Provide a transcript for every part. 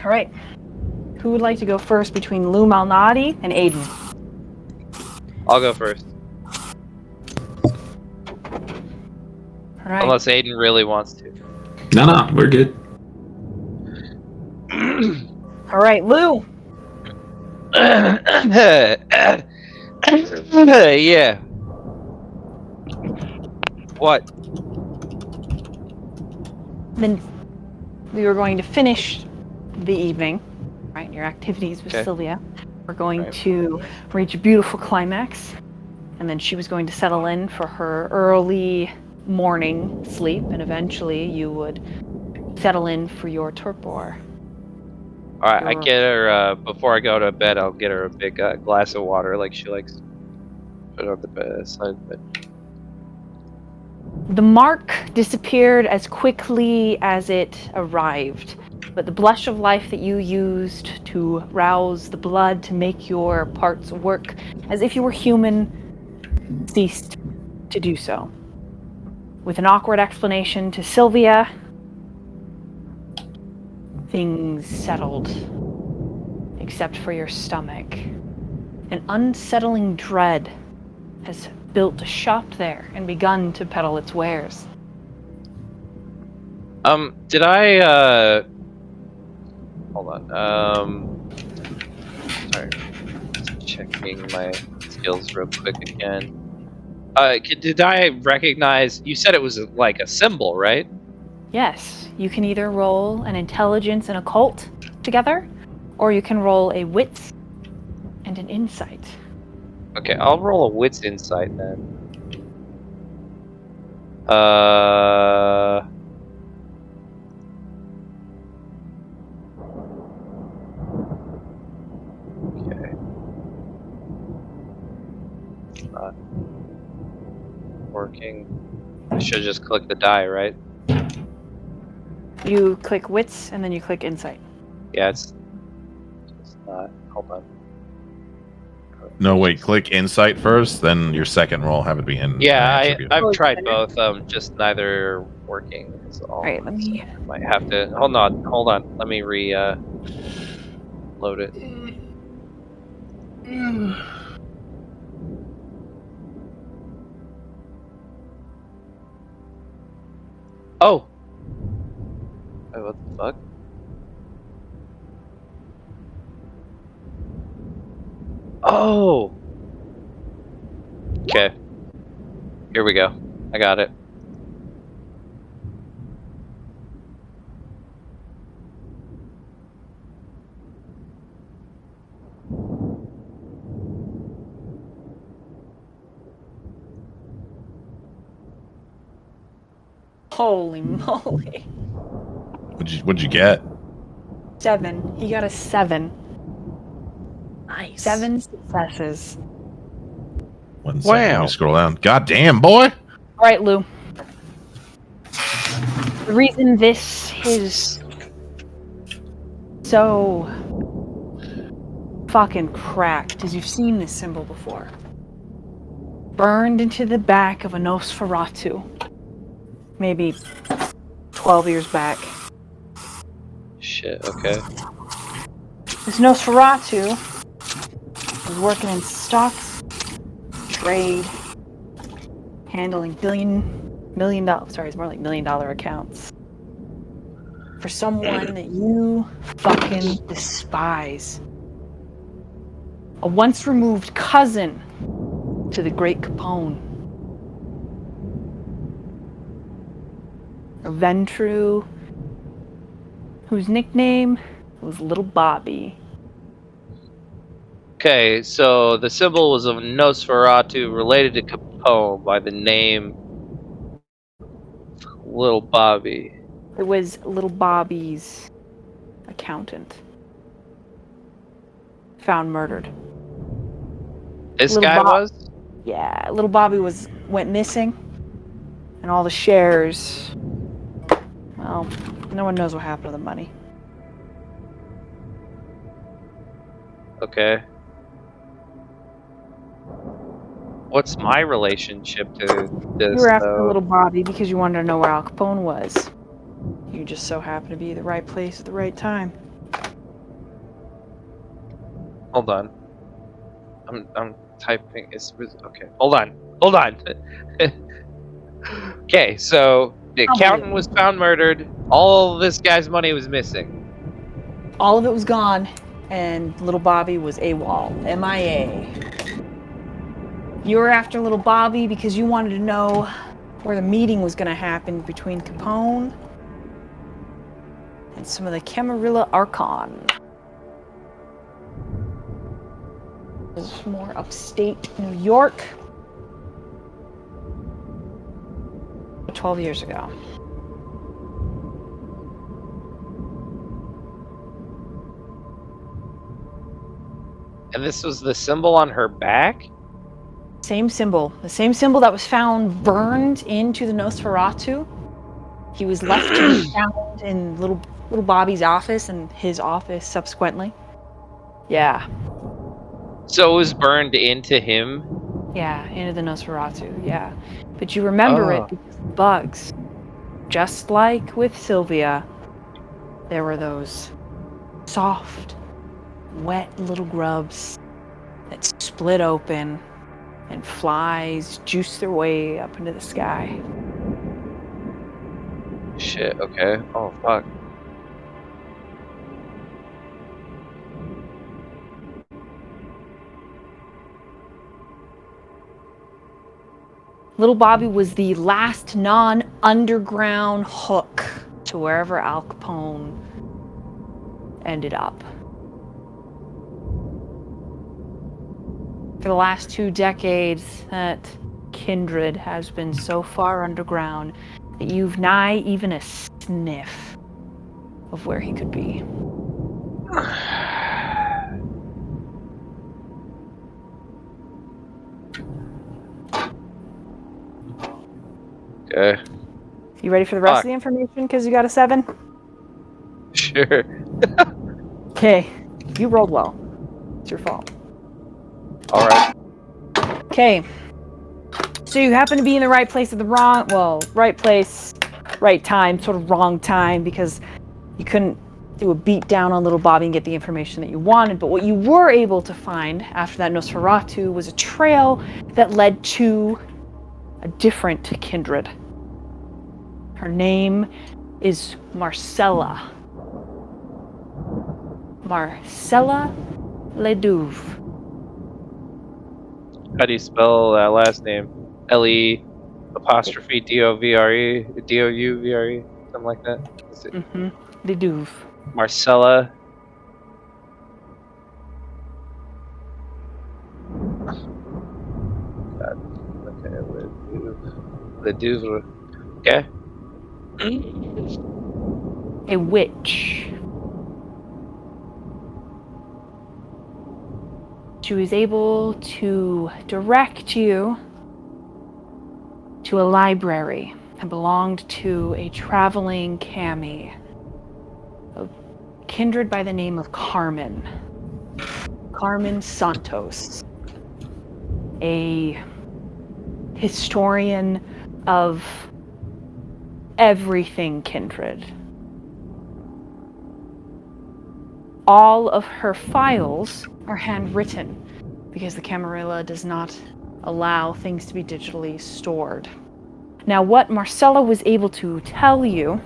All right. Who would like to go first between Lou Malnati and Aiden? I'll go first. All right. Unless Aiden really wants to. No, we're good. All right, Lou. Yeah. What? Then we were going to finish the evening, right? Your activities with Sylvia. We're going to reach a beautiful climax, and then she was going to settle in for her early morning sleep, and eventually you would settle in for your torpor. Alright, I get her, before I go to bed, I'll get her a big glass of water like she likes. Put it on the bed, side of the bed. The mark disappeared as quickly as it arrived, but the blush of life that you used to rouse the blood to make your parts work as if you were human ceased to do so. With an awkward explanation to Sylvia, things settled, except for your stomach. An unsettling dread has built a shop there and begun to peddle its wares. Did I, hold on, sorry, just checking my skills real quick again. Did I recognize, you said it was like a symbol, right? Yes, you can either roll an intelligence and occult together, or you can roll a wits and an insight. Okay, I'll roll a wits insight then. Okay. Not working. I should just click the die, right? You click wits and then you click insight. Yeah, it's not. Hold on. No, wait. Click insight first, then your second roll have it be in. Yeah, I've tried both. Just neither working. Is all. All right, let me. So I might have to. Hold on. Let me load it. Oh. Wait, what the fuck? Oh. Okay. Here we go. I got it. Holy moly. What'd you get? 7. He got a 7. Nice. 7 successes. One second, let me scroll down. God damn, boy! All right, Lou. The reason this is so fucking cracked is you've seen this symbol before. Burned into the back of a Nosferatu. Maybe 12 years back. Shit, okay. This Nosferatu was working in stocks, trade, handling million dollar, sorry, it's more like $1 million accounts. For someone that you fucking despise. A once removed cousin to the Great Capone. A Ventru whose nickname was Little Bobby. Okay, so the symbol was of Nosferatu related to Capone by the name Little Bobby. It was Little Bobby's accountant. Found murdered. This guy was? Yeah, Little Bobby went missing. And all the shares, well, no one knows what happened to the money. Okay. What's my relationship to this, You were after though? Little Bobby because you wanted to know where Al Capone was. You just so happened to be at the right place at the right time. Hold on. I'm typing. Okay. Hold on. Okay, so the accountant was found murdered. All this guy's money was missing. All of it was gone, and little Bobby was AWOL, MIA. You were after little Bobby because you wanted to know where the meeting was going to happen between Capone and some of the Camarilla Archon. This is more upstate New York. 12 years ago. And this was the symbol on her back? Same symbol. The same symbol that was found burned into the Nosferatu. He was left to be found in little Bobby's office and his office subsequently. Yeah. So it was burned into him? Yeah, into the Nosferatu, yeah. But you remember it because of bugs. Just like with Sylvia, there were those soft, wet little grubs that split open and flies juice their way up into the sky. Shit, okay. Oh, fuck. Little Bobby was the last non-underground hook to wherever Al Capone ended up. For the last 2 decades, that kindred has been so far underground that you've nigh even a sniff of where he could be. Okay. You ready for the rest of the information? Because you got a 7? Sure. Okay. You rolled well. It's your fault. Alright. Okay. So you happen to be in the right place at the right place, right time, sort of wrong time, because you couldn't do a beat down on little Bobby and get the information that you wanted. But what you were able to find after that Nosferatu was a trail that led to a different kindred. Her name is Marcella. Marcella Ledouve. How do you spell that last name? L-E apostrophe D-O-V-R-E, D-O-U-V-R-E, something like that? Is it Ledouve. Marcella? God. Okay, Ledouve. Okay. A witch. She was able to direct you to a library that belonged to a traveling cami, a kindred by the name of Carmen. Carmen Santos. A historian of everything kindred. All of her files are handwritten because the Camarilla does not allow things to be digitally stored. Now, what Marcella was able to tell you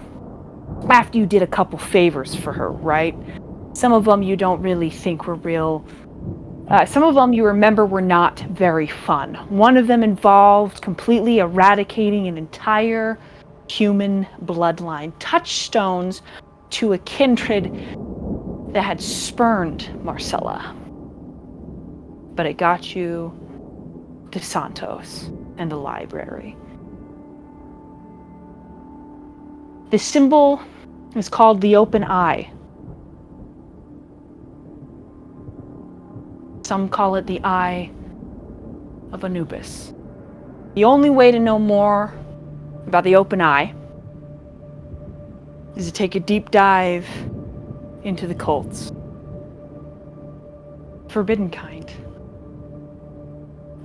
after you did a couple favors for her, right? Some of them you don't really think were real. Some of them you remember were not very fun. One of them involved completely eradicating an entire human bloodline, touchstones to a kindred that had spurned Marcella. But it got you to Santos and the library. The symbol is called the open eye. Some call it the eye of Anubis. The only way to know more about the open eye is to take a deep dive into the cults. Forbidden kind.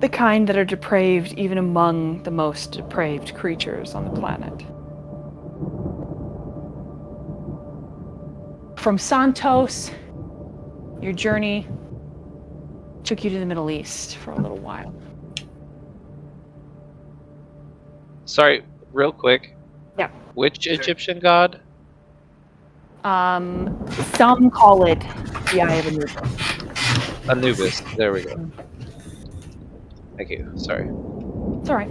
The kind that are depraved even among the most depraved creatures on the planet. From Santos, your journey took you to the Middle East for a little while. Sorry, real quick. Yeah. Which Egyptian god? Some call it the Eye of Anubis. Anubis. There we go. Thank you. Sorry. It's all right.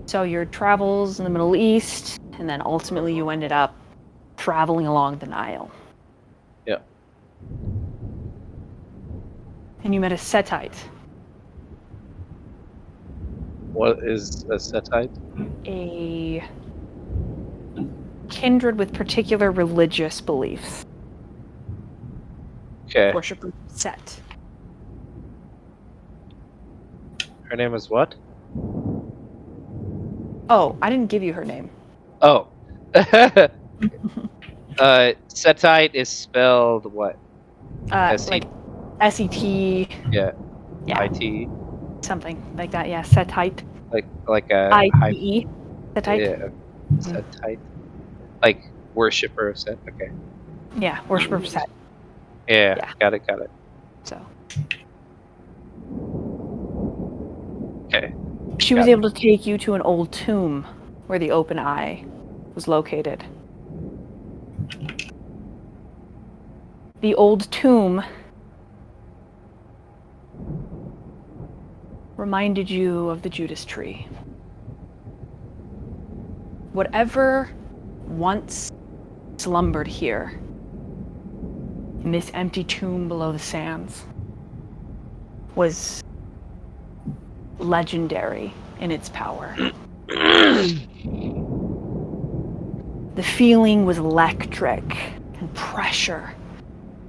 So your travels in the Middle East, and then ultimately you ended up traveling along the Nile. Yeah. And you met a Setite, What is a Setite? a kindred with particular religious beliefs. Okay. Worshipper of Set. Her name is what? Oh, I didn't give you her name. Oh. Setite is spelled what? Like S-E-T. Yeah. Yeah, I-T. something like that. Yeah, Setite. Like a I-T-E. Setite. Yeah. Setite. Like worshipper of Set. Okay. Yeah, worshipper of Set. Yeah. Yeah. Got it. So Okay. she was Got it. able to take you to an old tomb where the open eye was located. The old tomb reminded you of the Judas tree. Whatever once slumbered here, in this empty tomb below the sands, was legendary in its power. The feeling was electric and pressure.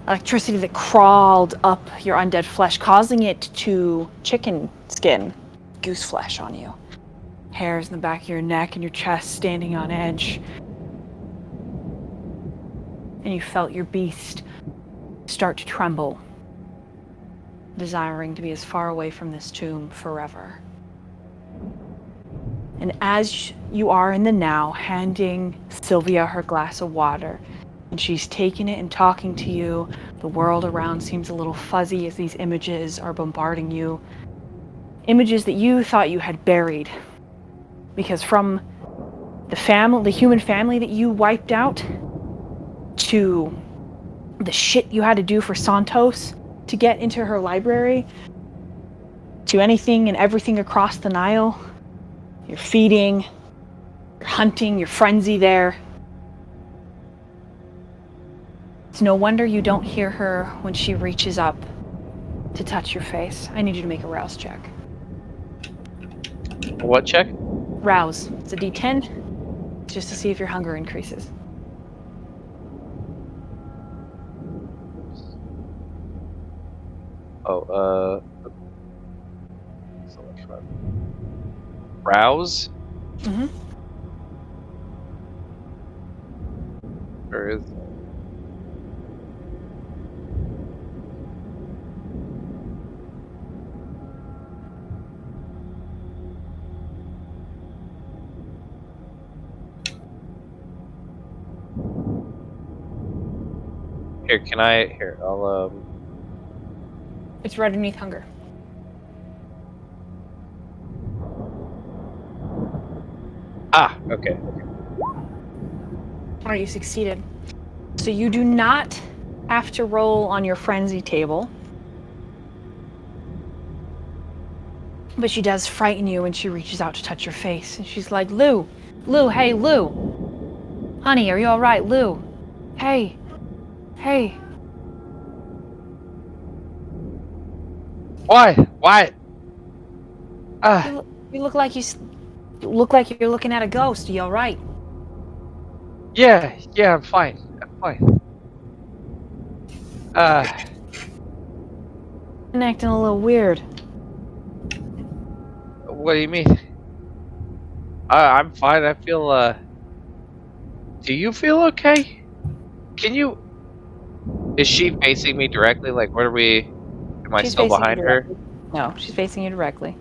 Electricity that crawled up your undead flesh, causing it to chicken skin goose flesh on you. Hairs in the back of your neck and your chest standing on edge. And you felt your beast start to tremble, desiring to be as far away from this tomb forever. And as you are in the now, handing Sylvia her glass of water, and she's taking it and talking to you, the world around seems a little fuzzy as these images are bombarding you. Images that you thought you had buried. Because from the human family that you wiped out, to the shit you had to do for Santos to get into her library, to anything and everything across the Nile, your feeding, your hunting, your frenzy there. It's no wonder you don't hear her when she reaches up to touch your face. I need you to make a rouse check. What check? Rouse. It's a D10, just to see if your hunger increases. Oh, so much fun. Rouse? Mm-hmm. Where is Here, I'll, It's right underneath hunger. okay. Alright, you succeeded. So you do not have to roll on your frenzy table. But she does frighten you when she reaches out to touch your face. And she's like, Lou, hey, Lou. Honey, are you alright, Lou? Hey. Why? You look like you're looking at a ghost. Are you alright? Yeah, I'm fine. And acting a little weird. What do you mean? I'm fine. I feel, do you feel okay? Is she facing me directly? Like, am I She's still facing you behind her? directly. No, she's facing you directly.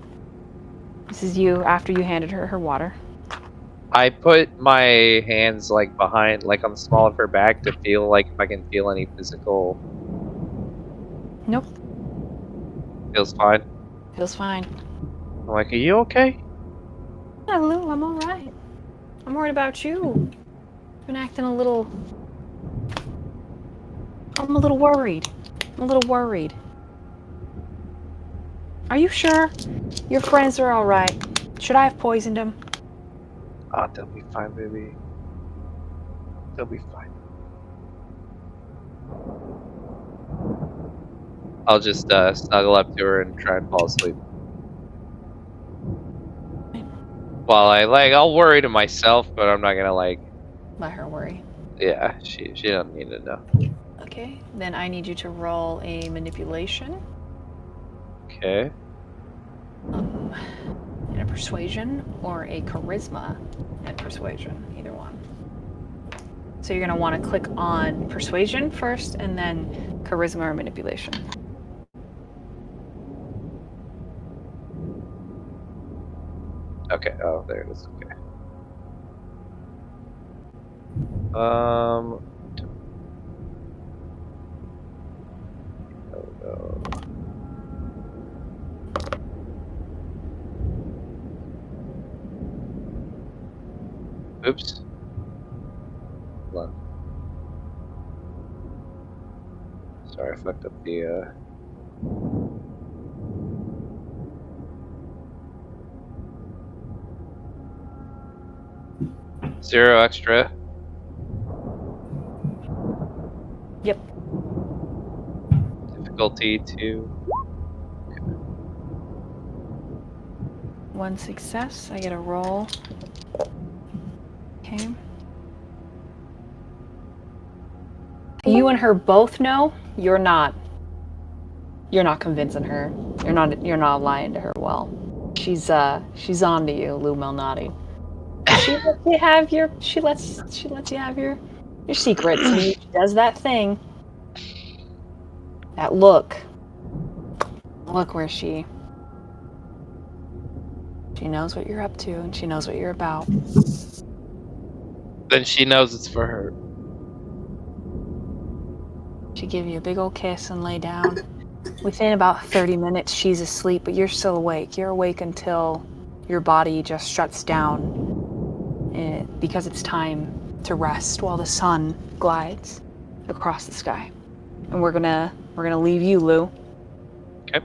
This is you after you handed her her water. I put my hands like behind, like on the small of her back to feel like if I can feel any physical. Nope. Feels fine. Feels fine. I'm like, are you okay? Yeah, Lou, I'm alright. I'm worried about you. You've been acting a little... I'm a little worried. I'm a little worried. Are you sure? Your friends are alright. Should I have poisoned them? Oh, they'll be fine, baby. They'll be fine. I'll just snuggle up to her and try and fall asleep. While I'll worry to myself, but I'm not gonna like. Let her worry. Yeah, she doesn't need to know. Okay, then I need you to roll a manipulation. Okay. And a persuasion or a charisma and persuasion, either one. So you're gonna want to click on persuasion first and then charisma or manipulation. Okay. Oh, there it is. Okay. No. Oops. Hold on. Sorry, I fucked up the. 0 extra. Yep. Difficulty 2. 1 success. I get a roll. Okay. You and her both know you're not convincing her. You're not lying to her well. She's on to you, Lou Malnati. She lets you have your secrets. I mean, she does that thing. That look where she knows what you're up to and she knows what you're about. Then she knows it's for her. She give you a big old kiss and lay down. Within about 30 minutes, she's asleep, but you're still awake. You're awake until your body just shuts down because it's time to rest while the sun glides across the sky. And we're gonna leave you, Lou. Okay.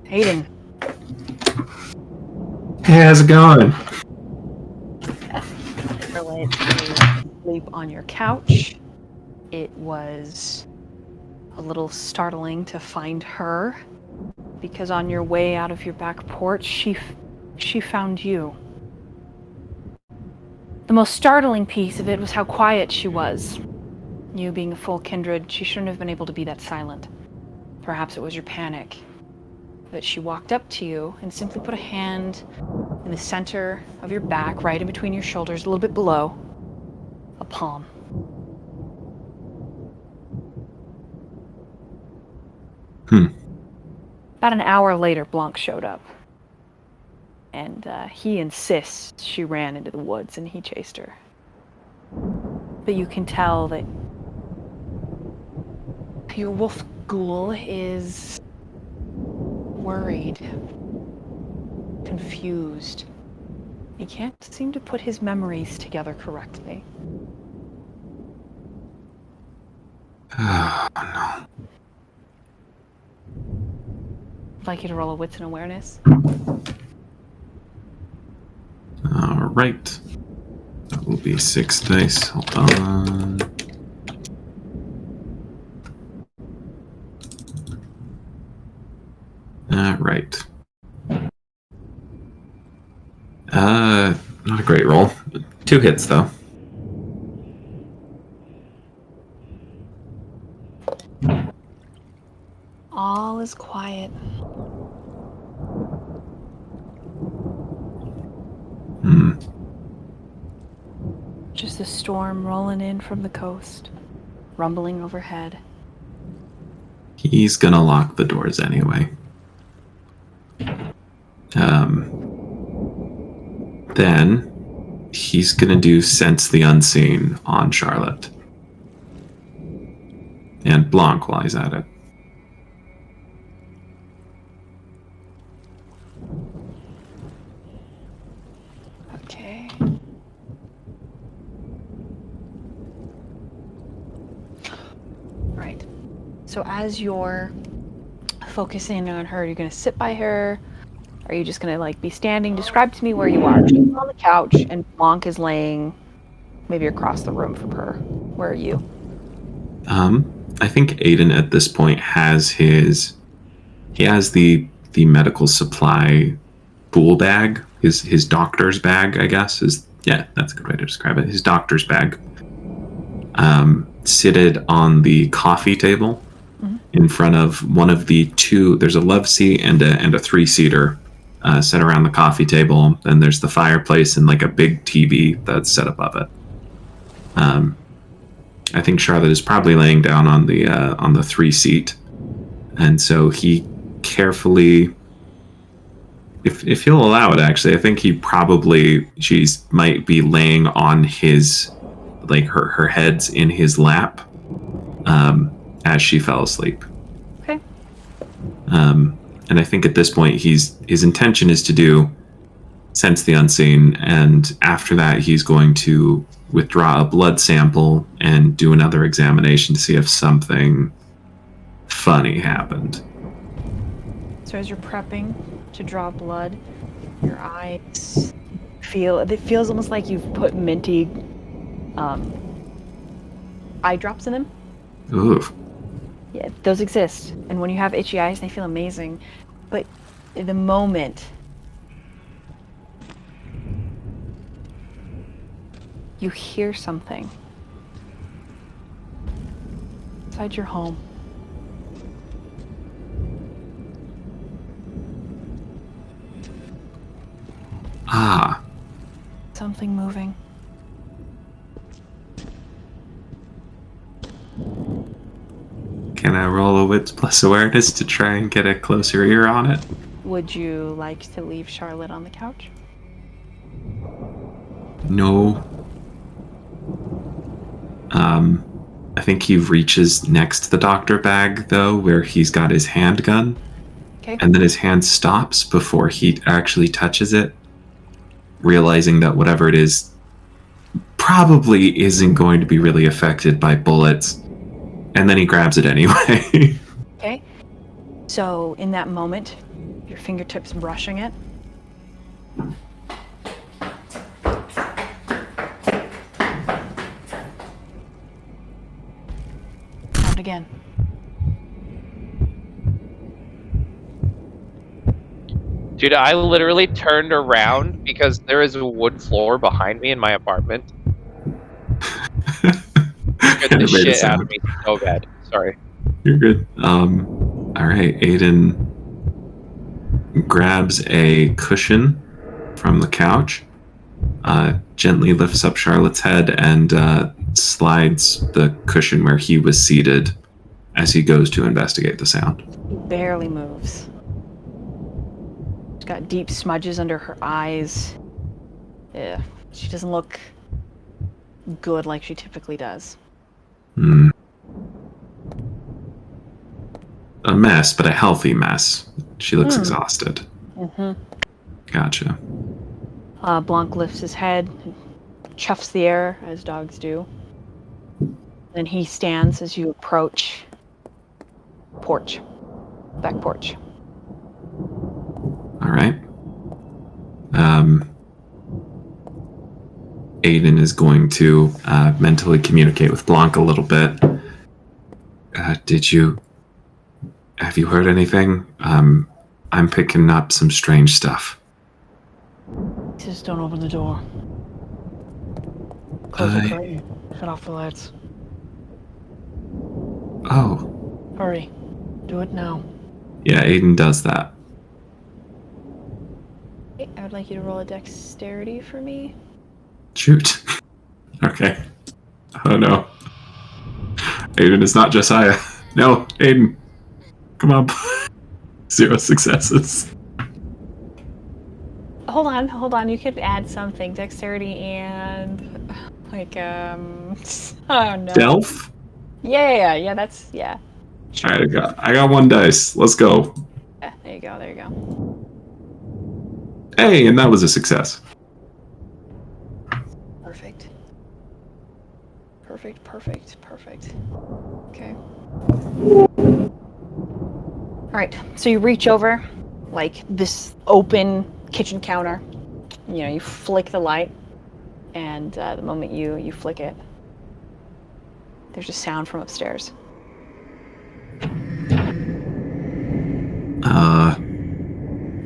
Hayden. Hey, how's it going? Related to sleep on your couch. It was a little startling to find her because on your way out of your back porch, she found you. The most startling piece of it was how quiet she was. You being a full kindred, she shouldn't have been able to be that silent. Perhaps it was your panic. But she walked up to you and simply put a hand in the center of your back, right in between your shoulders, a little bit below, a palm. About an hour later, Blanc showed up. And he insists she ran into the woods and he chased her. But you can tell that your wolf ghoul is worried, confused. He can't seem to put his memories together correctly. Oh, no. I'd like you to roll a wits and awareness. All right. That will be 6 dice. Hold on. All right. Not a great roll. 2 hits, though. All is quiet. Just a storm rolling in from the coast, rumbling overhead. He's gonna lock the doors anyway. then he's gonna do Sense the Unseen on Charlotte. And Blanc while he's at it. Okay. Right. So as you're focusing on her, you're gonna sit by her. Are you just gonna like be standing? Describe to me where you are. She's on the couch, and Blanc is laying maybe across the room from her. Where are you? I think Aiden at this point has the medical supply pool bag, his doctor's bag, I guess that's a good way to describe it. His doctor's bag, seated on the coffee table in front of one of the two. There's a love seat and a 3-seater set around the coffee table. Then there's the fireplace and like a big TV that's set above it. I think Charlotte is probably laying down on the 3-seat, and so he carefully, if he'll allow it, actually, I think she might be laying on his, like her head's in his lap, as she fell asleep. Okay. And I think at this point his intention is to do Sense the Unseen, and after that he's going to withdraw a blood sample and do another examination to see if something funny happened. So as you're prepping to draw blood, your eyes it feels almost like you've put minty eye drops in them. Ooh. Yeah, those exist. And when you have itchy eyes, they feel amazing. But in the moment you hear something inside your home. Ah. Something moving. Can I roll a Wits plus awareness to try and get a closer ear on it? Would you like to leave Charlotte on the couch? No. I think he reaches next to the doctor bag, though, where he's got his handgun. Okay. And then his hand stops before he actually touches it, realizing that whatever it is probably isn't going to be really affected by bullets. And then he grabs it anyway. Okay. So in that moment, your fingertips brushing it. Count again. Dude, I literally turned around because there is a wood floor behind me in my apartment. Scared the shit out of me so bad. Sorry. You're good. Alright, Aiden grabs a cushion from the couch, gently lifts up Charlotte's head, and slides the cushion where he was seated as he goes to investigate the sound. He barely moves. She's got deep smudges under her eyes. Yeah, she doesn't look good like she typically does. A mess, but a healthy mess. She looks exhausted. Gotcha. Blanc lifts his head, chuffs the air, as dogs do. Then he stands as you approach back porch. All right. Aiden is going to mentally communicate with Blanc a little bit. Have you heard anything? I'm picking up some strange stuff. Just don't open the door. Close the curtain. Shut off the lights. Oh. Hurry. Do it now. Yeah, Aiden does that. Okay, I would like you to roll a dexterity for me. Shoot. Okay. Oh no. Aiden is not Josiah. No, Aiden. Come on. 0 successes. hold on. You could add something. Dexterity and like oh no. Stealth? Yeah. That's yeah. All right, I got 1 dice. Let's go. Yeah, there you go. Hey, and that was a success. Perfect. Okay. All right. So you reach over, like this open kitchen counter. You know, you flick the light, and the moment you flick it, there's a sound from upstairs.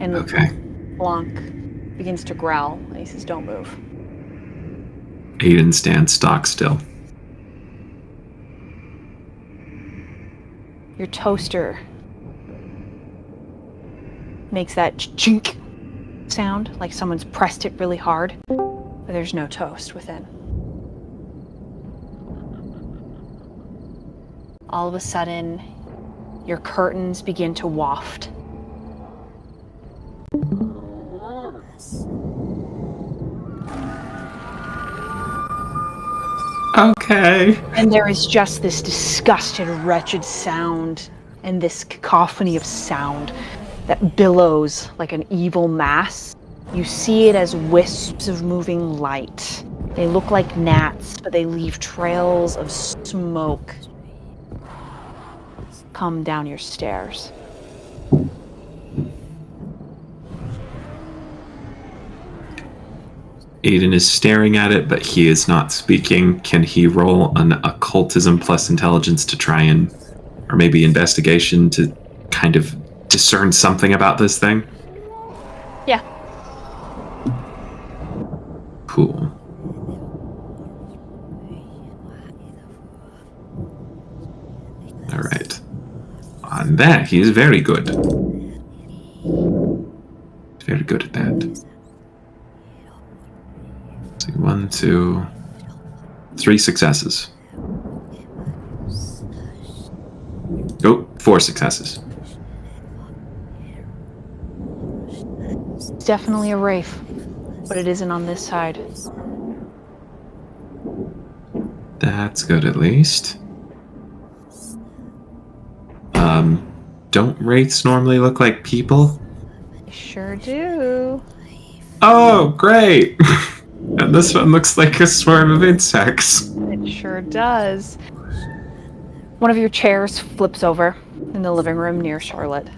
And Okay. Blanc begins to growl, and he says, "Don't move." Aiden stands stock still. Your toaster makes that chink sound, like someone's pressed it really hard, but there's no toast within. All of a sudden, your curtains begin to waft. Okay. And there is just this disgusted, wretched sound, and this cacophony of sound that billows like an evil mass. You see it as wisps of moving light. They look like gnats, but they leave trails of smoke come down your stairs. Aiden is staring at it, but he is not speaking. Can he roll an occultism plus intelligence to try and, or maybe investigation to kind of discern something about this thing? Yeah. Cool. All right. On that, he is very good. Very good at that. See, 1, 2, 3 successes. Oh, 4 successes. It's definitely a wraith, but it isn't on this side. That's good, at least. Don't wraiths normally look like people? They sure do. Oh, great! And this one looks like a swarm of insects. It sure does. One of your chairs flips over in the living room near Charlotte.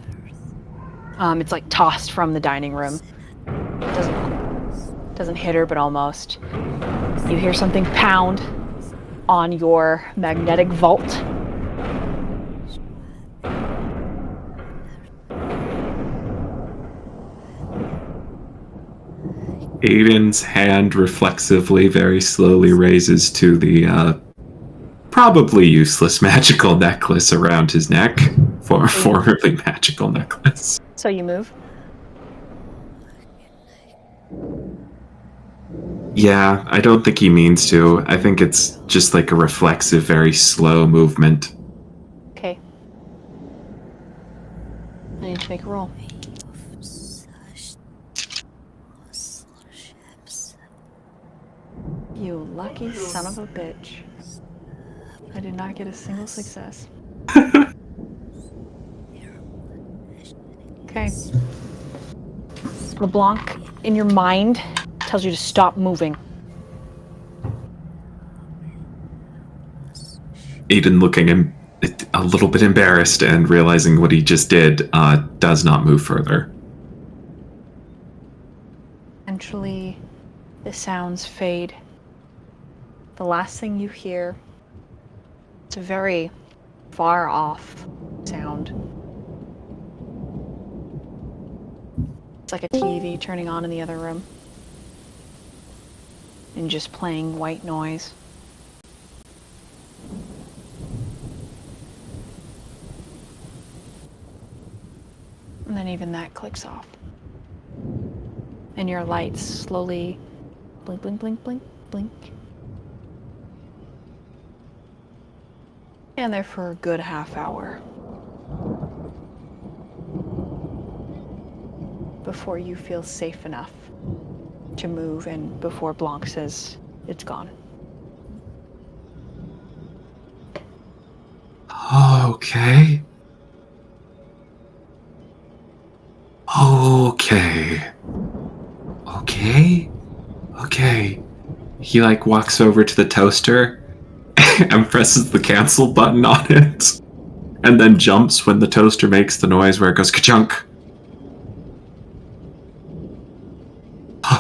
It's like tossed from the dining room. It doesn't hit her, but almost. You hear something pound on your magnetic vault. Aiden's hand reflexively, very slowly raises to the probably useless magical necklace around his neck. Formerly magical necklace. So you move. Yeah, I don't think he means to. I think it's just like a reflexive, very slow movement. Okay. I need to make a roll. You lucky son of a bitch. I did not get a single success. Okay. LeBlanc, in your mind, tells you to stop moving. Aiden, looking a little bit embarrassed and realizing what he just did, does not move further. Eventually, the sounds fade. The last thing you hear, it's a very far off sound. It's like a TV turning on in the other room. And just playing white noise. And then even that clicks off. And your lights slowly blink, blink, blink, blink, blink. And they're for a good half hour. Before you feel safe enough to move, and before Blanc says it's gone. Okay. Okay. Okay. Okay. He like walks over to the toaster and presses the cancel button on it. And then jumps when the toaster makes the noise where it goes ka-chunk.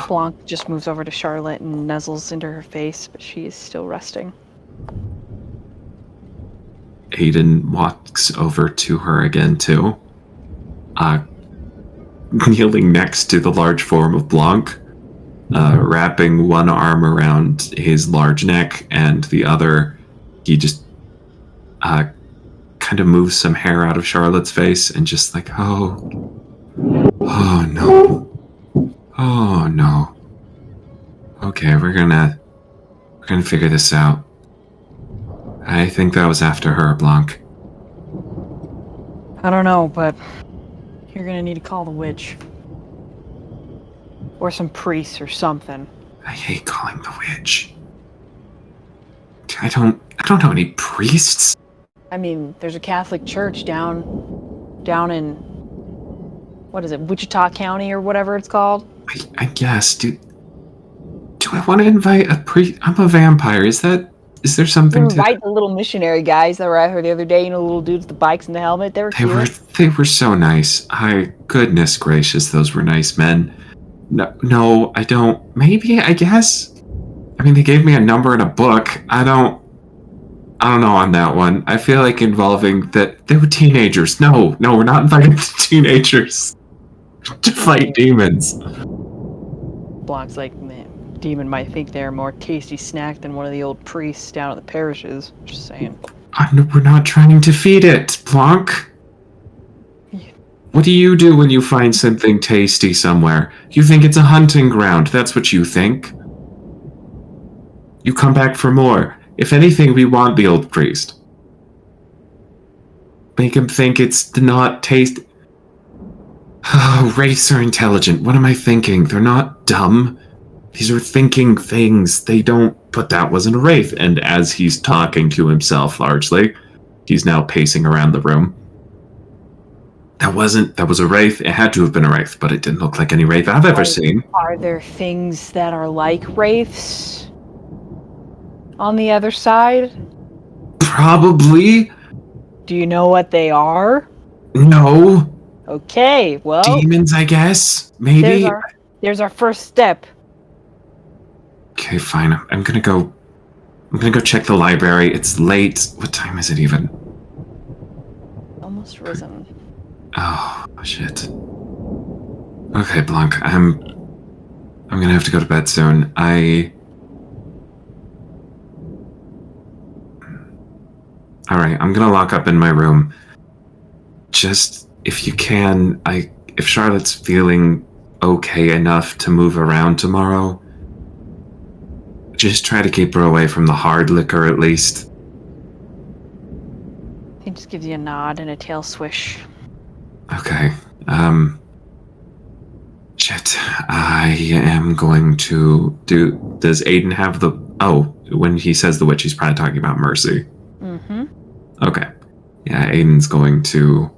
Blanc just moves over to Charlotte and nuzzles into her face, but she is still resting. Aiden walks over to her again too. Kneeling next to the large form of Blanc, wrapping one arm around his large neck and the other, he just kind of moves some hair out of Charlotte's face and just like, oh no. Okay, we're gonna figure this out. I think that was after her, Blanc. I don't know, but you're gonna need to call the witch. Or some priests or something. I hate calling the witch. I don't know any priests. I mean, there's a Catholic church down in, what is it, Wichita County or whatever it's called? I guess, do I want to invite a priest? I'm a vampire. Is there something to... Invite the little missionary guys that were out here the other day, the little dudes with the bikes and the helmet. They were cute. They were so nice. Goodness gracious, those were nice men. No, I don't. Maybe, I guess. I mean, they gave me a number and a book. I don't know on that one. I feel like involving that they were teenagers. No, we're not inviting the teenagers to fight demons. Blanc's like, man, demon might think they're a more tasty snack than one of the old priests down at the parishes. Just saying. We're not trying to feed it, Blanc. What do you do when you find something tasty somewhere? You think it's a hunting ground. That's what you think. You come back for more. If anything, we want the old priest. Make him think it's not tasty. Oh, wraiths are intelligent. What am I thinking? They're not dumb. These are thinking things. They don't... But that wasn't a wraith. And as he's talking to himself largely, he's now pacing around the room. That was a wraith. It had to have been a wraith, but it didn't look like any wraith I've ever seen. Are there things that are like wraiths on the other side? Probably. Do you know what they are? No. Okay, well... Demons, I guess? Maybe? There's our first step. Okay, fine. I'm gonna go check the library. It's late. What time is it even? Almost risen. Oh, shit. Okay, Blanc, I'm gonna have to go to bed soon. Alright, I'm gonna lock up in my room. Just, if you can, if Charlotte's feeling okay enough to move around tomorrow, just try to keep her away from the hard liquor at least. He just gives you a nod and a tail swish. Okay, shit, I am going to does Aiden have the... Oh, when he says the witch, he's probably talking about Mercy. Mm-hmm. Okay. Yeah, Aiden's going to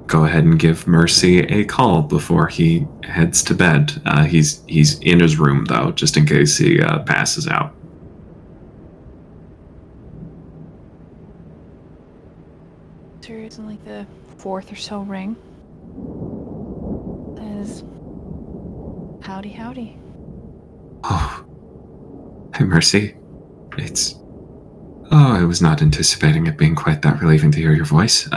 go ahead and give Mercy a call before he heads to bed. He's in his room, though, just in case he passes out. In like the fourth or so ring. Says, howdy. Oh. Hey, Mercy. I was not anticipating it being quite that relieving to hear your voice.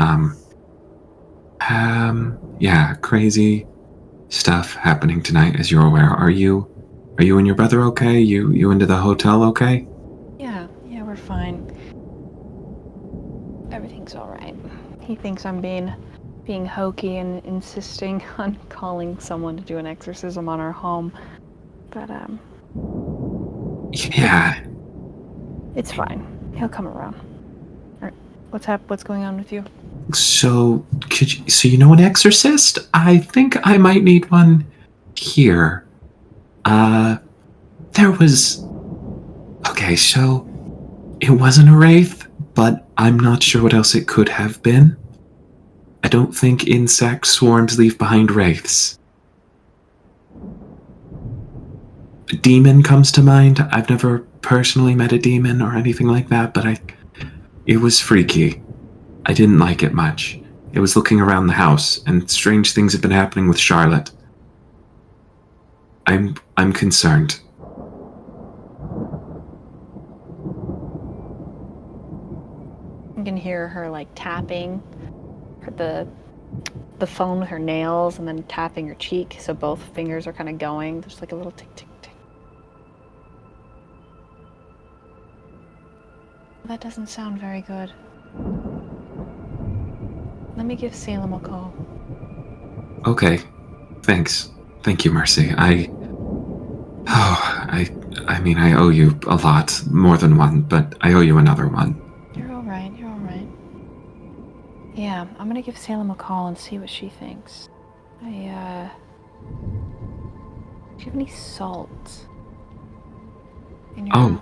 Yeah, crazy stuff happening tonight, as you're aware. Are you and your brother okay? You into the hotel okay? Yeah, we're fine. Everything's all right. He thinks I'm being hokey and insisting on calling someone to do an exorcism on our home. But, Yeah. It's fine. He'll come around. Alright, what's going on with you? So, so you know an exorcist? I think I might need one here. There was... Okay, so it wasn't a wraith, but I'm not sure what else it could have been. I don't think insect swarms leave behind wraiths. A demon comes to mind. I've never personally met a demon or anything like that, but it was freaky. I didn't like it much. It was looking around the house, and strange things have been happening with Charlotte. I'm concerned. You can hear her like tapping the phone with her nails and then tapping her cheek, so both fingers are kind of going. There's like a little tick tick tick. That doesn't sound very good. Let me give Salem a call. Okay. Thanks. Thank you, Mercy. I mean, I owe you a lot, more than one, but I owe you another one. You're all right. You're all right. Yeah, I'm gonna give Salem a call and see what she thinks. Do you have any salt? In your house?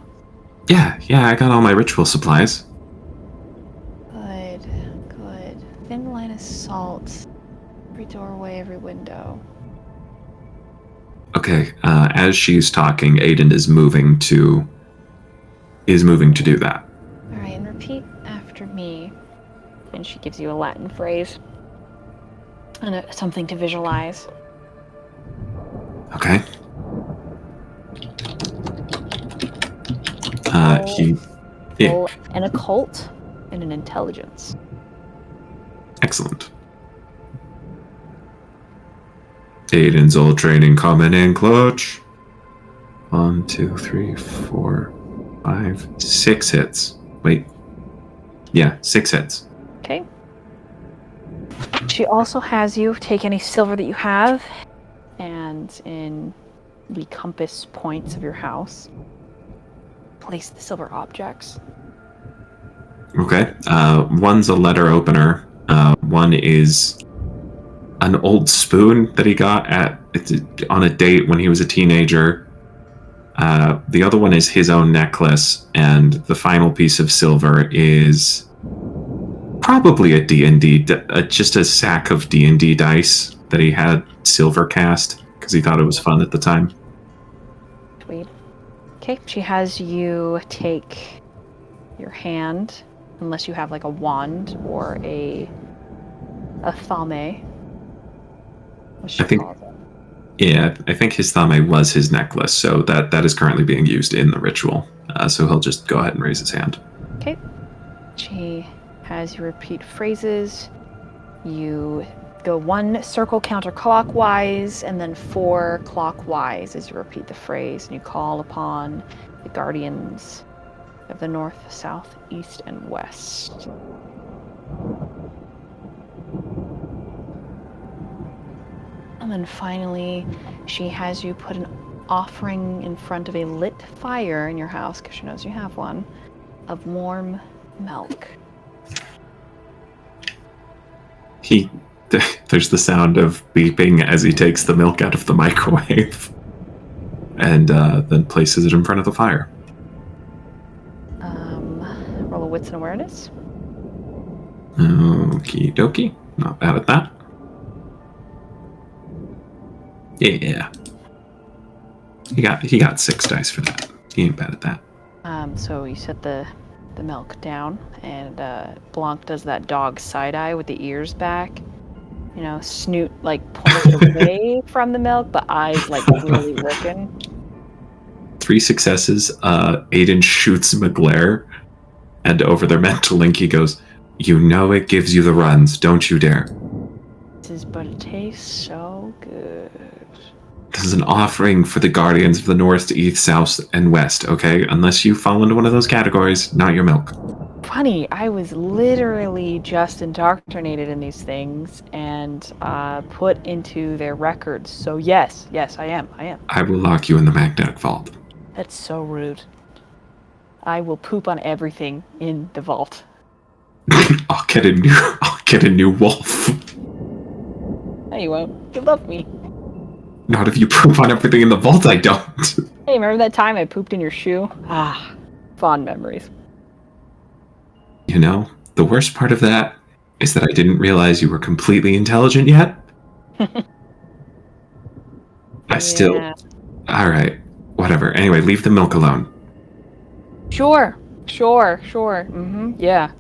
Yeah, I got all my ritual supplies. Good. Thin line of salt. Every doorway, every window. Okay, as she's talking, Aiden is moving to do that. All right, and repeat after me. And she gives you a Latin phrase and something to visualize. Okay. Roll an occult and an intelligence. Excellent. Aiden's old training coming in clutch. 1, 2, 3, 4, 5, 6 hits. Wait. Yeah, 6 hits. Okay. She also has you take any silver that you have, and in the compass points of your house, place the silver objects. Okay. One's a letter opener. One is an old spoon that he got on a date when he was a teenager. The other one is his own necklace, and the final piece of silver is probably a D&D, just a sack of D&D dice that he had silver cast because he thought it was fun at the time. Sweet. Okay, she has you take your hand, unless you have like a wand or a thame. What she calls it. Yeah, I think his thame was his necklace, so that is currently being used in the ritual. So he'll just go ahead and raise his hand. Okay. She has you repeat phrases. You go 1 circle counterclockwise and then 4 clockwise as you repeat the phrase, and you call upon the guardians of the north, south, east, and west. And then finally, she has you put an offering in front of a lit fire in your house, because she knows you have one, of warm milk. There's the sound of beeping as he takes the milk out of the microwave and then places it in front of the fire. Roll a wits and awareness. Okie dokie. Not bad at that. Yeah. He got 6 dice for that. He ain't bad at that. So you set the milk down, and Blanc does that dog side eye with the ears back. You know, snoot like pointed away from the milk, but eyes like really looking. 3 successes. Aiden shoots him a glare, and over their mental link he goes, "You know it gives you the runs, don't you dare." But it tastes so good. This is an offering for the guardians of the north, east, south, and west, okay? Unless you fall into one of those categories, not your milk. Funny, I was literally just indoctrinated in these things and put into their records. So yes, I am. I will lock you in the magnetic vault. That's so rude. I will poop on everything in the vault. I'll get a get a new wolf. No, you won't. You love me. Not if you poop on everything in the vault, I don't. Hey, remember that time I pooped in your shoe? Ah, fond memories. You know, the worst part of that is that I didn't realize you were completely intelligent yet. I still... Yeah. Alright, whatever. Anyway, leave the milk alone. Sure. Mm-hmm. Yeah.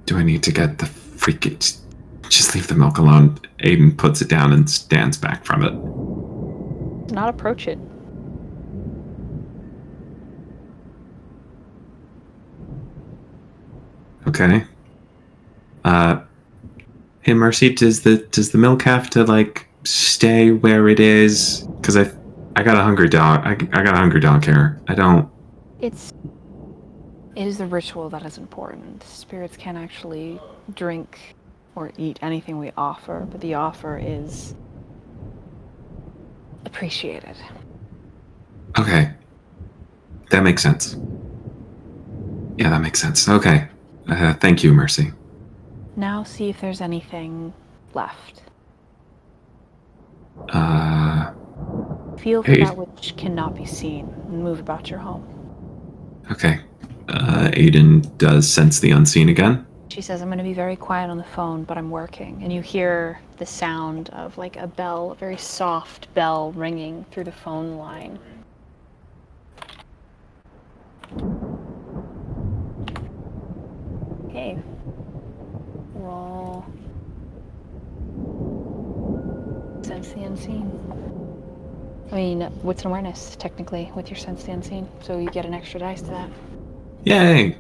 Do I need to get the freaking... Just leave the milk alone. Aiden puts it down and stands back from it. Do not approach it. Okay. Hey Mercy, does the milk have to like stay where it is? Because I got a hungry dog. I got a hungry dog here. I don't. It is the ritual that is important. Spirits can't actually drink or eat anything we offer, but the offer is appreciated. Okay. That makes sense. Yeah, that makes sense. Okay. Thank you, Mercy. Now see if there's anything left. Feel for Hey. that which cannot be seen and move about your home. Okay. Aiden does sense the unseen again. She says, I'm going to be very quiet on the phone, but I'm working. And you hear the sound of like a bell, a very soft bell ringing through the phone line. Okay. Roll. Sense the unseen. I mean, what's an awareness, technically, with your sense the unseen? So you get an extra dice to that. Yay!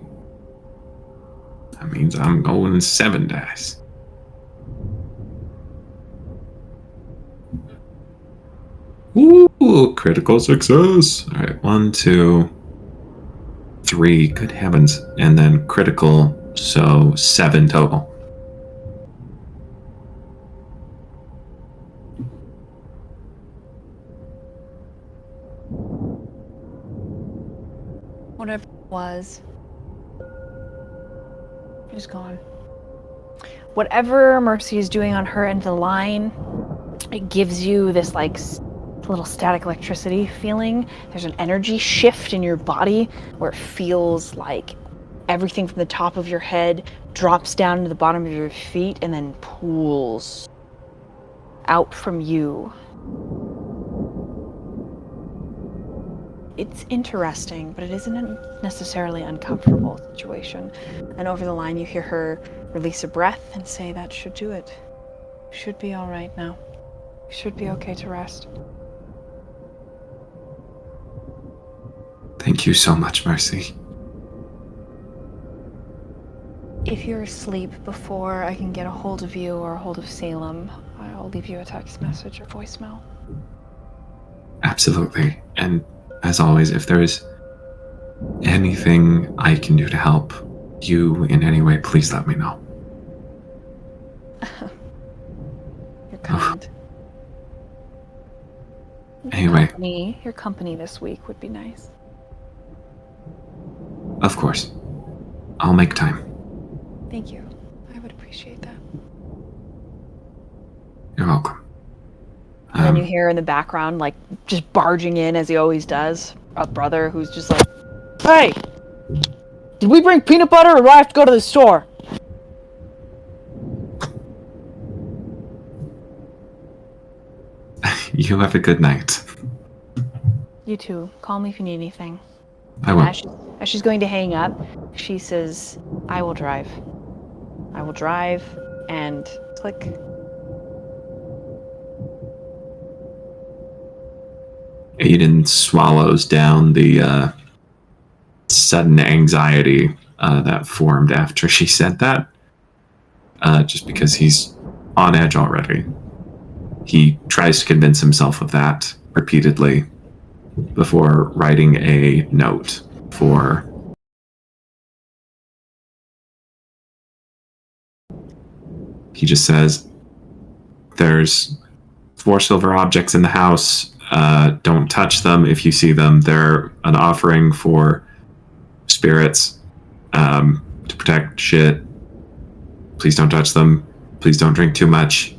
That means I'm going 7 dice. Ooh, critical success. All right, 1, 2, 3. Good heavens. And then critical, so 7 total. Whatever it was, it is gone. Whatever Mercy is doing on her end of the line, it gives you this like little static electricity feeling. There's an energy shift in your body where it feels like everything from the top of your head drops down to the bottom of your feet and then pools out from you. It's interesting, but it isn't a necessarily uncomfortable situation. And over the line, you hear her release a breath and say, that should do it. You should be all right now. You should be okay to rest. Thank you so much, Mercy. If you're asleep before I can get a hold of you or a hold of Salem, I'll leave you a text message or voicemail. Absolutely. And as always, if there's anything I can do to help you in any way, please let me know. You're kind. Anyway. Your company this week would be nice. Of course. I'll make time. Thank you. I would appreciate that. You're welcome. And then you hear in the background, like, just barging in as he always does, a brother who's just like, hey! Did we bring peanut butter or do I have to go to the store? You have a good night. You too. Call me if you need anything. I will. As she's going to hang up, she says, I will drive. I will drive, and click. Aiden swallows down the sudden anxiety that formed after she said that, just because he's on edge already. He tries to convince himself of that repeatedly before writing a note for... He just says, there's 4 silver objects in the house. Don't touch them if you see them. They're an offering for spirits to protect shit. Please don't touch them. Please don't drink too much.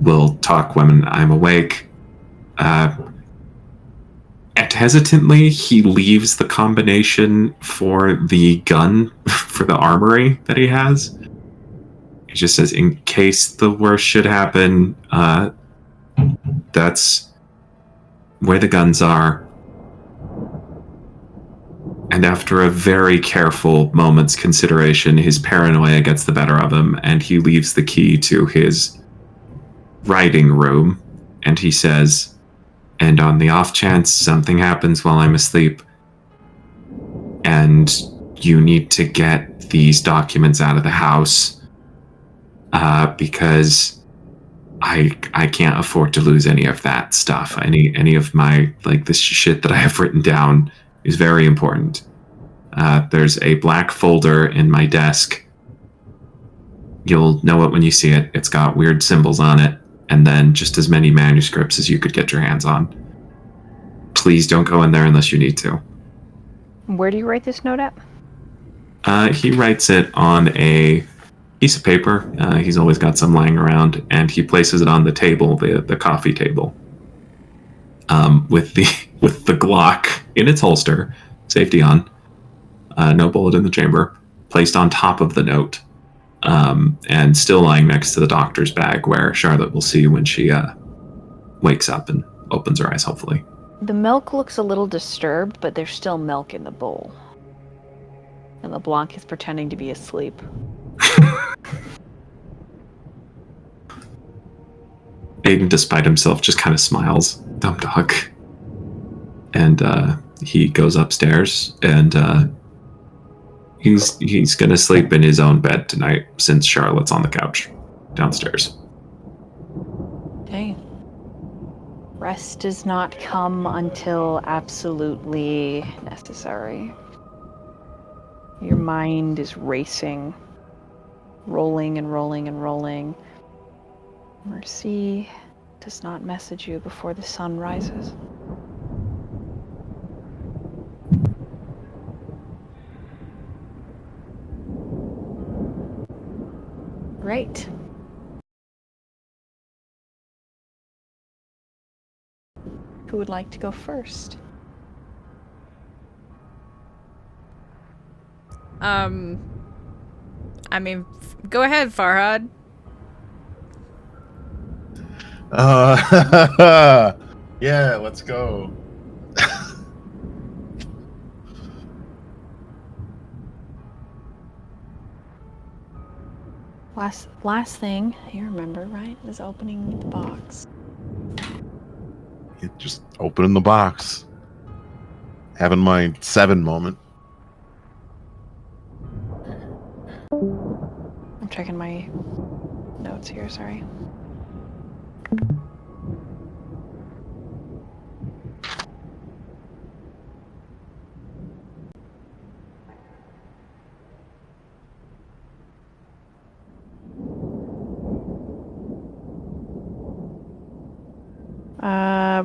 We'll talk when I'm awake. And hesitantly, he leaves the combination for the gun for the armory that he has. He just says, in case the worst should happen, that's where the guns are. And after a very careful moment's consideration, his paranoia gets the better of him, and he leaves the key to his writing room, and he says, and on the off chance something happens while I'm asleep, and you need to get these documents out of the house, because I can't afford to lose any of that stuff. Any of my, like, this shit that I have written down is very important. There's a black folder in my desk. You'll know it when you see it. It's got weird symbols on it, and then just as many manuscripts as you could get your hands on. Please don't go in there unless you need to. Where do you write this note at? He writes it on a piece of paper. He's always got some lying around, and he places it on the table, the coffee table, with the Glock in its holster, safety on, no bullet in the chamber, placed on top of the note, and still lying next to the doctor's bag, where Charlotte will see when she wakes up and opens her eyes, hopefully. The milk looks a little disturbed, but there's still milk in the bowl. And LeBlanc is pretending to be asleep. Aiden, despite himself, just kind of smiles. Dumb dog. And he goes upstairs, and he's gonna sleep in his own bed tonight, since Charlotte's on the couch downstairs. Okay. Rest does not come until absolutely necessary. Your mind is racing, rolling and rolling and rolling. Mercy does not message you before the sun rises. Right. Who would like to go first? I mean, go ahead, Farhad. Yeah, let's go. Last thing you remember, right, is opening the box. Just opening the box. Having my 7 moment. I'm checking my notes here, sorry.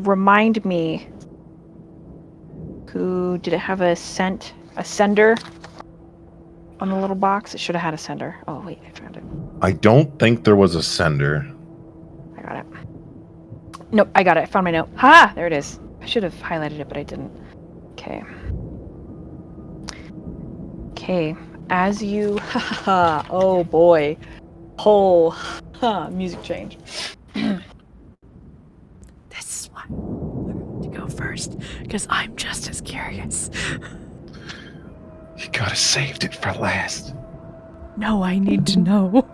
Remind me. Who did it have a sender on the little box? It should have had a sender. Oh wait, I found it. I don't think there was a sender. I got it. Nope, I got it. I found my note. Ha! There it is. I should have highlighted it, but I didn't. Okay. Okay. As you oh boy. Whole music change. This is why I wanted to go first, because I'm just as curious. You could have saved it for last. No, I need to know.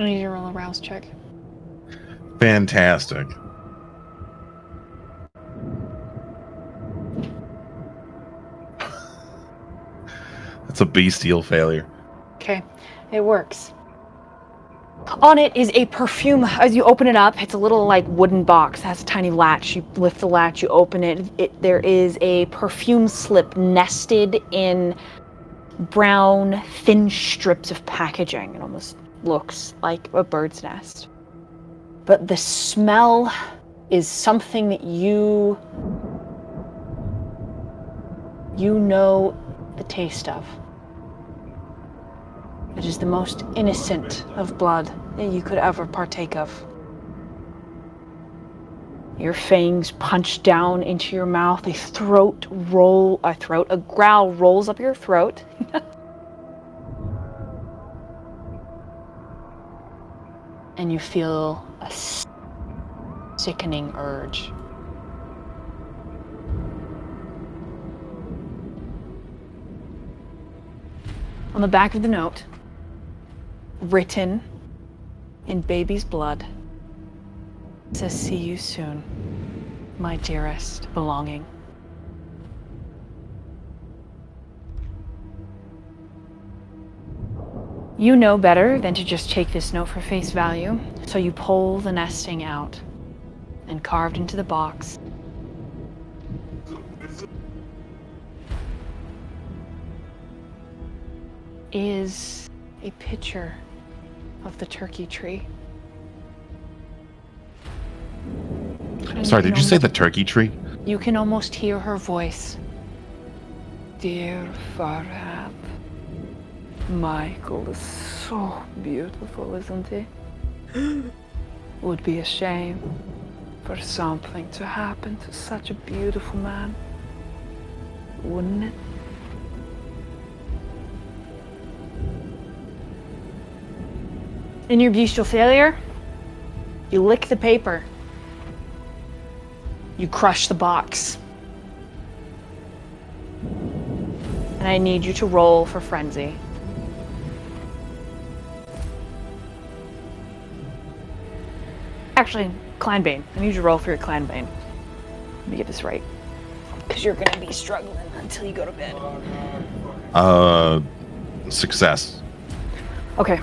I need to roll a rouse check. Fantastic. That's a bestial failure. Okay, it works. On it is a perfume. As you open it up, it's a little like wooden box. It has a tiny latch. You lift the latch, you open it. There is a perfume slip nested in brown, thin strips of packaging. It almost looks like a bird's nest. But the smell is something that you know the taste of. It is the most innocent of blood that you could ever partake of. Your fangs punch down into your mouth. A growl rolls up your throat. And you feel a sickening urge. On the back of the note, written in baby's blood, it says, "See you soon, my dearest belonging." You know better than to just take this note for face value, so you pull the nesting out, and carved into the box is a picture of the turkey tree. And Sorry, did you say the turkey tree? You can almost hear her voice. "Dear Farhad, Michael is so beautiful, isn't he? Would be a shame for something to happen to such a beautiful man, wouldn't it?" In your bestial failure, you lick the paper. You crush the box. And I need you to roll for frenzy. Actually, clan bane. I need you to roll for your clan bane. Let me get this right. Because you're going to be struggling until you go to bed. Success. Okay.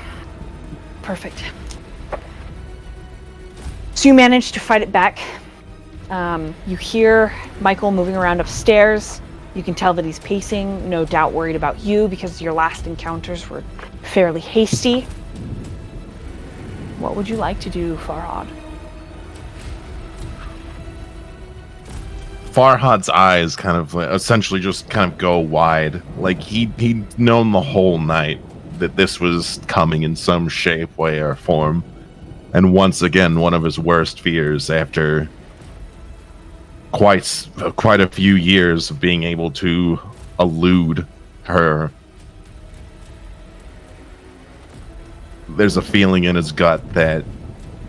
Perfect. So you manage to fight it back. You hear Michael moving around upstairs. You can tell that he's pacing, no doubt worried about you because your last encounters were fairly hasty. What would you like to do, Farhad? Farhad's eyes kind of essentially just kind of go wide. Like he'd known the whole night that this was coming in some shape, way, or form. And once again, one of his worst fears after quite a few years of being able to elude her. There's a feeling in his gut that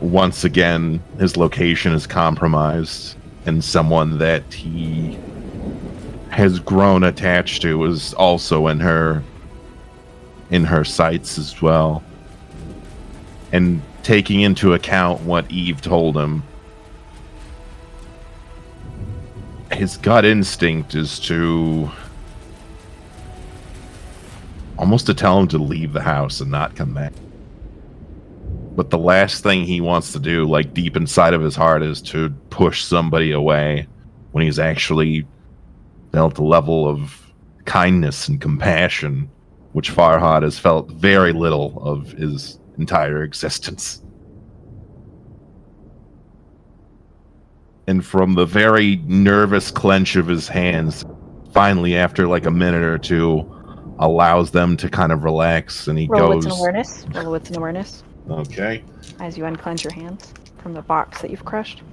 once again his location is compromised, and someone that he has grown attached to is also in her sights as well. And taking into account what Eve told him, his gut instinct is to almost to tell him to leave the house and not come back. But the last thing he wants to do, like deep inside of his heart, is to push somebody away when he's actually felt a level of kindness and compassion, which Farhad has felt very little of his entire existence. And from the very nervous clench of his hands, finally, after like a minute or two, allows them to kind of relax, and he Roll goes... wits and awareness. Roll wits and awareness. Okay. As you unclench your hands from the box that you've crushed.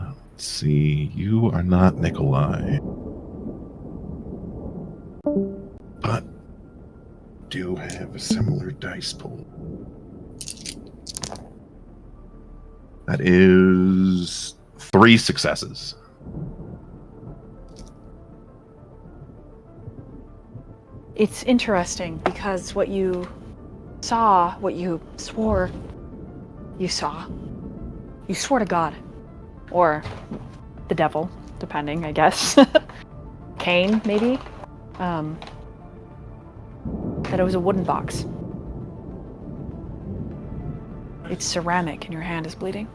Let's see. You are not Nikolai. But do have a similar dice pool. That is 3 successes. It's interesting because what you saw, what you swore you saw, you swore to God. Or the devil, depending, I guess. Cain, maybe? That said it was a wooden box. It's ceramic and your hand is bleeding.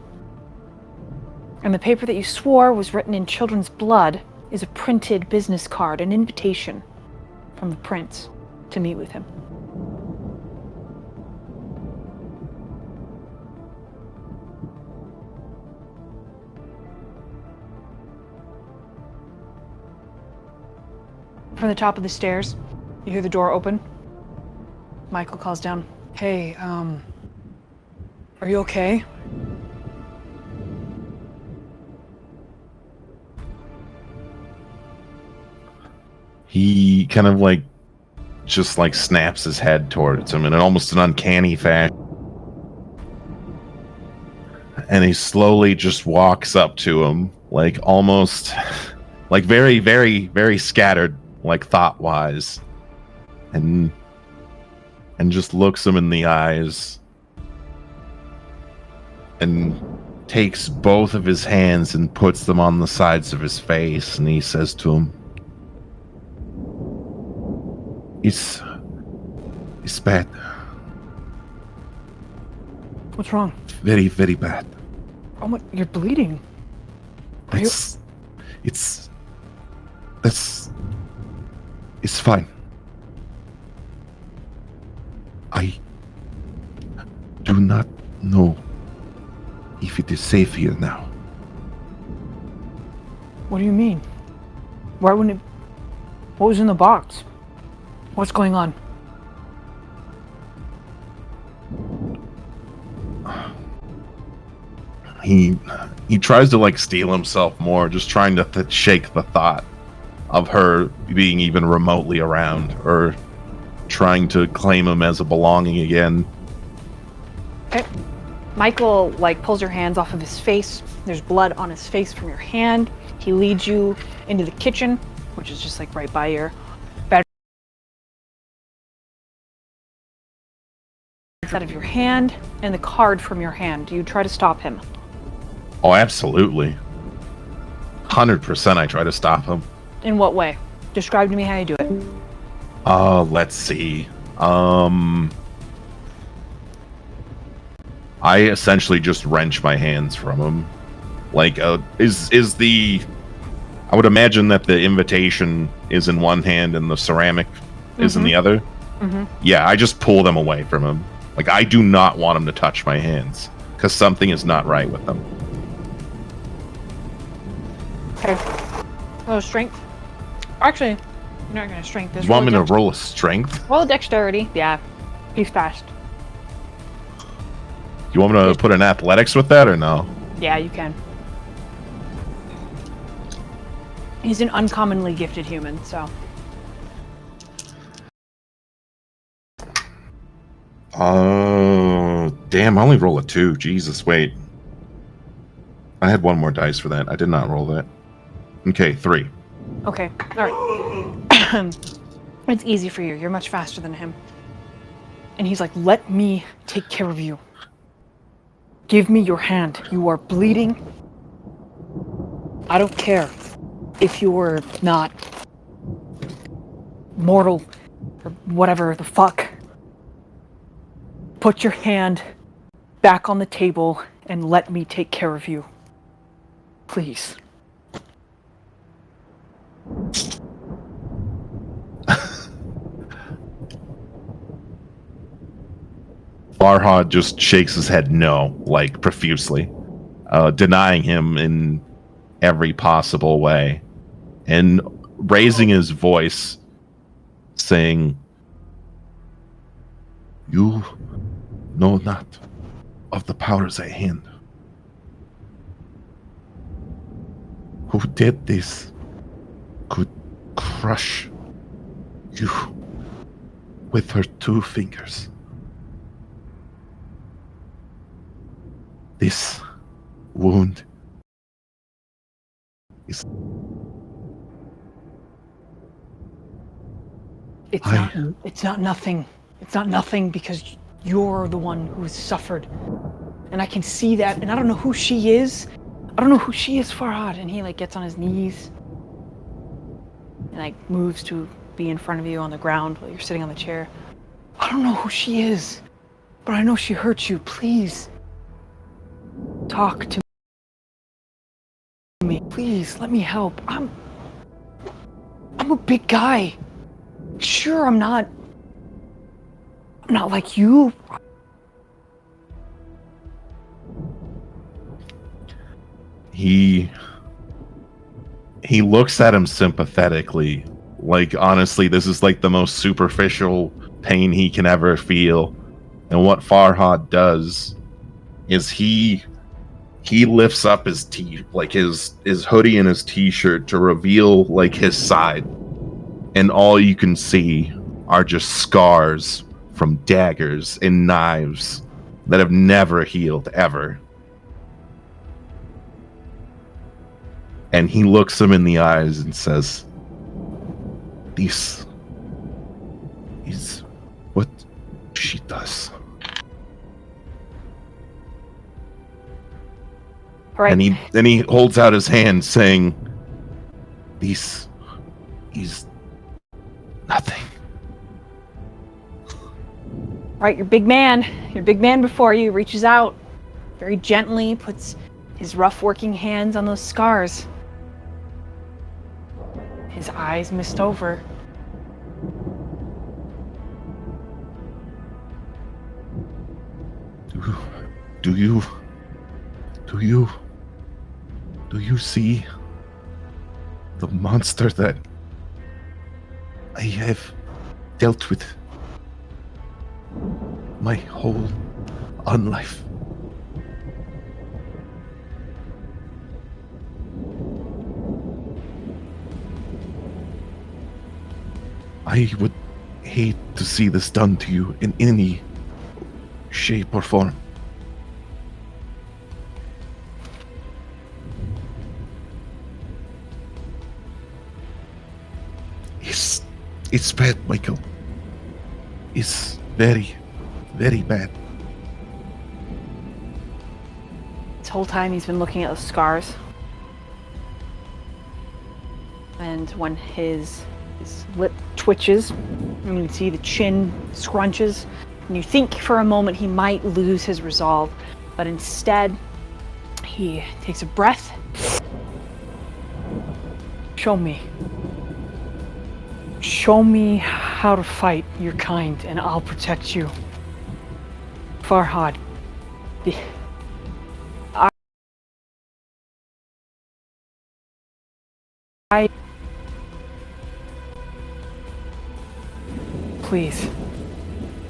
And the paper that you swore was written in children's blood is a printed business card, an invitation from the prince to meet with him. From the top of the stairs, you hear the door open. Michael calls down, "Hey, are you okay?" He kind of like just like snaps his head towards him in almost an uncanny fashion. And he slowly just walks up to him, like almost like very, very, very scattered, like thought-wise. And just looks him in the eyes and takes both of his hands and puts them on the sides of his face, and he says to him, It's bad. What's wrong? Very, very bad. Oh my, you're bleeding. It's fine. I do not know if it is safe here now. What do you mean? Why wouldn't it... What was in the box? What's going on? He tries to like steel himself more, just trying to shake the thought of her being even remotely around, or trying to claim him as a belonging again. Okay. Michael like pulls your hands off of his face. There's blood on his face from your hand. He leads you into the kitchen, which is just like right by your bedroom. Out of your hand, and the card from your hand. Do you try to stop him? Oh, absolutely. 100% I try to stop him. In what way? Describe to me how you do it. Let's see. I essentially just wrench my hands from him. Like, is the... I would imagine that the invitation is in one hand and the ceramic is in the other. Mm-hmm. Yeah, I just pull them away from him. Like, I do not want him to touch my hands, because something is not right with them. Okay. Oh, strength. Actually, you're not gonna strength this. You want me to roll a strength? Roll a dexterity. Yeah, he's fast. You want me to put an athletics with that, or no? Yeah, you can. He's an uncommonly gifted human, so. Damn, I only roll a 2. Jesus, wait. I had one more dice for that. I did not roll that. Okay, 3. Okay, alright. It's easy for you. You're much faster than him. And he's like, let me take care of you. Give me your hand. You are bleeding. I don't care if you were not mortal or whatever the fuck. Put your hand back on the table and let me take care of you. Please. Farhad just shakes his head no, like profusely, denying him in every possible way, and raising his voice, saying, "You know not of the powers at hand. Who did this could crush you with her 2 fingers. This wound is... It's not nothing. It's not nothing because you're the one who's suffered. And I can see that, and I don't know who she is. I don't know who she is, Farhad. And he like gets on his knees and like moves to be in front of you on the ground while you're sitting on the chair. I don't know who she is, but I know she hurt you. Please. Talk to me. Please, let me help. I'm a big guy. Sure, I'm not like you. He looks at him sympathetically. Like, honestly, this is like the most superficial pain he can ever feel. And what Farhad does is he lifts up his his hoodie and his t-shirt to reveal like his side. And all you can see are just scars from daggers and knives that have never healed ever. And he looks him in the eyes and says, This is what she does. Right. And then he holds out his hand saying, This is nothing. Right, your big man before you reaches out, very gently puts his rough working hands on those scars. His eyes mist over. Do you see the monster that I have dealt with my whole life? I would hate to see this done to you in any shape or form. It's bad, Michael. It's very, very bad. This whole time he's been looking at those scars. And when his lip twitches, you can see the chin scrunches, and you think for a moment he might lose his resolve, but instead he takes a breath. Show me. Show me how to fight your kind, and I'll protect you. Farhad. Please.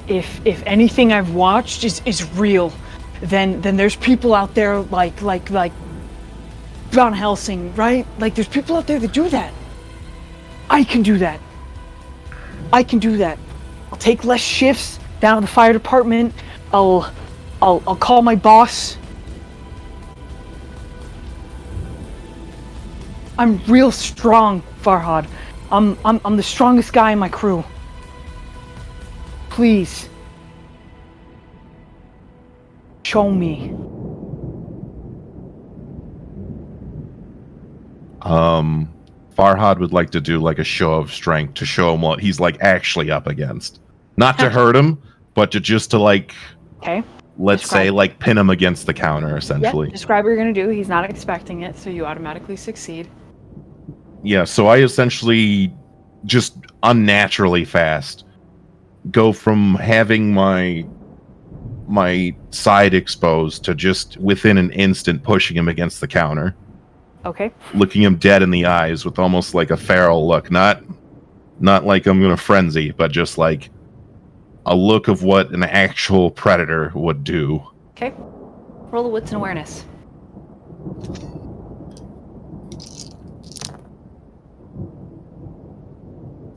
If anything I've watched is real, then there's people out there like Van Helsing, right? Like there's people out there that do that. I can do that. I'll take less shifts down at the fire department. I'll call my boss. I'm real strong, Farhad. I'm the strongest guy in my crew. Please. Show me. Farhad would like to do like a show of strength to show him what he's like actually up against. Not to hurt him, but to like, Okay. let's say like pin him against the counter essentially. Yep. Describe what you're gonna do. He's not expecting it, so you automatically succeed. Yeah, so I essentially just unnaturally fast go from having my side exposed to just within an instant pushing him against the counter. Okay. Looking him dead in the eyes with almost like a feral look. Not like I'm gonna frenzy, but just like a look of what an actual predator would do. Okay. Roll a wits and awareness.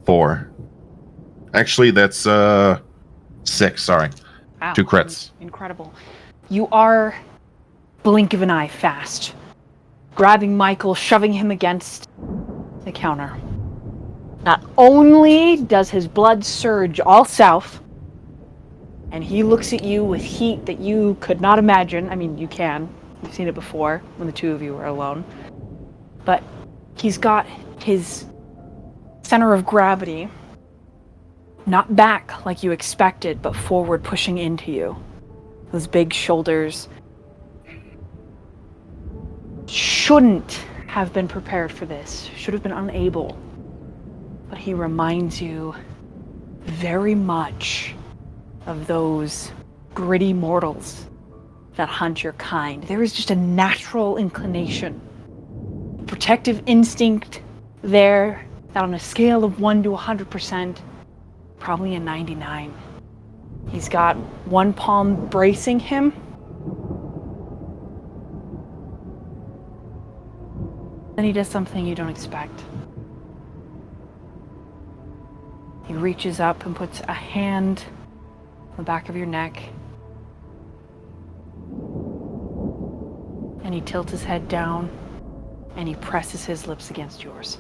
4. Actually, that's 6. Sorry, Wow. 2 crits. Incredible. You are blink of an eye fast. Grabbing Michael, shoving him against the counter. Not only does his blood surge all south, and he looks at you with heat that you could not imagine. I mean, you can. You've seen it before when the two of you were alone. But he's got his center of gravity Not back like you expected, but forward, pushing into you. Those big shoulders. Shouldn't have been prepared for this. Should have been unable. But he reminds you very much of those gritty mortals that hunt your kind. There is just a natural inclination, protective instinct there that on a scale of 1 to 100%, probably a 99. He's got one palm bracing him. Then he does something you don't expect. He reaches up and puts a hand on the back of your neck. And he tilts his head down and he presses his lips against yours.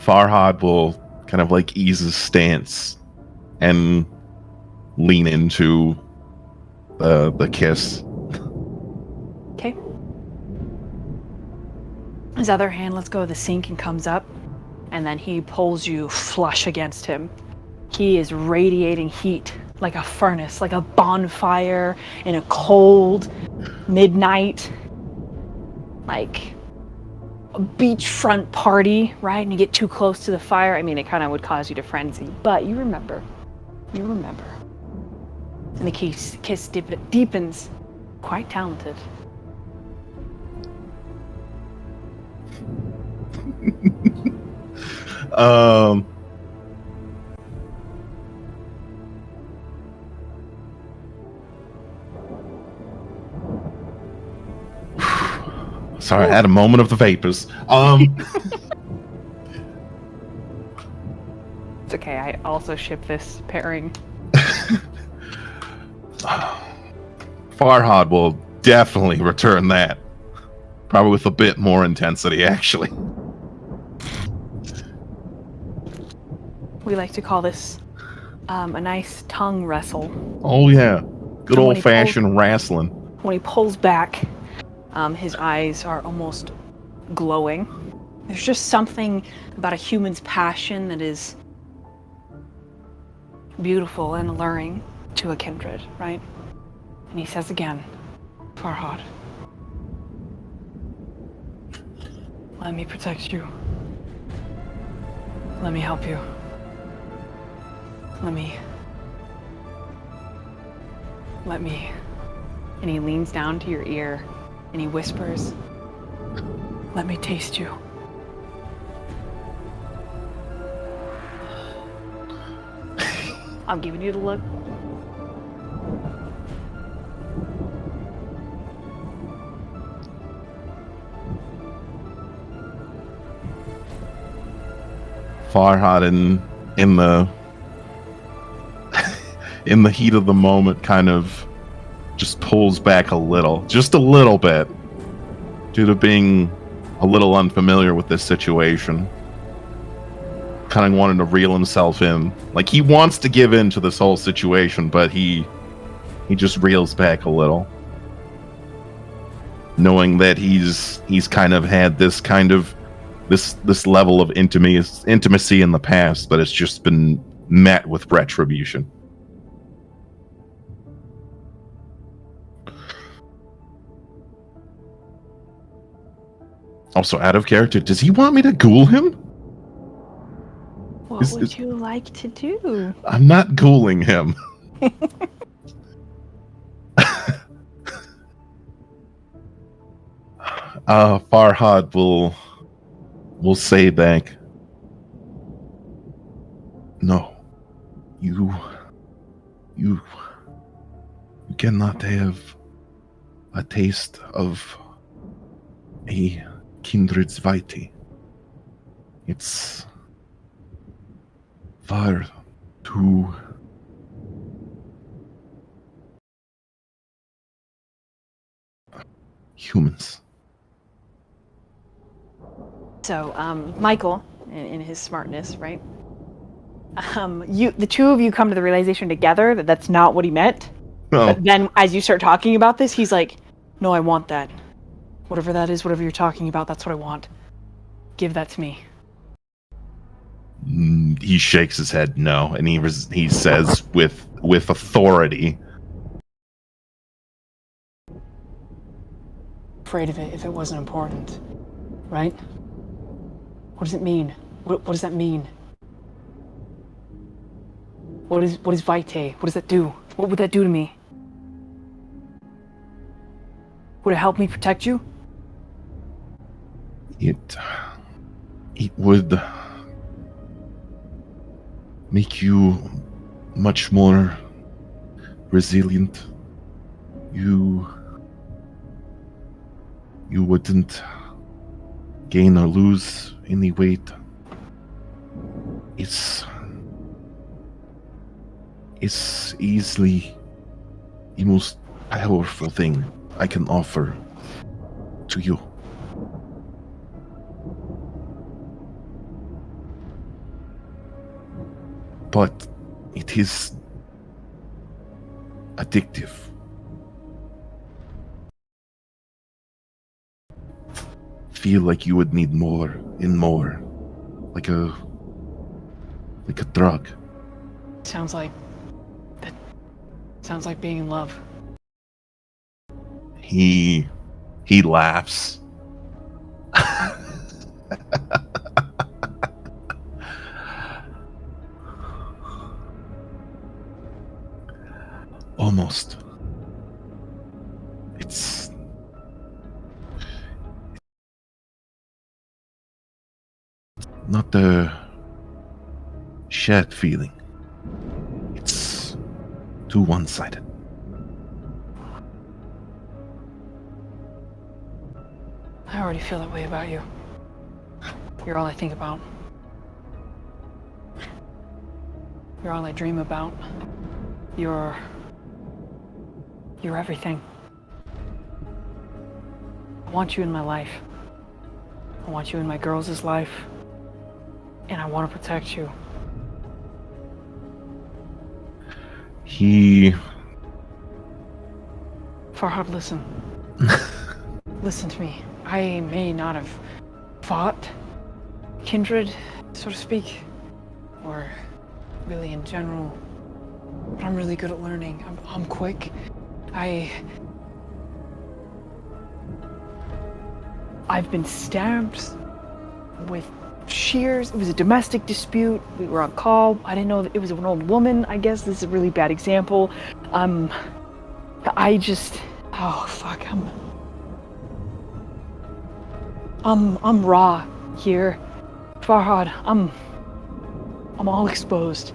Farhad will kind of like ease his stance and lean into the kiss. Okay. His other hand lets go of the sink and comes up, and then he pulls you flush against him. He is radiating heat like a furnace, like a bonfire in a cold midnight, like a beachfront party, right? And you get too close to the fire. I mean, it kind of would cause you to frenzy, but you remember. You remember. And the kiss deepens. Quite talented. Sorry, I had a moment of the vapors. It's okay, I also ship this pairing. Farhad will definitely return that. Probably with a bit more intensity, actually. We like to call this a nice tongue wrestle. Oh yeah, good And when old-fashioned wrestling. When he pulls back, his eyes are almost glowing. There's just something about a human's passion that is beautiful and alluring to a kindred, right? And he says again, Farhad, let me protect you. Let me help you. Let me. And he leans down to your ear and he whispers, let me taste you. I'm giving you the look. Farhad in the in the heat of the moment kind of just pulls back a little, just a little bit, due to being a little unfamiliar with this situation. Kind of wanted to reel himself in. Like, he wants to give in to this whole situation, but he just reels back a little. Knowing that he's kind of had this level of intimacy in the past, but it's just been met with retribution. Also, out of character, does he want me to ghoul him? What would you like to do? I'm not ghouling him. Farhad will say back, no, you cannot have a taste of a kindred's vitae. It's far too humans. So, Michael, in his smartness, right? The two of you come to the realization together that that's not what he meant. Oh, But then, as you start talking about this, he's like, "No, I want that. Whatever that is, whatever you're talking about, that's what I want. Give that to me." he shakes his head no, and he says with authority, Afraid of it if it wasn't important, right? What does it mean? What does that mean? What is Vitae? What does that do? What would that do to me? Would it help me protect you? it would make you much more resilient. You wouldn't gain or lose any weight. It's easily the most powerful thing I can offer to you. But it is addictive. Feel like you would need more and more, like a drug. Sounds like being in love. He laughs. Almost. It's not the shared feeling. It's too one-sided. I already feel that way about you. You're all I think about. You're all I dream about. You're everything. I want you in my life. I want you in my girls' life. And I want to protect you. Farhad, listen. Listen to me. I may not have fought kindred, so to speak, or really in general, but I'm really good at learning. I'm quick. I've been stabbed with shears. It was a domestic dispute. We were on call. I didn't know that it was an old woman. I guess this is a really bad example. Oh fuck, I'm raw here. Farhad, I'm all exposed.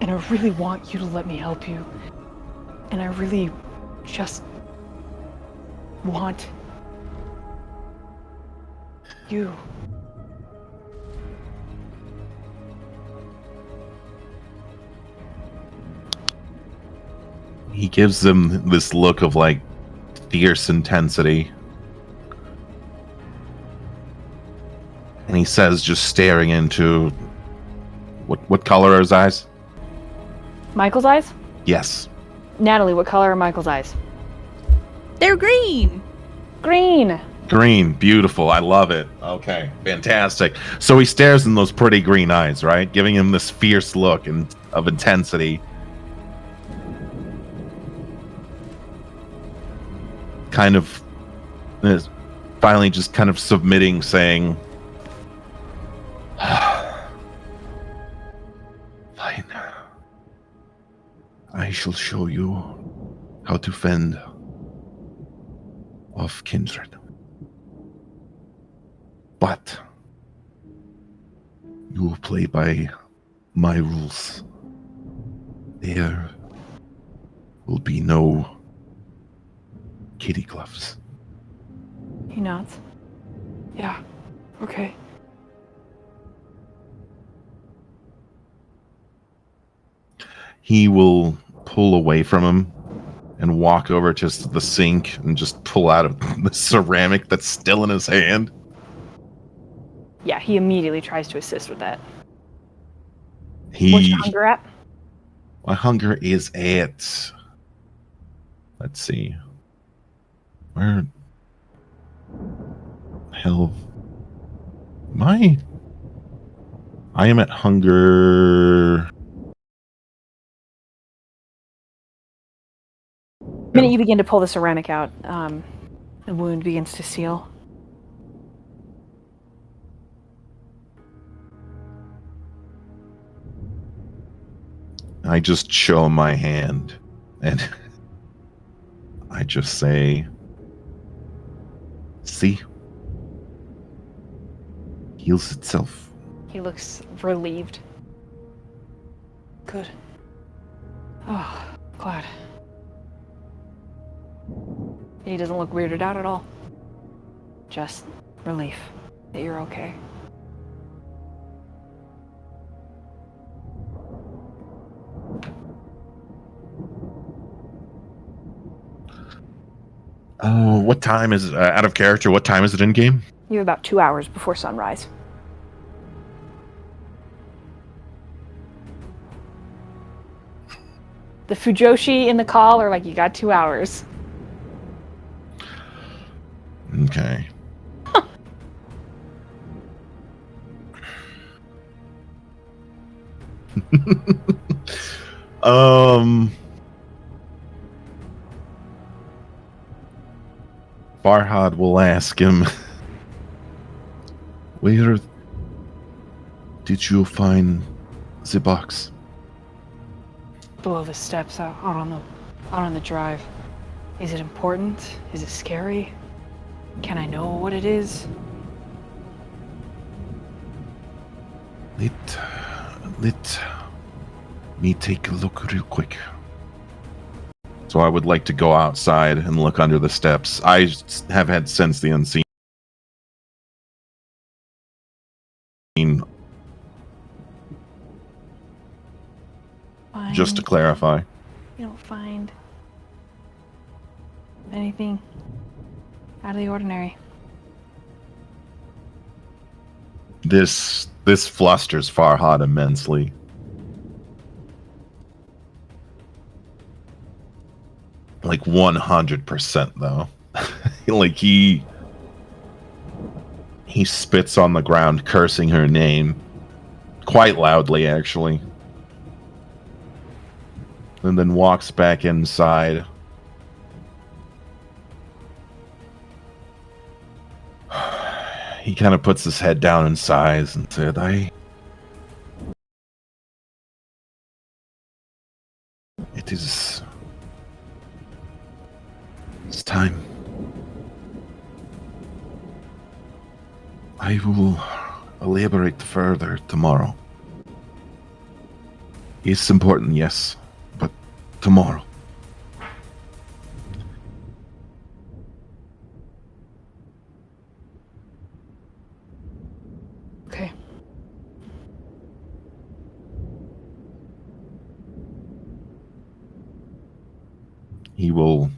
And I really want you to let me help you. And I really just want you. He gives them this look of like fierce intensity. And he says, just staring into what color are his eyes? Michael's eyes? Yes. Natalie, what color are Michael's eyes? They're green. Green. Green, beautiful. I love it. Okay, fantastic. So he stares in those pretty green eyes, right? Giving him this fierce look and of intensity. Kind of finally just kind of submitting, saying, fine. I shall show you how to fend off kindred. But you will play by my rules. There will be no kitty gloves. He nods. Yeah. Okay. He will pull away from him and walk over to the sink and just pull out of the ceramic that's still in his hand. Yeah, he immediately tries to assist with that. What's He, your hunger at? my hunger is at. Let's see. Where the hell am I am at hunger. The minute you begin to pull the ceramic out, the wound begins to seal. I just show my hand and I just say, see? Heals itself. He looks relieved. Good. Oh, glad. He doesn't look weirded out at all. Just relief that you're okay. Oh, what time is it? Out of character, what time is it in game? You have about 2 hours before sunrise. The Fujoshi in the call are like, you got 2 hours. Okay. Farhad will ask him, where did you find the box? Below the steps, out on the drive. Is it important? Is it scary? Can I know what it is? Let me take a look real quick. So I would like to go outside and look under the steps. I have had Sense the Unseen. Just to clarify. You don't find anything out of the ordinary. This flusters Farhad immensely. Like 100% though. Like he spits on the ground, cursing her name. Quite loudly, actually. And then walks back inside. He kind of puts his head down and sighs and said, it's time. I will elaborate further tomorrow. It's important, yes, but tomorrow. Okay. He will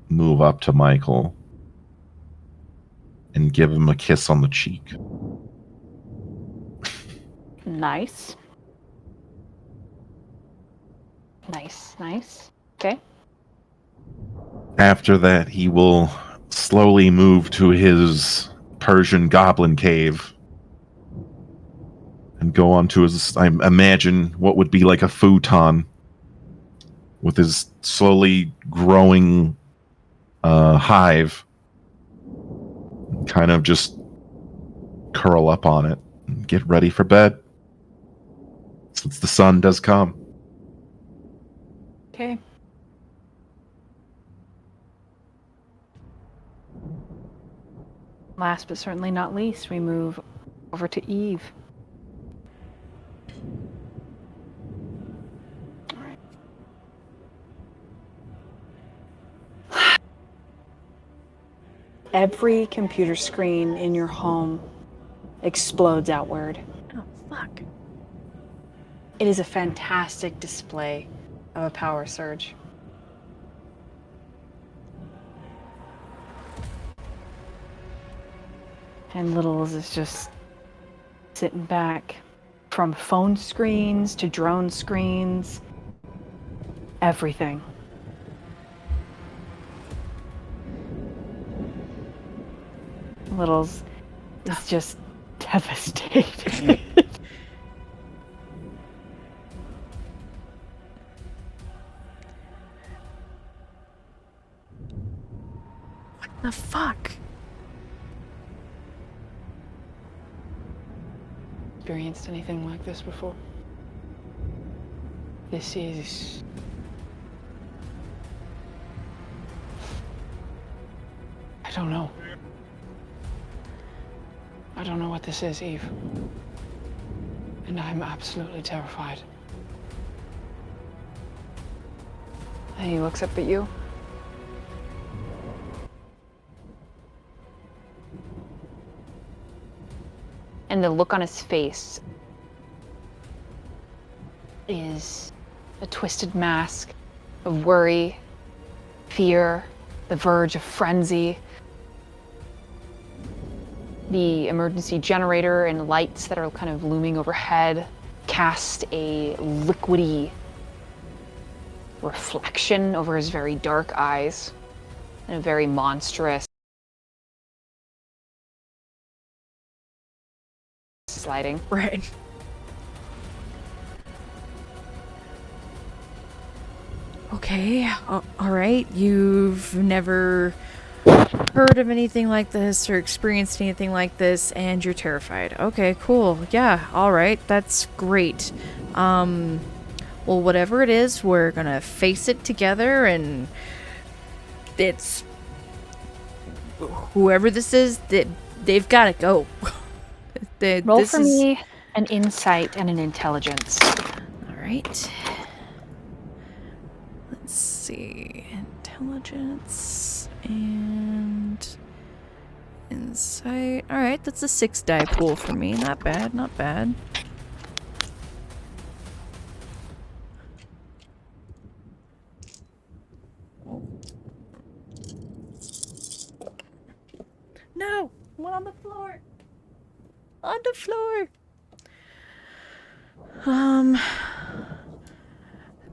move up to Michael and give him a kiss on the cheek. Nice. Nice. Okay. After that, he will slowly move to his Persian goblin cave and go on to his, I imagine, what would be like a futon with his slowly growing hive. Kind of just curl up on it and get ready for bed, since the sun does come. Okay. Last but certainly not least, we move over to Eve. All right. Every computer screen in your home explodes outward. Oh, fuck. It is a fantastic display of a power surge. And Littles is just sitting back. From phone screens to drone screens, everything. Littles is just devastated. What the fuck? Experienced anything like this before? This is... I don't know. I don't know what this is, Eve. And I'm absolutely terrified. And he looks up at you. And the look on his face is a twisted mask of worry, fear, the verge of frenzy. The emergency generator and lights that are kind of looming overhead cast a liquidy reflection over his very dark eyes and a very monstrous sliding. Right. Okay, all right. You've never heard of anything like this or experienced anything like this, and you're terrified. Okay, cool. Yeah, all right. That's great. Well, whatever it is, we're gonna face it together, and it's whoever this is, that they've got to go. Roll for me an insight and an intelligence. All right. Let's see. Intelligence and insight. All right, that's a 6 die pool for me. Not bad, not bad. No! One on the floor! On the floor!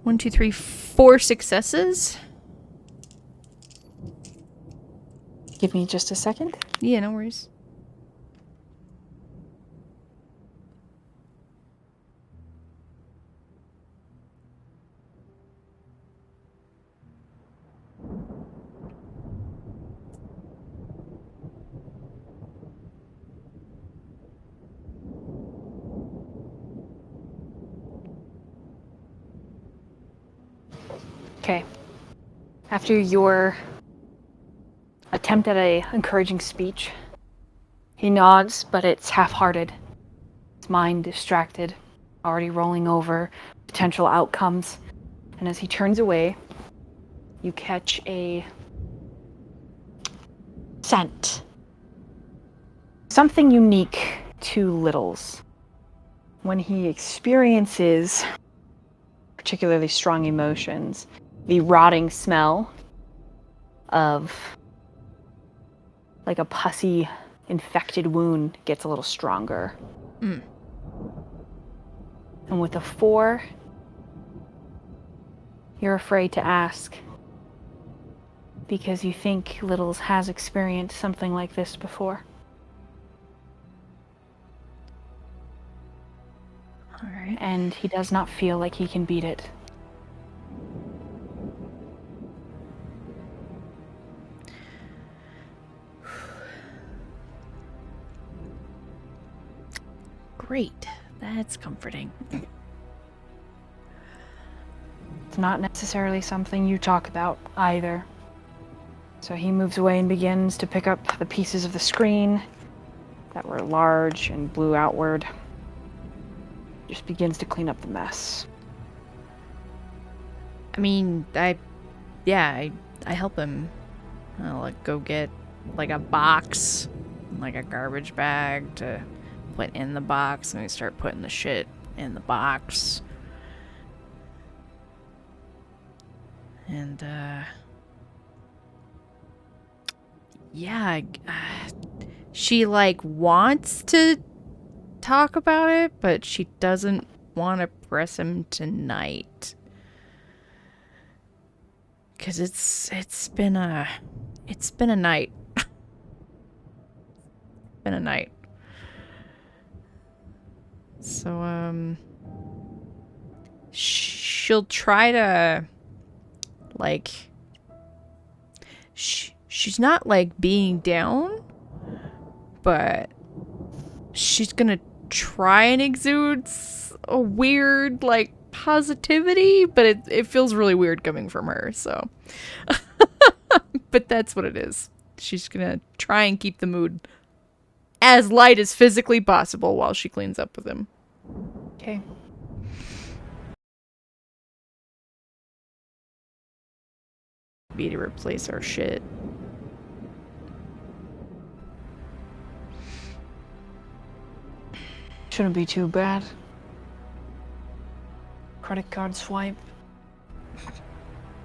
1, 2, 3, 4 successes. Give me just a second. Yeah, no worries. Okay. After your attempt at a encouraging speech, he nods, but it's half-hearted. His mind distracted, already rolling over potential outcomes. And as he turns away, you catch a scent. Something unique to Littles. When he experiences particularly strong emotions, the rotting smell of like a pussy infected wound gets a little stronger. Mm. And with a 4, you're afraid to ask because you think Littles has experienced something like this before. All right. And he does not feel like he can beat it. Great. That's comforting. It's not necessarily something you talk about either. So he moves away and begins to pick up the pieces of the screen that were large and blew outward. Just begins to clean up the mess. I mean, I help him. I'll like go get like a box, like a garbage bag to put in the box, and we start putting the shit in the box. And yeah, she like wants to talk about it, but she doesn't want to press him tonight. Cause it's been a night. Been a night. So she'll try to like she's not like being down, but she's gonna try and exude a weird like positivity, but it feels really weird coming from her, so but that's what it is. She's gonna try and keep the mood as light as physically possible while she cleans up with him. Okay. Be to replace our shit. Shouldn't be too bad. Credit card swipe.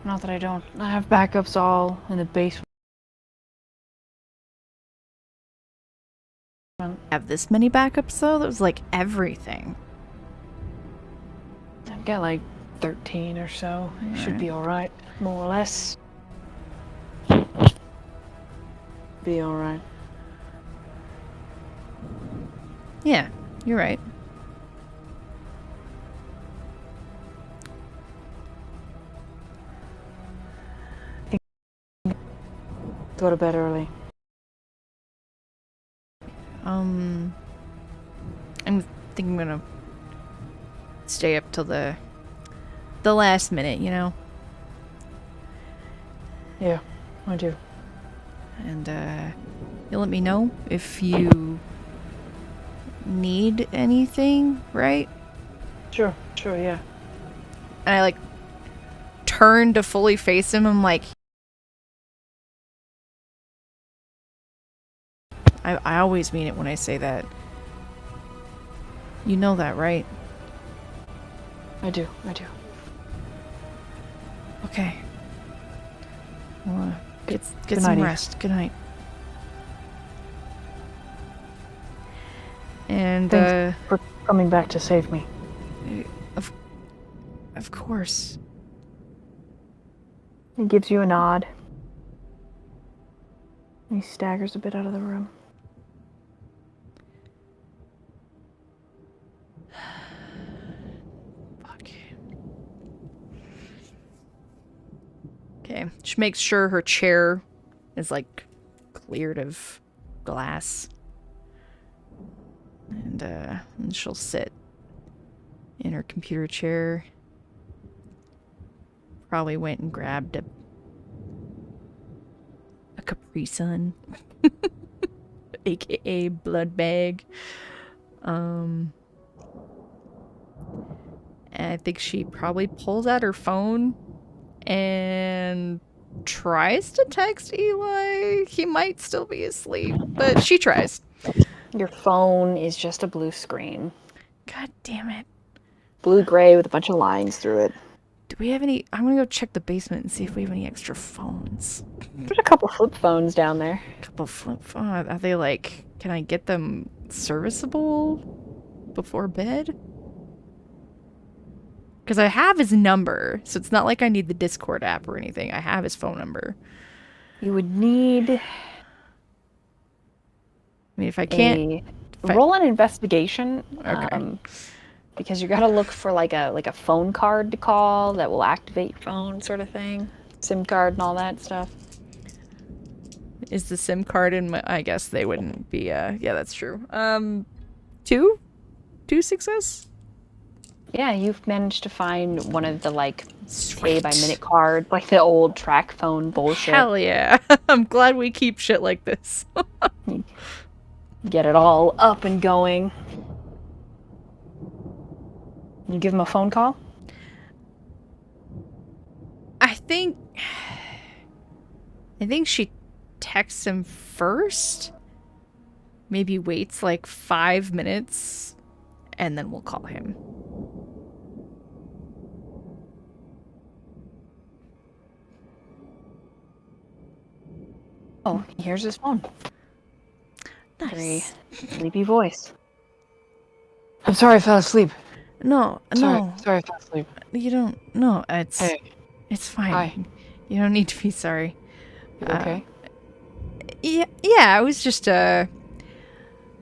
Not that I don't. I have backups all in the basement. Have this many backups though? That was like everything. I've got like 13 or so. It should be alright. More or less. Be alright. Yeah, you're right. Go to bed early. I think I'm gonna stay up till the last minute, you know? Yeah, I do. And you'll let me know if you need anything, right? Sure, yeah. And I like turn to fully face him. I'm like, I always mean it when I say that. You know that, right? I do. Okay. Well, get good some night, Eve. rest. Good night. And Thanks for coming back to save me. of course. He gives you a nod. He staggers a bit out of the room. Fuck. Okay. She makes sure her chair is like cleared of glass. And she'll sit in her computer chair. Probably went and grabbed a Capri Sun, aka blood bag. And I think she probably pulls out her phone and tries to text Eli. He might still be asleep, but she tries. Your phone is just a blue screen. God damn it. Blue-gray with a bunch of lines through it. Do we have any? I'm gonna go check the basement and see if we have any extra phones. There's a couple flip phones down there. A couple flip phones. Are they like, can I get them serviceable before bed? Because I have his number, so it's not like I need the Discord app or anything. I have his phone number. You would need I mean, if I can't... roll an investigation. Okay. Because you gotta look for like a phone card to call that will activate your phone, sort of thing. SIM card and all that stuff. Is the SIM card in my... I guess they wouldn't be... Yeah, that's true. 2? 2 success? Yeah, you've managed to find one of the like Sweet. pay by minute cards, like the old track phone bullshit. Hell yeah. I'm glad we keep shit like this. Get it all up and going. You give him a phone call? I think she texts him first. Maybe waits like 5 minutes, and then we'll call him. Oh, here's his phone. very Nice. sleepy voice. I'm sorry I fell asleep. No, no, Sorry I fell asleep. you don't. No, Hey, it's fine. hi. You don't need to be sorry. You okay? Yeah, I was just I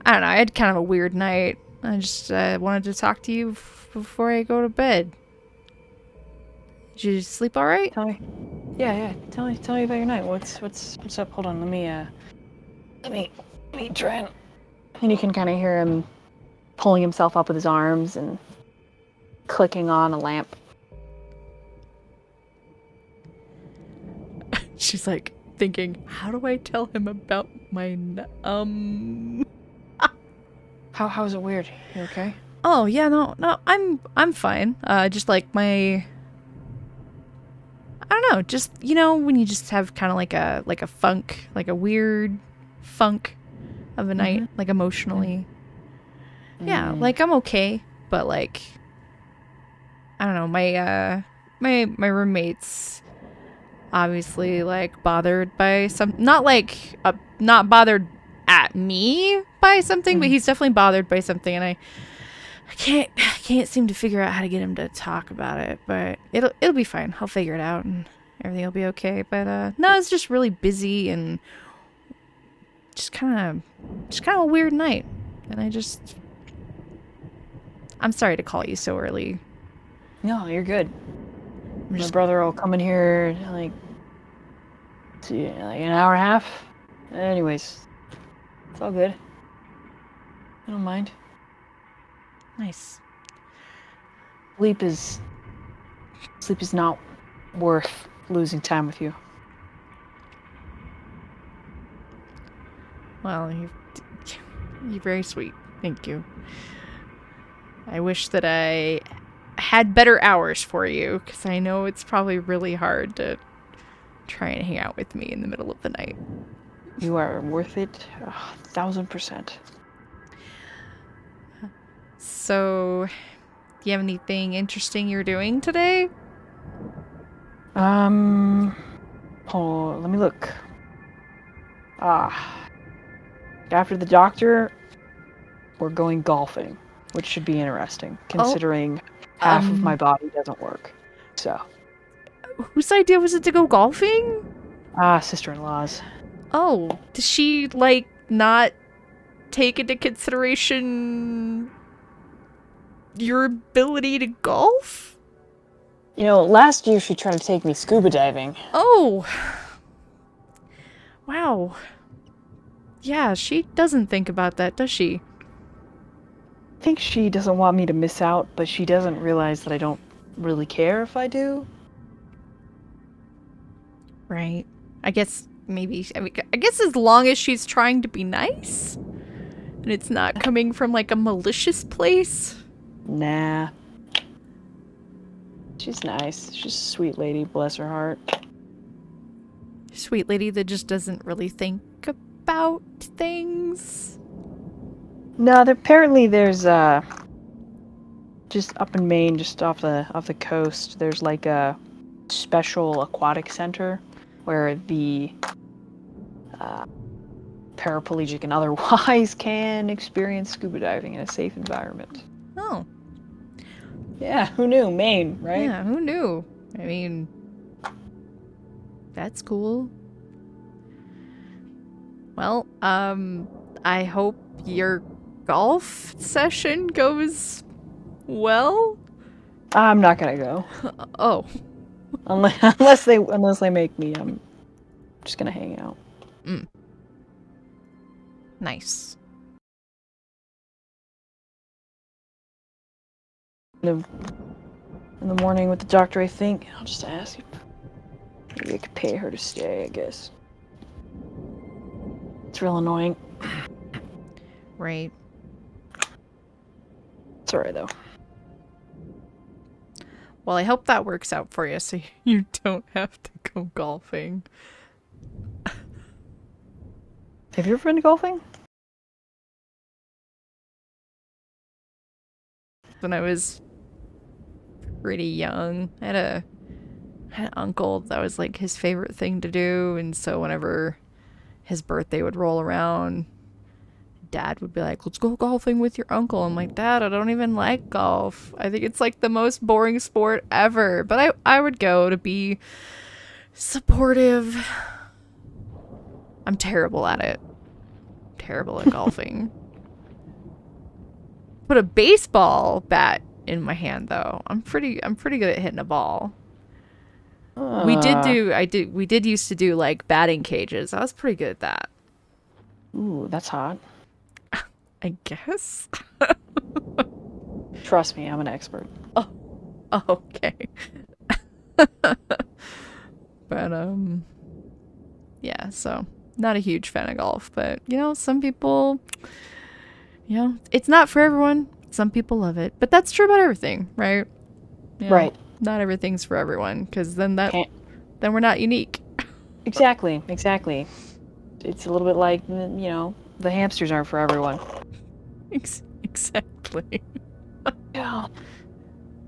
don't know. I had kind of a weird night. I just wanted to talk to you before I go to bed. Did you sleep all right? Tell me. Yeah. Tell me about your night. What's up? Hold on. Let me try and you can kind of hear him pulling himself up with his arms and clicking on a lamp. She's like thinking, how do I tell him about my How is it weird? You okay? Oh yeah, no, I'm fine. Just like I don't know, just when you just have kind of like a funk, like a weird funk of a night, like emotionally. Yeah, like I'm okay, but like I don't know, my roommate's obviously like bothered by not bothered at me by something, but he's definitely bothered by something, and I can't seem to figure out how to get him to talk about it, but it'll be fine. I'll figure it out and everything will be okay. But no, it's just really busy and just kind of a weird night, and I'm sorry to call you so early. No, you're good. My brother will come in here like an hour and a half. Anyways, it's all good. I don't mind. Nice. Sleep is not worth losing time with you. Well, you're very sweet. Thank you. I wish that I had better hours for you, because I know it's probably really hard to try and hang out with me in the middle of the night. You are worth it 1,000%. So, do you have anything interesting you're doing today? Oh, let me look. After the doctor, we're going golfing, which should be interesting, considering half of my body doesn't work. So. Whose idea was it to go golfing? Sister-in-law's. Oh, does she, like, not take into consideration your ability to golf? You know, last year she tried to take me scuba diving. Oh. Wow. Yeah, she doesn't think about that, does she? I think she doesn't want me to miss out, but she doesn't realize that I don't really care if I do. Right. I guess as long as she's trying to be nice and it's not coming from like a malicious place. Nah. She's nice. She's a sweet lady, bless her heart. Sweet lady that just doesn't really think about things. No, apparently there's just up in Maine, just off the coast, there's like a special aquatic center where the paraplegic and otherwise can experience scuba diving in a safe environment. Oh. Yeah, who knew? Maine, right? Yeah, who knew? I mean, that's cool. Well, I hope your golf session goes well. I'm not gonna go. Oh. Unless they make me, I'm just gonna hang out. Nice. In the morning with the doctor, I think. I'll just ask if maybe I could pay her to stay, I guess. It's real annoying. Right. It's alright, though. Well, I hope that works out for you so you don't have to go golfing. Have you ever been to golfing? When I was pretty young, I had an uncle that was like his favorite thing to do, and so whenever his birthday would roll around Dad would be like, let's go golfing with your uncle. I'm like, Dad, I don't even like golf. I think it's like the most boring sport ever. But I would go to be supportive. I'm terrible at it. Terrible at golfing. Put a baseball bat in my hand though. I'm pretty good at hitting a ball. We did used to do like batting cages. I was pretty good at that. Ooh, that's hot. I guess. Trust me, I'm an expert. Oh, okay. But yeah, so not a huge fan of golf, but you know, some people, you know, it's not for everyone. Some people love it, but that's true about everything, right? You know, Right. Not everything's for everyone, because then we're not unique. Exactly. It's a little bit like, you know, the hamsters aren't for everyone. Exactly. Yeah.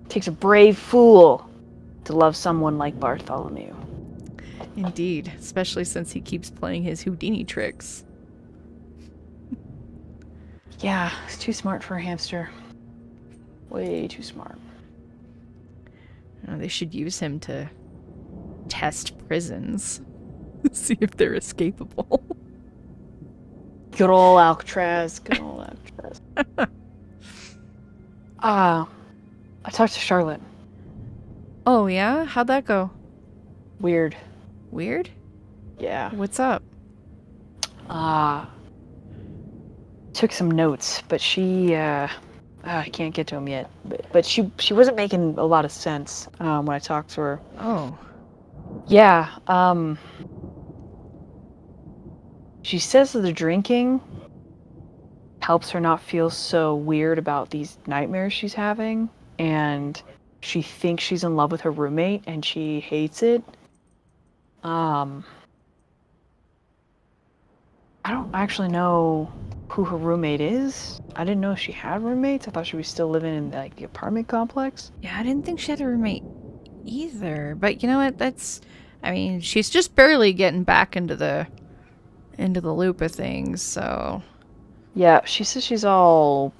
Takes a brave fool to love someone like Bartholomew. Indeed, especially since he keeps playing his Houdini tricks. Yeah, he's too smart for a hamster. Way too smart. You know, they should use him to test prisons. See if they're escapable. Good old Alcatraz. I talked to Charlotte. Oh yeah? How'd that go? Weird. Weird? Yeah. What's up? Took some notes, but she, I can't get to them yet. But she wasn't making a lot of sense when I talked to her. Oh. Yeah. She says that the drinking helps her not feel so weird about these nightmares she's having, and she thinks she's in love with her roommate, and she hates it. I don't actually know who her roommate is. I didn't know she had roommates. I thought she was still living in like the apartment complex. Yeah, I didn't think she had a roommate either. But you know what? I mean, she's just barely getting back into the loop of things, so. Yeah, she says she's all.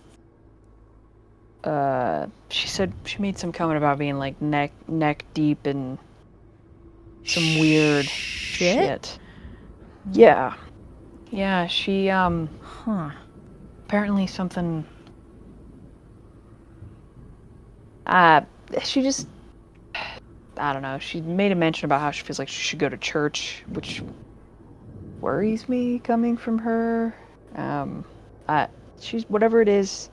She said she made some comment about being like neck deep in some weird shit. Yeah. Yeah, she Huh. apparently something. She just. I don't know. She made a mention about how she feels like she should go to church, which worries me coming from her. She's whatever it is.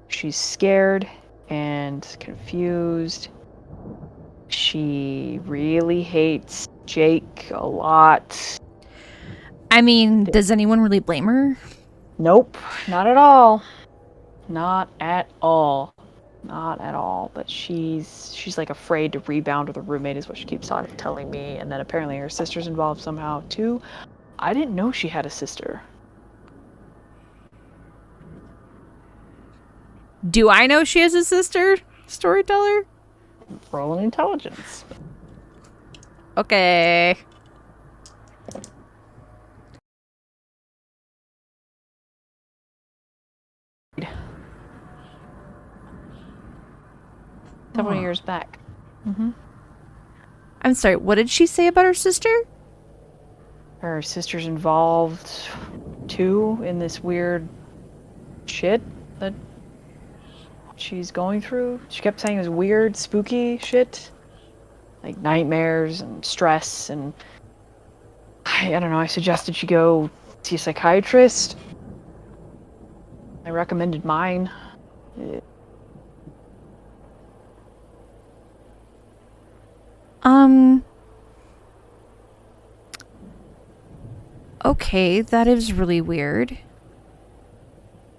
She's scared and confused. She really hates Jake a lot. I mean, does anyone really blame her? Nope, not at all. Not at all. Not at all. But she's like afraid to rebound with a roommate is what she keeps on telling me. And then apparently her sister's involved somehow too. I didn't know she had a sister. Do I know she has a sister? Storyteller? Roll an intelligence. Okay. Several years back. Mm-hmm. I'm sorry, what did she say about her sister? Her sister's involved too in this weird shit that she's going through. She kept saying it was weird, spooky shit. Like nightmares and stress, and I don't know, I suggested she go see a psychiatrist. I recommended mine. Okay, that is really weird.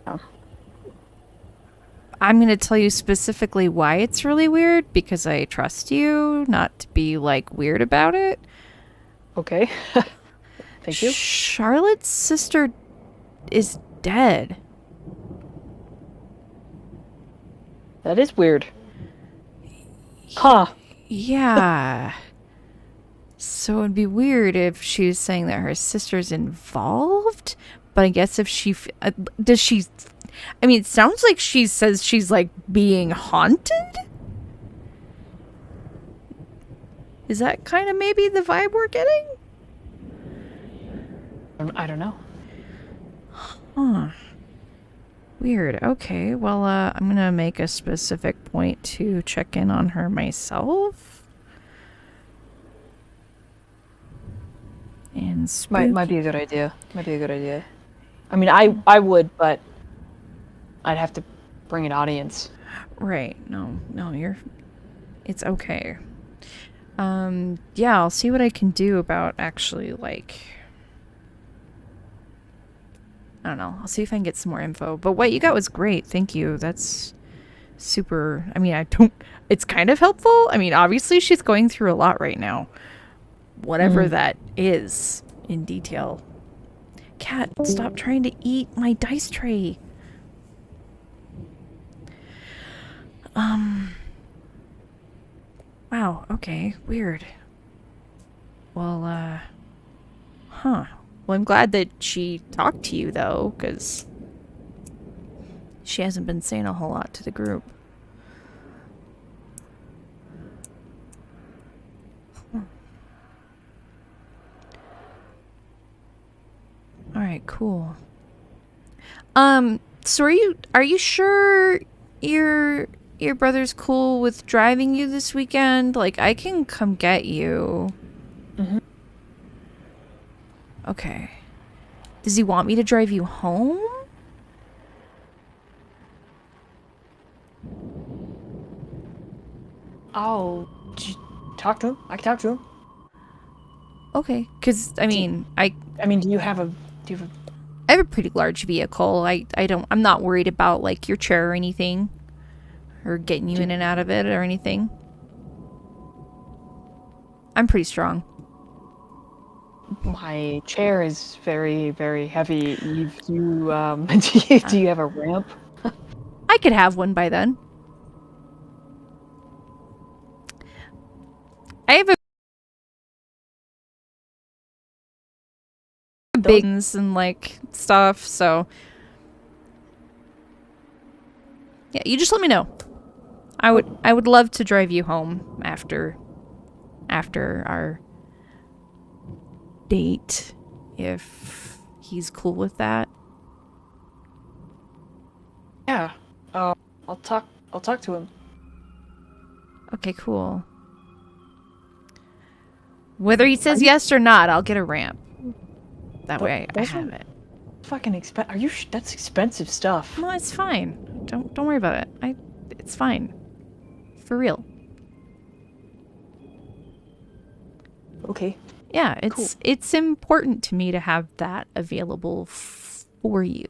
Oh. I'm going to tell you specifically why it's really weird, because I trust you not to be, like, weird about it. Okay. Thank you. Charlotte's sister is dead. That is weird. Huh. Yeah. So it'd be weird if she was saying that her sister's involved, But I guess if she... does she... I mean, it sounds like she says she's, like, being haunted? Is that kind of maybe the vibe we're getting? I don't know. Huh. Weird. Okay, well, I'm gonna make a specific point to check in on her myself. And Might be a good idea. Might be a good idea. I mean, I would, but I'd have to bring an audience. Right. No, it's okay. Yeah, I'll see what I can do about actually, like, I don't know. I'll see if I can get some more info. But what you got was great. Thank you. That's super. I mean, it's kind of helpful. I mean, obviously she's going through a lot right now. Whatever that is in detail. Cat, stop trying to eat my dice tray. Wow, okay, weird. Well, huh. Well, I'm glad that she talked to you, though, because she hasn't been saying a whole lot to the group. Alright, cool. So are you sure your brother's cool with driving you this weekend? Like, I can come get you. Mm-hmm. Okay. Does he want me to drive you home? I'll talk to him. I can talk to him. Okay, because, I mean, I mean, do you have a I have a pretty large vehicle. I'm not worried about, like, your chair or anything. Or getting you in and out of it or anything. I'm pretty strong. My chair is very, very heavy. Do you have a ramp? I could have one by then. I have a big and like stuff, so yeah, you just let me know. I would love to drive you home after our date, if he's cool with that. Yeah. I'll talk to him. Okay, cool. Whether he says yes or not, I'll get a ramp. That way I have it. Fucking expensive. Are you? That's expensive stuff. No, it's fine. Don't worry about it. It's fine. For real. Okay. Yeah, Cool. it's important to me to have that available for you.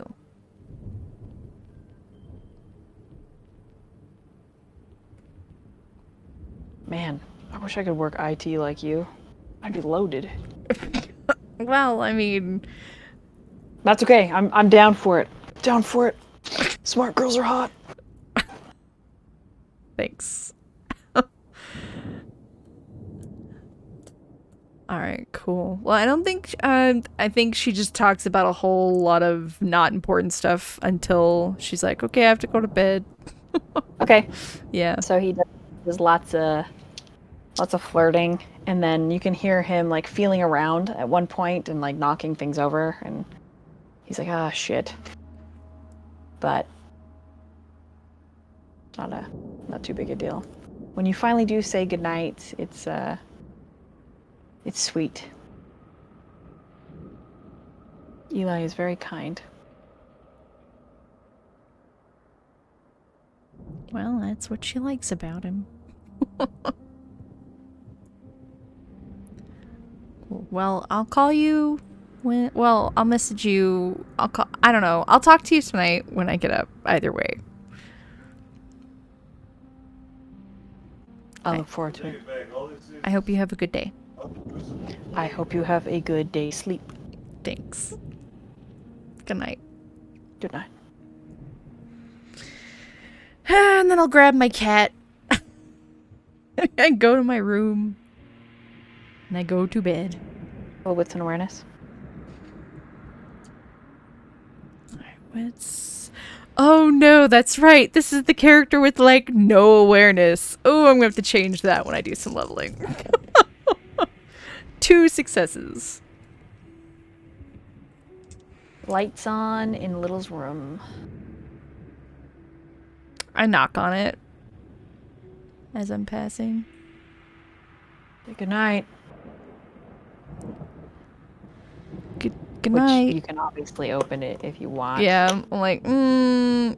Man, I wish I could work IT like you. I'd be loaded. Well, I mean, That's okay. I'm down for it. Down for it. Smart girls are hot. thanks. All right, cool. Well, I don't think I think she just talks about a whole lot of not important stuff until she's like, "Okay, I have to go to bed." Okay. Yeah. So he does lots of flirting, and then you can hear him like feeling around at one point and like knocking things over, and he's like, "Ah, shit." But not too big a deal. When you finally do say goodnight, it's sweet. Eli is very kind. Well, that's what she likes about him. Well, I'll call you when. Well, I'll message you. I don't know. I'll talk to you tonight when I get up. Either way. I look forward to it. I hope you have a good day. I hope you have a good day's sleep. Thanks. Good night. Good night. And then I'll grab my cat. I go to my room. And I go to bed. Well, wits and awareness. wits. Oh no, that's right. This is the character with like no awareness. Oh, I'm gonna have to change that when I do some leveling. 2 successes. Lights on in Little's room. I knock on it as I'm passing. Good night. Good Which night. you can obviously open it if you want. Yeah, I'm like, I'm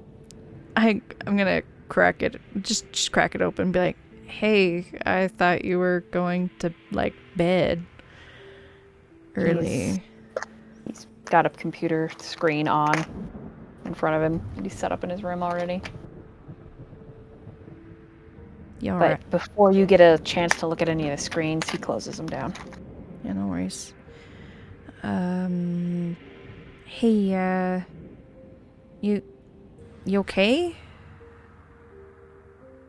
gonna crack it. Just crack it open and be like, hey, I thought you were going to like bed early. He's got a computer screen on in front of him. He's set up in his room already. Yeah, But alright. before you get a chance to look at any of the screens, he closes them down. Yeah, no worries. Hey, you okay?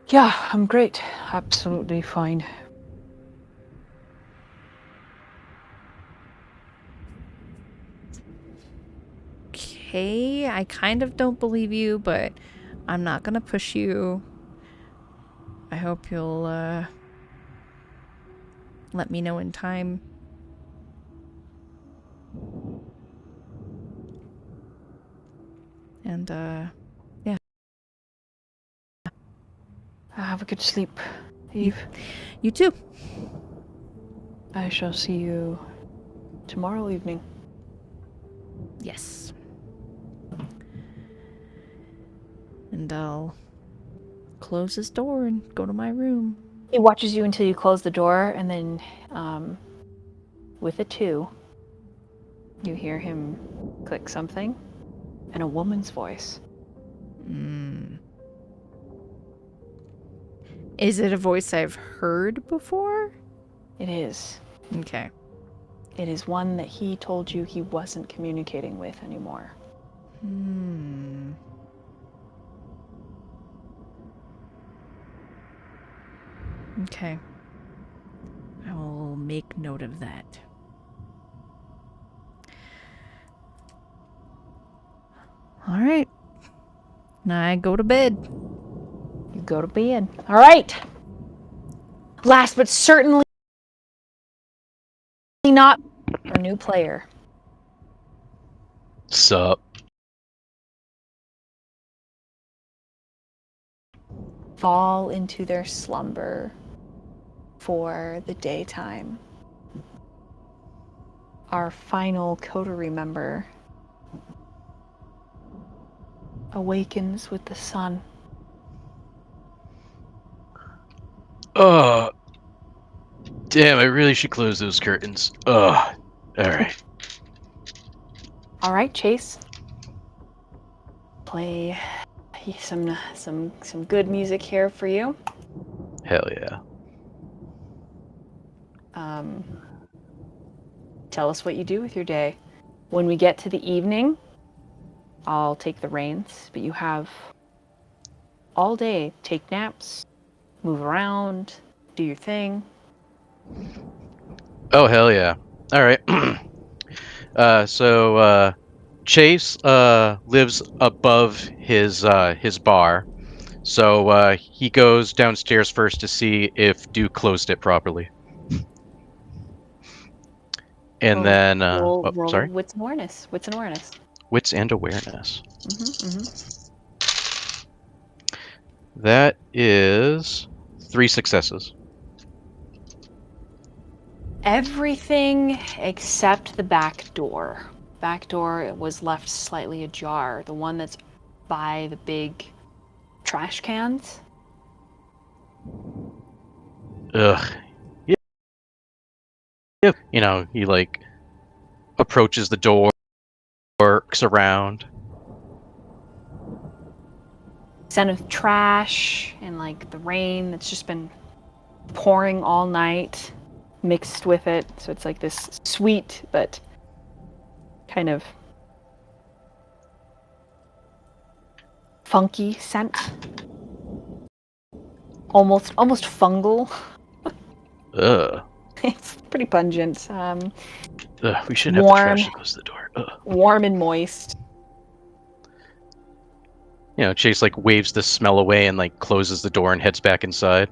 Yeah, I'm great. Absolutely fine. Okay, I kind of don't believe you, but I'm not gonna push you. I hope you'll, let me know in time. And, yeah. Have a good sleep, Eve. You too. I shall see you tomorrow evening. Yes. And I'll close this door and go to my room. He watches you until you close the door, and then, with a 2, you hear him click something, and a woman's voice. Is it a voice I've heard before? It is. Okay. It is one that he told you he wasn't communicating with anymore. Okay. I will make note of that. Alright. Now I go to bed. You go to bed. All right. Last but certainly not our new player. Sup? Fall into their slumber for the daytime. Our final coterie member awakens with the sun. Oh, damn! I really should close those curtains. Ugh. All right. All right, Chase. Play some good music here for you. Hell yeah. Tell us what you do with your day. When we get to the evening, I'll take the reins, but you have all day. Take naps, move around, do your thing. Oh hell yeah. All right. So Chase lives above his bar. So he goes downstairs first to see if Duke closed it properly. And then roll sorry. wits and awareness. Wits and awareness. Wits and awareness. That is 3 successes. Everything except the back door. Back door was left slightly ajar. The one that's by the big trash cans. Ugh. Yeah. You know, he like approaches the door, looks around. Scent of trash and like the rain that's just been pouring all night mixed with it. So it's like this sweet but kind of funky scent. Almost fungal. Ugh. It's pretty pungent. Ugh. We shouldn't have the trash that goes to the door. Ugh. Warm and moist. Chase like waves the smell away and like closes the door and heads back inside.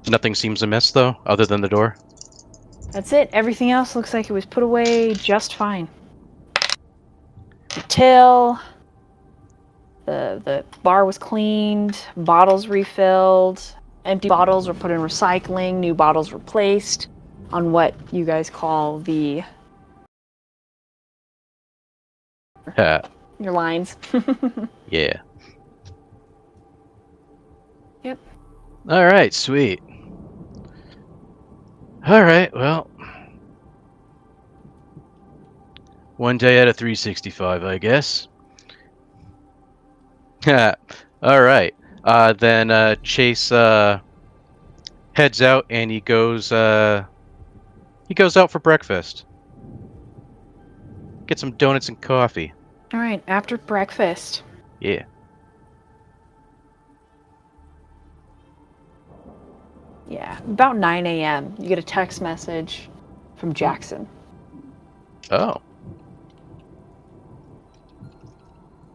Nothing seems amiss though, other than the door. That's it. Everything else looks like it was put away just fine. The till, the bar was cleaned, bottles refilled, empty bottles were put in recycling, new bottles replaced on what you guys call the your lines. Yeah. Yep. All right, sweet. All right, well, one day out of 365, I guess. All right. Then Chase heads out and he goes out for breakfast. Get some donuts and coffee. All right, after breakfast. Yeah. Yeah, about 9 a.m. You get a text message from Jackson. Oh.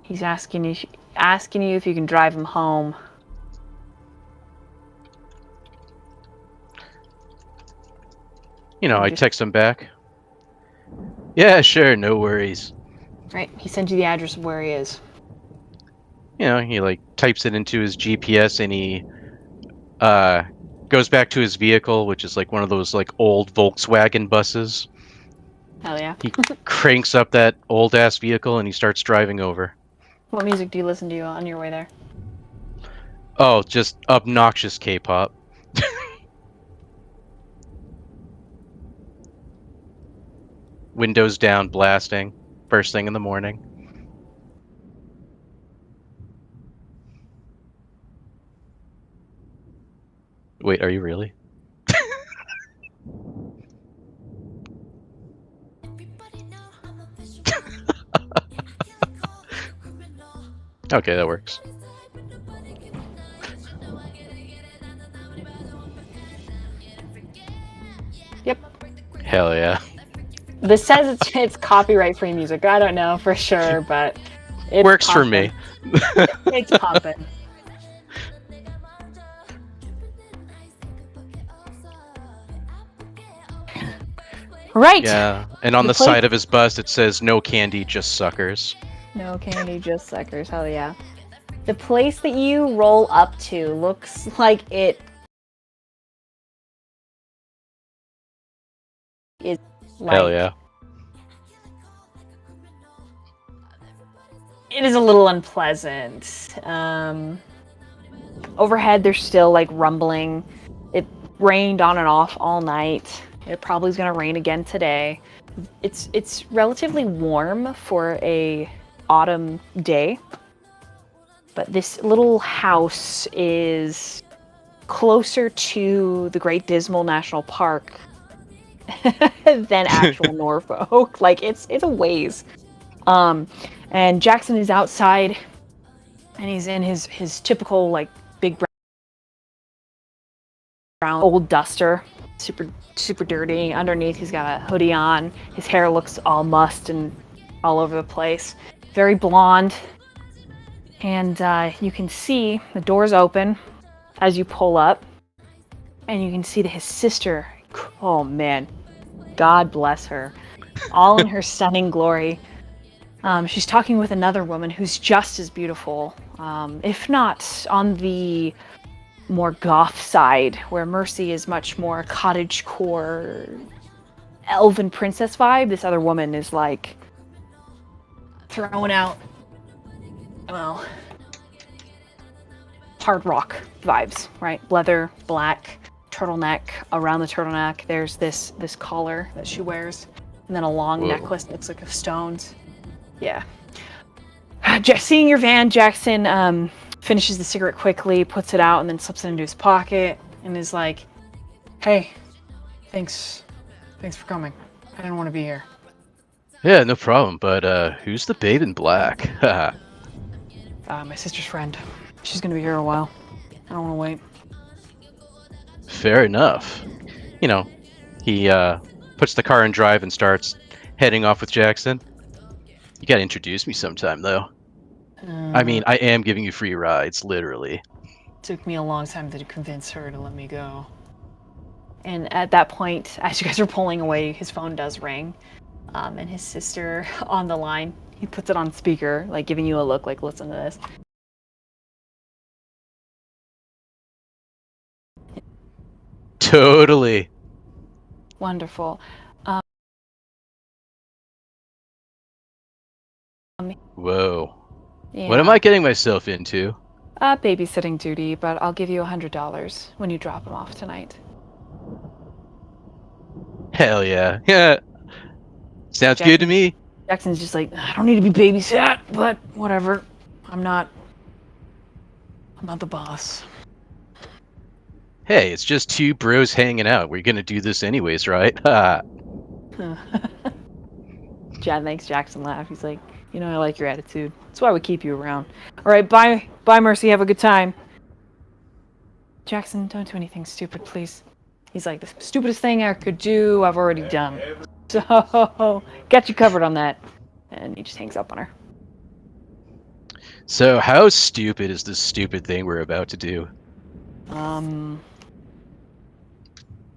He's asking you if you can drive him home. I text him back. Yeah, sure, no worries. Right, he sends you the address of where he is. He like types it into his GPS and he goes back to his vehicle, which is like one of those like old Volkswagen buses. Hell yeah. He cranks up that old ass vehicle and he starts driving over. What music do you listen to on your way there? Oh, just obnoxious K-pop. Windows down, blasting, first thing in the morning. Wait, are you really? Okay, that works. Yep. Hell yeah. This says it's copyright-free music. I don't know for sure, but it's Works for pumping. me. It's pumping. Right. Yeah, and on The the place- side of his bus it says no candy, just suckers. No candy, just suckers. Hell yeah. The place that you roll up to looks like it is like, Hell yeah. it is a little unpleasant. Overhead, there's still like rumbling. It rained on and off all night. It probably is gonna rain again today. It's relatively warm for a autumn day, but this little house is closer to the Great Dismal National Park than actual Norfolk. Like it's a ways. And Jackson is outside, and he's in his typical like big brown old duster, super dirty. Underneath, he's got a hoodie on. His hair looks all mussed and all over the place. Very blonde, and you can see the doors open as you pull up, and you can see that his sister. Oh man, God bless her, all in her stunning glory. She's talking with another woman who's just as beautiful, if not on the more goth side, where Mercy is much more cottagecore, elven princess vibe. This other woman is like throwing out, well, hard rock vibes, right? Leather, black, turtleneck. Around the turtleneck, there's this collar that she wears, and then a long necklace that looks like of stones. Yeah. Seeing your van, Jackson finishes the cigarette quickly, puts it out, and then slips it into his pocket, and is like, Hey, thanks for coming. I didn't want to be here. Yeah, no problem, but who's the babe in black? My sister's friend. She's gonna be here a while. I don't want to wait. Fair enough. He puts the car in drive and starts heading off with Jackson. You gotta introduce me sometime, though. I Uh, mean, I am giving you free rides, literally. took me a long time to convince her to let me go. And at that point, as you guys are pulling away, his phone does ring. And his sister on the line, he puts it on speaker, like giving you a look, like, listen to this. Totally. Wonderful. Whoa. Yeah. What am I getting myself into? Babysitting duty, but I'll give you $100 when you drop him off tonight. Hell yeah. Yeah. Sounds good to me. Jackson's just like, I don't need to be babysat, but whatever. I'm not the boss. Hey, it's just two bros hanging out. We're gonna do this anyways, right? Ha. Chad makes Jackson laugh. He's like, you know, I like your attitude. That's why we keep you around. All right, bye, Mercy. Have a good time. Jackson, don't do anything stupid, please. He's like, the stupidest thing I could do, I've already done. So, got you covered on that. And he just hangs up on her. So, how stupid is this stupid thing we're about to do?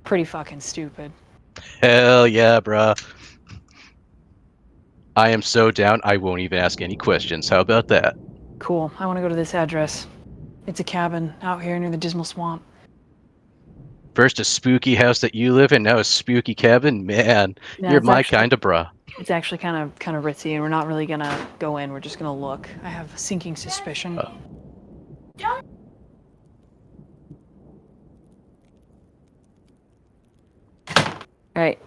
Pretty fucking stupid. Hell yeah, bruh. I am so down, I won't even ask any questions. How about that? Cool. I want to go to this address. It's a cabin out here near the Dismal Swamp. First a spooky house that you live in, now a spooky cabin? Man, Yeah, you're it's my actually- kind of bruh. It's actually kind of ritzy, and we're not really gonna go in. We're just gonna look. I have a sinking suspicion. Oh. All right.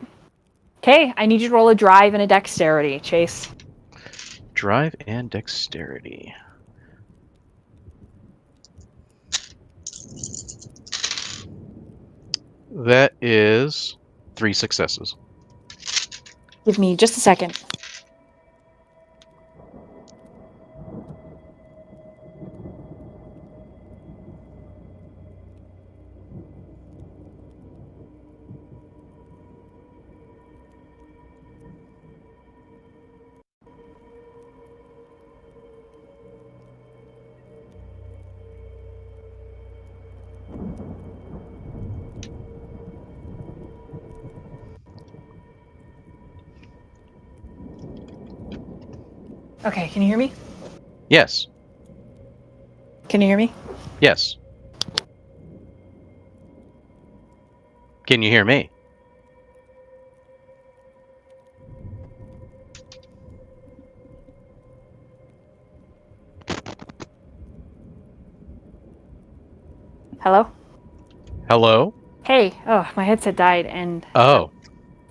Okay, I need you to roll a drive and a dexterity, Chase. Drive and dexterity. That is 3 successes. Give me just a second. Okay, can you hear me? Yes. Can you hear me? Yes. Can you hear me? Hello? Hello? Hey, oh, my headset died, and Oh.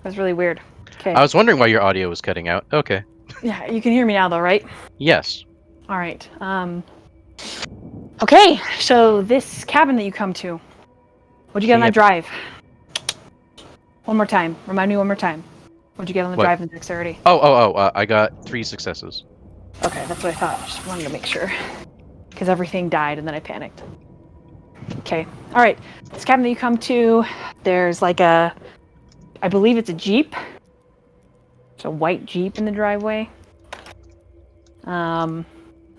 that was really weird. Okay. I was wondering why your audio was cutting out. Okay. Yeah, you can hear me now, though, right? Yes. All right. Okay, so this cabin that you come to, what'd you get on that Yep. drive? One more time. Remind me one more time. What'd you get on the What? drive and dexterity? I got 3 successes. Okay, that's what I thought. Just wanted to make sure. Because everything died and then I panicked. Okay. All right. This cabin that you come to, there's like I believe it's a Jeep. It's a white Jeep in the driveway.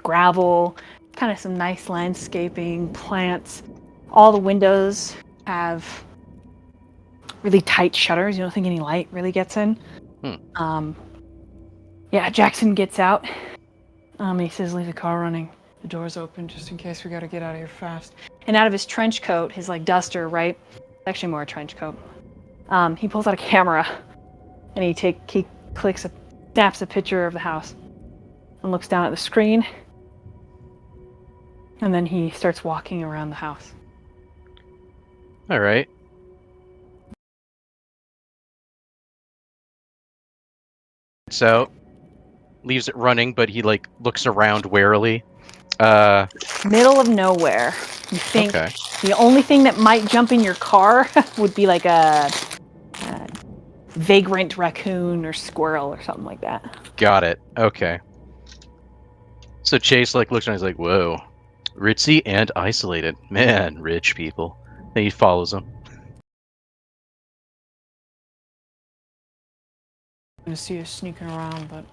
Gravel, kind of some nice landscaping, plants. All the windows have really tight shutters. You don't think any light really gets in. Yeah, Jackson gets out. He says, leave the car running. The door's open just in case we gotta get out of here fast. And out of his trench coat, his like duster, right? Actually more a trench coat. He pulls out a camera and he snaps a picture of the house and looks down at the screen. And then he starts walking around the house. All right. It's out. Leaves it running, but he like looks around warily. Middle of nowhere. You think Okay. the only thing that might jump in your car would be like a vagrant raccoon or squirrel or something like that. Got it. Okay. So Chase like looks around. He's like, "Whoa, ritzy and isolated. Man, rich people." And he follows him. I'm gonna see us sneaking around, but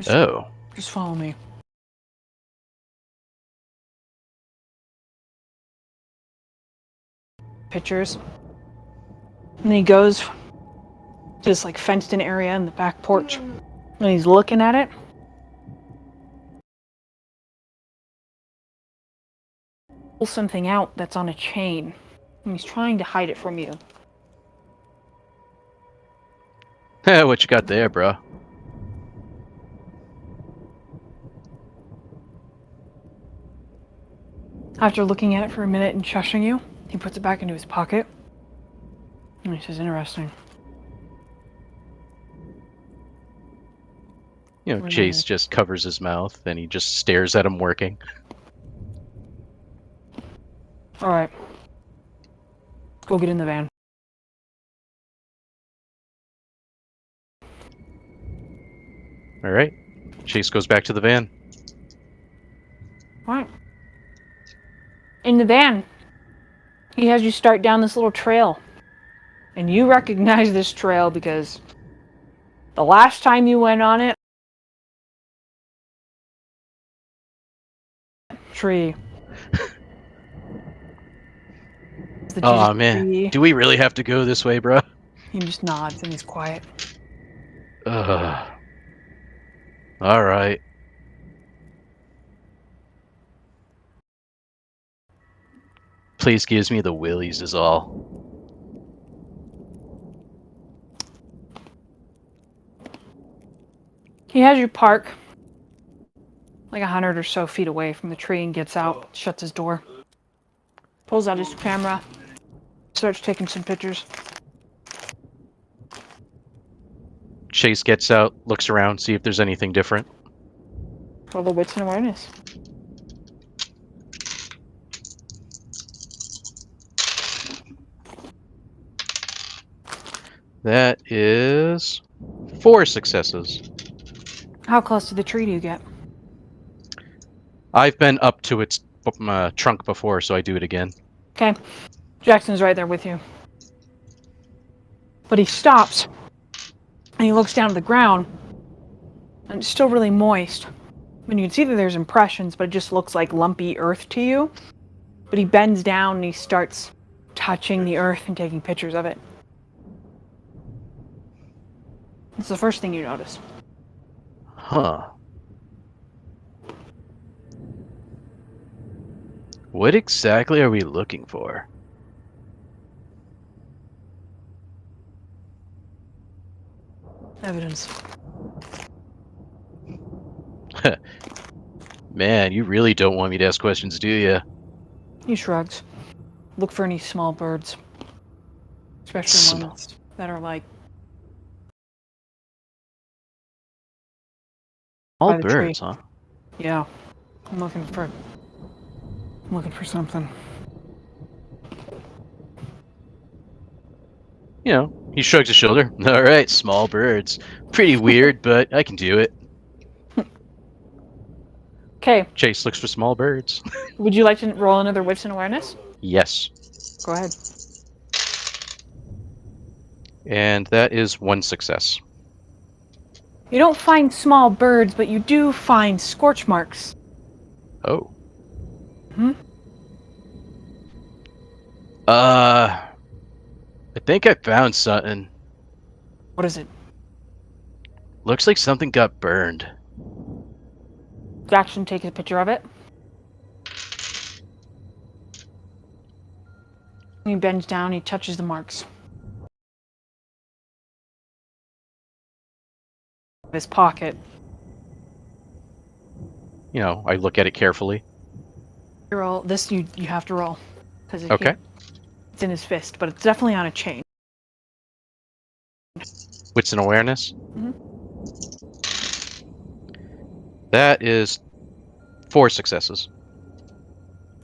Oh. Just follow me. Pictures. And he goes to this like fenced-in area in the back porch, and he's looking at it. Pulls something out that's on a chain, and he's trying to hide it from you. What you got there, bro? After looking at it for a minute and shushing you, he puts it back into his pocket. And he says, interesting. You know, Chase just covers his mouth and he just stares at him working. Alright. Go get in the van. All right. Chase goes back to the van. Alright. In the van, he has you start down this little trail. And you recognize this trail because the last time you went on it, tree. Oh man, tree. do we really have to go this way, bro? He just nods and he's quiet. All right. Place gives me the willies is all. He has you park like 100 or so feet away from the tree and gets out, shuts his door, pulls out his camera, starts taking some pictures. Chase gets out, looks around, see if there's anything different. Roll the wits and awareness. That is 4 successes. How close to the tree do you get? I've been up to its trunk before, so I do it again. Okay. Jackson's right there with you. But he stops, and he looks down at the ground, and it's still really moist. I mean, you can see that there's impressions, but it just looks like lumpy earth to you. But he bends down, and he starts touching the earth and taking pictures of it. It's the first thing you notice. Huh. What exactly are we looking for? Evidence. Man, you really don't want me to ask questions, do you? He shrugs. Look for any small birds. Especially ones that are like All by the tree. birds, huh? Yeah. I'm looking for something. You know, he shrugs his shoulder. All right, small birds. Pretty weird, but I can do it. Okay. Chase looks for small birds. Would you like to roll another wits and awareness? Yes. Go ahead. And that is 1 success. You don't find small birds, but you do find scorch marks. Oh. Hmm? I think I found something. What is it? Looks like something got burned. Jackson takes a picture of it. He bends down, he touches the marks. His pocket. You know, I look at it carefully. You roll this. You have to roll because Okay. it's in his fist, but it's definitely on a chain. Wits and awareness. Mhm. That is 4 successes.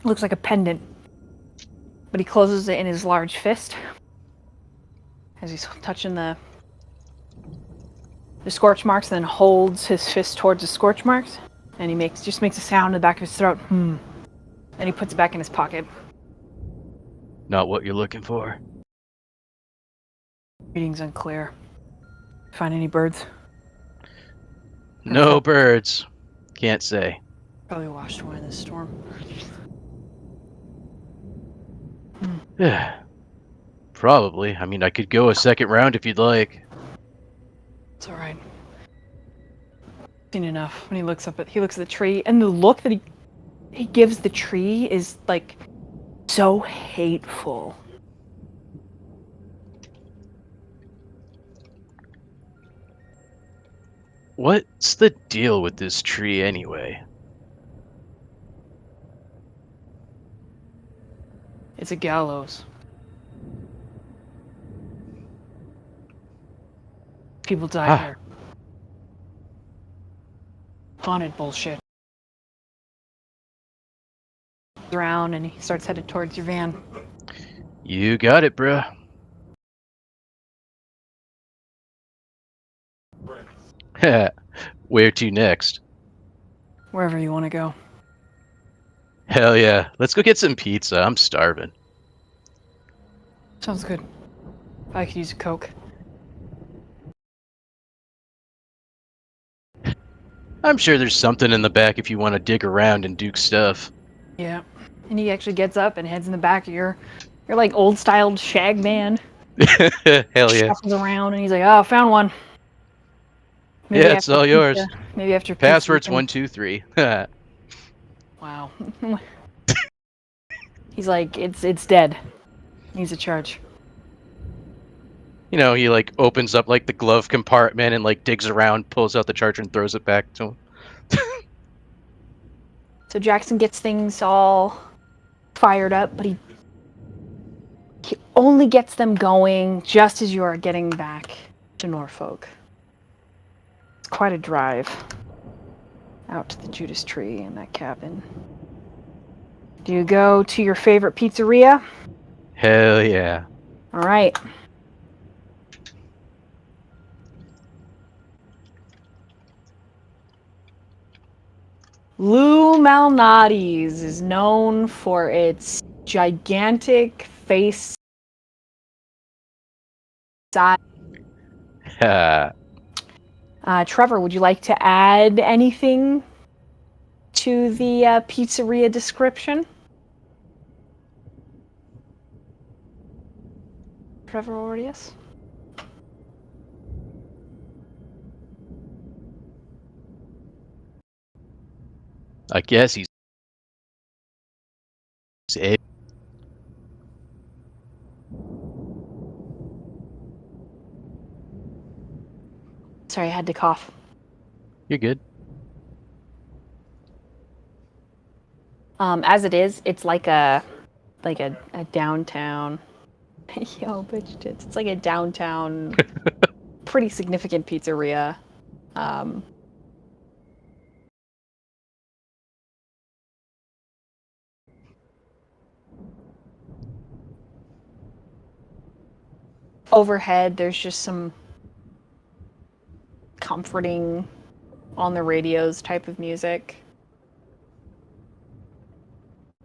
Looks like a pendant, but he closes it in his large fist as he's touching the scorch marks, and then holds his fist towards the scorch marks, and he just makes a sound in the back of his throat. And he puts it back in his pocket. Not what you're looking for. Reading's unclear. Find any birds? No birds. Can't say. Probably washed away in the storm. Probably. I mean, I could go a second round if you'd like. It's all right. Seen enough. When he looks at the tree, and the look that he gives the tree is like so hateful. What's the deal with this tree anyway? It's a gallows. People die here. Haunted bullshit. Around, and he starts headed towards your van. You got it, bruh. Where to next? Wherever you want to go. Hell yeah. Let's go get some pizza. I'm starving. Sounds good. I could use a Coke. I'm sure there's something in the back if you want to dig around and do stuff. Yeah. And he actually gets up and heads in the back of your like old styled shag man. Hell yeah. Shuffles around and he's like, "Oh, found one." Maybe Yeah, it's after all yours. Maybe after pizza, Password's we can- 123. Wow. He's like, it's dead. Needs a charge. You know, he like opens up like the glove compartment and like digs around, pulls out the charger and throws it back to him. So Jackson gets things all fired up, but he only gets them going just as you are getting back to Norfolk. It's quite a drive out to the Judas tree and that cabin. Do you go to your favorite pizzeria? Hell yeah. All right. Lou Malnati's is known for its gigantic face size. Trevor, would you like to add anything to the pizzeria description? Trevor Ordius? I guess he's a. Sorry, I had to cough. You're good. As it is, it's like a downtown. Yo, bitch tits. It's like a downtown, pretty significant pizzeria. Overhead, there's just some comforting on the radios type of music.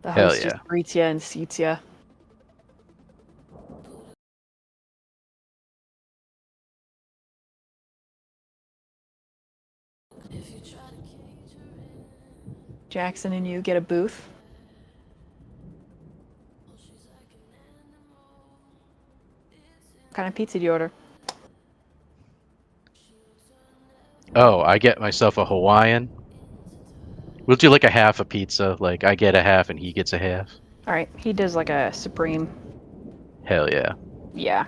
The Hell host yeah. just greets you and seats you. Jackson and you get a booth. What kind of pizza do you order? Oh, I get myself a Hawaiian. We'll do like a half a pizza. Like I get a half and he gets a half. All right, he does like a supreme. Hell yeah. Yeah,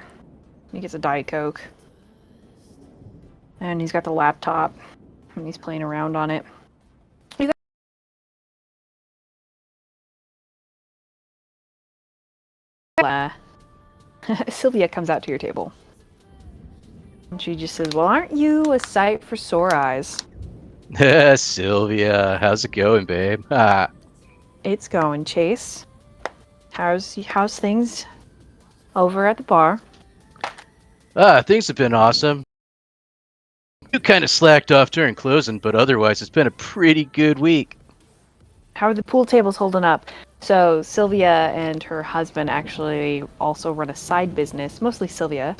he gets a Diet Coke, and he's got the laptop, and he's playing around on it. Sylvia comes out to your table, and she just says, "Well, aren't you a sight for sore eyes?" Sylvia, how's it going, babe? It's going, Chase. How's things over at the bar? Things have been awesome. You kind of slacked off during closing, but otherwise it's been a pretty good week. How are the pool tables holding up? So Sylvia and her husband actually also run a side business, mostly Sylvia.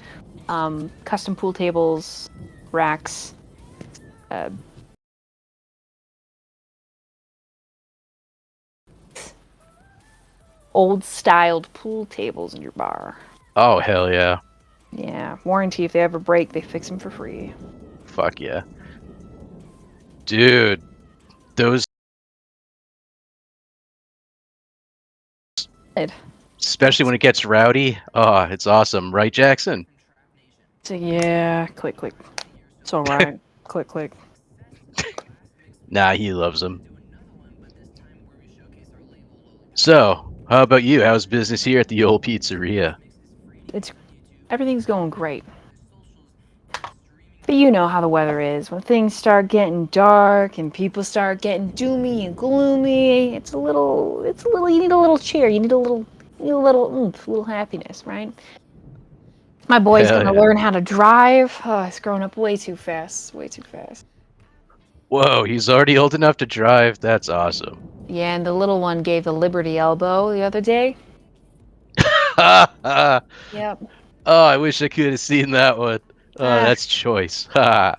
Custom pool tables, racks, old-styled pool tables in your bar. Oh, hell yeah. Yeah, warranty if they ever break, they fix them for free. Fuck yeah. Dude, those... Good. Especially when it gets rowdy. Oh, it's awesome. Right, Jackson? So yeah, click, click. It's all right. Click, click. Nah, he loves them. So, how about you? How's business here at the old pizzeria? Everything's going great. But you know how the weather is. When things start getting dark and people start getting doomy and gloomy, it's a little, you need a little cheer. You need a little oomph, a little happiness, right? My boy's Hell gonna yeah. learn how to drive. Oh, he's growing up way too fast. Way too fast. Whoa, he's already old enough to drive? That's awesome. Yeah, and the little one gave the Liberty elbow the other day. Oh, Yep. I wish I could have seen that one. Oh, Ah, that's choice. Ha.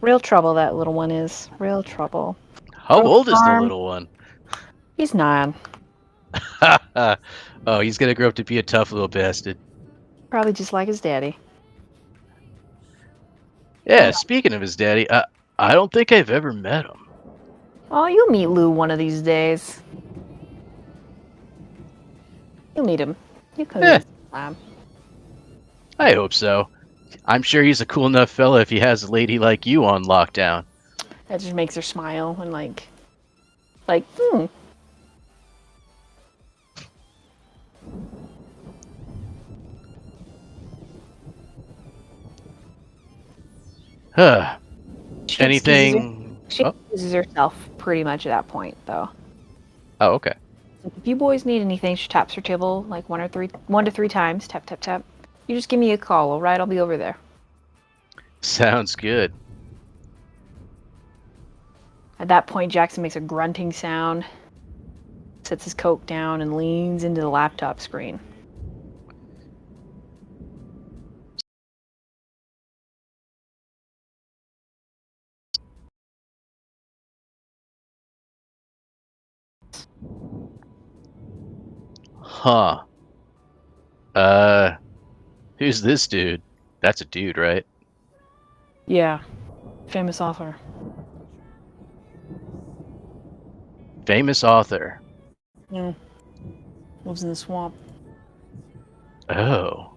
real trouble that little one is. Real trouble. How Broke old is the arm. little one? He's 9. Oh, he's gonna grow up to be a tough little bastard. Probably just like his daddy. Yeah, speaking of his daddy, I don't think I've ever met him. Oh, you'll meet Lou one of these days. You'll meet him. You come Eh. in sometime. I hope so. I'm sure he's a cool enough fella if he has a lady like you on lockdown. That just makes her smile and like, Huh. She Anything? She Oh. excuses herself pretty much at that point, though. Oh, okay. If you boys need anything, she taps her table like 1 to 3 times. Tap, tap, tap. You just give me a call, all right? I'll be over there. Sounds good. At that point, Jackson makes a grunting sound, sets his coat down, and leans into the laptop screen. Huh. Who's this dude? That's a dude, right? Yeah, famous author. Famous author. Yeah, lives in the swamp. Oh.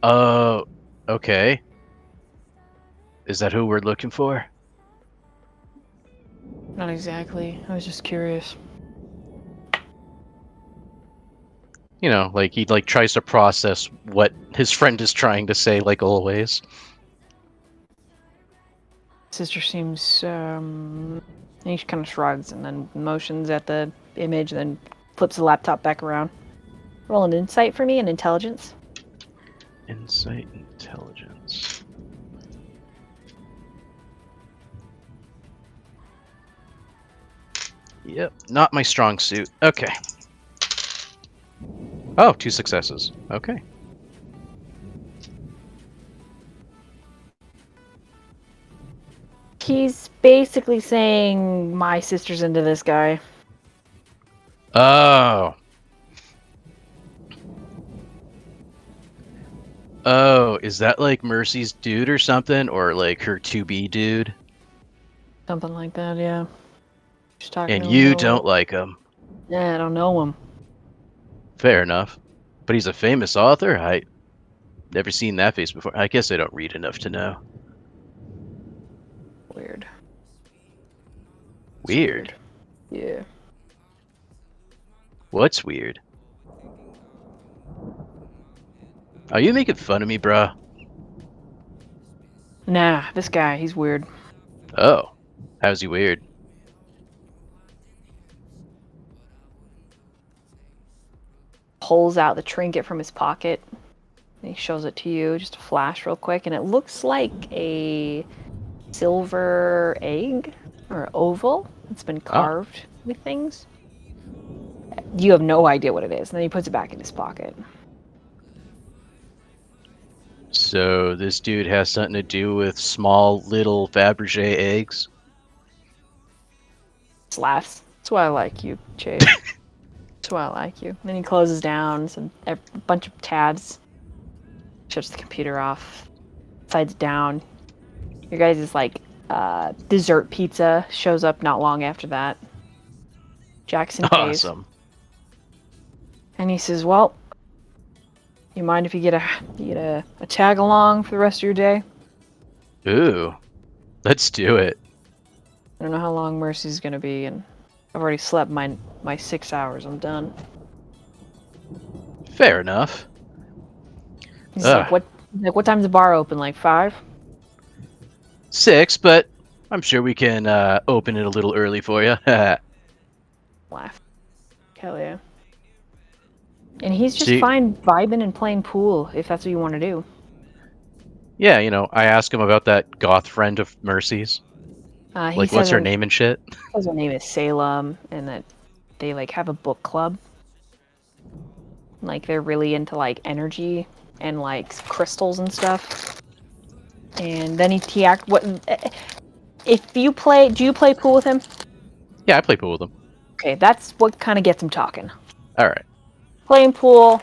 Oh, okay. Is that who we're looking for? Not exactly. I was just curious. You know, like he tries to process what his friend is trying to say, like always. Sister seems, he kind of shrugs and then motions at the image, and then flips the laptop back around. Roll an insight for me and intelligence. Insight, intelligence. Yep, not my strong suit. Okay. Oh, 2 successes. Okay. He's basically saying, my sister's into this guy. Oh. Oh, is that like Mercy's dude or something? Or like her to-be dude? Something like that, yeah. Just talking And to you him. don't like him. Yeah, I don't know him. Fair enough. But he's a famous author? I never seen that face before. I guess I don't read enough to know. Weird. Weird. Yeah. What's weird? Are you making fun of me, bruh? Nah, this guy, he's weird. Oh. How's he weird? Pulls out the trinket from his pocket. And he shows it to you, just a flash real quick, and it looks like a silver egg or oval. It's been carved with things. You have no idea what it is, and then he puts it back in his pocket. So this dude has something to do with small little Fabergé eggs? Just laughs. That's why I like you, Chase. That's why I like you. Then he closes down a bunch of tabs, shuts the computer off, slides down. Your guys' like dessert pizza shows up not long after that. Jackson pays. Awesome. And he says, "Well, you mind if you get a tag along for the rest of your day? Ooh, let's do it. I don't know how long Mercy's gonna be, and I've already slept my 6 hours. I'm done." Fair enough. He's like, "What time's the bar open? Like 5?" 6, but I'm sure we can open it a little early for you. Laugh. Hell yeah. And he's just See- fine vibing and playing pool if that's what you want to do. Yeah, I asked him about that goth friend of Mercy's. He Like, what's her name and shit? Says her name is Salem, and that they like have a book club. Like they're really into like energy and like crystals and stuff. And then he act what if you play? Do you play pool with him? Yeah, I play pool with him. Okay, that's what kind of gets him talking. All right. Playing pool,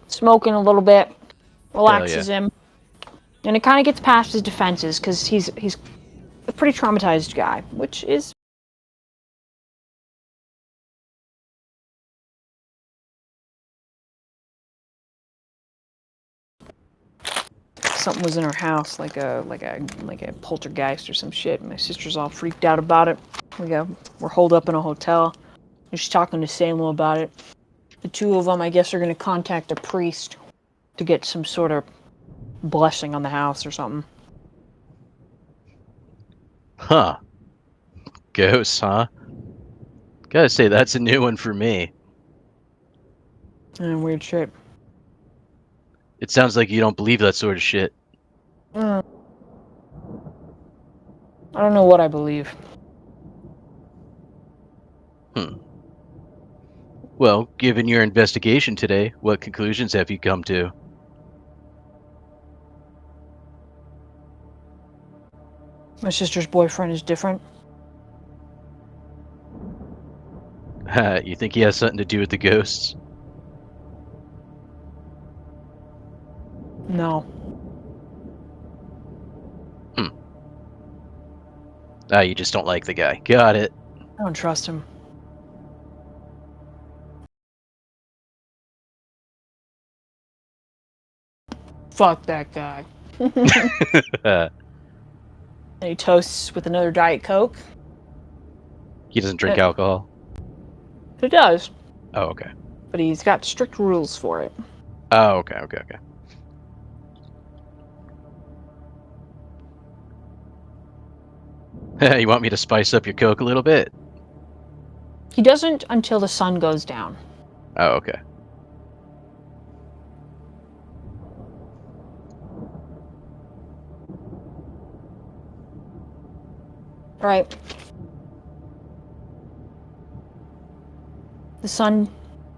smoking a little bit, relaxes him, and it kind of gets past his defenses because he's a pretty traumatized guy, which is. Something was in our house, like a poltergeist or some shit. My sister's all freaked out about it. We're holed up in a hotel. She's talking to Salem about it. The two of them, I guess, are going to contact a priest to get some sort of blessing on the house or something. Huh. Ghosts, huh? Gotta say, that's a new one for me. And weird shit. It sounds like you don't believe that sort of shit. I don't know what I believe. Well, given your investigation today, what conclusions have you come to? My sister's boyfriend is different. You think he has something to do with the ghosts? No. You just don't like the guy. Got it. I don't trust him. Fuck that guy. And he toasts with another Diet Coke. He doesn't drink alcohol? He does, Oh, okay. but he's got strict rules for it. Oh, okay. You want me to spice up your Coke a little bit? He doesn't until the sun goes down. Oh, okay. Right. The sun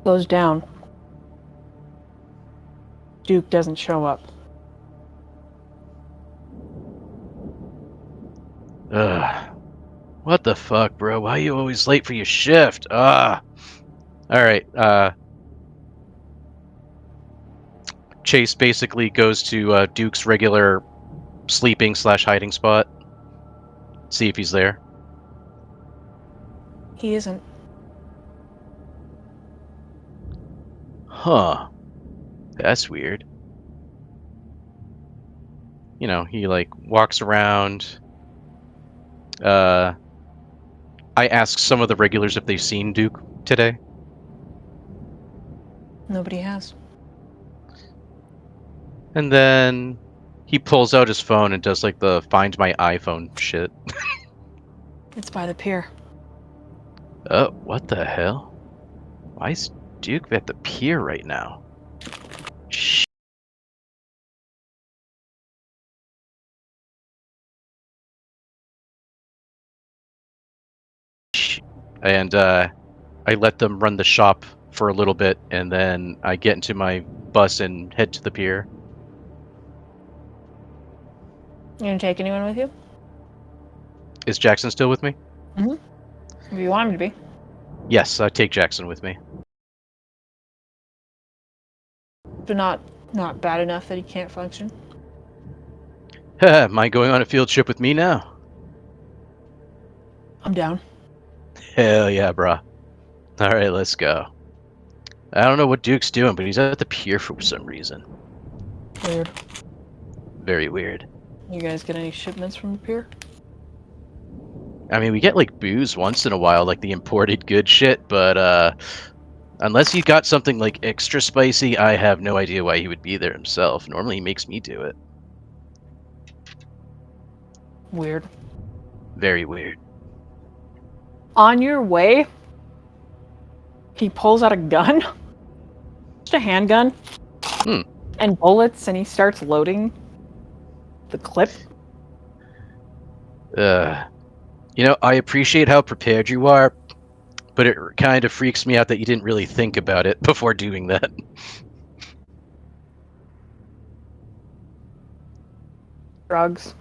goes down. Duke doesn't show up. Ugh. What the fuck, bro? Why are you always late for your shift? Alright, Chase basically goes to Duke's regular sleeping/hiding spot. See if he's there. He isn't. Huh. That's weird. He like walks around. I asked some of the regulars if they've seen Duke today. Nobody has. And then he pulls out his phone and does like the find my iPhone shit. It's by the pier. Oh, what the hell? Why is Duke at the pier right now? Shh. And I let them run the shop for a little bit, and then I get into my bus and head to the pier. You gonna take anyone with you? Is Jackson still with me? If you want him to be. Yes, I take Jackson with me. but not bad enough that he can't function. Mind going on a field trip with me now? I'm down. Hell yeah, brah. All right, let's go. I don't know what Duke's doing, but he's at the pier for some reason. Weird. Very weird. You guys get any shipments from the pier? I mean, we get like booze once in a while, like the imported good shit, but unless he got something like extra spicy, I have no idea why he would be there himself. Normally he makes me do it. Weird. Very weird. On your way, he pulls out a gun. Just a handgun. Hmm. And bullets, and he starts loading the clip. You know, I appreciate how prepared you are, but it kind of freaks me out that you didn't really think about it before doing that. Drugs.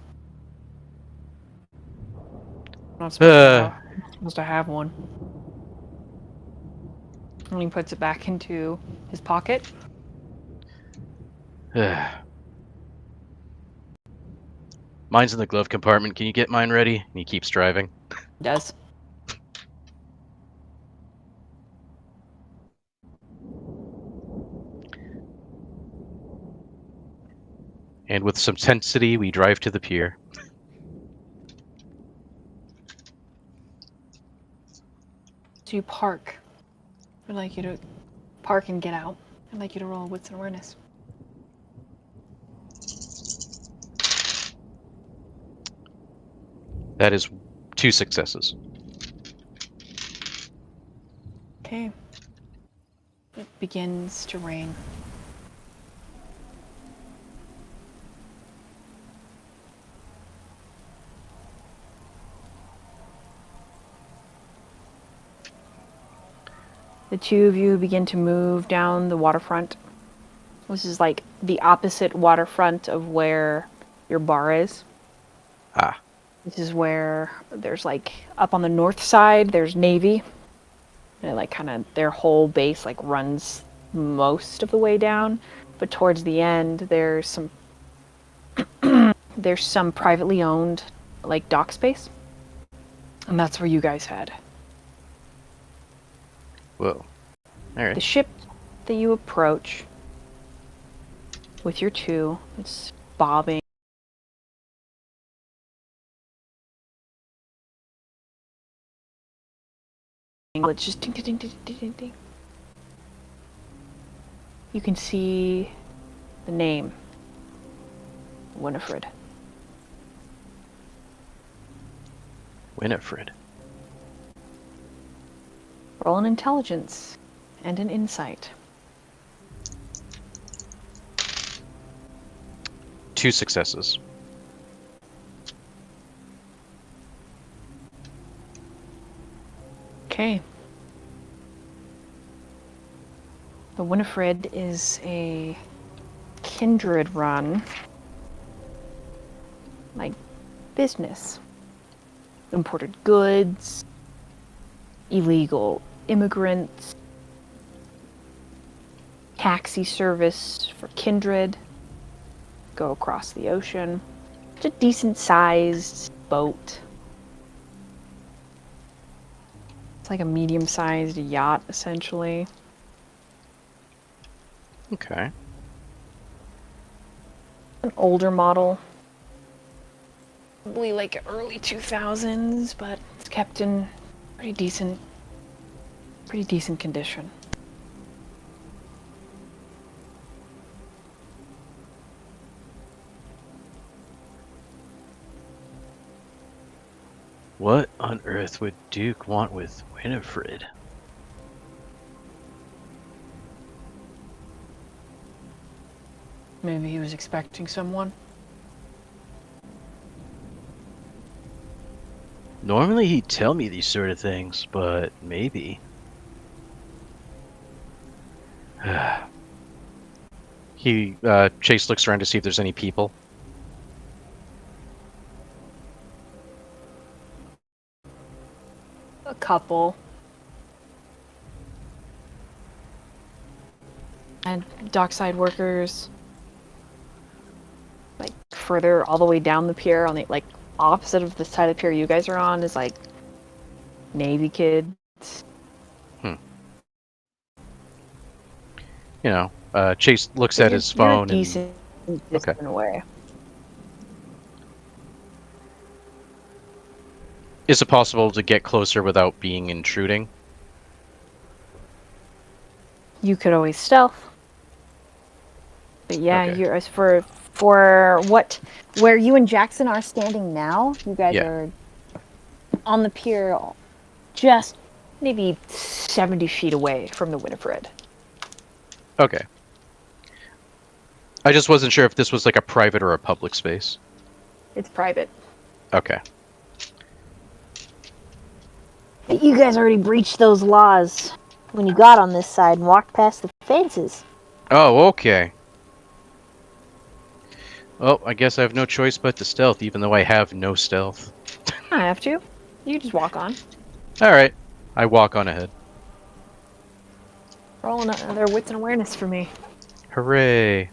Not supposed to have one. And he puts it back into his pocket. Mine's in the glove compartment. Can you get mine ready? And he keeps driving. He does. And with some intensity, we drive to the pier. So you park. I'd like you to park and get out. I'd like you to roll wits and awareness. That is 2 successes. Okay. It begins to rain. The two of you begin to move down the waterfront. This is like the opposite waterfront of where your bar is. Ah. This is where there's like up on the north side, there's Navy. And like kind of their whole base like runs most of the way down, but towards the end there's some privately owned like dock space. And that's where you guys head. Whoa. Alright. The ship that you approach with your two, it's bobbing. It's just ding, ding, ding, ding, ding, ding. You can see the name, Winifred. Winifred. Roll an intelligence and an insight. 2 successes. Okay. The Winifred is a kindred run, like business. Imported goods, illegal immigrants, taxi service for kindred, go across the ocean. It's a decent sized boat. It's like a medium-sized yacht, essentially. Okay. An older model. Probably like early 2000s, but it's kept in pretty decent condition. What on earth would Duke want with Winifred? Maybe he was expecting someone. Normally he'd tell me these sort of things, but maybe. Chase looks around to see if there's any people. A couple. and dockside workers. Like further all the way down the pier on the like opposite of the side of the pier you guys are on is like Navy kids. Chase looks But at you're- his you're a phone and decent distance away. is it possible to get closer without being intruding? You could always stealth. But yeah, Okay. you're as for where you and Jackson are standing now, you guys Yeah. are on the pier just maybe 70 feet away from the Winifred. Okay. I just wasn't sure if this was like a private or a public space. It's private. Okay. But you guys already breached those laws when you got on this side and walked past the fences. Oh, okay. Well, I guess I have no choice but to stealth, even though I have no stealth. I have to. You just walk on. Alright. I walk on ahead. Roll another wits and awareness for me. Hooray.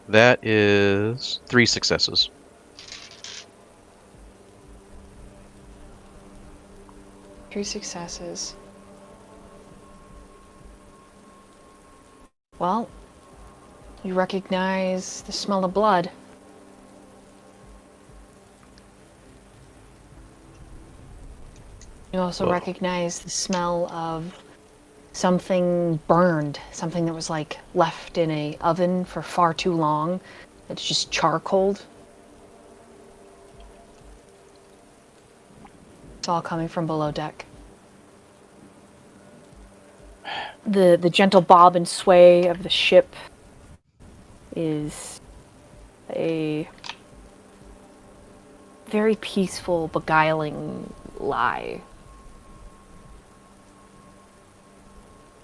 That is 3 successes. Three successes. Well, you recognize the smell of blood. You also Whoa. recognize the smell of something burned, something that was like left in a oven for far too long. It's just charcoaled. It's all coming from below deck. The gentle bob and sway of the ship is a very peaceful, beguiling lie.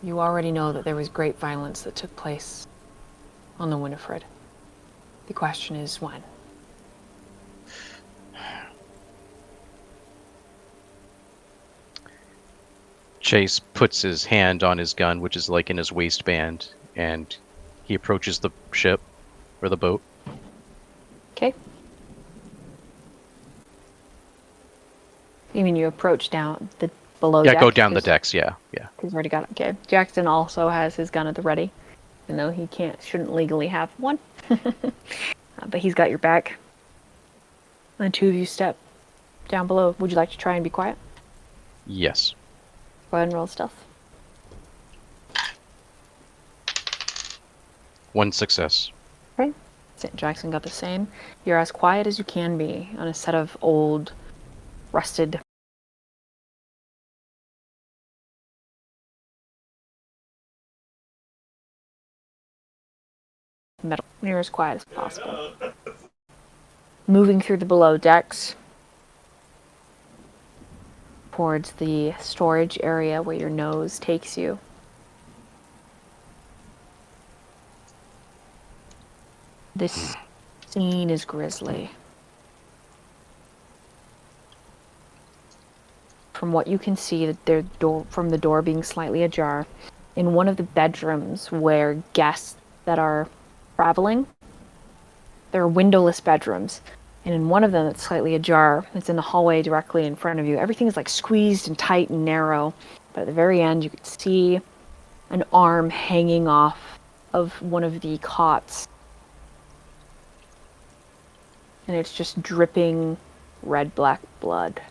You already know that there was great violence that took place on the Winifred. The question is when. Chase puts his hand on his gun, which is like in his waistband, and he approaches the ship, or the boat. Okay. You mean you approach down the below deck? Yeah, go down the decks, yeah. He's already got it. Okay. Jackson also has his gun at the ready, even though he shouldn't legally have one. But he's got your back. And the two of you step down below. Would you like to try and be quiet? Yes. Go ahead and roll stealth. 1 success. Okay. Jackson got the same. You're as quiet as you can be on a set of old, rusted metal. You're as quiet as possible. Moving through the below decks towards the storage area where your nose takes you. This scene is grisly. From what you can see, from the door being slightly ajar, in one of the bedrooms where guests that are traveling, there are windowless bedrooms. And in one of them that's slightly ajar, it's in the hallway directly in front of you. Everything is like squeezed and tight and narrow. But at the very end, you could see an arm hanging off of one of the cots. And it's just dripping red-black blood.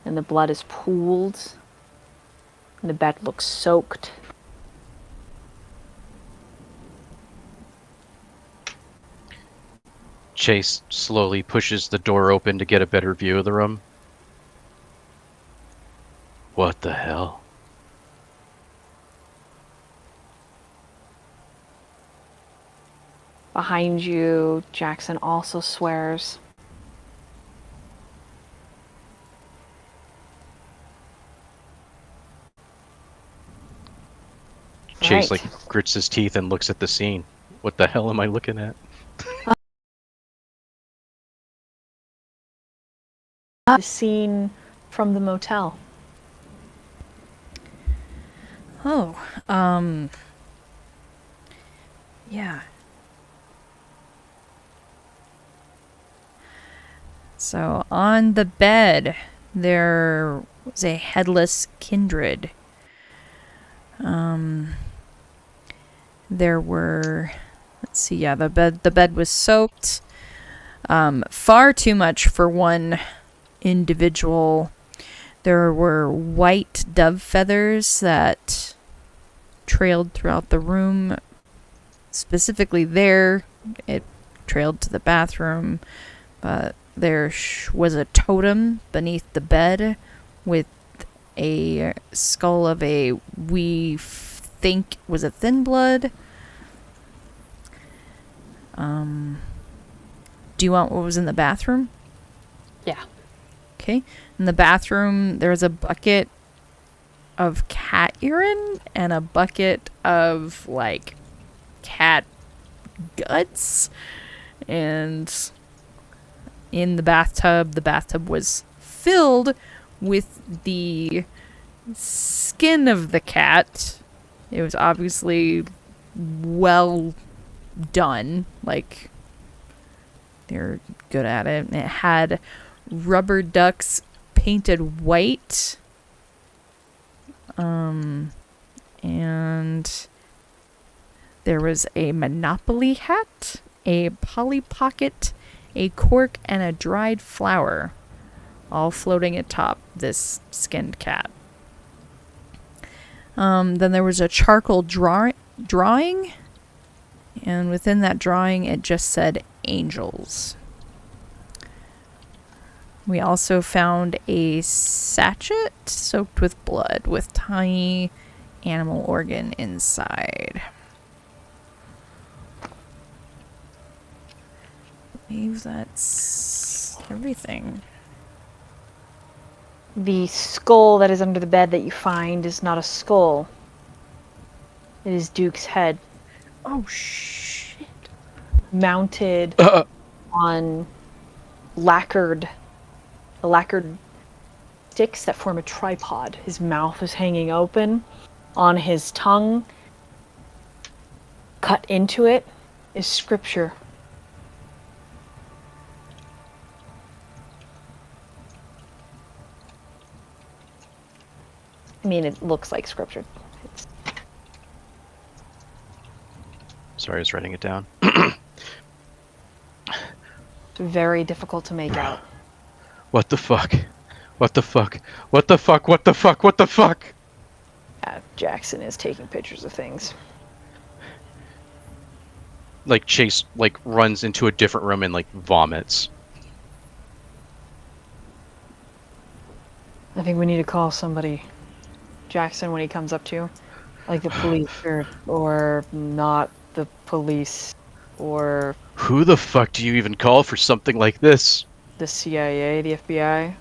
And the blood is pooled. And the bed looks soaked. Chase slowly pushes the door open to get a better view of the room. What the hell? Behind you, Jackson also swears. Chase Right. like grits his teeth and looks at the scene. What the hell am I looking at? The scene from the motel. Oh, yeah. So on the bed, there was a headless kindred. There were, let's see, yeah, the bed was soaked. Far too much for one individual. There were white dove feathers that trailed throughout the room. Specifically there, it trailed to the bathroom, but there was a totem beneath the bed with a skull of a, we think was a thin blood. Do you want what was in the bathroom? Yeah. Okay. In the bathroom, there was a bucket of cat urine and a bucket of, like, cat guts. And in the bathtub was filled with the skin of the cat. It was obviously well done. Like, they're good at it. It had rubber ducks painted white. And there was a Monopoly hat, a Polly Pocket, a cork, and a dried flower, all floating atop this skinned cat. Then there was a charcoal drawing, and within that drawing it just said angels. We also found a sachet soaked with blood with tiny animal organ inside. I believe that's everything. The skull that is under the bed that you find is not a skull. It is Duke's head. Oh, shit. Mounted on lacquered sticks that form a tripod. His mouth is hanging open. On his tongue, cut into it, is scripture. I mean, it looks like scripture. It's Sorry, I was writing it down. very difficult to make out. What the fuck? What the fuck? What the fuck? What the fuck? What the fuck? Jackson is taking pictures of things. Like Chase like runs into a different room and like vomits. I think we need to call somebody. Jackson, when he comes up to you. Like the police, or not the police, or Who the fuck do you even call for something like this? the CIA, the FBI.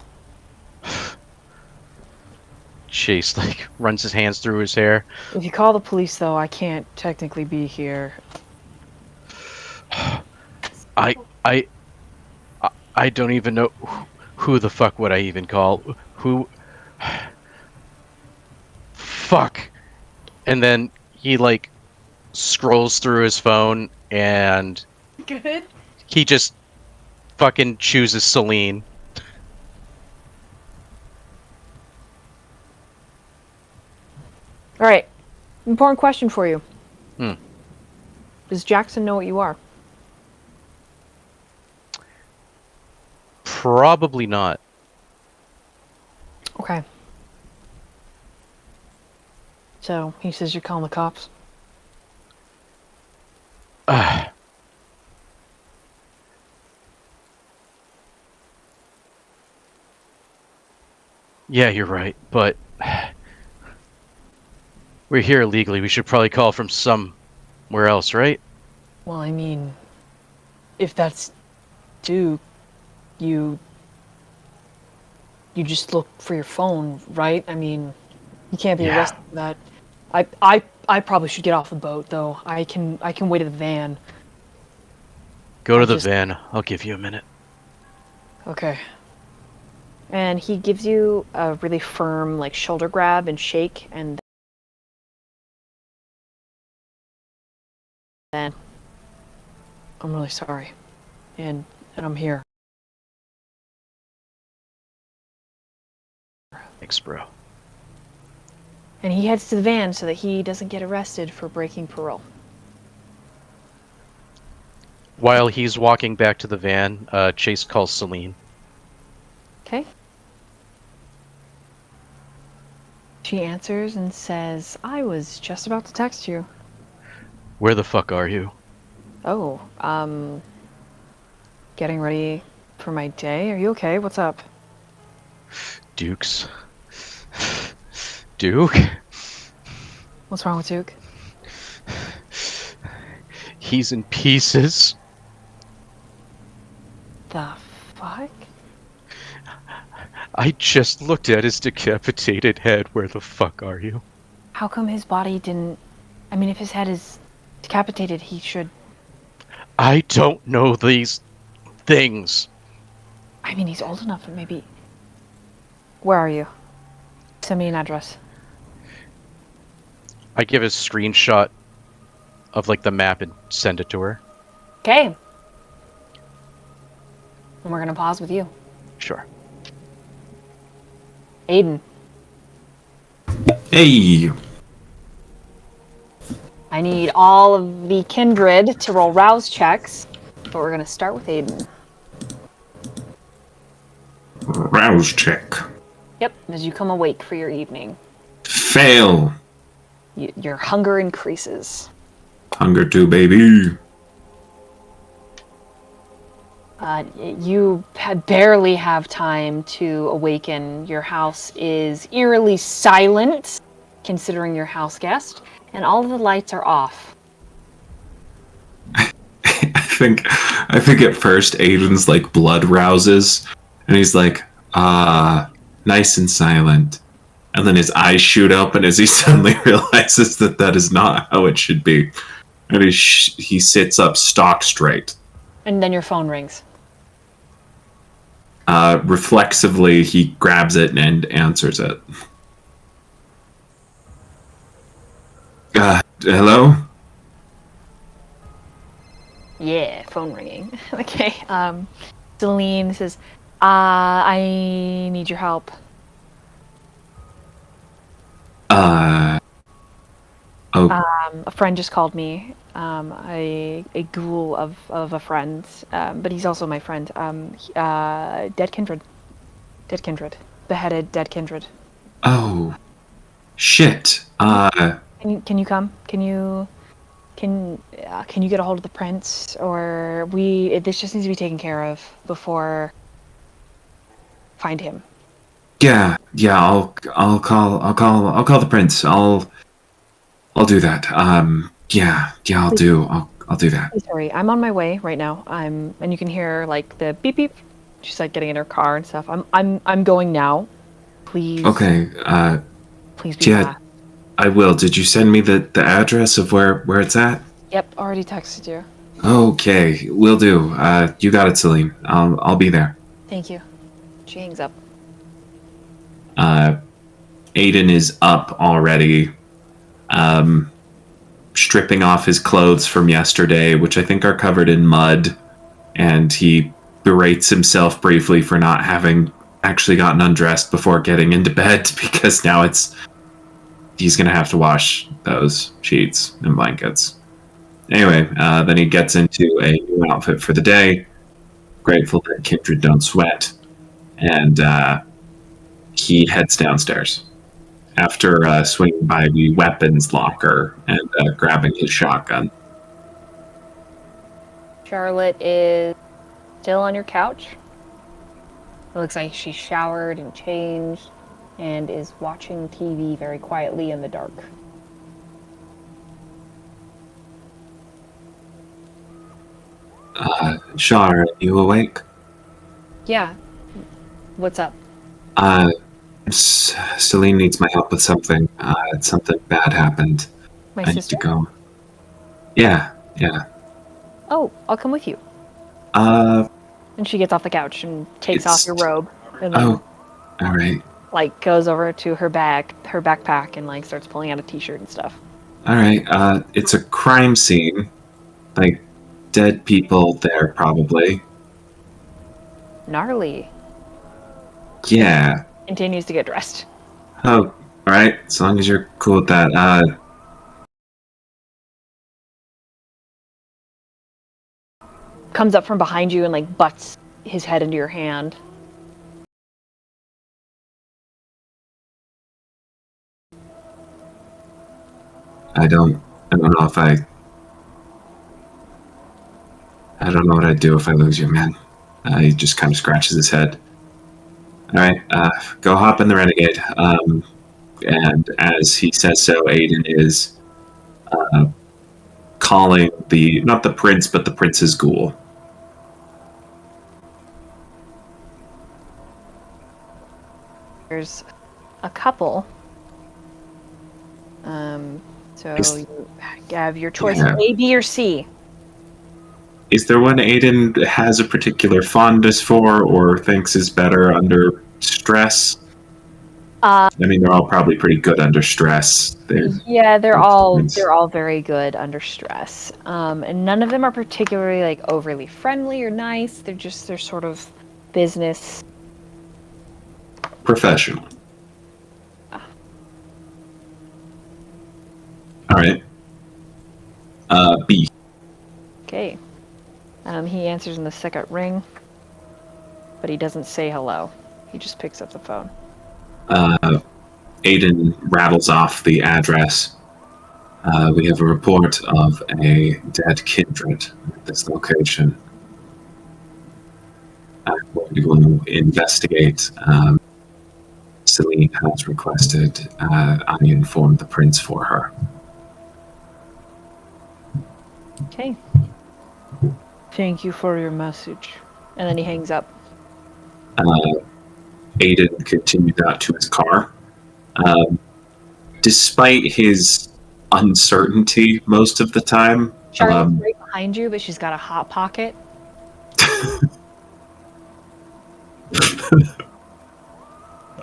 Chase like runs his hands through his hair. If you call the police, though, I can't technically be here. I don't even know who the fuck would I even call. Who? Fuck. And then he like scrolls through his phone and Good. he just fucking chooses Celine. All right. Important question for you. Hmm. Does Jackson know what you are? Probably not. Okay. So he says you're calling the cops. Yeah, you're right, but we're here illegally. We should probably call from somewhere else, right? Well, I mean, if that's Duke, you just look for your phone, right? I mean, you can't be Yeah. arrested for that. I probably should get off the boat though. I can wait at the van. Go to I the just- van. I'll give you a minute. Okay. And he gives you a really firm like shoulder grab and shake, and I'm really sorry. And I'm here. Thanks, bro. And he heads to the van so that he doesn't get arrested for breaking parole. While he's walking back to the van, Chase calls Celine. Okay. She answers and says, I was just about to text you. Where the fuck are you? Oh, getting ready for my day. Are you okay? What's up? Duke's. Duke? What's wrong with Duke? He's in pieces. The fuck? I just looked at his decapitated head. Where the fuck are you? How come his body didn't... I mean, if his head is decapitated, he should... I don't know these things. I mean, he's old enough, and maybe... Where are you? Send me an address. I give a screenshot of like the map and send it to her. Okay. And we're gonna pause with you. Sure. Aiden, Hey, I need all of the kindred to roll rouse checks, but we're gonna start with Aiden. rouse check. Yep, as you come awake for your evening, Fail. your hunger increases. Hunger 2, baby. You barely have time to awaken. Your house is eerily silent, considering your house guest, and all of the lights are off. I think at first Aiden's like blood rouses, and he's like, nice and silent. And then his eyes shoot open as he suddenly realizes that that is not how it should be. And he sits up stock straight. And then your phone rings. Reflexively, he grabs it and answers it. Hello? Yeah, phone ringing. Okay, Celine says, I need your help. Oh, A friend just called me. A ghoul of a friend, but he's also my friend. Dead kindred. Beheaded dead kindred. oh, shit. Can you come? Can you get a hold of the prince, or this just needs to be taken care of before find him. Yeah, I'll call the prince. I'll do that. I'll do that. Sorry, I'm on my way right now. And you can hear like the beep beep. She's like getting in her car and stuff. I'm going now. Please. Okay, Please be yeah, fast. I will. Did you send me the address of where it's at? Yep, already texted you. Okay, will do. You got it, Celine. I'll be there. Thank you. She hangs up. Aiden is up already, stripping off his clothes from yesterday, which I think are covered in mud, and he berates himself briefly for not having actually gotten undressed before getting into bed, because now he's gonna have to wash those sheets and blankets. Anyway, then he gets into a new outfit for the day, grateful that kindred don't sweat, and he heads downstairs after swinging by the weapons locker and grabbing his shotgun. Charlotte is still on your couch. It looks like she showered and changed and is watching TV very quietly in the dark. Char, are you awake? Yeah. What's up? Celine needs my help with something. Something bad happened. My I need sister? to go. Yeah. Oh, I'll come with you. Uh, And she gets off the couch and takes It's- off your robe and then oh, all right. like goes over to her backpack and like starts pulling out a t-shirt and stuff. All right. It's a crime scene. Like, dead people there, probably. Gnarly. Yeah. Continues to get dressed. Oh, alright. As long as you're cool with that. Comes up from behind you and like butts his head into your hand. I don't know if I don't know what I'd do if I lose you, man. He just kind of scratches his head. Alright, go hop in the Renegade. And as he says so, Aiden is calling not the prince, but the prince's ghoul. There's a couple. So you have your choice of A, B, or C. Is there one Aiden has a particular fondness for or thinks is better under stress? I mean, they're all probably pretty good under stress. They're all very good under stress. And none of them are particularly like overly friendly or nice. They're sort of business. Professional. All right. B. Okay. He answers in the second ring, but he doesn't say hello. He just picks up the phone. Aiden rattles off the address. We have a report of a dead kindred at this location. I'm going to investigate. Celine has requested I inform the prince for her. Okay. Thank you for your message. And then he hangs up. Aiden continued out to his car. Despite his uncertainty most of the time. Charlotte's right behind you, but she's got a hot pocket.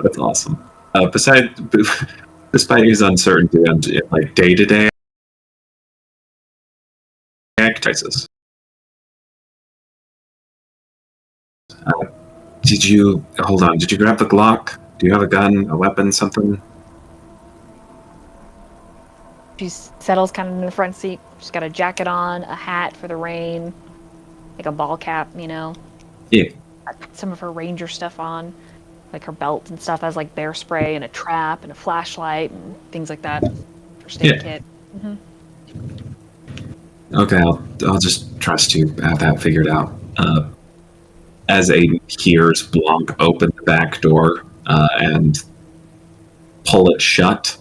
That's awesome. Despite his uncertainty on like day-to-day activities. Did you grab the Glock? Do you have a gun, a weapon, something? She settles kind of in the front seat. She's got a jacket on, a hat for the rain, like a ball cap, you know. Yeah. Some of her ranger stuff on, like her belt and stuff has like bear spray and a trap and a flashlight and things like that. First aid kit. Mm-hmm. Okay, I'll just trust you have that figured out. As Aiden hears Blanc open the back door and pull it shut,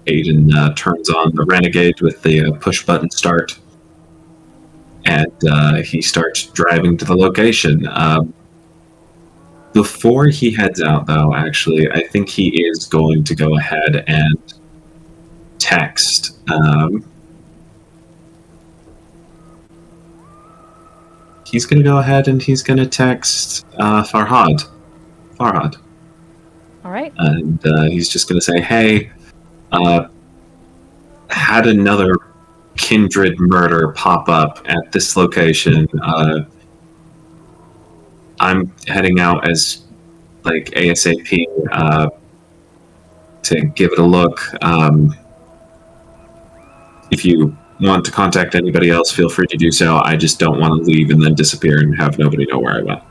Aiden turns on the Renegade with the push button start, and he starts driving to the location. Before he heads out, though, actually, I think he is going to go ahead and text. He's going to go ahead and he's going to text Farhad. All right. And he's just going to say, hey, had another kindred murder pop up at this location. I'm heading out as like ASAP to give it a look. If you want to contact anybody else, feel free to do so. I just don't want to leave and then disappear and have nobody know where I went.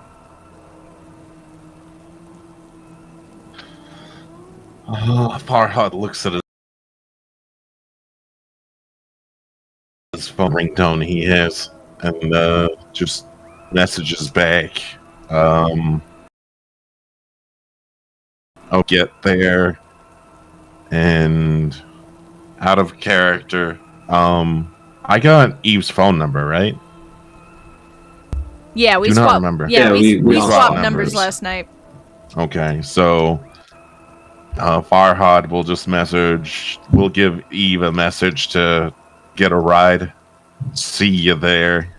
Farhad looks at his phone ringtone he has and just messages back. I'll get there and out of character. I got Eve's phone number, right? Yeah, we Do not swapped. remember. Yeah, Yeah, we swapped swapped numbers numbers. last night. Okay, so Farhad will just message. We'll give Eve a message to get a ride. See you there.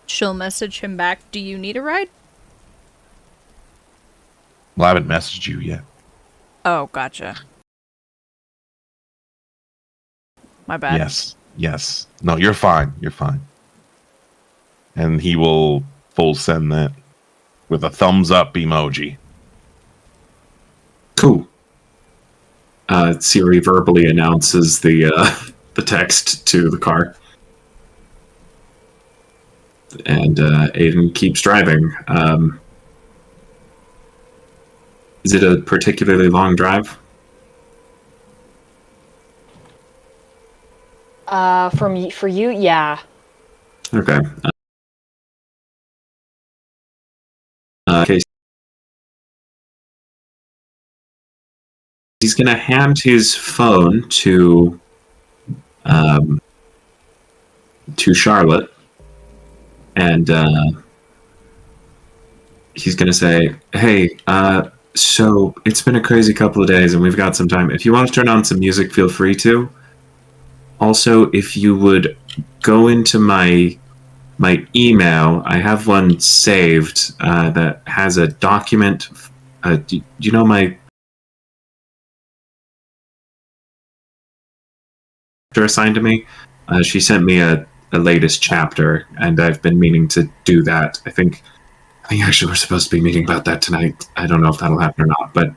She'll message him back. Do you need a ride? Well, I haven't messaged you yet. Oh, gotcha. My bad. Yes. No, you're fine. You're fine. And he will full send that with a thumbs up emoji. Cool. Siri verbally announces the text to the car, and Aiden keeps driving. Is it a particularly long drive? For you, yeah. Okay. Okay. He's gonna hand his phone to Charlotte, and he's gonna say, "Hey, so it's been a crazy couple of days, and we've got some time. If you want to turn on some music, feel free to. Also, if you would go into my email, I have one saved that has a document. Do you know my assigned to me? She sent me a latest chapter, and I've been meaning to do that. I think actually we're supposed to be meeting about that tonight. I don't know if that'll happen or not, but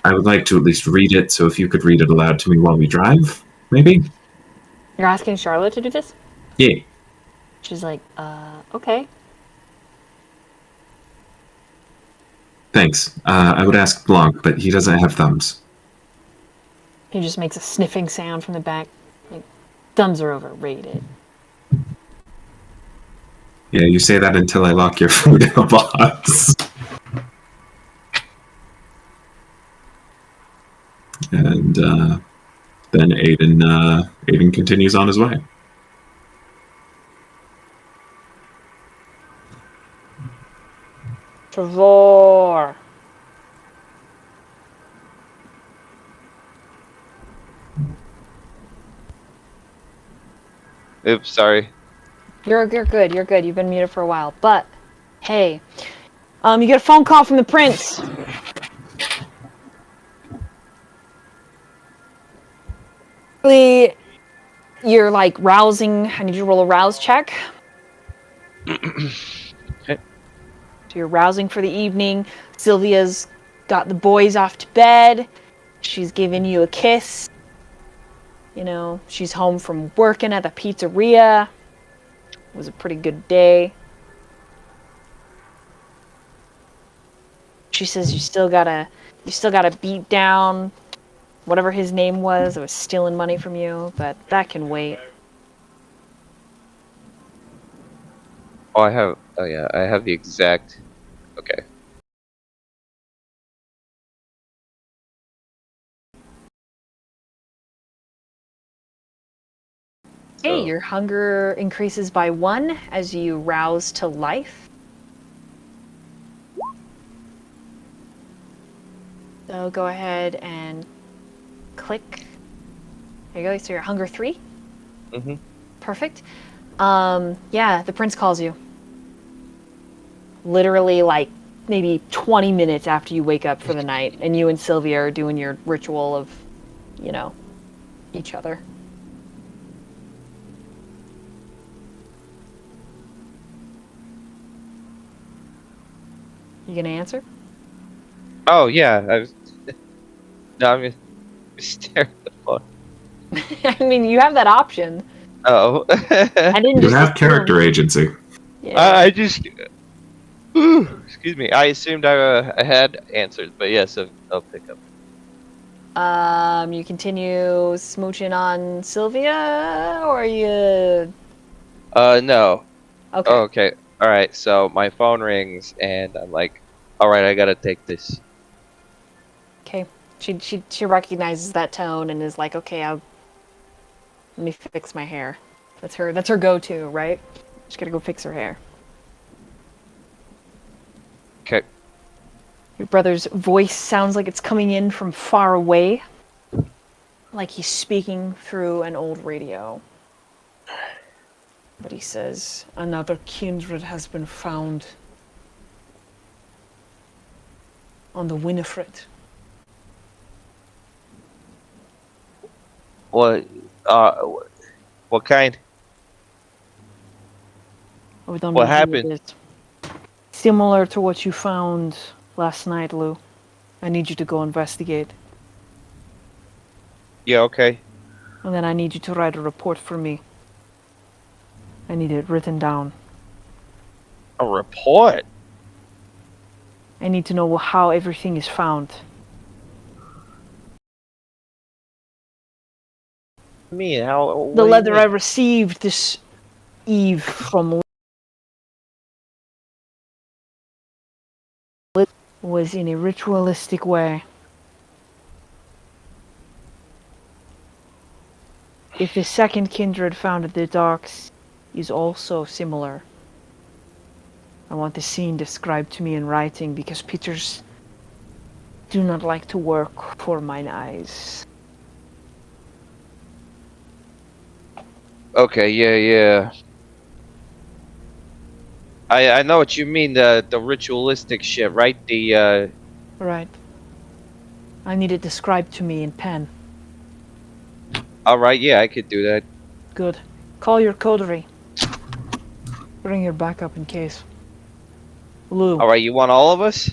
I would like to at least read it. So if you could read it aloud to me while we drive, maybe." You're asking Charlotte to do this? Yeah. She's like, okay. Thanks. I would ask Blanc, but he doesn't have thumbs. He just makes a sniffing sound from the back. Like, thumbs are overrated. Yeah, you say that until I lock your food in a box. And then Aiden continues on his way. Trevor. Oops, sorry. You're good. You're good. You've been muted for a while. But, hey, you get a phone call from the prince. You're like rousing. I need you to roll a rouse check. Okay. So you're rousing for the evening. Sylvia's got the boys off to bed. She's giving you a kiss. You know, she's home from working at the pizzeria. It was a pretty good day. She says you still gotta beat down whatever his name was that was stealing money from you, but that can wait. Oh, yeah, I have the exact. Okay. Hey, So, your hunger increases by 1 as you rouse to life. So go ahead and click. There you go. So your hunger 3. mm-hmm. Perfect. Yeah, the prince calls you. Literally, like, maybe 20 minutes after you wake up for the night, and you and Sylvia are doing your ritual of, you know, each other. You gonna answer? Oh yeah, I was. No, I'm just staring at the phone. I mean, you have that option. Oh. I didn't You just have assume. character agency. Yeah. I just. Excuse me. I assumed I had answered, but yes, I'll pick up. You continue smooching on Sylvia, or you? No. Okay. Oh, okay. All right. So my phone rings, and I'm like, all right, I gotta take this. Okay. She recognizes that tone and is like, okay, let me fix my hair. That's her go-to, right? She's gotta go fix her hair. Okay. Your brother's voice sounds like it's coming in from far away, like he's speaking through an old radio. But he says, Another kindred has been found on the Winifred. What? What kind? We don't What need to do happened? this. Similar to what you found last night, Lou. I need you to go investigate. Yeah, okay. And then I need you to write a report for me. I need it written down. A report? I need to know how everything is found. Me? How? The What do you letter I mean? received this eve from was in a ritualistic way. If the second kindred found at the docks is also similar, I want the scene described to me in writing because pictures do not like to work for mine eyes. Okay, yeah. I know what you mean. The ritualistic shit, right? Right. I need it described to me in pen. All right, yeah, I could do that. Good. Call your coterie. Bring your backup in case. Lou, All right, you want all of us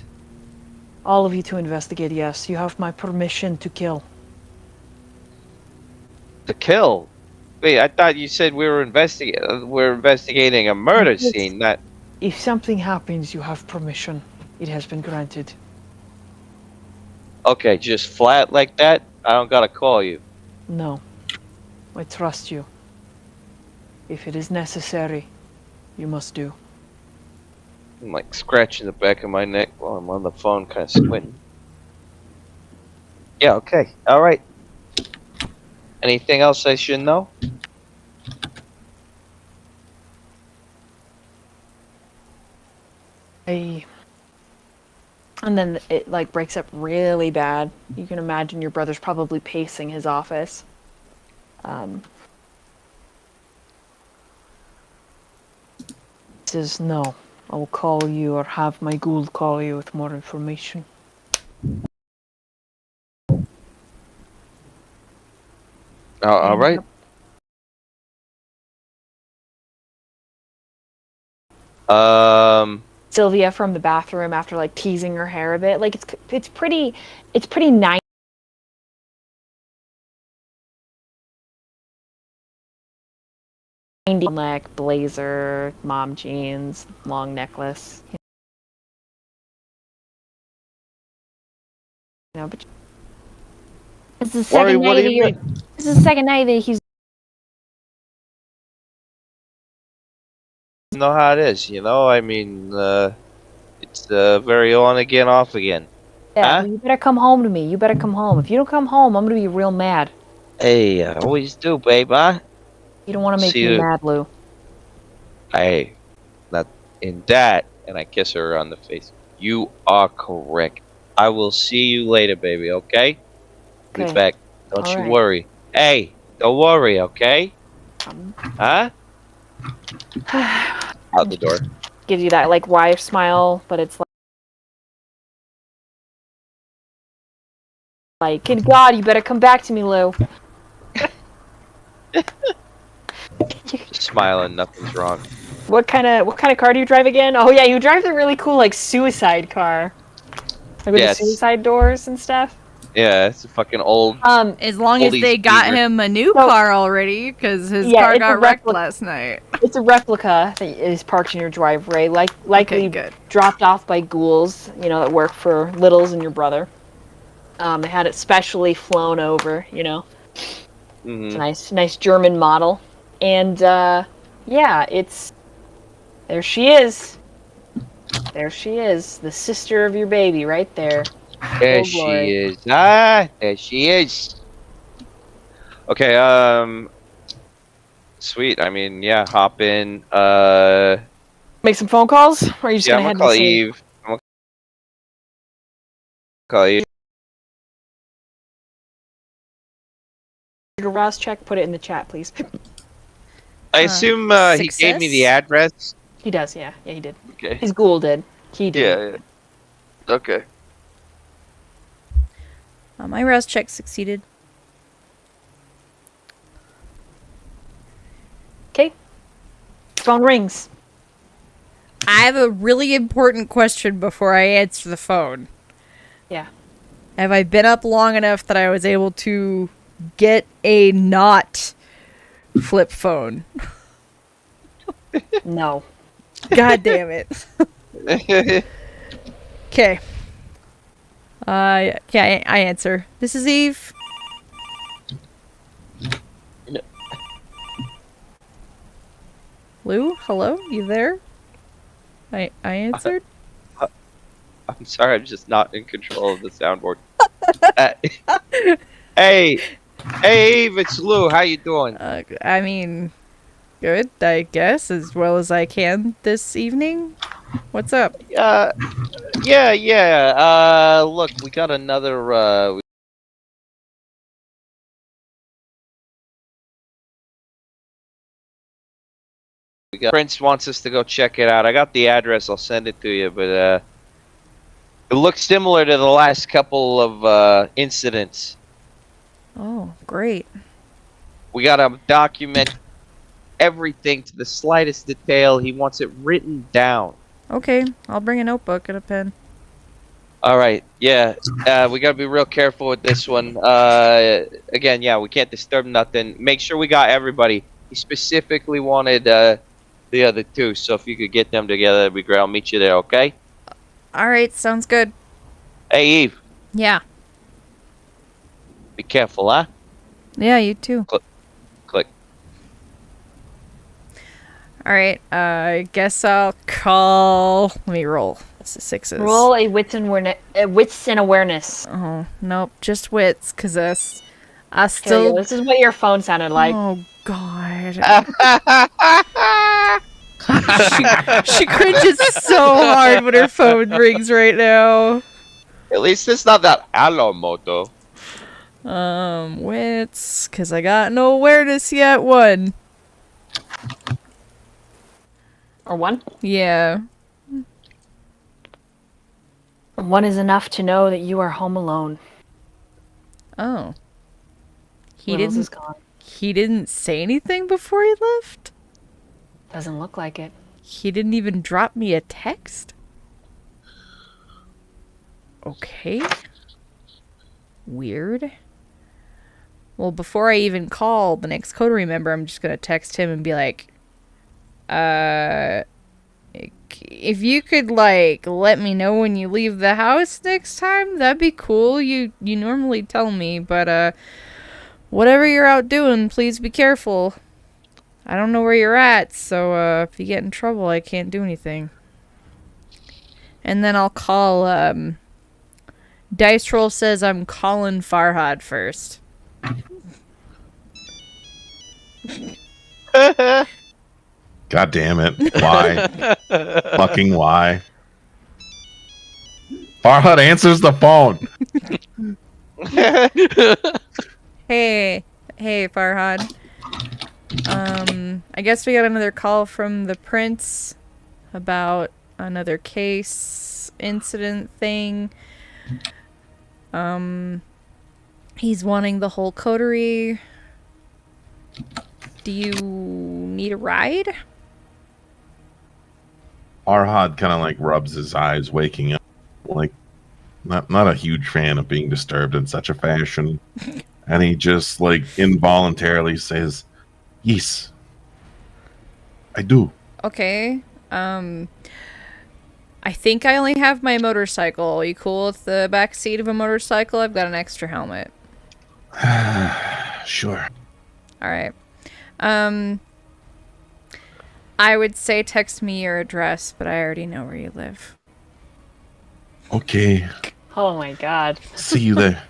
all of you to investigate, yes. You have my permission to kill. to kill? Wait, I thought you said we were investigating. We're investigating a murder scene. Not If something happens, you have permission. It has been granted. okay. Just flat like that. I don't gotta call you. No. I trust you. If it is necessary, you must do. I'm like scratching the back of my neck while I'm on the phone, kind of squinting. Yeah. Okay. All right. Anything else I should know? I... And then it like breaks up really bad. You can imagine your brother's probably pacing his office. Says no. I will call you or have my ghoul call you with more information. All right. Sylvia from the bathroom after like teasing her hair a bit. Like it's pretty nice. Neck, blazer, mom jeans, long necklace. You know, but this is the Worry, second what night do of you your. mean? This is the second night that he's. You know how it is. I mean, it's very on again, off again. Yeah, Huh? well, you better come home to me. You better come home. If you don't come home, I'm gonna be real mad. Hey, I always do, babe. Huh? You don't want to make See me you. mad, Lou. Hey, not in that. And I kiss her on the face. You are correct. I will see you later, baby. Okay? Be Okay. back. Don't All you right. worry. Hey, don't worry. Okay? Um, Huh? Out the door. gives you that like wife smile, but it's like, good God, you better come back to me, Lou. Just smiling. Nothing's wrong. What kind of car do you drive again? Oh yeah, you drive the really cool like suicide car, like with the Yes. suicide doors and stuff. Yeah, it's a fucking old. As long as Oldies they got beaver. him a new So- car already, because his Yeah, car it's a got wrecked replica. last night. It's a replica that is parked in your driveway, likely good. dropped off by ghouls, that work for Littles and your brother. They had it specially flown over, It's Mm-hmm. a nice German model. And, yeah, there she is. There she is, the sister of your baby, right there. There Oh, she glory. is. Ah, there she is. Okay, sweet. I mean, yeah, hop in. Make some phone calls, or are you just Yeah, gonna I'm head gonna to call the city? Eve. I'm gonna call Eve. Your Rouse check, put it in the chat, please. I assume he gave me the success? address. He does, yeah. Yeah, he did. Okay. His ghoul did. He did. Yeah. Okay. My rouse check succeeded. Okay. Phone rings. I have a really important question before I answer the phone. Yeah. Have I been up long enough that I was able to get a not flip phone? No. God damn it. Okay. Okay, I answer. This is Eve. Lou, hello? You there? I answered? I'm sorry, I'm just not in control of the soundboard. Hey, Eve, it's Lou. How you doing? I mean, good, I guess, as well as I can this evening. What's up? Yeah. Look, we got another. We got Prince wants us to go check it out. I got the address. I'll send it to you, but it looks similar to the last couple of incidents. Oh, great. We gotta document everything to the slightest detail. He wants it written down. Okay, I'll bring a notebook and a pen. All right, yeah. We gotta be real careful with this one. Again, yeah, we can't disturb nothing. Make sure we got everybody. He specifically wanted the other two, so if you could get them together, that'd be great. I'll meet you there, okay? Alright, sounds good. Hey, Eve, Yeah. be careful, huh? Yeah, you too. Click. Alright, I guess I'll call... Let me roll. This is sixes. Roll a wits and awareness. Oh, nope, just wits, because I Here we still... go. This is what your phone sounded like. Oh, God. She cringes so hard when her phone rings right now. At least it's not that hello moto. Wits, because I got no awareness yet. One. Or one? Yeah. One is enough to know that you are home alone. Oh. Littles is gone. He didn't say anything before he left? Doesn't look like it. He didn't even drop me a text? Okay. Weird. Well, before I even call the next coterie member, I'm just gonna text him and be like, if you could, like, let me know when you leave the house next time, that'd be cool. You normally tell me, but, whatever you're out doing, please be careful. I don't know where you're at, so, if you get in trouble, I can't do anything. And then I'll call, Dice Roll says I'm calling Farhad first. God damn it. Why? Fucking why? Farhad answers the phone. Hey Farhad. I guess we got another call from the prince about another case incident thing. He's wanting the whole coterie. Do you need a ride? Farhad kind of like rubs his eyes, waking up. Like, not a huge fan of being disturbed in such a fashion. And he just, like, involuntarily says, yes, I do. Okay. I think I only have my motorcycle. Are you cool with the back seat of a motorcycle? I've got an extra helmet. Sure. Alright. I would say text me your address, but I already know where you live. Okay. Oh my god. See you there.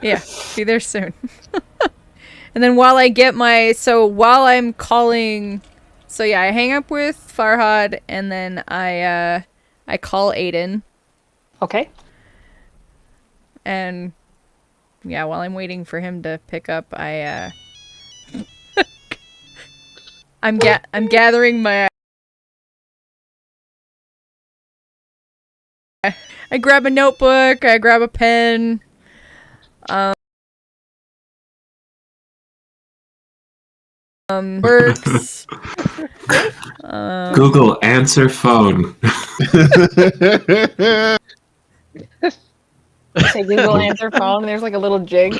Yeah, be there soon. And then while I get while I'm calling, I hang up with Farhad, and then I call Aiden. Okay. And yeah, while I'm waiting for him to pick up, I'm gathering my. I grab a notebook. I grab a pen. Works. Google answer phone. Say Google answer phone, and there's like a little jig.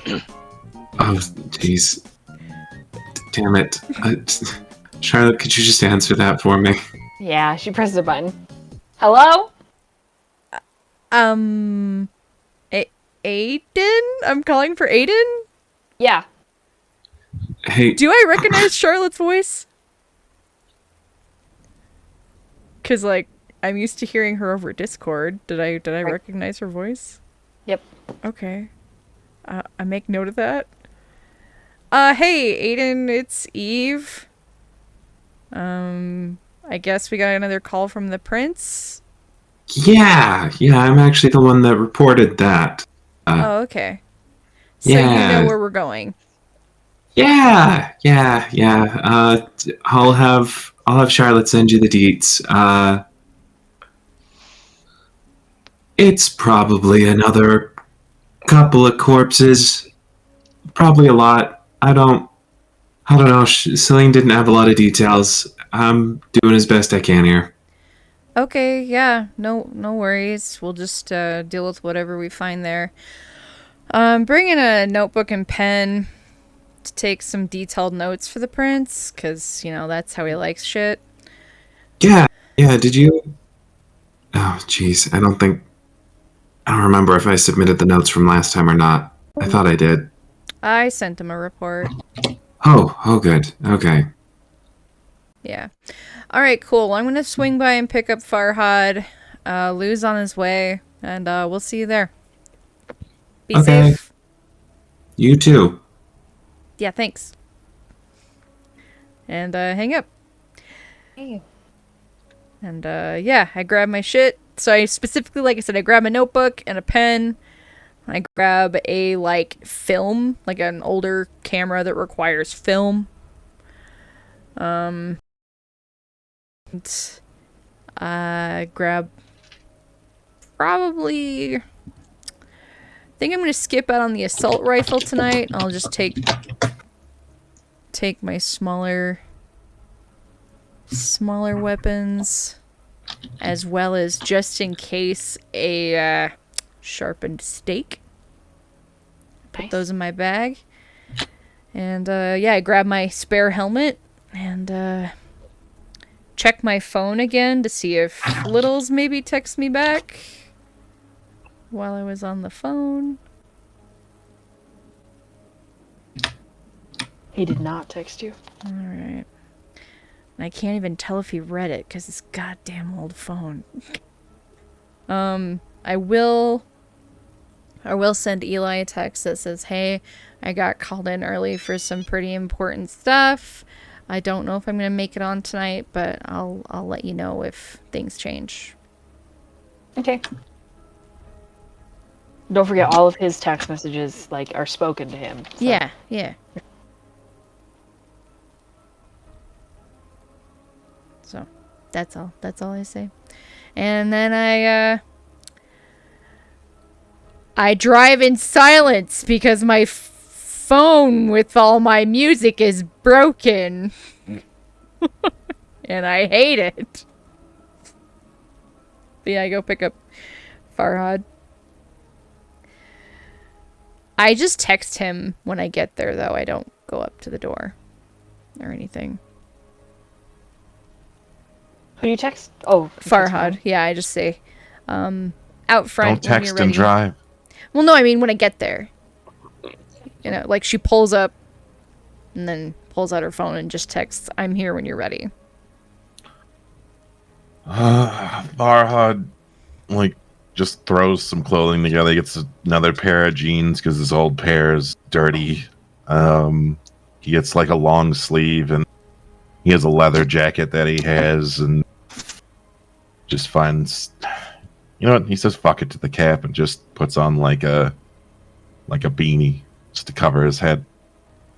Oh, jeez. Damn it. Charlotte, could you just answer that for me? Yeah, she presses a button. Hello? Aiden? I'm calling for Aiden? Yeah. Hey, Do I recognize Charlotte's voice? Cause like I'm used to hearing her over Discord. Did I recognize her voice? Yep. Okay. I make note of that. Hey Aiden, it's Eve. I guess we got another call from the prince. yeah, I'm actually the one that reported that. Oh, okay. So yeah. you know where we're going. Yeah. I'll have Charlotte send you the deets. It's probably another couple of corpses. Probably a lot. I don't know. Celine didn't have a lot of details. I'm doing as best I can here. Okay, yeah, no worries. We'll just deal with whatever we find there. Bring in a notebook and pen to take some detailed notes for the prince, because, you know, that's how he likes shit. Yeah, did you... Oh, jeez, I don't remember if I submitted the notes from last time or not. I thought I did. I sent him a report. Oh, good. Okay. Yeah. Alright, cool. I'm gonna swing by and pick up Farhad. Lou's on his way, and we'll see you there. Be Okay. safe. You too. Yeah, thanks. And hang up. Hey. And yeah, I grab my shit. So I specifically, like I said, I grab a notebook and a pen. I grab a film, like an older camera that requires film. And I grab probably... I think I'm gonna skip out on the assault rifle tonight. I'll just take my smaller weapons, as well as, just in case, a sharpened stake. Put those in my bag. And yeah, I grab my spare helmet and check my phone again to see if Littles maybe text me back while I was on the phone. He did not text you. Alright. And I can't even tell if he read it because it's goddamn old phone. I will send Eli a text that says, hey, I got called in early for some pretty important stuff. I don't know if I'm going to make it on tonight, but I'll let you know if things change. Okay. Don't forget, all of his text messages are spoken to him. So. Yeah. So, that's all. That's all I say. And then I drive in silence because my phone with all my music is broken. And I hate it. But yeah, I go pick up Farhad. I just text him when I get there, though. I don't go up to the door or anything. Who do you text? Oh, Farhad. Yeah, I just say, out front. Don't text and drive. Well, no, I mean when I get there. You know, like she pulls up and then pulls out her phone and just texts, I'm here when you're ready. Farhad, just throws some clothing together. He gets another pair of jeans because his old pair is dirty. He gets a long sleeve, and he has a leather jacket that he has, and just finds... You know what? He says fuck it to the cap and just puts on a beanie just to cover his head.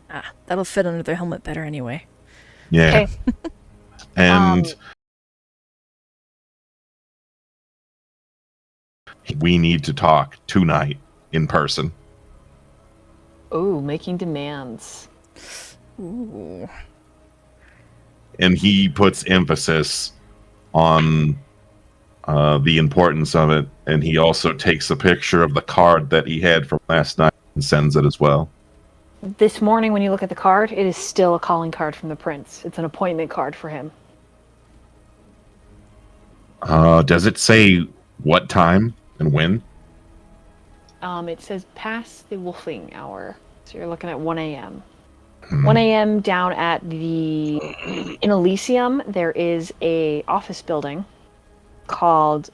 Ah, that'll fit under their helmet better anyway. Yeah. Okay. And we need to talk tonight in person. Ooh, making demands. Ooh. and he puts emphasis on the importance of it, and he also takes a picture of the card that he had from last night and sends it as well. This morning, when you look at the card, it is still a calling card from the prince. It's an appointment card for him. Does it say what time and when? It says past the wolfing hour. So you're looking at 1 a.m. 1 a.m. down at the in Elysium. There is a office building called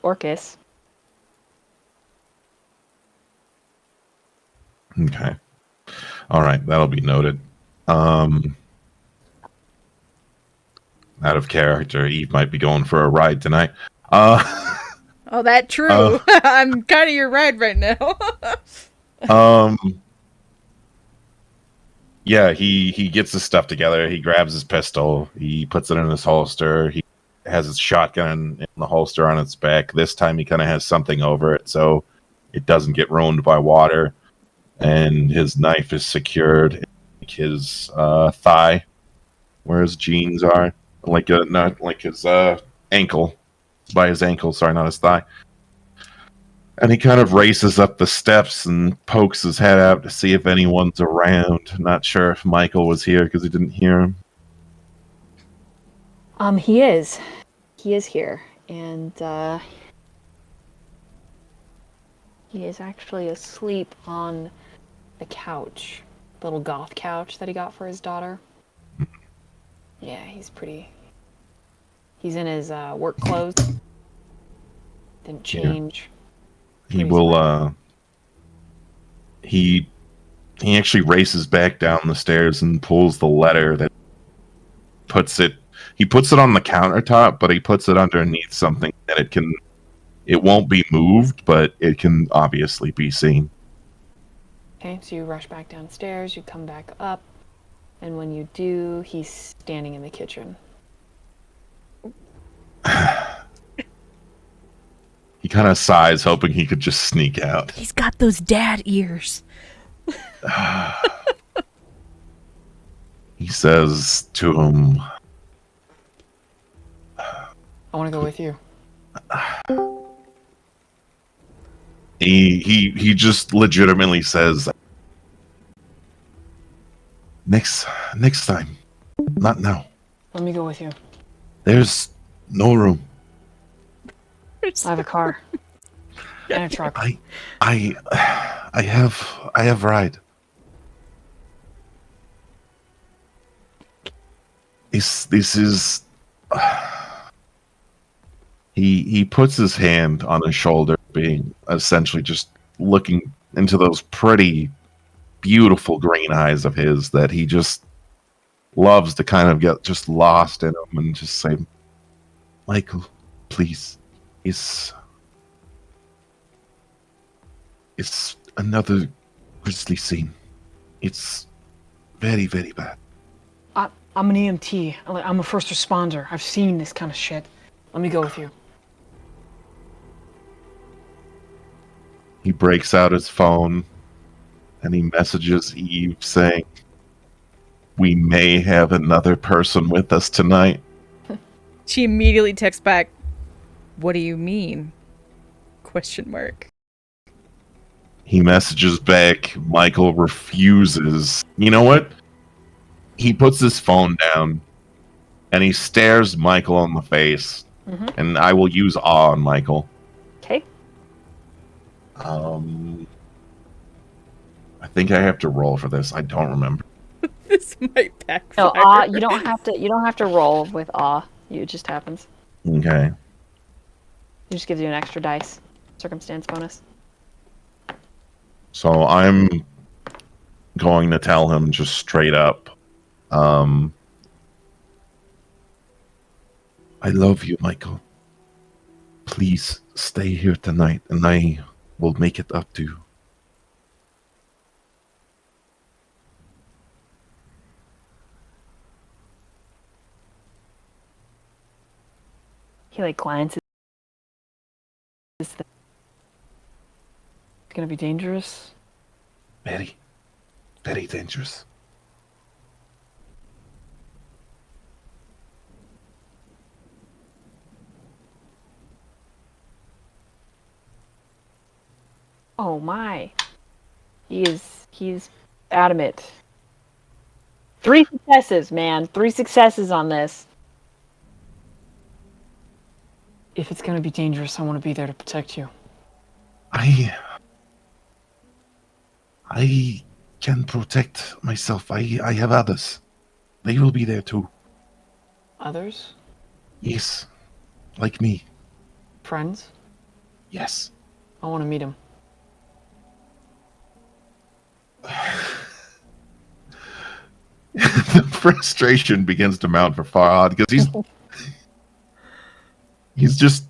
Orcus. Okay. All right, that'll be noted. Out of character, Eve might be going for a ride tonight. Oh, that true. I'm kind of your ride right now. Yeah, he gets his stuff together. He grabs his pistol. He puts it in his holster. He has his shotgun in the holster on its back. This time he kind of has something over it so it doesn't get ruined by water. And his knife is secured in his thigh, where his jeans are, not like his ankle, by his ankle. Sorry, not his thigh. And he kind of races up the steps and pokes his head out to see if anyone's around. Not sure if Michael was here because he didn't hear him. He is. He is here, and he is actually asleep on the couch, the little goth couch that he got for his daughter. Yeah, he's pretty. He's in his work clothes. Didn't change. He will. He actually races back down the stairs and pulls the letter that puts it. He puts it on the countertop, but he puts it underneath something that it won't be moved, but it can obviously be seen. Okay, so you rush back downstairs, you come back up, and when you do, he's standing in the kitchen. He kind of sighs, hoping he could just sneak out. He's got those dad ears. He says to him, I want to go with you. he just legitimately says, next time, not now. Let me go with you. There's no room. I have a car and a truck. I have ride. This is. He puts his hand on his shoulder, being essentially just looking into those pretty, beautiful green eyes of his that he just loves to kind of get just lost in them and just say, Michael, please. It's another grisly scene. It's very, very bad. I'm an EMT. I'm a first responder. I've seen this kind of shit. Let me go with you. He breaks out his phone and he messages Eve saying, we may have another person with us tonight. She immediately texts back, what do you mean? Question mark. He messages back. Michael refuses. You know what? He puts his phone down and he stares Michael in the face. Mm-hmm. And I will use awe on Michael. Okay. I think I have to roll for this. I don't remember. This might backfire. No, awe. You don't have to roll with awe. It just happens. Okay. It just gives you an extra dice circumstance bonus. So I'm going to tell him just straight up. I love you, Michael. Please stay here tonight and I will make it up to you. He glances. It's gonna be dangerous. Very, very dangerous. Oh my. He's adamant. 3 successes, man. 3 successes on this. If it's gonna be dangerous, I want to be there to protect you. I can protect myself. I have others. They will be there too. Others? Yes. Like me. Friends? Yes. I want to meet him. The frustration begins to mount for Farhad because he's just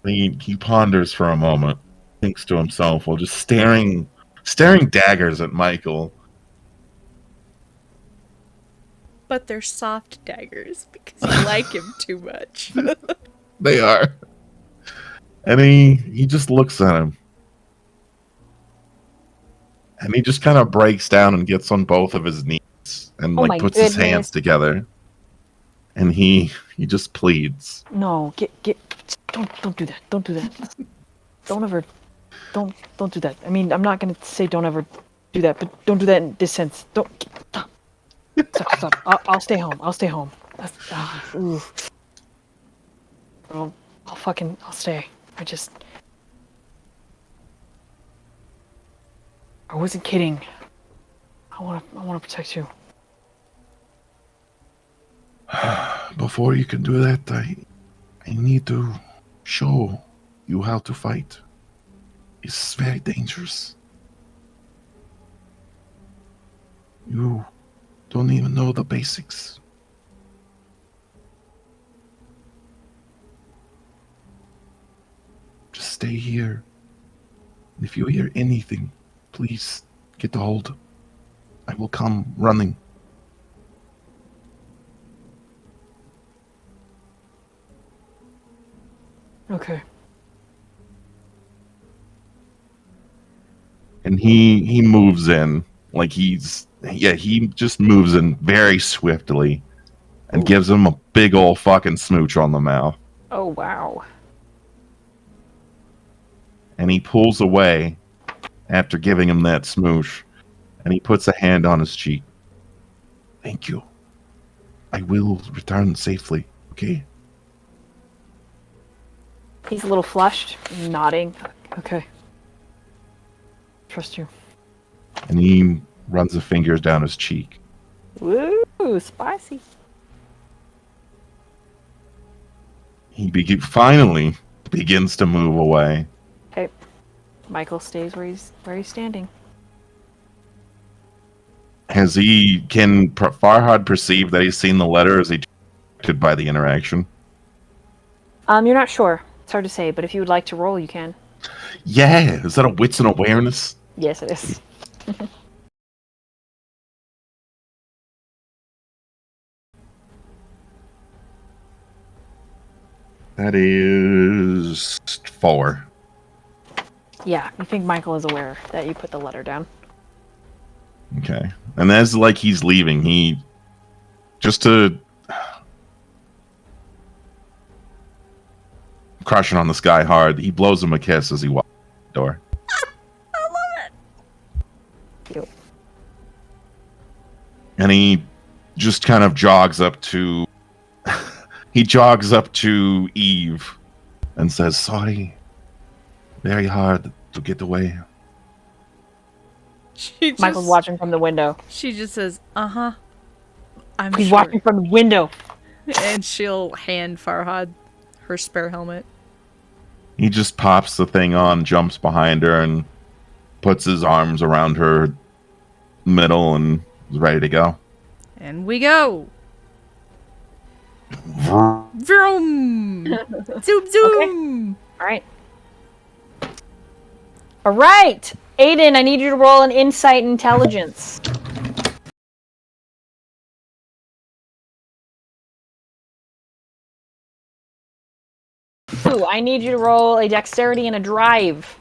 he ponders for a moment, thinks to himself while just staring daggers at Michael. But they're soft daggers because you like him too much. They are. And he just looks at him. And he just kind of breaks down and gets on both of his knees and Oh like my puts his goodness. hands together. And he just pleads. No, don't do that. Don't do that. Don't do that. I mean, I'm not gonna say don't ever do that, but don't do that in this sense. Don't stop. I'll stay home. I'll stay. I wasn't kidding. I wanna protect you. Before you can do that, I need to show you how to fight. It's very dangerous. You don't even know the basics. Just stay here. And if you hear anything, please get a hold. I will come running. Okay. And he moves in like he just moves in very swiftly and gives him a big old fucking smooch on the mouth. Oh wow. And he pulls away after giving him that smooch, and he puts a hand on his cheek. Thank you. I will return safely, okay? He's a little flushed, nodding. Okay. Trust you. And he runs the fingers down his cheek. Woo, spicy. He finally begins to move away. Okay. Michael stays where he's standing. Can Farhad perceive that he's seen the letter? Is he affected by the interaction? You're not sure. It's hard to say, but if you would like to roll, you can. Yeah, is that a wits and awareness? Yes, it is. That is 4. Yeah, you think Michael is aware that you put the letter down. Okay. And as like he's leaving, he just to crushing on this guy hard, he blows him a kiss as he walks out the door. I love it. Cute. And he just kind of jogs up to Eve and says, "Sorry. Very hard to get away." Michael's watching from the window. She just says, "Uh-huh." He's sure. watching from the window. And she'll hand Farhad her spare helmet. He just pops the thing on, jumps behind her, and puts his arms around her middle and is ready to go. And we go. Vroom. Zoom zoom. Okay. All right. Aiden, I need you to roll an insight intelligence. Ooh, I need you to roll a dexterity and a drive.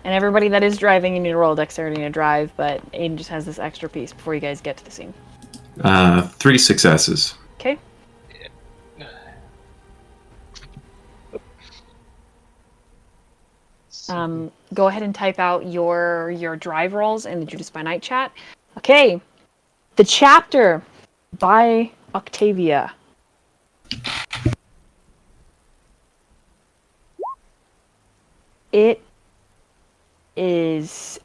And everybody that is driving, you need to roll dexterity to drive, but Aiden just has this extra piece before you guys get to the scene. 3 successes. Okay. Go ahead and type out your drive rolls in the Judas by Night chat. Okay. The chapter by Octavia. It is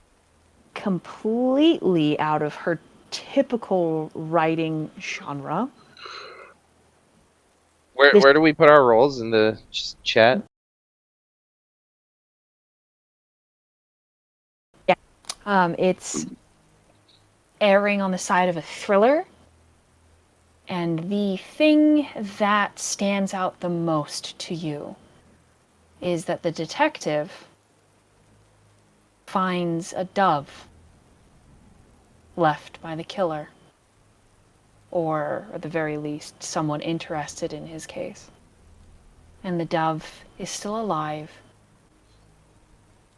completely out of her typical writing genre. Where do we put our roles in the chat? It's erring on the side of a thriller. And the thing that stands out the most to you is that the detective finds a dove left by the killer. Or, at the very least, someone interested in his case. And the dove is still alive,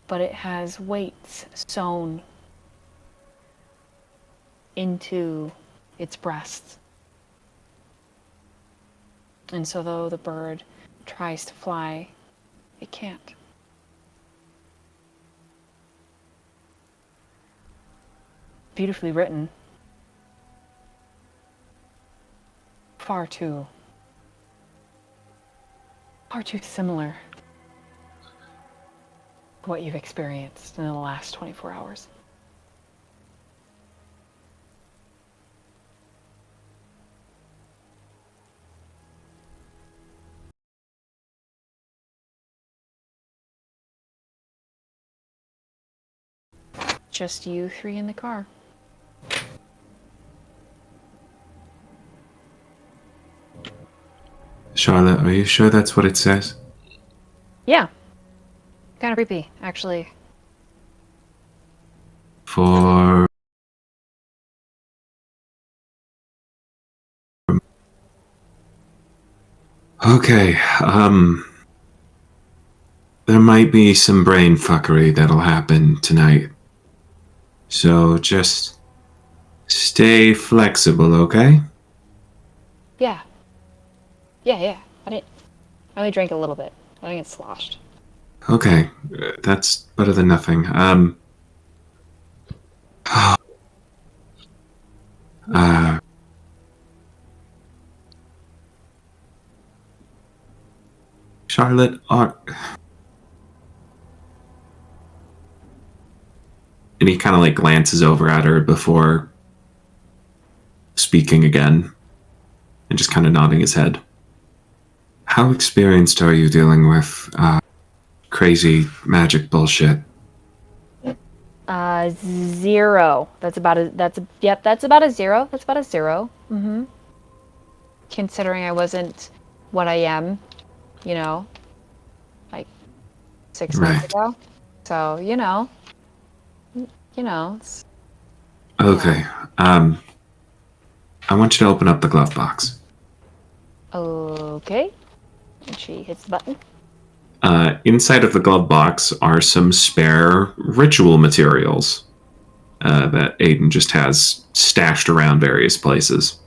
but it has weights sewn into its breasts. And so though the bird tries to fly, it can't. Beautifully written. Far too similar to what you've experienced in the last 24 hours. Just you three in the car. Charlotte, are you sure that's what it says? Yeah. Kind of creepy, actually. For... Okay, there might be some brain fuckery that'll happen tonight. So just stay flexible, okay? Yeah. Yeah. I only drank a little bit. I think it's sloshed. Okay, that's better than nothing. Charlotte, and he kind of like glances over at her before speaking again and just kind of nodding his head. How experienced are you dealing with crazy magic bullshit? 0. That's about a 0. That's about a 0. Mm-hmm. Considering I wasn't what I am, like 6 months ago. So, it's... Okay. I want you to open up the glove box. Okay. And she hits the button. Inside of the glove box are some spare ritual materials that Aiden just has stashed around various places.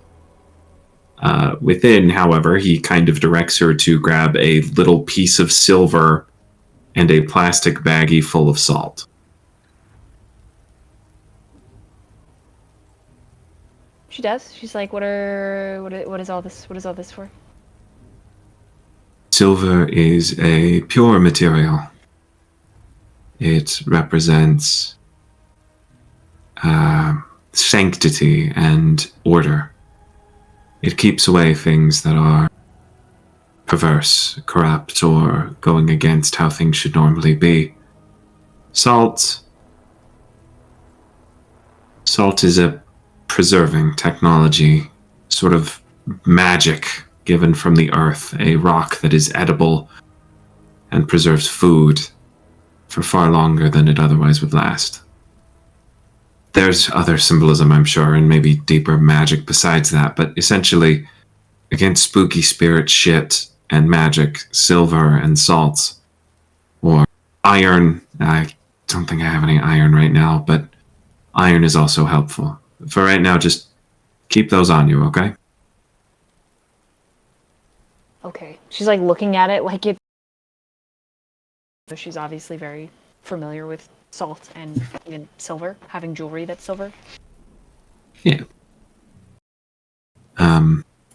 Within, however, he kind of directs her to grab a little piece of silver and a plastic baggie full of salt. She does. She's like, what is all this? What is all this for? Silver is a pure material. It represents sanctity and order. It keeps away things that are perverse, corrupt, or going against how things should normally be. Salt is a preserving technology, sort of magic given from the earth, a rock that is edible and preserves food for far longer than it otherwise would last. There's other symbolism, I'm sure, and maybe deeper magic besides that, but essentially, against spooky spirit shit and magic, silver and salt, or iron, don't think I have any iron right now, but iron is also helpful. For right now, just keep those on you, okay? Okay. She's like looking at it like it. So she's obviously very familiar with salt and even silver, having jewelry that's silver. Yeah.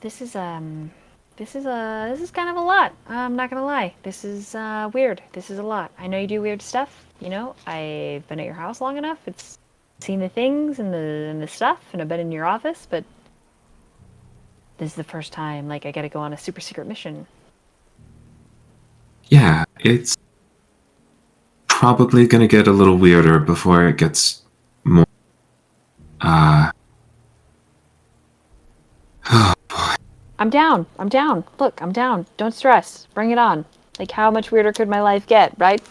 This is kind of a lot. I'm not gonna lie. This is weird. This is a lot. I know you do weird stuff. You know, I've been at your house long enough. It's seen the things and the stuff, and I've been in your office. But this is the first time. Like, I got to go on a super secret mission. Yeah, it's probably gonna get a little weirder before it gets more, oh boy. I'm down. I'm down. Look, I'm down. Don't stress. Bring it on. Like, how much weirder could my life get, right?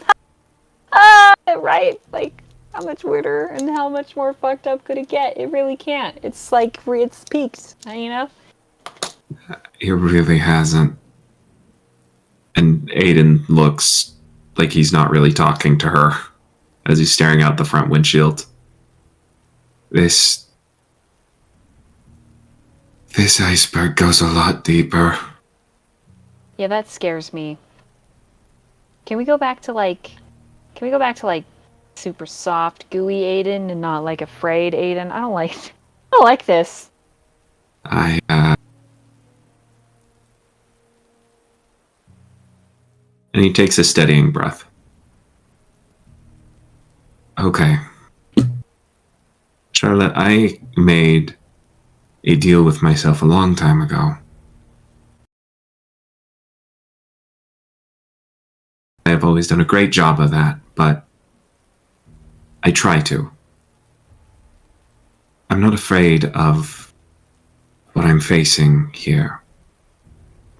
Right? Like, how much weirder and how much more fucked up could it get? It really can't. It's like, it's peaked, you know? It really hasn't. And Aiden looks like he's not really talking to her as he's staring out the front windshield. This iceberg goes a lot deeper. Yeah, that scares me. Can we go back to like super soft, gooey Aiden and not like afraid Aiden? I don't like this. And he takes a steadying breath. Okay. Charlotte, I made a deal with myself a long time ago. I have always done a great job of that, but I try to. I'm not afraid of what I'm facing here.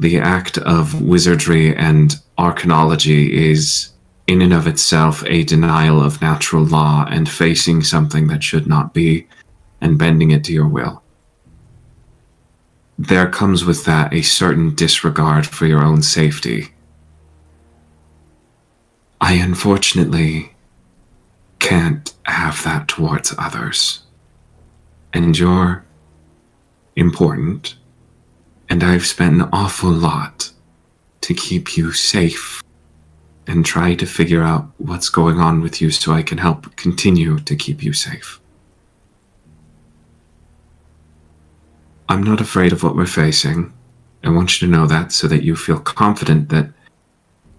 The act of wizardry and arcanology is, in and of itself, a denial of natural law and facing something that should not be and bending it to your will. There comes with that a certain disregard for your own safety. I unfortunately can't have that towards others. And you're important, and I've spent an awful lot to keep you safe and try to figure out what's going on with you so I can help continue to keep you safe. I'm not afraid of what we're facing. I want you to know that so that you feel confident that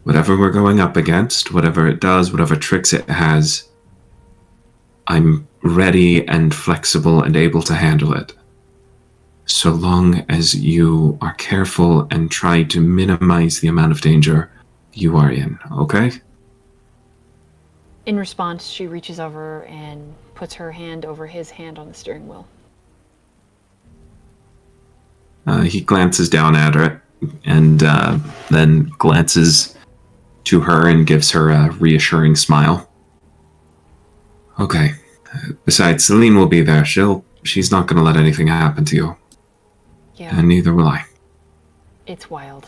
whatever we're going up against, whatever it does, whatever tricks it has, I'm ready and flexible and able to handle it. So long as you are careful and try to minimize the amount of danger you are in, okay? In response, she reaches over and puts her hand over his hand on the steering wheel. He glances down at her and then glances to her and gives her a reassuring smile. Okay. Besides, Celine will be there. She's not going to let anything happen to you. Yeah. And neither will I. It's wild.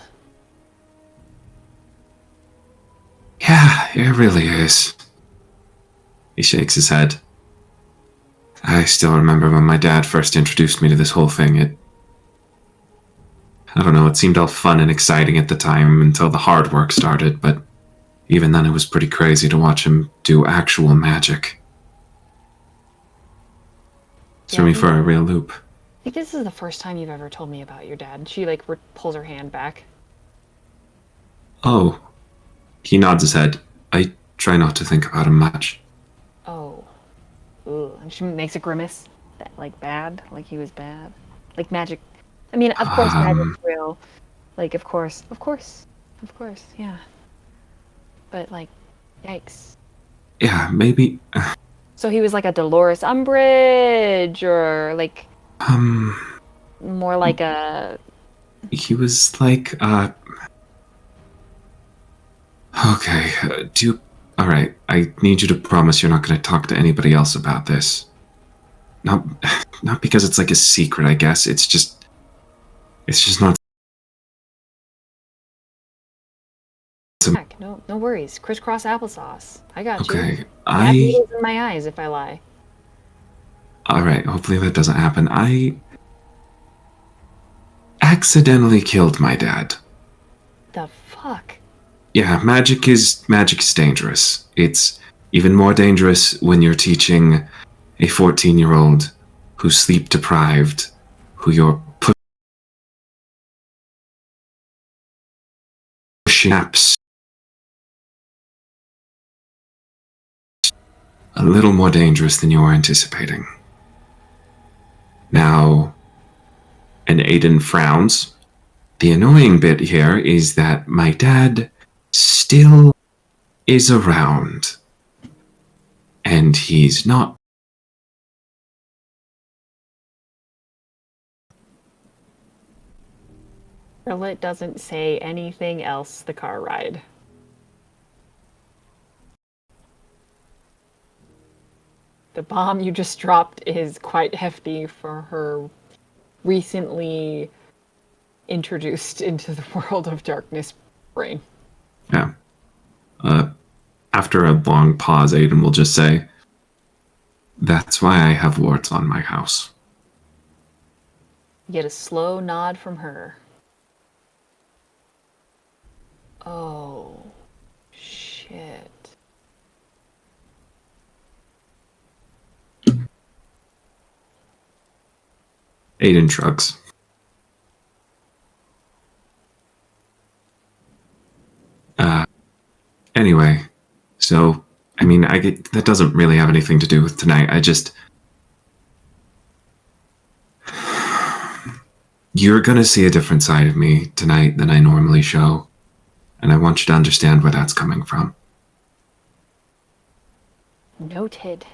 Yeah, it really is. He shakes his head. I still remember when my dad first introduced me to this whole thing. I don't know, it seemed all fun and exciting at the time until the hard work started, but even then it was pretty crazy to watch him do actual magic. Threw me for a real loop. I think this is the first time you've ever told me about your dad. She like pulls her hand back. Oh. He nods his head. I try not to think about him much. Oh. Ooh. And she makes a grimace. Like bad? Like he was bad? Like magic. I mean, of course magic's real. Like, of course, yeah. But, like, yikes. Yeah, maybe... So he was like a Dolores Umbridge, or, like... more like a... He was like, Okay, Alright, I need you to promise you're not going to talk to anybody else about this. Not because it's like a secret, I guess. It's just not... No worries. Crisscross applesauce. I got you. Okay, I have needles in my eyes if I lie. Alright, hopefully that doesn't happen. I accidentally killed my dad. The fuck? Yeah, magic's dangerous. It's even more dangerous when you're teaching a 14-year-old who's sleep deprived, who you're pushing apps. A little more dangerous than you were anticipating. Now, and Aiden frowns. The annoying bit here is that my dad still is around. And he's not. Rillet doesn't say anything else the car ride. The bomb you just dropped is quite hefty for her recently introduced into the world of darkness brain. Yeah. After a long pause, Aiden will just say, "That's why I have wards on my house." You get a slow nod from her. Oh, shit. Aiden shrugs. Anyway, so, I mean, that doesn't really have anything to do with tonight. You're gonna see a different side of me tonight than I normally show, and I want you to understand where that's coming from. Noted.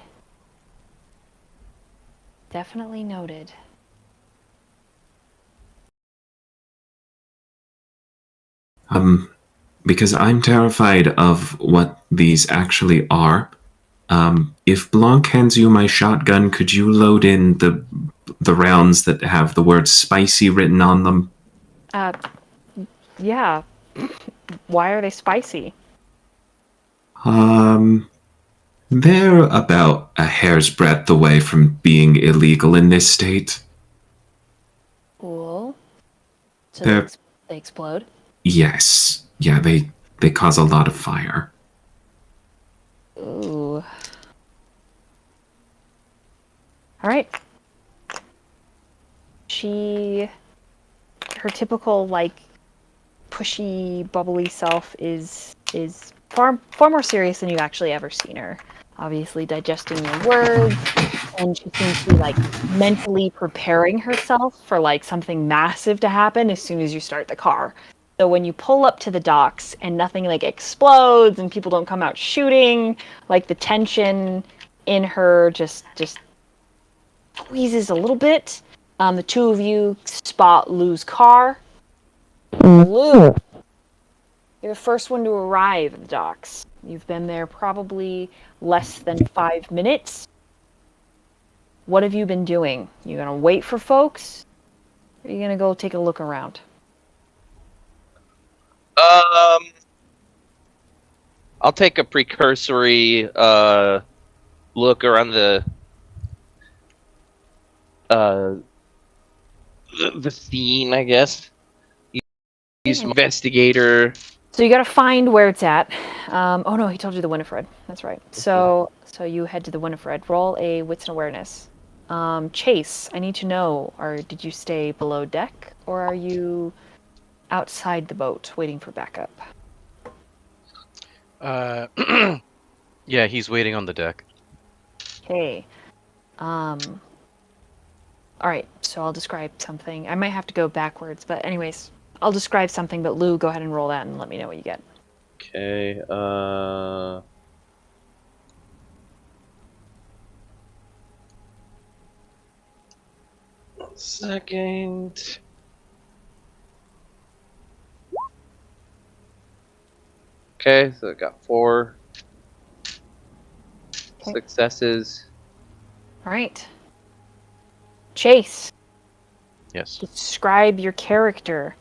Definitely noted. Because I'm terrified of what these actually are. If Blanc hands you my shotgun, could you load in the rounds that have the word spicy written on them? Yeah. Why are they spicy? They're about a hair's breadth away from being illegal in this state. Cool. So They're- they explode? Yes. Yeah, they cause a lot of fire. Ooh. All right. Her typical like pushy, bubbly self is far more serious than you've actually ever seen her. Obviously digesting your words, and she seems to be like mentally preparing herself for like something massive to happen as soon as you start the car. So when you pull up to the docks and nothing like explodes and people don't come out shooting, like the tension in her just squeezes a little bit. The two of you spot Lou's car. Lou, you're the first one to arrive at the docks. You've been there probably less than 5 minutes. What have you been doing? You gonna wait for folks? Or are you gonna go take a look around? I'll take a precursory look around the scene, I guess. Use investigator. So you gotta find where it's at. Oh no, he told you the Winifred. That's right. So you head to the Winifred. Roll a wits and awareness. Chase, I need to know, did you stay below deck or are you outside the boat waiting for backup? Yeah, he's waiting on the deck. Okay. All right, so I'll describe something. I might have to go backwards, but anyways, I'll describe something, but Lou, go ahead and roll that and let me know what you get. Okay, one second. Okay, so I got 4 successes. All right. Chase, Yes. describe your character.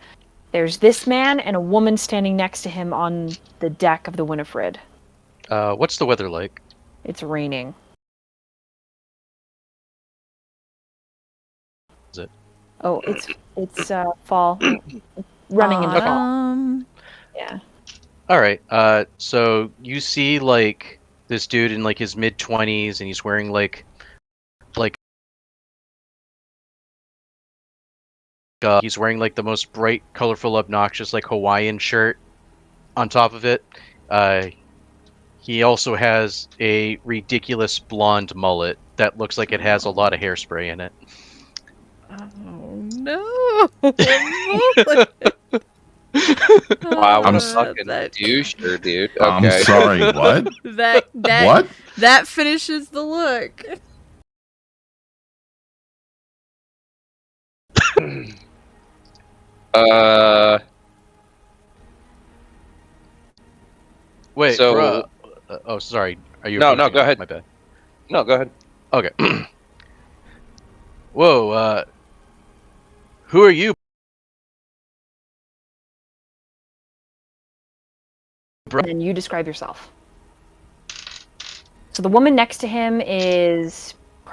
There's this man and a woman standing next to him on the deck of the Winifred. What's the weather like? It's raining. Is it? Oh, it's fall. Running into fall. Autumn. Yeah. All right. So you see like this dude in like his mid-20s, and he's wearing like he's wearing like the most bright, colorful, obnoxious like Hawaiian shirt on top of it. He also has a ridiculous blonde mullet that looks like it has a lot of hairspray in it. Oh no! Wow, what a Oh, fucking that- doucher, dude. I'm Okay. sorry, what? That What? that finishes the look. Wait. So- bruh. Oh, sorry. Are you? No, approaching go me? ahead. My bad. No, go ahead. Okay. Whoa. Who are you? And then you describe yourself. So the woman next to him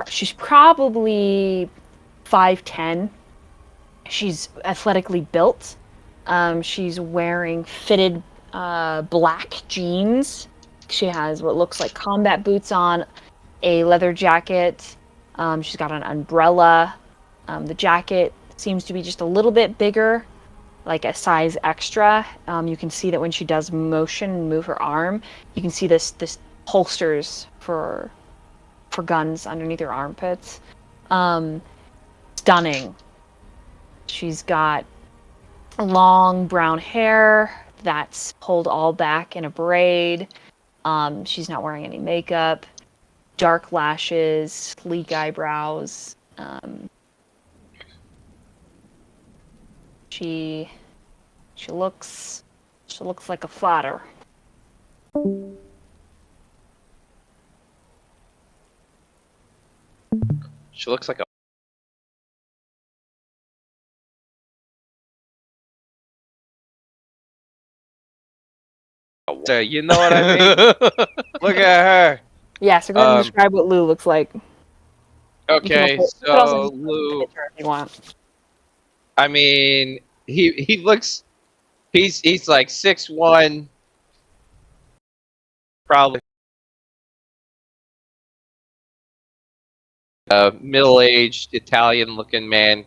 she's probably 5'10". She's athletically built. She's wearing fitted black jeans. She has what looks like combat boots on, a leather jacket. She's got an umbrella. The jacket seems to be just a little bit bigger, like a size extra. You can see that when she does motion and move her arm, you can see this holsters for guns underneath her armpits. Stunning. She's got long brown hair that's pulled all back in a braid. She's not wearing any makeup. Dark lashes, sleek eyebrows. She looks like a fodder. She looks like a. You know what I mean? Look at her. Yeah, so go ahead and describe what Lou looks like. Okay, You can also so Lou. picture if you want. I mean, he looks. He's like 6'1", probably a middle-aged Italian-looking man.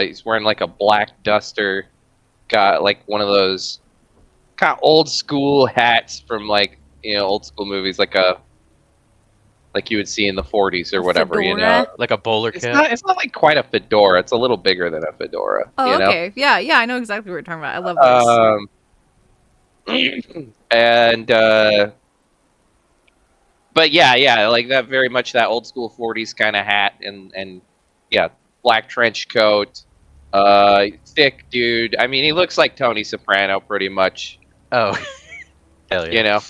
He's wearing like a black duster. Got like one of those kind of old school hats from like old school movies, like you would see in the 40s or whatever. Fedora? Like a bowler It's cap? not like quite a fedora. It's a little bigger than a fedora. Oh, you know? okay. Yeah, I know exactly what you're talking about. I love those. And but yeah, like that, very much that old school 40s kind of hat and yeah, black trench coat, thick dude. I mean, he looks like Tony Soprano pretty much, Oh. Hell yeah.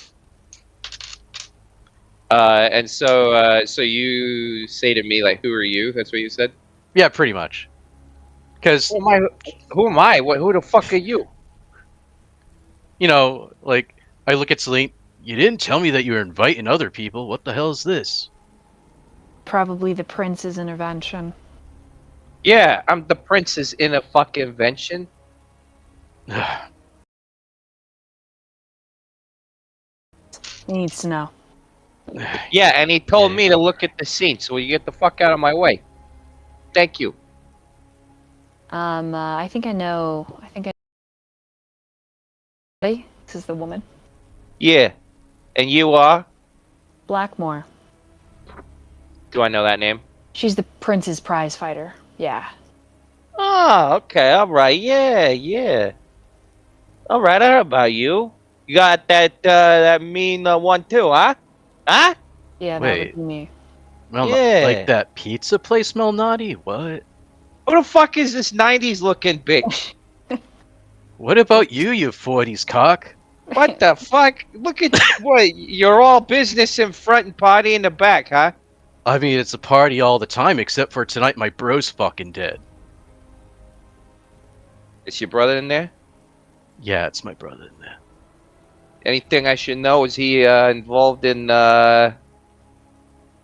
And so you say to me like, who are you? That's what you said. Yeah, pretty much. Because, Who am I? Who the fuck are you? like, I look at Celine. You didn't tell me that you were inviting other people. What the hell is this? Probably the prince's intervention. Yeah, I'm the prince's in a fucking invention. He needs to know. Yeah, and he told me to look at the scene, so will you get the fuck out of my way? Thank you. I think I know. This is the woman. Yeah. And you are? Blackmore. Do I know that name? She's the prince's prize fighter. Yeah. Oh, okay, alright, yeah. Alright, I heard about you. You got that mean one too, huh? Huh? Yeah, that Wait. would be me. Well, Yeah. like that pizza place smell naughty? What? Who the fuck is this 90s looking bitch? What about you 40s cock? What the fuck? Look at what? You're all business in front and party in the back, huh? I mean, it's a party all the time, except for tonight my bro's fucking dead. Is your brother in there? Yeah, it's my brother in there. Anything I should know? Is he involved in I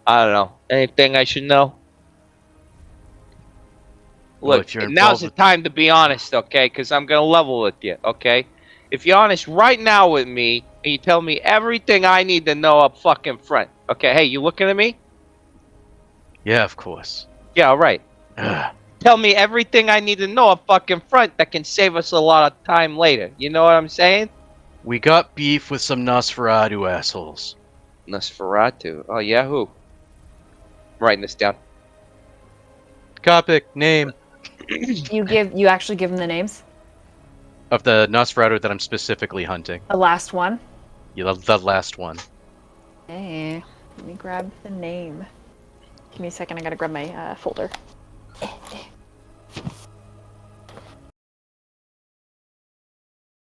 don't know. Anything I should know? Well, Look, if you're now's involved the with- time to be honest, okay? Because I'm gonna level with you, okay? If you're honest right now with me, and you tell me everything I need to know up fucking front, okay? Hey, you looking at me? Yeah, of course. Yeah, all right. Ugh. Tell me everything I need to know up fucking front that can save us a lot of time later. You know what I'm saying? We got beef with some Nosferatu assholes. Nosferatu. Oh yeah, who? I'm writing this down. Topic, name You actually give them the names? of the Nosferatu that I'm specifically hunting. The last one? Yeah, the last one. Hey, let me grab the name. Give me a second, I gotta grab my folder.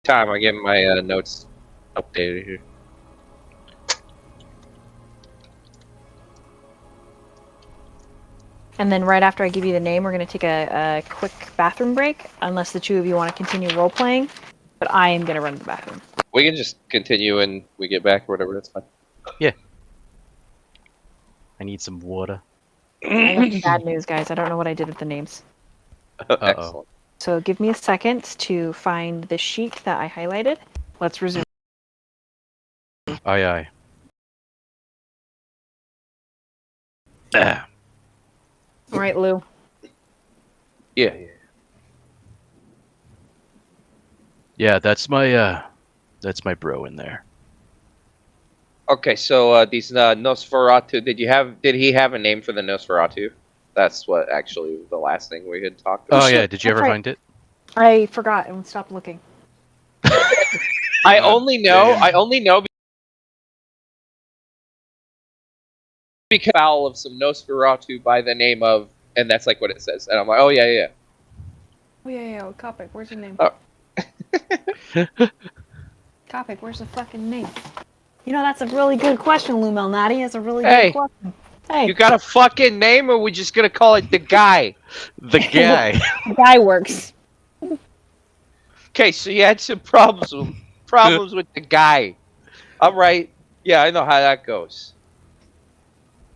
Time I get my notes updated here. And then right after I give you the name, we're gonna take a quick bathroom break, unless the two of you want to continue role playing. But I am gonna run to the bathroom. We can just continue and we get back or whatever. That's fine. I need some water. I got some bad news, guys. I don't know what I did with the names. Excellent. So give me a second to find the sheet that I highlighted. Let's resume. Aye, aye. Ah. All right, Lou. Yeah. Yeah, that's my bro in there. Okay, so these Nosferatu. Did he have a name for the Nosferatu? That's what actually the last thing we had talked about. Oh yeah, did you That's ever right. find it? I forgot and stopped looking. I only know because foul of some Nosferatu by the name of, and that's like what it says. And I'm like, oh yeah. Oh yeah, Kopic, where's your name? Oh. Kopic, where's the fucking name? You know, that's a really good question, Lou Malnati. That's a really Hey. good question. Hey, You got a fucking name, or we just gonna call it the guy? The guy. the guy works. Okay, so you had some problems with the guy. All right. Yeah, I know how that goes.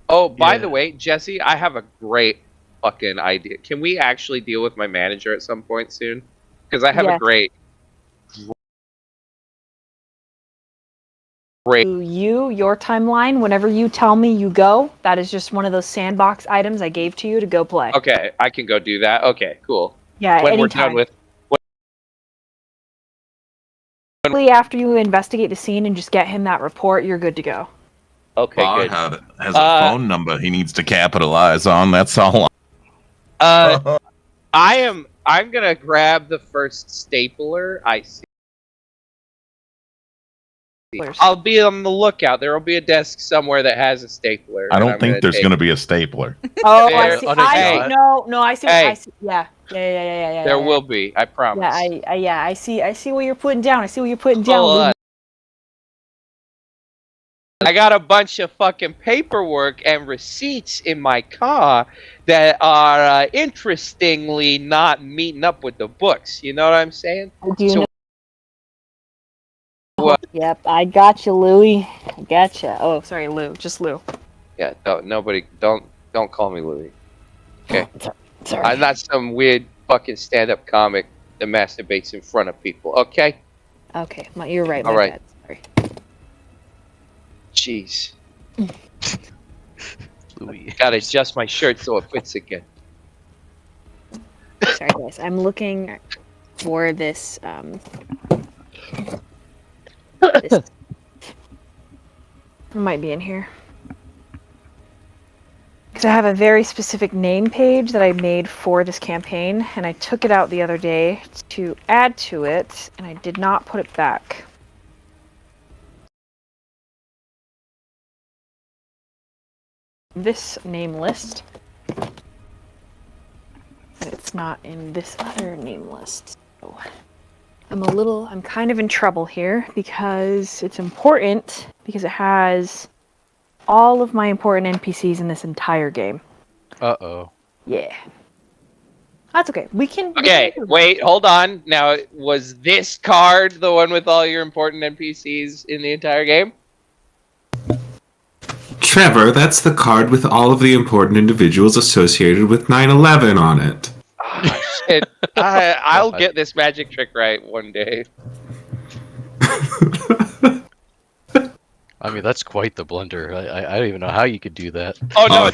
Oh, by the way, Jesse, I have a great fucking idea. Can we actually deal with my manager at some point soon? Because I have a Yes. great. Your timeline, whenever you tell me you go, that is just one of those sandbox items I gave to you to go play. Okay, I can go do that. Okay, cool. Yeah, When we're anytime. done with. After you investigate the scene and just get him that report, you're good to go. Okay, good. Has a phone number he needs to capitalize on. That's all. I'm gonna grab the first stapler I see. I'll be on the lookout. There will be a desk somewhere that has a stapler. I and don't I'm think there's take going to be a stapler. Oh, There- I see. oh, no, I hey. see. No, I see. Hey. I see. Yeah. There will be. I promise. Yeah, I see. I see what you're putting down. I see what you're putting down. Hold Lou. on. I got a bunch of fucking paperwork and receipts in my car that are interestingly not meeting up with the books. You know what I'm saying? Do you So- know? Yep, I got you, Louie. I got you. Oh, sorry, Lou. Just Lou. Yeah. Don't call me Louis. Okay. Sorry. I'm not some weird fucking stand-up comic that masturbates in front of people. Okay. Okay, you're right. All my right. bad. Sorry. Jeez. Louis. Gotta adjust my shirt so it fits again. Sorry, guys. I'm looking for this. This it might be in here. Because I have a very specific name page that I made for this campaign, and I took it out the other day to add to it, and I did not put it back. This name list. But it's not in this other name list. So I'm kind of in trouble here because it's important because it has all of my important NPCs in this entire game. Uh-oh. Yeah. That's okay. We can. Okay, wait, hold on. Now, was this card the one with all your important NPCs in the entire game? Trevor, that's the card with all of the important individuals associated with 9/11 on it. Ah, shit. I'll get this magic trick right one day. I mean, that's quite the blunder. I don't even know how you could do that. Oh no,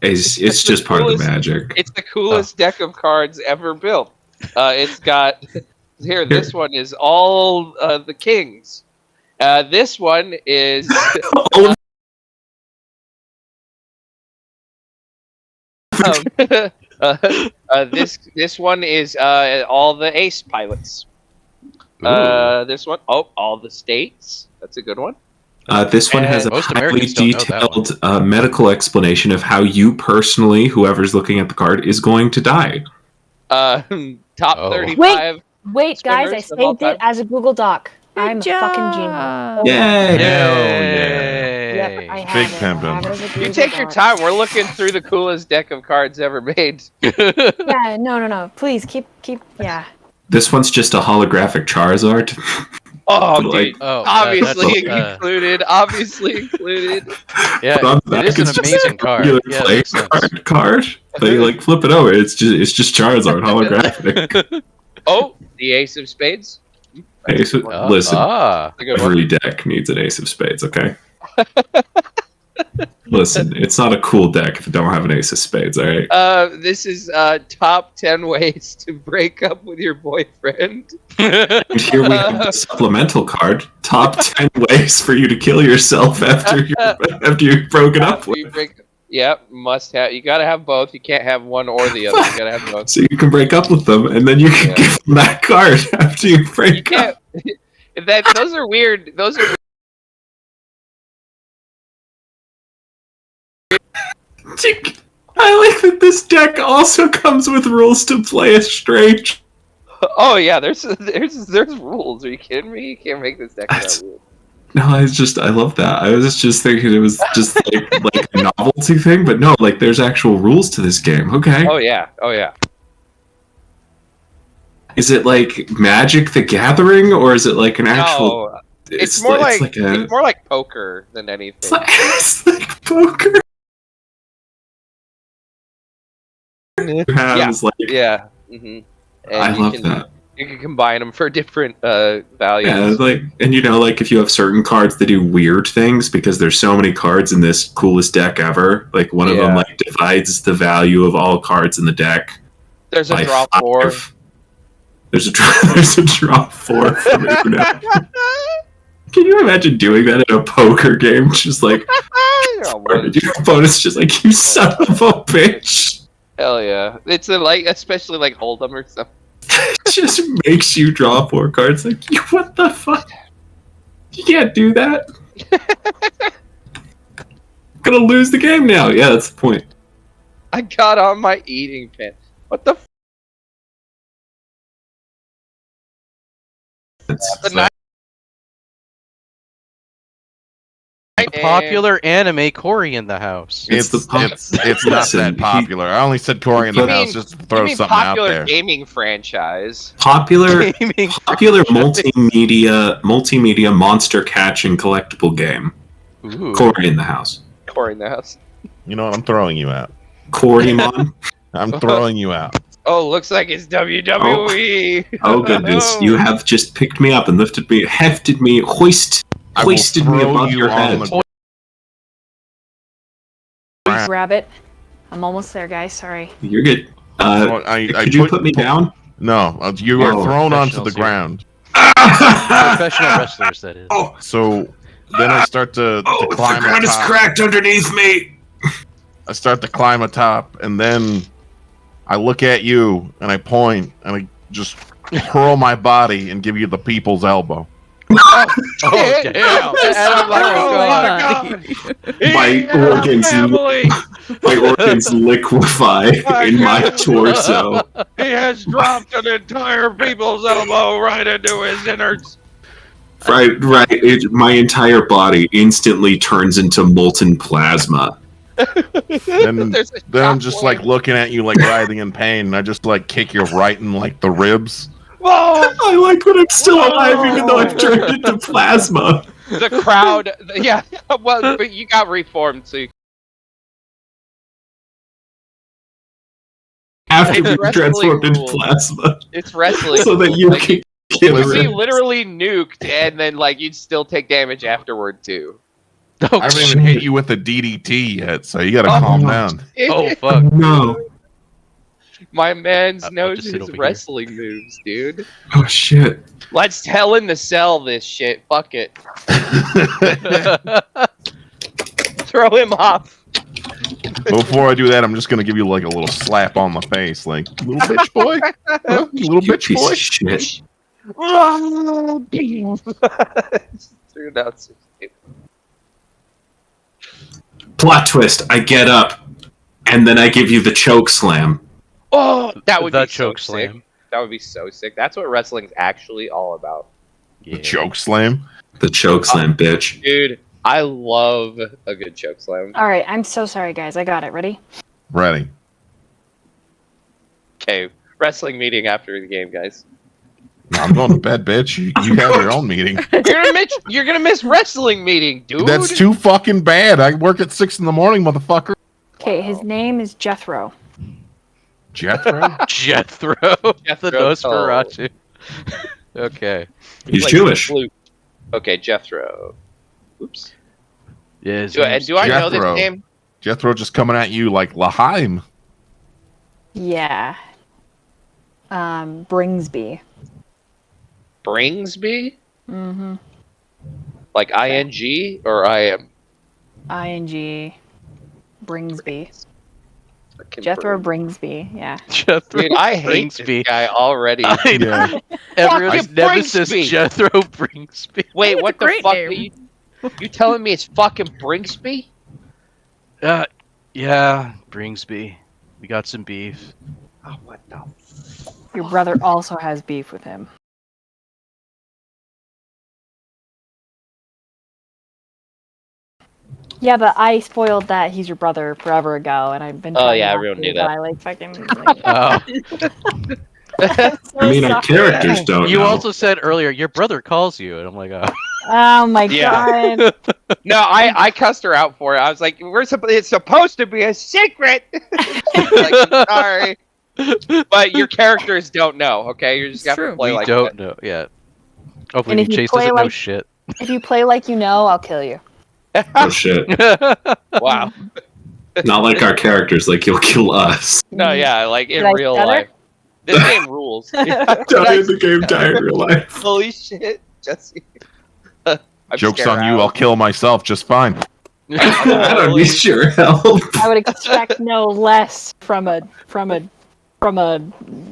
it's just part of the magic. It's the coolest deck of cards ever built. It's got here. This one is all the kings. This one is this one is all the ace pilots. This one, all the states. That's a good one. This one has a Most highly Americans don't know that detailed medical explanation of how you personally, whoever's looking at the card, is going to die. Top 35. Wait, guys! I spinners of all saved it time. as a Google Doc. I'm a job. fucking genius. Yay! Yep, I have Big it. pimpin'. I have it as a You Google take your Doc. time. We're looking through the coolest deck of cards ever made. Yeah, no. Please keep. Yeah. This one's just a holographic Charizard. Oh, Like- dude. Oh, Obviously that's, included. Obviously included. yeah, But on the it back, is an it's just amazing a card. regular Yeah, play makes sense. card. But you like flip it over. It's just Charizard holographic. Oh, the ace of spades. Ace of- listen, That's a good one. every deck needs an ace of spades. Okay. Listen, it's not a cool deck if you don't have an ace of spades. All right. This is top 10 ways to break up with your boyfriend. And here we have the supplemental card: top 10 ways for you to kill yourself after you've broken up with. Yep, must have. You gotta have both. You can't have one or the other. You gotta have both. So you can break up with them, and then you can give them that card after you break up. Those are weird. Those are. I like that this deck also comes with rules to play as strange. Oh yeah, there's rules. Are you kidding me? You can't make this deck without rules. No, I love that. I was just thinking it was just like a novelty thing, but no, like there's actual rules to this game. Okay. Oh yeah. Is it like Magic the Gathering, or is it like an actual? No, it's more like poker than anything. It's like poker. Yeah. Yeah. Mm-hmm. I love that. You can combine them for different values. Yeah, like, and like if you have certain cards that do weird things, because there's so many cards in this coolest deck ever. Like one of them like divides the value of all cards in the deck. There's a by draw 5. 4. There's a draw 4 from Uno. Can you imagine doing that in a poker game? Just like your opponent's just like, you son of a bitch. Hell yeah! It's especially like Hold'em or something. It just makes you draw 4 cards. Like, what the fuck? You can't do that. I'm gonna lose the game now. Yeah, that's the point. I got on my eating pen. What the? Popular anime Corey in the house. It's not that popular. I only said Corey in the house just to throw something out popular there. gaming franchise. Popular multimedia monster catching collectible game. Ooh. Corey in the house. Corey in the house. You know what? I'm throwing you out. Corymon. I'm throwing you out. Oh, looks like it's WWE. Oh goodness! You have just picked me up and hefted me, hoisted me above your head. Grab it. I'm almost there, guys. Sorry. You're good. Could you put me down? No, you are thrown onto the ground. Professional wrestlers, that is. Oh. So then I start to climb. The ground is cracked underneath me. I start to climb atop, and then I look at you and I point and I just hurl my body and give you the people's elbow. Oh, damn! My organs liquefy in my torso. He has dropped an entire people's elbow right into his innards. Right. My entire body instantly turns into molten plasma Then, There's a then I'm just chalkboard. like looking at you like writhing in pain, and I just like kick you right in like the ribs. Whoa! I like when I'm still alive, even though I've turned into plasma. The crowd, yeah. Well, but you got reformed, so you After It's being wrestling transformed into rules. plasma, it's wrestling. so that rules. you Like, can you give would be it. literally nuked, and then like you'd still take damage afterward too. Oh, I haven't even hit you with the DDT yet, so you gotta Oh. calm down. oh fuck. No. My man's I'll knows just sit his over here. wrestling moves, dude. Oh shit. Let's tell him to sell this shit. Fuck it. Throw him off. Before I do that, I'm just gonna give you like a little slap on the face, like little bitch boy, huh? You little You bitch piece boy. of shit. Dude, that's Plot twist. I get up, and then I give you the choke slam. Oh, that would The be so choke sick. slam. That would be so sick. That's what wrestling's actually all about. Yeah. The choke slam. The choke slam, bitch. Dude, I love a good choke slam. All right, I'm so sorry, guys. I got it. Ready? Ready. Okay, wrestling meeting after the game, guys. No, I'm going to bed, bitch. You have your own meeting. You're gonna miss wrestling meeting, dude. That's too fucking bad. I work at 6 in the morning, motherfucker. Okay, his name is Jethro. Jethro. Jethro. Jethro The Nosferatu. Okay. He's Like Jewish. flute. Okay, Jethro. Oops. Yeah. Do I know this Jethro. name? Jethro just coming at you like Laheim. Yeah. Bringsby. Bringsby? Mm-hmm. Like ING or IM? ING. Bringsby. Fucking Jethro Brings. Bringsby. Yeah. Jethro. Dude, I hate Bringsby. this guy already. I know. Everyone's Fucking nemesis, Bringsby. Jethro Bringsby. Wait, It's what a the great fuck? name. You telling me it's fucking Bringsby? Yeah, Bringsby. We got some beef. Oh, what the? Your brother also has beef with him. Yeah, but I spoiled that he's your brother forever ago, and I've been. Oh, trying yeah, not everyone to, knew but that. I like fucking. Like, Oh, I mean, our characters don't you know. also said earlier your brother calls you, and I'm like, oh. oh my Yeah. god! No, I cussed her out for it. I was like, it's supposed to be a secret. Like, I'm sorry. But your characters don't know, okay? You're just It's gonna have true. to play We like don't know yet. Hopefully, And if you Chase play doesn't know like- shit. If you play like you know, I'll kill you. Oh shit. that. Wow. Not like our characters, like you'll kill us. No, yeah, like in Did I real stutter? life. This game rules. Die in the game, die in real life. Holy shit, Jesse. I'm Joke's scared on you. out. I'll kill myself just fine. I don't need your help. I would expect no less from a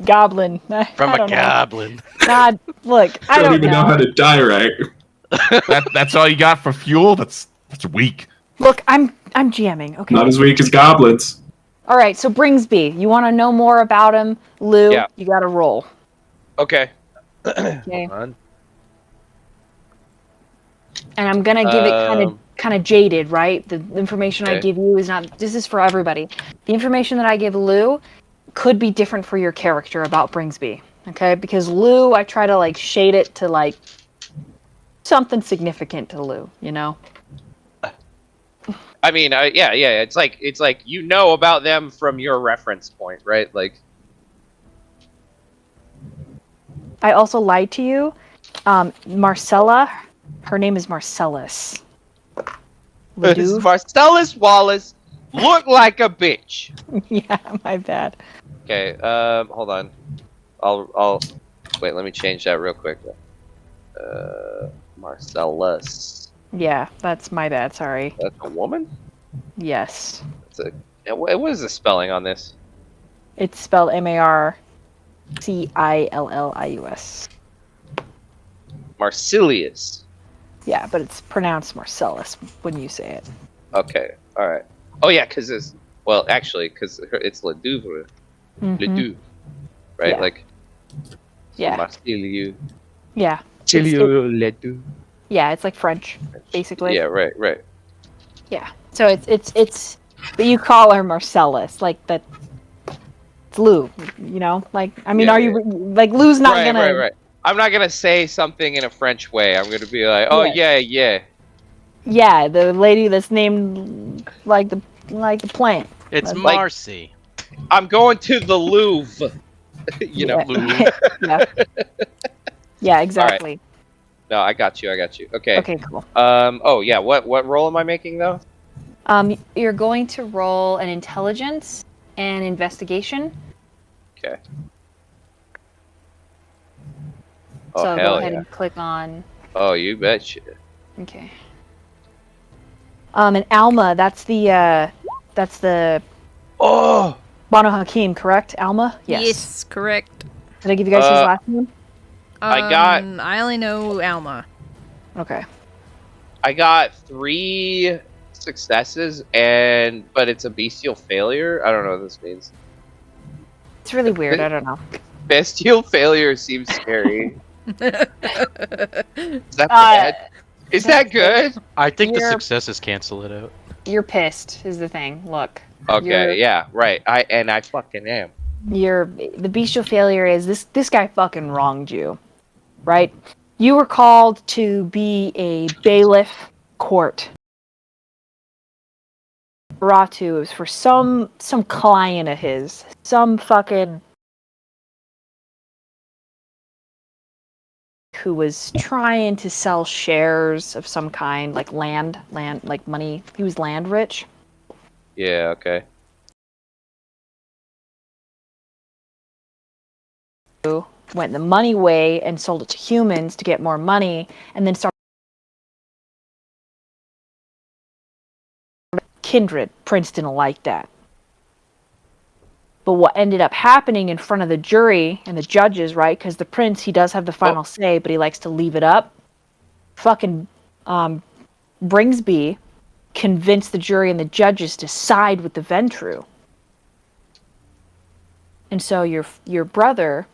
goblin. I From a don't know. goblin. God, look, I Don't don't even know how to die right. That's all you got for fuel. That's weak. Look, I'm GMing. Okay. Not as weak as goblins. All right. So Bringsby, you want to know more about him, Lou? Yeah. You got to roll. Okay. Okay. Hold on. And I'm gonna give it Um, kind of jaded, right? The information I okay. give you is not. This is for everybody. The information that I give Lou could be different for your character about Bringsby. Okay, because Lou, I try to like shade it to like something significant to Lou. You know. I mean, yeah. It's like you know about them from your reference point, right? Like, I also lied to you. Marcella, her name is Marcellus. this Ledoux? Marcellus Wallace look like a bitch. Yeah, my bad. Okay. Hold on. I'll wait. Let me change that real quick. Marcellus. Yeah, that's my bad. Sorry. That's a woman. Yes, That's a. What is the spelling on this? it's spelled Marcillius. Marcilius. Yeah, but it's pronounced Marcellus when you say it. Okay. All right. Oh yeah, because it's because it's Ledouvre. Mhm. Ledoux. Right. Yeah. Like. Yeah, Marciliu. yeah, Ledoux. yeah. It's like French, basically. Yeah. Right. Yeah. So it's But you call her Marcellus, like that. It's Lou, you know. Like, I mean, Yeah, are you like Lou's not gonna? Right. I'm not gonna say something in a French way. I'm gonna be like, oh yeah. Yeah, the lady that's named like the plant. It's That's- Marcy. I'm going to the Louvre. you know. Yeah. yeah. Yeah, exactly. No, I got you. Okay. Okay, cool. Oh yeah. What role am I making though? You're going to roll an intelligence and investigation. Okay. Oh So go hell ahead yeah. and click on. Oh, you betcha. Okay. And Alma, that's the Oh. Banu Hakim, correct? Alma? Yes, correct. Did I give you guys his last name? I only know Alma. Okay. I got 3 successes, but it's a bestial failure. I don't know what this means. It's really weird. I don't know. Bestial failure seems scary. Is that bad? Is that good? I think the You're- successes cancel it out. You're pissed. Is the thing. Look. Okay, yeah, right. I fucking am. The bestial failure is this guy fucking wronged you, right? You were called to be a bailiff court. Ratu is for some client of his, some fucking who was trying to sell shares of some kind, like land, like money. He was land rich. Yeah, okay. Went the money way and sold it to humans to get more money, and then started kindred. Prince didn't like that. But what ended up happening in front of the jury and the judges, right? Because the prince, he does have the final say, but he likes to leave it up. Fucking Bringsby convinced the jury and the judges to side with the Ventru. And so your brother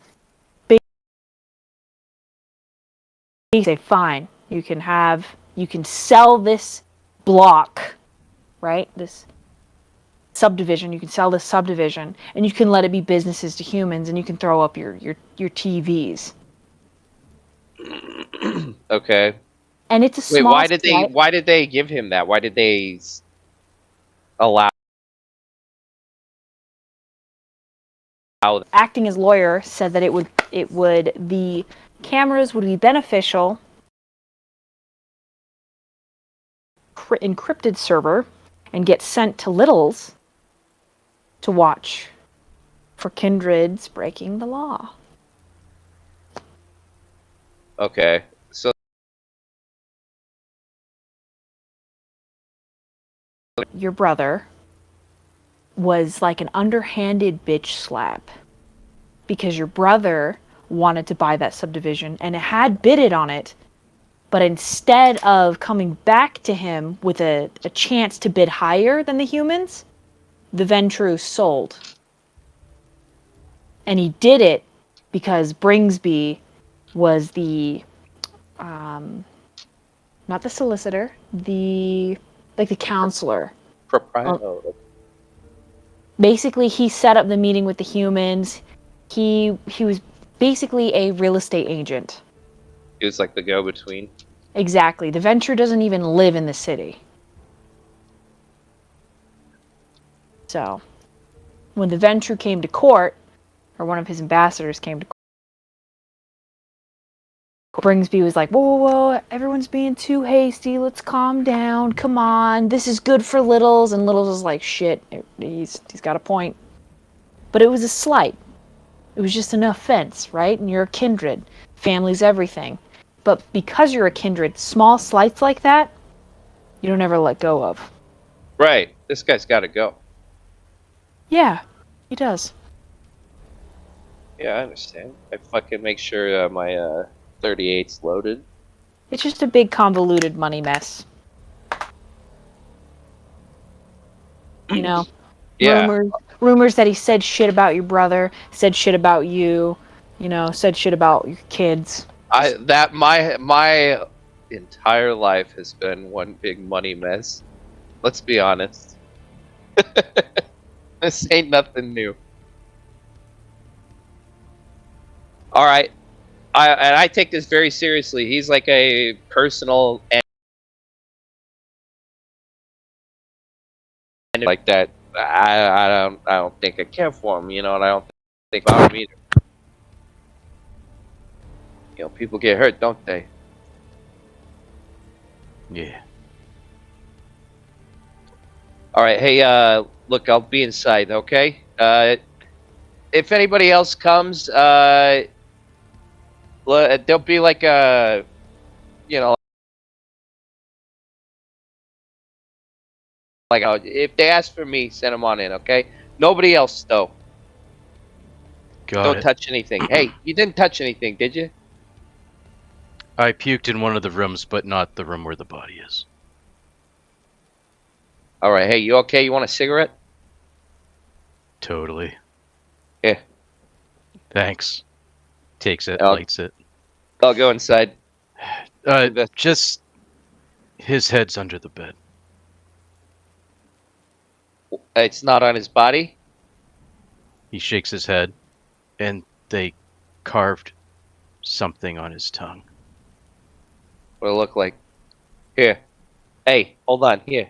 say, fine, you can sell this block, right? This subdivision, you can sell this subdivision, and you can let it be businesses to humans, and you can throw up your TVs. Okay. And it's a small. Wait, why did they give him that? Why did they allow? Acting as lawyer said that the cameras would be beneficial. Encrypted server and get sent to Littles to watch for kindreds breaking the law. Okay. So your brother was like an underhanded bitch slap because your brother wanted to buy that subdivision and it had bidded on it, but instead of coming back to him with a chance to bid higher than the humans, the Ventru sold. And he did it because Bringsby was the not the solicitor, the counselor. proprietor. Basically, he set up the meeting with the humans. He was basically a real estate agent. He was like the go-between. Exactly. The Ventru doesn't even live in the city. So, when the Ventru came to court, or one of his ambassadors came to court, Bringsby was like, whoa, everyone's being too hasty. Let's calm down. Come on. This is good for Littles. And Littles was like, shit, he's got a point. But it was a slight. It was just an offense, right? And you're a kindred. Family's everything. But because you're a kindred, small slights like that, you don't ever let go of. Right. This guy's got to go. Yeah, he does. Yeah, I understand. I fucking make sure my 38's loaded. It's just a big convoluted money mess. You know? Yeah. Rumors that he said shit about your brother, said shit about you, said shit about your kids. My entire life has been one big money mess. Let's be honest. This ain't nothing new. All right, I take this very seriously. He's like a personal and like that. I don't think I care for him, and I don't think about him either. People get hurt, don't they? Yeah. All right, hey, look, I'll be inside, okay? If anybody else comes, there'll be like a, if they ask for me, send them on in, okay? Nobody else though. Got Don't it. touch anything. Hey, you didn't touch anything, did you? I puked in one of the rooms, but not the room where the body is. All right, hey, you okay? You want a cigarette? Totally. Yeah. Thanks. Takes it, I'll- lights it. I'll go inside. Just his head's under the bed. It's not on his body? He shakes his head, and they carved something on his tongue. What it look like? Here. Hey, hold on. Here.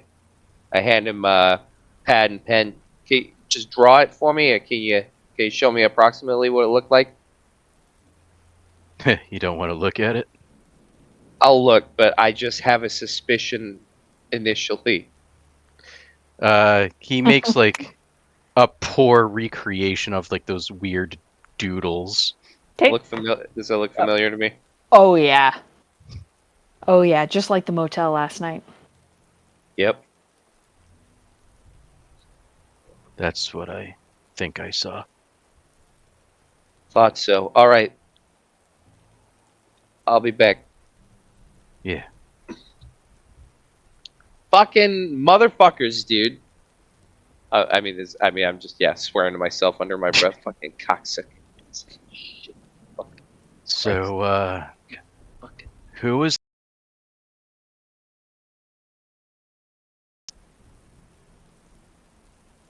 I hand him pad and pen. Can you just draw it for me, or can you show me approximately what it looked like? You don't want to look at it? I'll look, but I just have a suspicion initially. He makes like a poor recreation of like those weird doodles. Look familiar? Does it look familiar to me? Oh yeah. Oh yeah, just like the motel last night. Yep. That's what I think I saw. Thought so. All right. I'll be back. Yeah. Fucking motherfuckers, dude. I'm just swearing to myself under my breath. Fucking cocksucker. Shit. Fucking So, fucking. who was?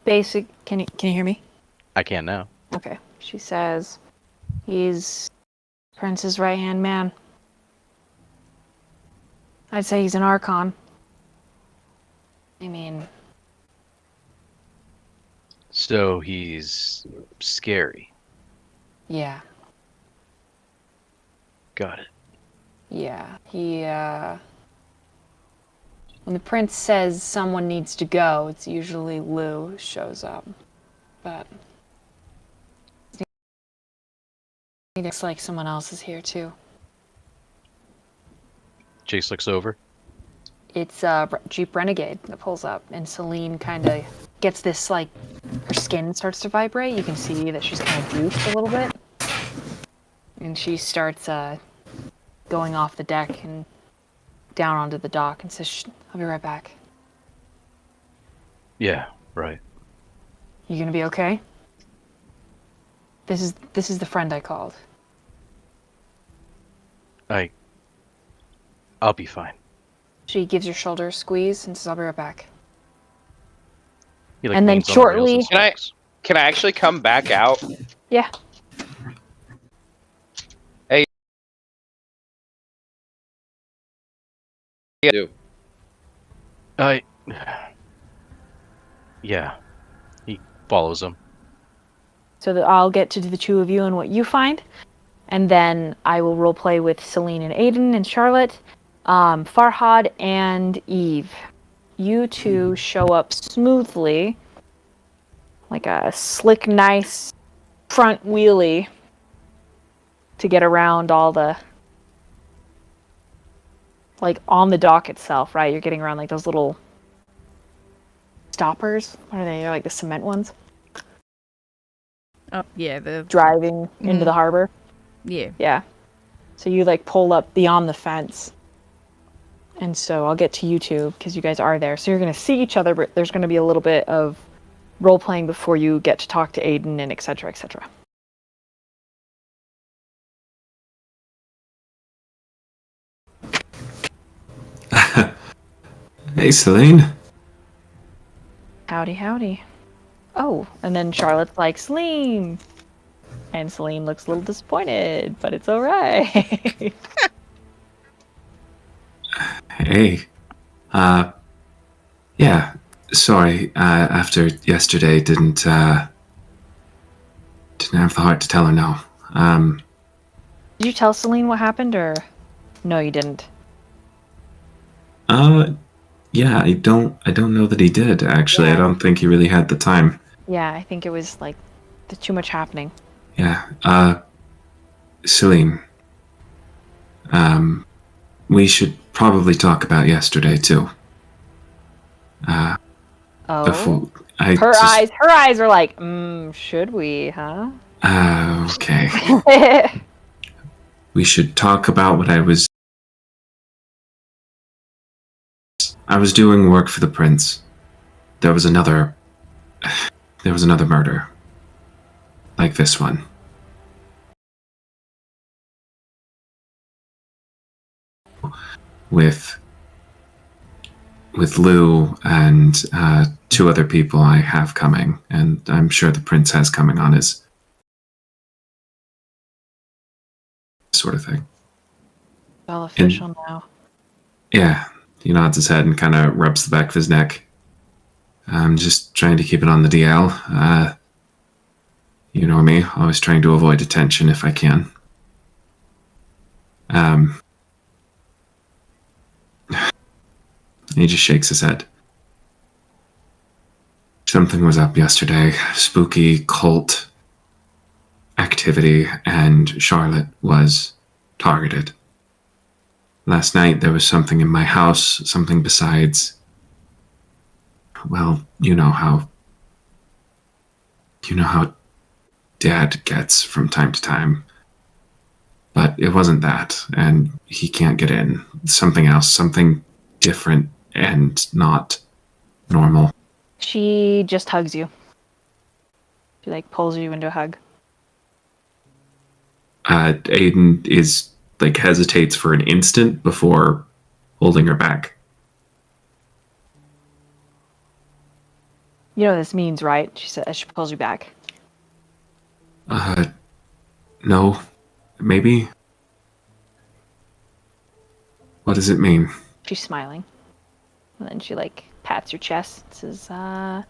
Basic. Can you hear me? I can now. Okay. She says, he's Prince's right-hand man. I'd say he's an Archon. I mean, So he's scary. yeah. Got it. Yeah. When the Prince says someone needs to go, it's usually Lou who shows up. But it looks like someone else is here too. Jace looks over. It's a Jeep Renegade that pulls up, and Celine kind of gets this, like, her skin starts to vibrate. You can see that she's kind of juiced a little bit. And she starts going off the deck and down onto the dock and says, "Shh, I'll be right back." Yeah, right. You gonna be okay? This is the friend I called. I'll be fine. She gives your shoulder a squeeze and says, "I'll be right back." He, like, And then leans on the rails and shortly- smokes. Can I actually come back out? Yeah. Hey. Do. Yeah. He follows him. So that I'll get to the two of you and what you find, and then I will roleplay with Celine and Aiden and Charlotte, Farhad and Eve. You two show up smoothly, like a slick, nice front wheelie to get around all the, like, on the dock itself, right? You're getting around like those little stoppers. What are they? They're like the cement ones. Oh, yeah, Driving into the harbor. yeah. Yeah. So you like pull up beyond the fence. And so I'll get to you two because you guys are there. So you're going to see each other, but there's going to be a little bit of role playing before you get to talk to Aiden and et cetera, et cetera. Hey, Celine. Howdy, howdy. Oh, and then Charlotte's like, Celine! And Celine looks a little disappointed, but it's alright. Hey. Yeah. Sorry, after yesterday, didn't have the heart to tell her no. Did you tell Celine what happened, or no, you didn't? Yeah, I don't know that he did, actually. Yeah. I don't think he really had the time. Yeah, I think it was like there's too much happening. Yeah, Celine. We should probably talk about yesterday, too. Oh. Before Her eyes are like, should we, huh? Okay. We should talk about what I was doing work for the prince. There was another murder. Like this one. With Lou and two other people I have coming, and I'm sure the prince has coming on his sort of thing. All official now. Yeah, he nods his head and kind of rubs the back of his neck. I'm just trying to keep it on the DL. You know me, always trying to avoid attention if I can. He just shakes his head. Something was up yesterday. Spooky cult activity, and Charlotte was targeted. Last night there was something in my house, something besides. Well, you know how Dad gets from time to time. But it wasn't that, and he can't get in. Something else, something different and not normal. She just hugs you. She like pulls you into a hug. Aiden is like hesitates for an instant before holding her back. You know what this means, right? She said as she pulls you back. No. Maybe? What does it mean? She's smiling. And then she like pats your chest and says, I'm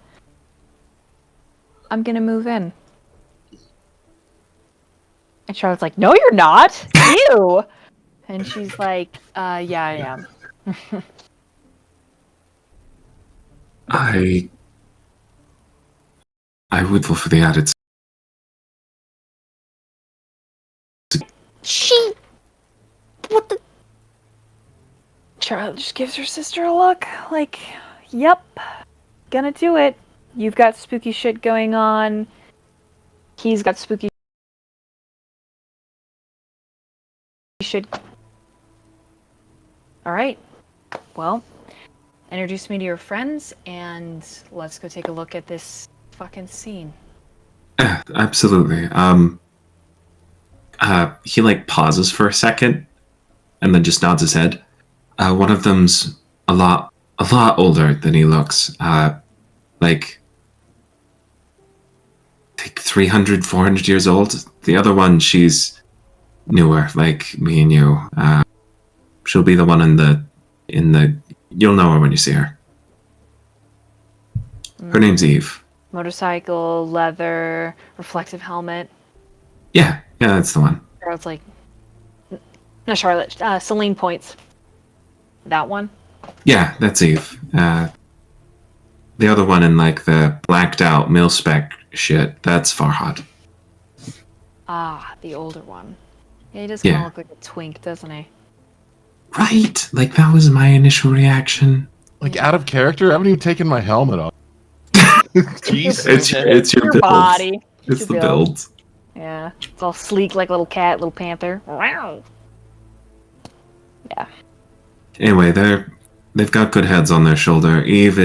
gonna move in. And Charlotte's like, no, you're not. Ew. And she's like, yeah, I am. I would vote for the added. What the? Charlotte just gives her sister a look. Like, yep, gonna do it. You've got spooky shit going on. He's got spooky shit. Alright. Well, introduce me to your friends, and let's go take a look at this fucking scene. Yeah, absolutely. He like pauses for a second, and then just nods his head. One of them's a lot older than he looks. Like 300, 400 years old. The other one, she's newer, like me and you. She'll be the one in the. You'll know her when you see her. Her name's Eve. Motorcycle, leather, reflective helmet. Yeah, that's the one. Charlotte's like, no, Charlotte. Celine points. That one. Yeah, that's Eve. The other one in like the blacked out mil-spec shit, that's Farhad. Ah, the older one. Yeah, he does kind of Yeah. look like a twink, doesn't he? Right, like that was my initial reaction. Like out of character, I haven't even taken my helmet off. Jeez. It's your build. body. It's your the build. Yeah, it's all sleek like a little cat, little panther. Wow. Yeah. Anyway, they've got good heads on their shoulder. Eve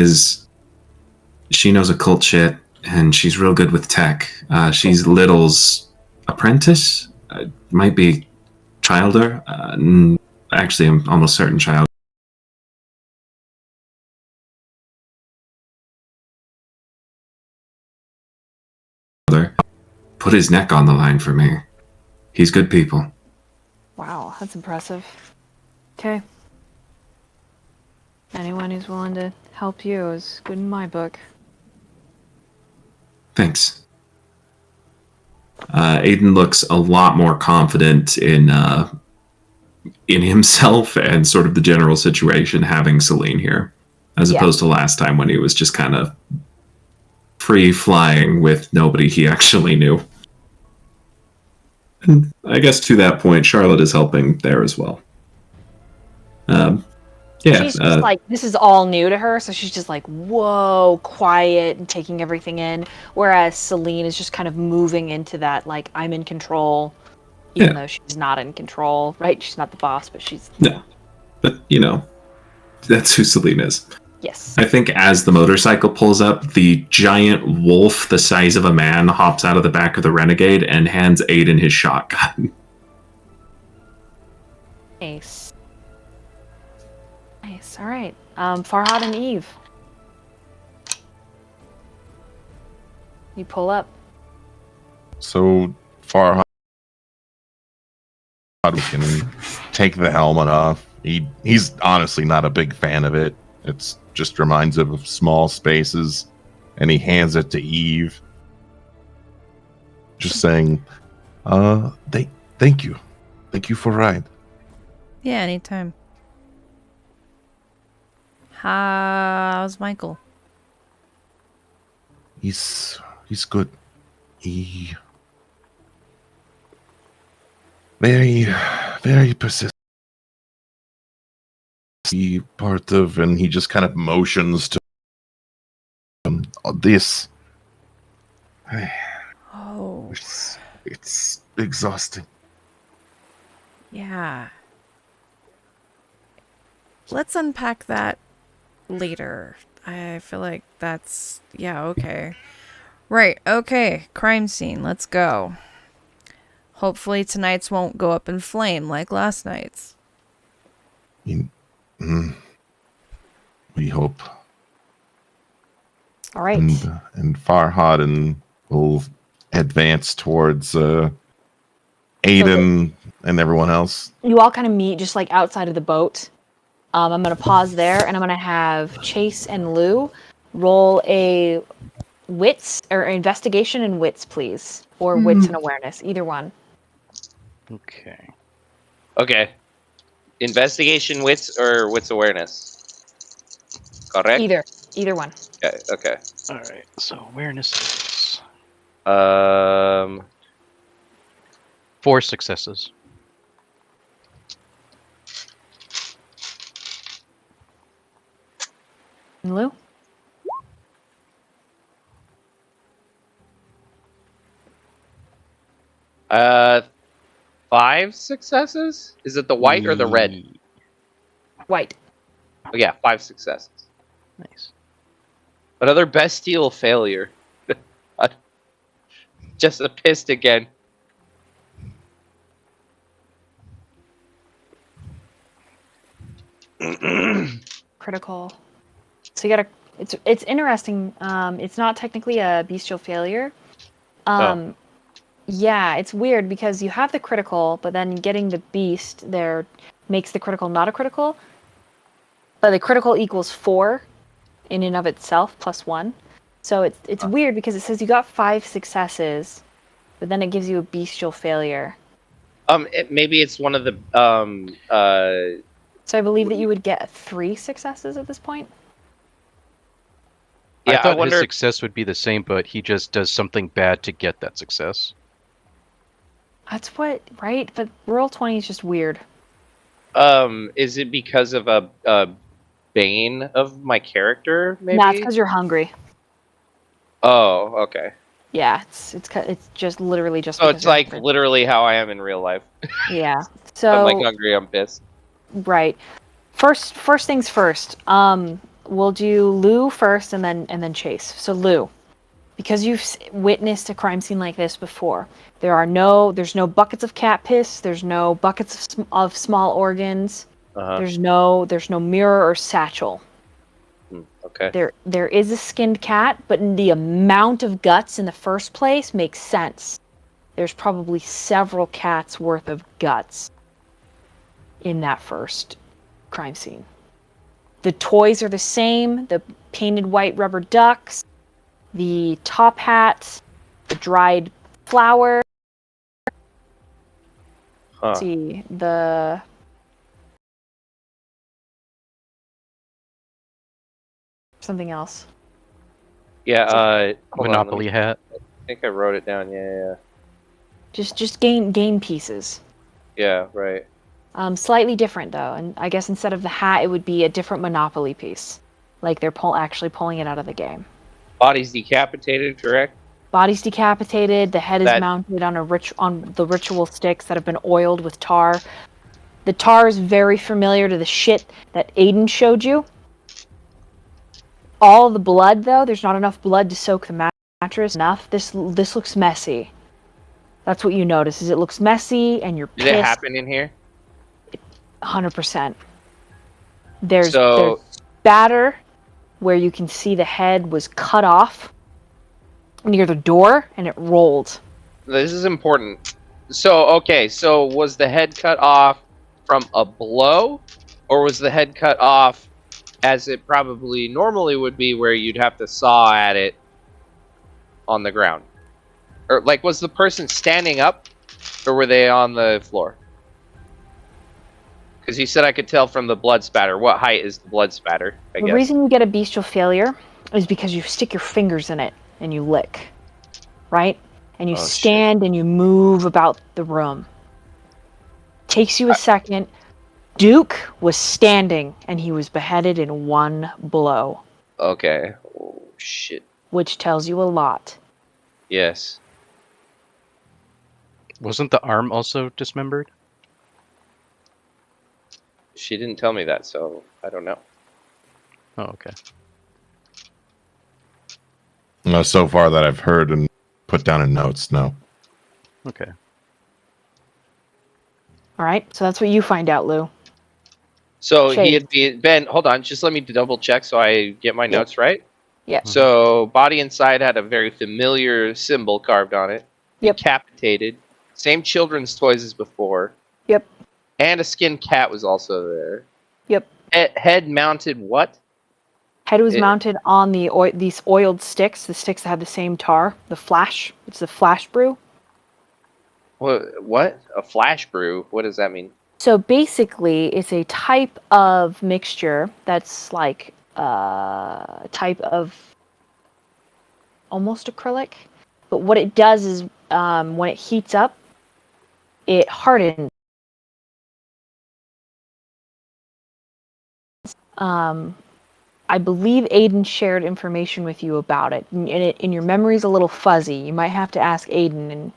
she knows occult shit, and she's real good with tech. She's Little's apprentice. Might be Childer. Actually, I'm almost certain Child. put his neck on the line for me. He's good people. Wow, that's impressive. Okay. Anyone who's willing to help you is good in my book. Thanks. Aiden looks a lot more confident in himself and sort of the general situation having Celine here, as opposed to last time when he was just kind of free flying with nobody he actually knew. And I guess to that point, Charlotte is helping there as well. She's just like, this is all new to her, so she's just like, whoa, quiet and taking everything in. Whereas Celine is just kind of moving into that, like, I'm in control, even though she's not in control, right? She's not the boss, but she's... No. But, that's who Celine is. Yes. I think as the motorcycle pulls up, the giant wolf the size of a man hops out of the back of the Renegade and hands Aiden his shotgun. Nice. Nice. All right. Farhad and Eve. You pull up. So Farhad can take the helmet off. He's honestly not a big fan of it. It's just reminds him of small spaces, and he hands it to Eve, just saying, thank you for ride." Yeah, anytime. How's Michael? He's good. He very persistent. He part of, and he just kind of motions to this. Oh, It's exhausting. yeah. Let's unpack that later. I feel like that's... Yeah, okay. Right, okay. Crime scene. Let's go. Hopefully tonight's won't go up in flame like last night's. We hope. All right. And Farhad will advance towards Aiden and everyone else. You all kind of meet just like outside of the boat. I'm going to pause there, and I'm going to have Chase and Lou roll a wits or investigation and wits, please, or wits and awareness, either one. Okay. Investigation wits or wits awareness? Correct? Either one. Okay. All right. So awareness is 4 successes. And Lou? Uh, 5 successes? Is it the white or the red? White. Oh, yeah, 5 successes. Nice. Another bestial failure. Just a pissed again. Critical. So you gotta... It's interesting. It's not technically a bestial failure. Yeah, it's weird because you have the critical, but then getting the beast there makes the critical not a critical. But the critical equals 4 in and of itself, plus 1. So it's weird because it says you got 5 successes, but then it gives you a bestial failure. Maybe it's one of the So I believe that you would get 3 successes at this point. Yeah, I thought wonder his success would be the same, but he just does something bad to get that success. That's what, right? But Roll 20 is just weird. Is it because of a bane of my character? Maybe. Nah, it's because you're hungry. Oh, okay. Yeah, it's just literally just. So because it's you're like hungry. literally how I am in real life. Yeah. So I'm like hungry. I'm pissed. right. First things first. We'll do Lou first, and then Chase. So Lou, because you've witnessed a crime scene like this before, there's no buckets of cat piss. There's no buckets of small organs. There's no mirror or satchel. Okay. There is a skinned cat, but the amount of guts in the first place makes sense there's probably several cats worth of guts in that first crime scene. The toys are the same, the painted white rubber ducks, the top hats, the dried flour. Huh. See, the something else. Yeah, hold on, Monopoly hat. I think I wrote it down. Yeah. Just game pieces. Yeah, right. Slightly different though, and I guess instead of the hat, it would be a different Monopoly piece, like they're actually pulling it out of the game. Body's decapitated, correct? Body's decapitated. The head is That- mounted on on the ritual sticks that have been oiled with tar. The tar is very familiar to the shit that Aiden showed you. All the blood, though, there's not enough blood to soak the mattress. Enough. This looks messy. That's what you notice. Is it looks messy, and you're Did it pissed. happen in here? 100%. There's So spatter where you can see the head was cut off near the door, and it rolled. this is important. So okay, so was the head cut off from a blow, or was the head cut off as it probably normally would be, where you'd have to saw at it on the ground? Or like, was the person standing up, or were they on the floor? Because you said I could tell from the blood spatter. What height is the blood spatter? I The guess. reason you get a bestial failure is because you stick your fingers in it and you lick, right? And you Oh, shit. stand and you move about the room. Takes you a second. Duke was standing and he was beheaded in one blow, Okay. Oh shit. which tells you a lot. Yes. Wasn't the arm also dismembered? She didn't tell me that, so I don't know. Oh, okay. No, so far that I've heard and put down in notes, no. Okay. All right, so that's what you find out, Lou. So he Chase. had been. Hold on, just let me double check so I get my notes right. Yeah. So body inside had a very familiar symbol carved on it. Yep. Decapitated. Same children's toys as before. Yep. And a skinned cat was also there. Yep. Head mounted what? Head was It- mounted on these oiled sticks, the sticks that have the same tar, the flash. It's the flash brew. What? A flash brew? What does that mean? So basically, it's a type of mixture that's like a type of almost acrylic. But what it does is when it heats up, it hardens. I believe Aiden shared information with you about it, and your memory's a little fuzzy. You might have to ask Aiden, and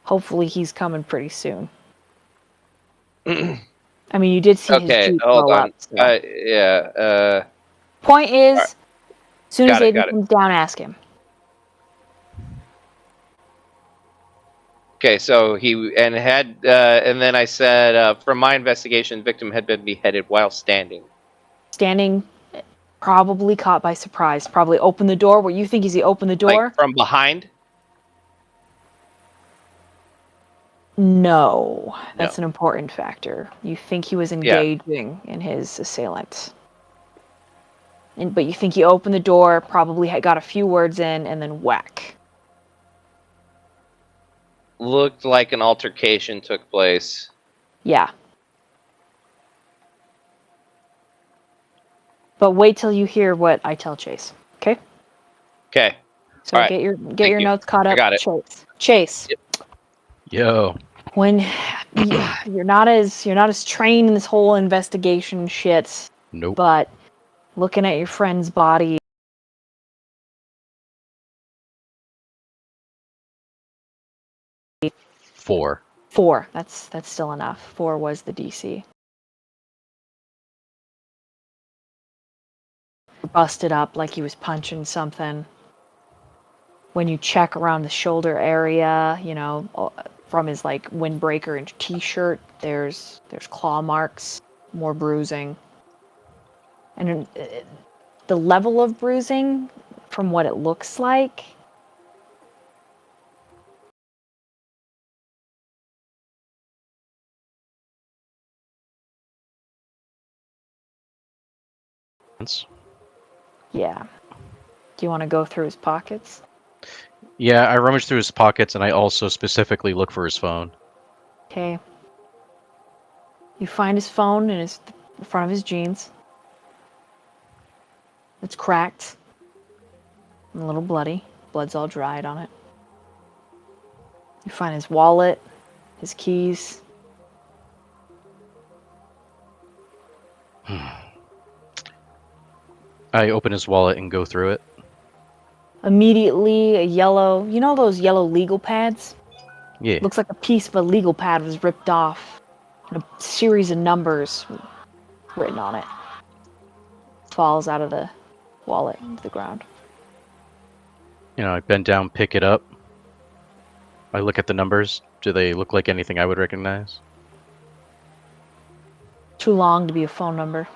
hopefully he's coming pretty soon. I mean, you did see his Okay, Jeep hold blow on. up. So. Yeah. Point is, Alright. as soon as Got it, Aiden comes down, ask him. Okay, so and then I said, from my investigation, the victim had been beheaded while standing. Standing, probably caught by surprise. Probably opened the door. What you think is he opened the door? Like from behind? No, that's No. an important factor. You think he was engaging in his assailant. But you think he opened the door, probably had got a few words in, and then whack. Looked like an altercation took place. Yeah. But wait till you hear what I tell Chase. Okay? Okay. So All right. get your Thank your you. notes caught I up. got it. Chase. Yep. Yo. When you're not as trained in this whole investigation shit, Nope. but looking at your friend's body, Four. 4. That's still enough. 4 was the DC. Busted up like he was punching something. When you check around the shoulder area, from his like windbreaker and t-shirt, there's claw marks, more bruising. And the level of bruising, from what it looks like, Yeah. Do you want to go through his pockets? Yeah, I rummage through his pockets, and I also specifically look for his phone. Okay. You find his phone in the front of his jeans. It's cracked. And a little bloody. Blood's all dried on it. You find his wallet, his keys. I open his wallet and go through it. Immediately, you know those yellow legal pads? Yeah. Looks like a piece of a legal pad was ripped off. And a series of numbers written on it. Falls out of the wallet into the ground. I bend down, pick it up. I look at the numbers. Do they look like anything I would recognize? Too long to be a phone number.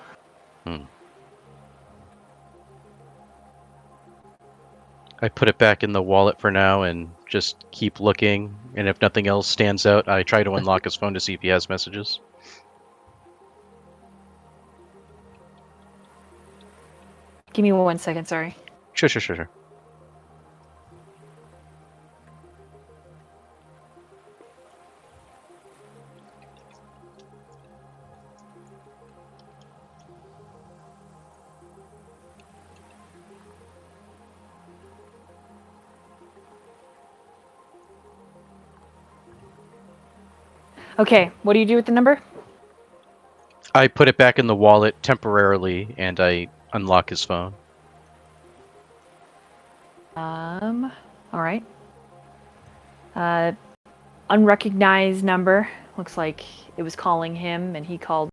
I put it back in the wallet for now and just keep looking. And if nothing else stands out, I try to unlock his phone to see if he has messages. Give me 1 second, sorry. Sure. Okay, what do you do with the number? I put it back in the wallet temporarily, and I unlock his phone. All right. Unrecognized number. Looks like it was calling him, and he called.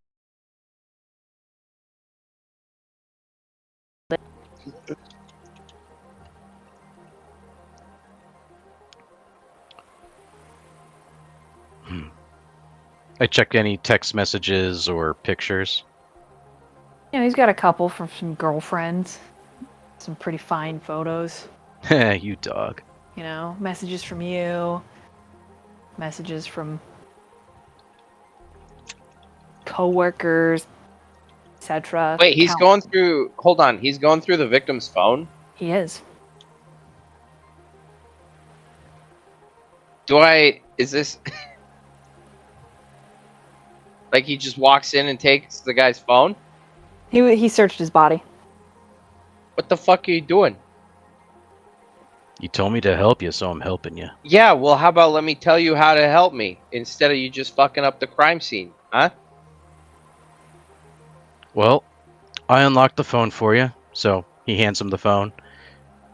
I check any text messages or pictures. He's got a couple from some girlfriends. Some pretty fine photos. You dog. Messages from you. Messages from coworkers, etc. Wait, he's going through. Hold on, he's going through the victim's phone. He is. Is this like he just walks in and takes the guy's phone? He searched his body. What the fuck are you doing? You told me to help you, so I'm helping you. Yeah, well, how about let me tell you how to help me instead of you just fucking up the crime scene, huh? Well, I unlocked the phone for you, so he hands him the phone.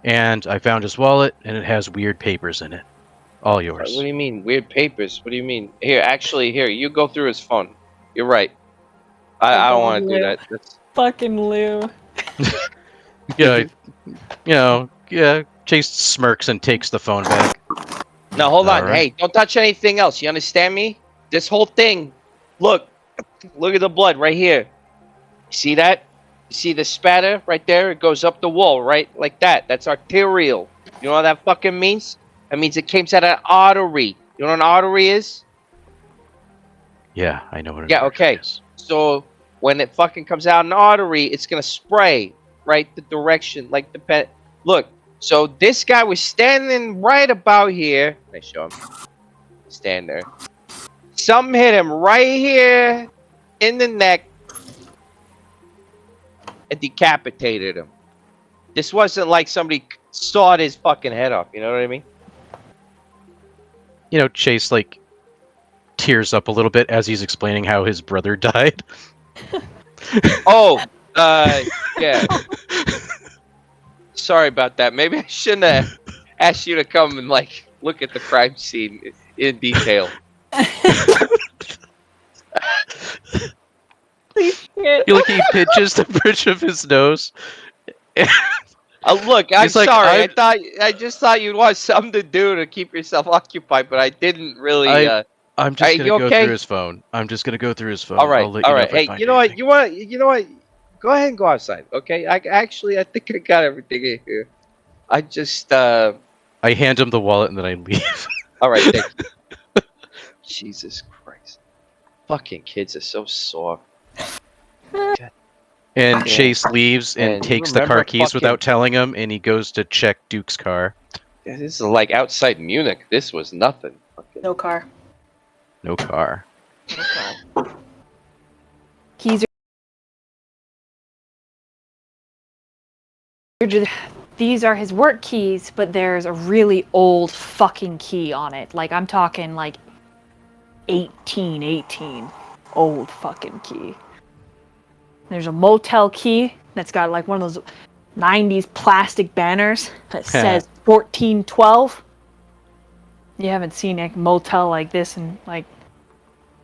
And I found his wallet, and it has weird papers in it. All yours. What do you mean, weird papers? What do you mean? Here, you go through his phone. You're right. I don't want to do that. That's... Fucking Lou. Yeah, Chase smirks and takes the phone back. Now, hold on. Right. Hey, don't touch anything else. You understand me? This whole thing. Look at the blood right here. See that? You see the spatter right there? It goes up the wall, right? Like that. That's arterial. You know what that fucking means? That means it came out of an artery. You know what an artery is? Yeah, I know what it is. Yeah, okay. So when it fucking comes out an artery, it's gonna spray right the direction, like the pet. Look, so this guy was standing right about here. I show him. Stand there. Something hit him right here in the neck and decapitated him. This wasn't like somebody sawed his fucking head off. You know what I mean? Chase tears up a little bit as he's explaining how his brother died. Oh, yeah. Sorry about that. Maybe I shouldn't have asked you to come and look at the crime scene in detail. He pinches the bridge of his nose. Look, I'm He's like, sorry. I just thought you'd want something to do to keep yourself occupied, but I didn't really. I'm just gonna go okay? through his phone. I'm just gonna go through his phone. All right, I'll let all you know right. if I Hey, find you know what? anything. You know what? Go ahead and go outside, okay? I think I got everything in here. I just. I hand him the wallet and then I leave. All right, thank you. Jesus Christ, fucking kids are so soft. God And Yeah. Chase leaves and And you takes the car remember keys without telling him, and he goes to check Duke's car. Yeah, this is like outside Munich. This was nothing. Fucking- No car. No car. No car. Keys are. These are his work keys, but there's a really old fucking key on it. Like, I'm talking like 1818. Old fucking key. There's a motel key that's got like one of those 90s plastic banners that says 1412. You haven't seen a motel like this in like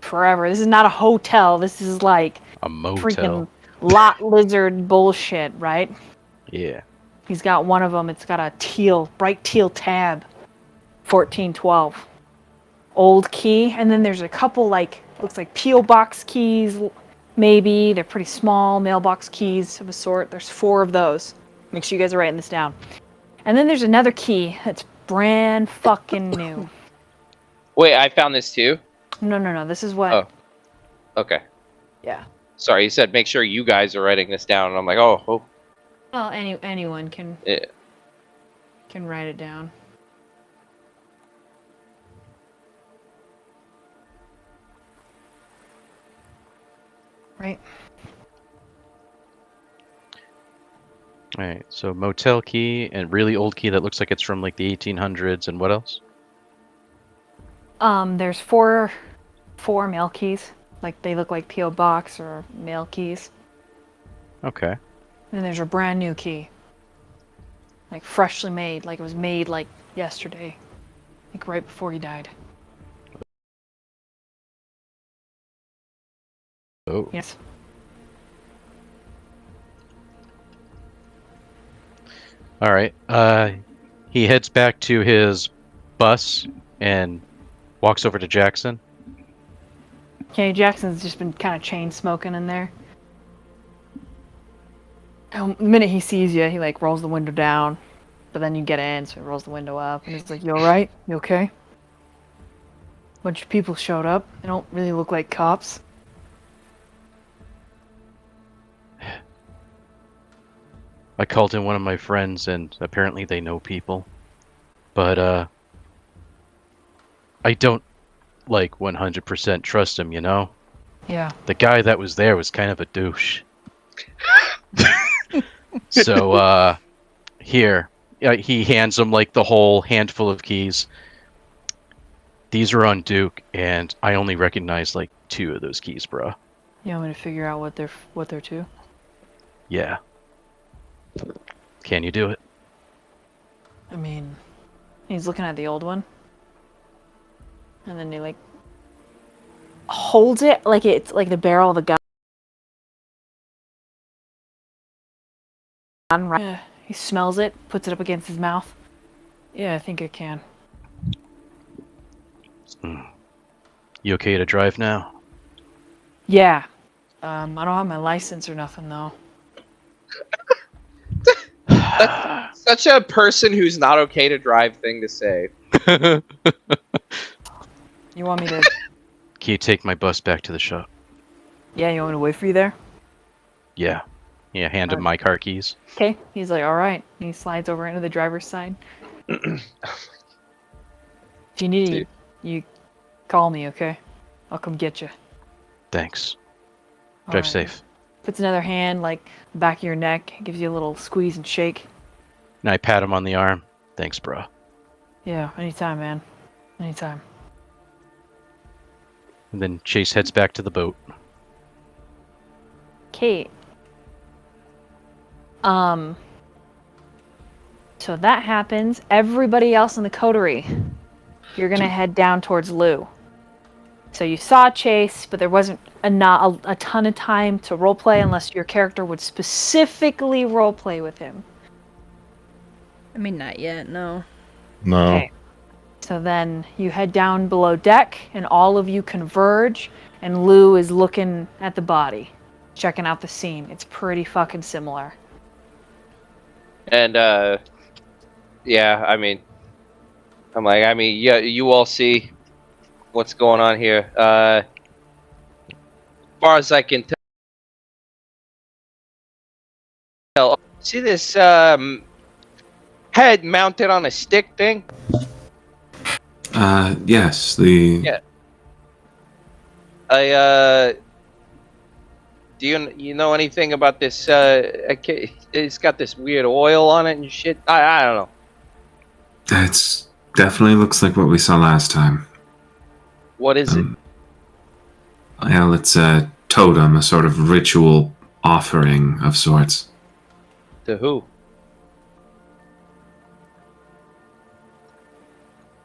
forever. This is not a hotel. This is like A motel. freaking lot lizard bullshit, right? Yeah. He's got one of them. It's got a bright teal tab. 1412. Old key. And then there's a couple like, looks like P.O. box keys, maybe. They're pretty small mailbox keys of a sort. There's 4 of those. Make sure you guys are writing this down. And then there's another key that's brand fucking new. Wait, I found this too? No. This is what. Oh. Okay. Yeah. Sorry, you said make sure you guys are writing this down, and I'm like, oh. Well, anyone can Yeah. write it down. Right. Alright, so motel key and really old key that looks like it's from like the 1800s, and what else? There's four mail keys. Like they look like P.O. box or mail keys. Okay. And there's a brand new key. Like freshly made, like it was made like yesterday. Like right before he died. Oh. Yes. Alright. He heads back to his bus and walks over to Jackson. Okay, Jackson's just been kind of chain smoking in there. The minute he sees you, he like rolls the window down. But then you get in, so he rolls the window up and he's like, "You alright? You okay?" Bunch of people showed up. They don't really look like cops. I called in one of my friends, and apparently they know people. But, I don't, like, 100% trust him, you know? Yeah. The guy that was there was kind of a douche. So, here. He hands him, like, the whole handful of keys. These are on Duke, and I only recognize, like, 2 of those keys, bro. You want me to figure out what they're to? Yeah. Can you do it? I mean, he's looking at the old one. And then he like holds it like it's like the barrel of a gun. Right? Yeah, he smells it, puts it up against his mouth. Yeah, I think I can. You okay to drive now? Yeah. I don't have my license or nothing though. Such a person who's not okay to drive thing to say. You want me to? Can you take my bus back to the shop? Yeah, you want me to wait for you there? Yeah. Yeah, hand him my car keys. Okay. He's like, all right. And he slides over into the driver's side. If you need, you call me, okay? I'll come get you. Thanks. All Drive right. safe. Puts another hand like the back of your neck, gives you a little squeeze and shake. And I pat him on the arm. Thanks, bro. Yeah, anytime, man. Anytime. And then Chase heads back to the boat. Kate. So that happens. Everybody else in the coterie, you're gonna head down towards Lou. So you saw Chase, but there wasn't a ton of time to roleplay unless your character would specifically roleplay with him. I mean, not yet, no. No. Okay. So then you head down below deck, and all of you converge, and Lou is looking at the body, checking out the scene. It's pretty fucking similar. And yeah, yeah, you all see what's going on here. As far as I can tell. See this head mounted on a stick thing? Yes, the Yeah. Do you know anything about this? It's got this weird oil on it and shit. I don't know. That's definitely looks like what we saw last time. What is it? Well, it's a totem, a sort of ritual offering of sorts. To who?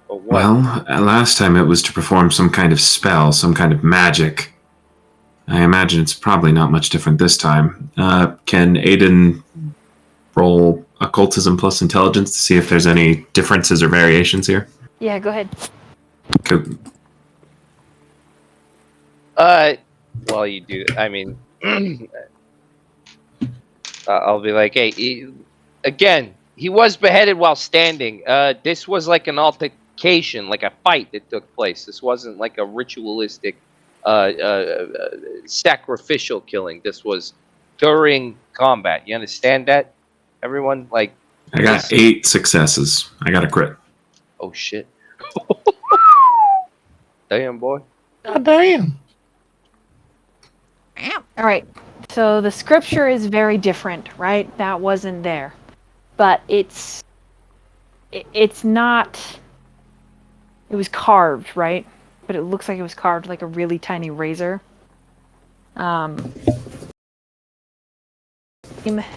Or what? Well, last time it was to perform some kind of spell, some kind of magic. I imagine it's probably not much different this time. Can Aiden roll occultism plus intelligence to see if there's any differences or variations here? Yeah, go ahead. Cool. Well, you do. I mean, I'll be like, hey, again, he was beheaded while standing. This was like an altercation, like a fight that took place. This wasn't like a ritualistic, sacrificial killing. This was during combat. You understand that, everyone? Like, I got 8 successes. I got a crit. oh shit! Damn, boy. God damn. All right. So the scripture is very different, right? That wasn't there. But it's not, it was carved, right? But it looks like it was carved like a really tiny razor. The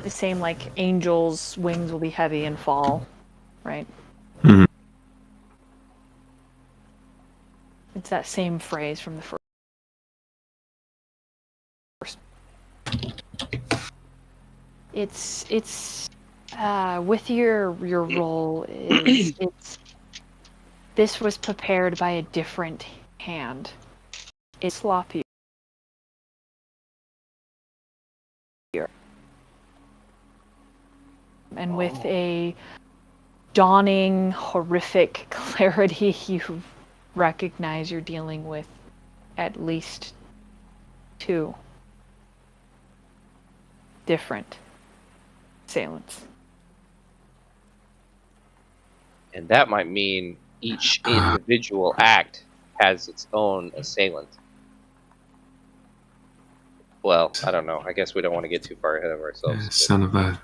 same like angels' wings will be heavy and fall, right? Mhm. It's that same phrase from the first. It's with your role is this was prepared by a different hand. It's sloppier. And with a dawning, horrific clarity, you recognize you're dealing with at least 2 different assailants. And that might mean each individual act has its own assailant. Well, I don't know. I guess we don't want to get too far ahead of ourselves. Son of a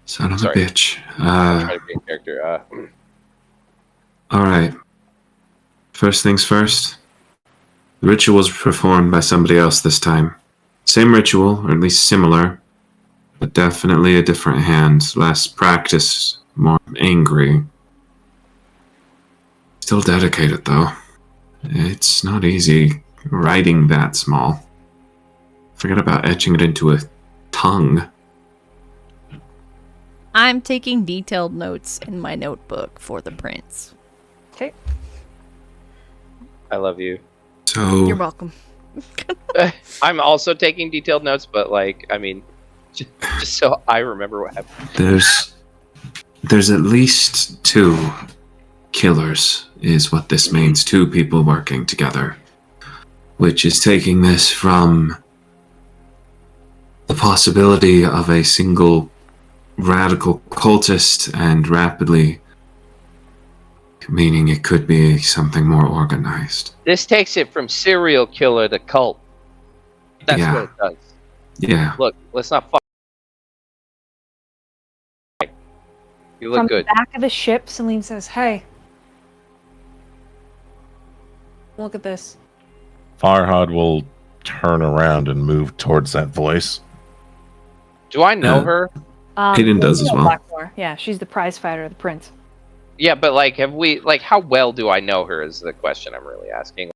Sorry. bitch. I'm trying to be a character. All right. First things first. The ritual was performed by somebody else this time. Same ritual, or at least similar, but definitely a different hand. Less practice, more angry. Still dedicated, though. It's not easy writing that small. Forget about etching it into a tongue. I'm taking detailed notes in my notebook for the prince. Okay. I love you. So You're welcome. I'm also taking detailed notes, but like, I mean, just so I remember what happened. there's at least 2 killers, is what this means. 2 people working together, which is taking this from the possibility of a single radical cultist and rapidly meaning it could be something more organized. This takes it from serial killer to cult. That's Yeah. what it does. Yeah. Look, let's not fuck. You look From good. the back of the ship, Celine says, "Hey, look at this." Farhad will turn around and move towards that voice. Do I know Uh, her? Hayden does as well. Blackmore. Yeah, she's the prize fighter of the prince. Yeah, but like, have we, like, how well do I know her is the question I'm really asking.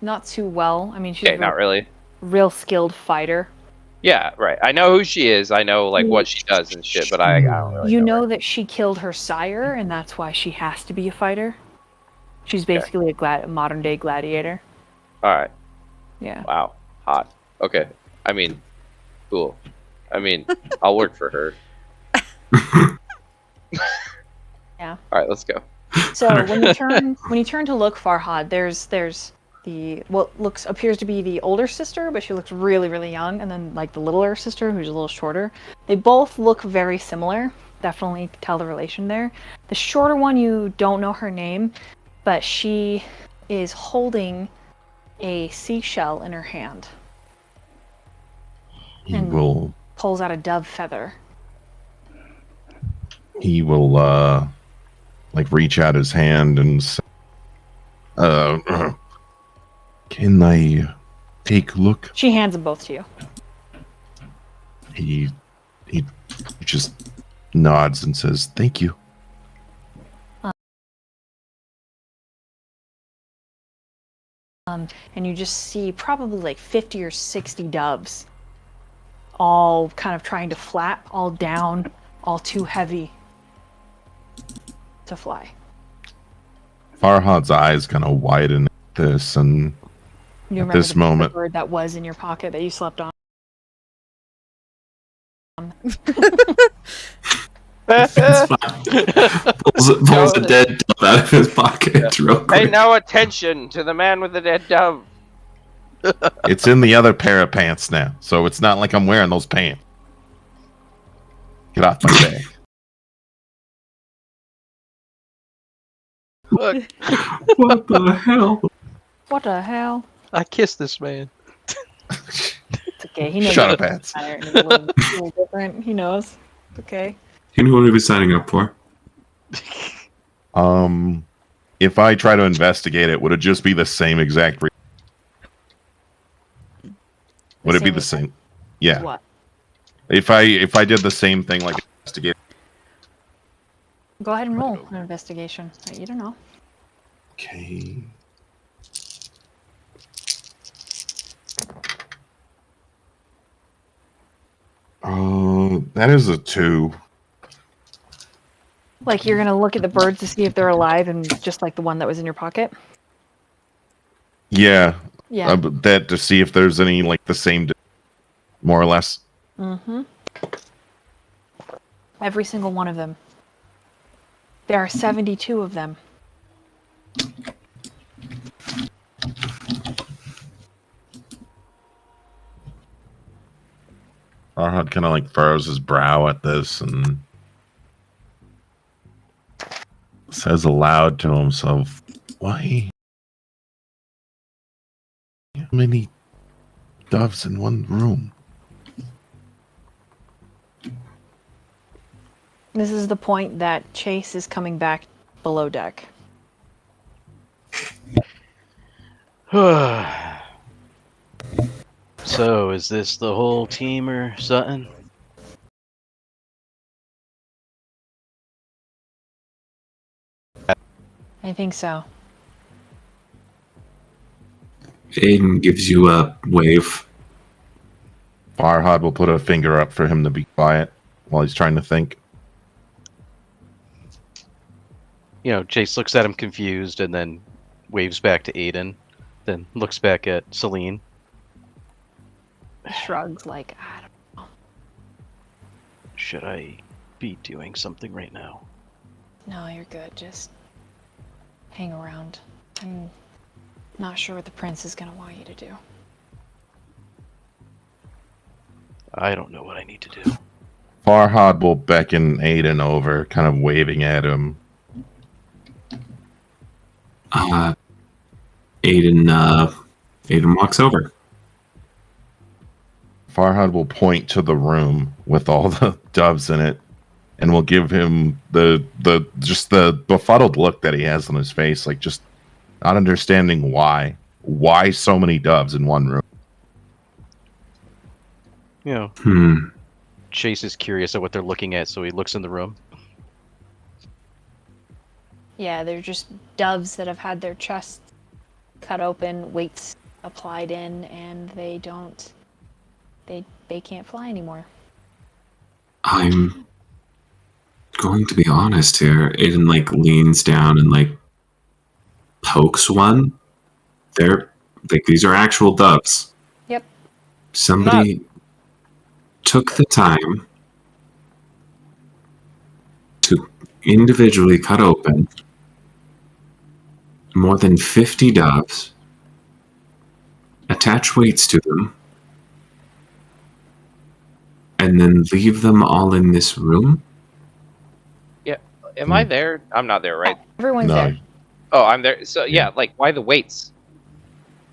Not too well. I mean, she's Okay, not really. real skilled fighter. Yeah, right. I know who she is. I know, like, what she does and shit, but I don't really You know know that she killed her sire, and that's why she has to be a fighter. She's basically a modern day gladiator. her. Alright. Yeah. Wow. Hot. Okay. I mean, cool. I mean, I'll work for her. Yeah. Alright, let's go. So when you turn to look, Farhad, there's the what appears to be the older sister, but she looks really, really young, and then like the littler sister who's a little shorter. They both look very similar. Definitely tell the relation there. The shorter one, you don't know her name, but she is holding a seashell in her hand. He will pulls out a dove feather. He will like reach out his hand and say, can I take a look? She hands them both to you. He just nods and says, thank you. And you just see probably like 50 or 60 doves, all kind of trying to flap, all down, all too heavy to fly. Farhad's eyes kind of widen at this, and You at remember this moment, the bird that was in your pocket that you slept on? It's fine. Pulls a dead dove out of his pocket real quick. Pay no attention to the man with the dead dove. it's in the other pair of pants now, so it's not like I'm wearing those pants. Get off my back. Look, What the hell? What the hell? I kissed this man. It's okay. He knows Shut up, everything's Ants. better and it's a little different. He knows. It's okay. You know what he was signing up for? If I try to investigate it, would it just be the same exact? Would it be the same? Yeah. What? If I did the same thing, like investigate. Go ahead and roll an investigation. You don't know. Okay. That is a 2. Like you're gonna look at the birds to see if they're alive, and just like the one that was in your pocket. Yeah. Yeah. That to see if there's any like the same, more or less. Mm-hmm. Every single one of them. There are 72 of them. Farhad kind of like furrows his brow at this and says aloud to himself, why? How many doves in one room? This is the point that Chase is coming back below deck. So, is this the whole team or something? I think so. Aiden gives you a wave. Farhad will put a finger up for him to be quiet while he's trying to think. You know, Chase looks at him confused and then waves back to Aiden, then looks back at Celine. Shrugs like, I don't know. Should I be doing something right now? No, you're good. Just hang around. I'm not sure what the prince is going to want you to do. I don't know what I need to do. Farhad will beckon Aiden over, kind of waving at him. Aiden walks over. Farhad will point to the room with all the doves in it, and will give him the befuddled look that he has on his face, like just not understanding why so many doves in one room. You know, Hmm. Chase is curious at what they're looking at, so he looks in the room. Yeah, they're just doves that have had their chests cut open, weights applied in, and they can't fly anymore. I'm going to be honest here. Aiden like leans down and like pokes one. They're like these are actual doves. Yep. Somebody took the time to individually cut open more than 50 doves attach weights to them, and then leave them all in this room? Am I there? I'm not there, right? Everyone's No, there. Oh, I'm there. So Yeah. like, why the weights?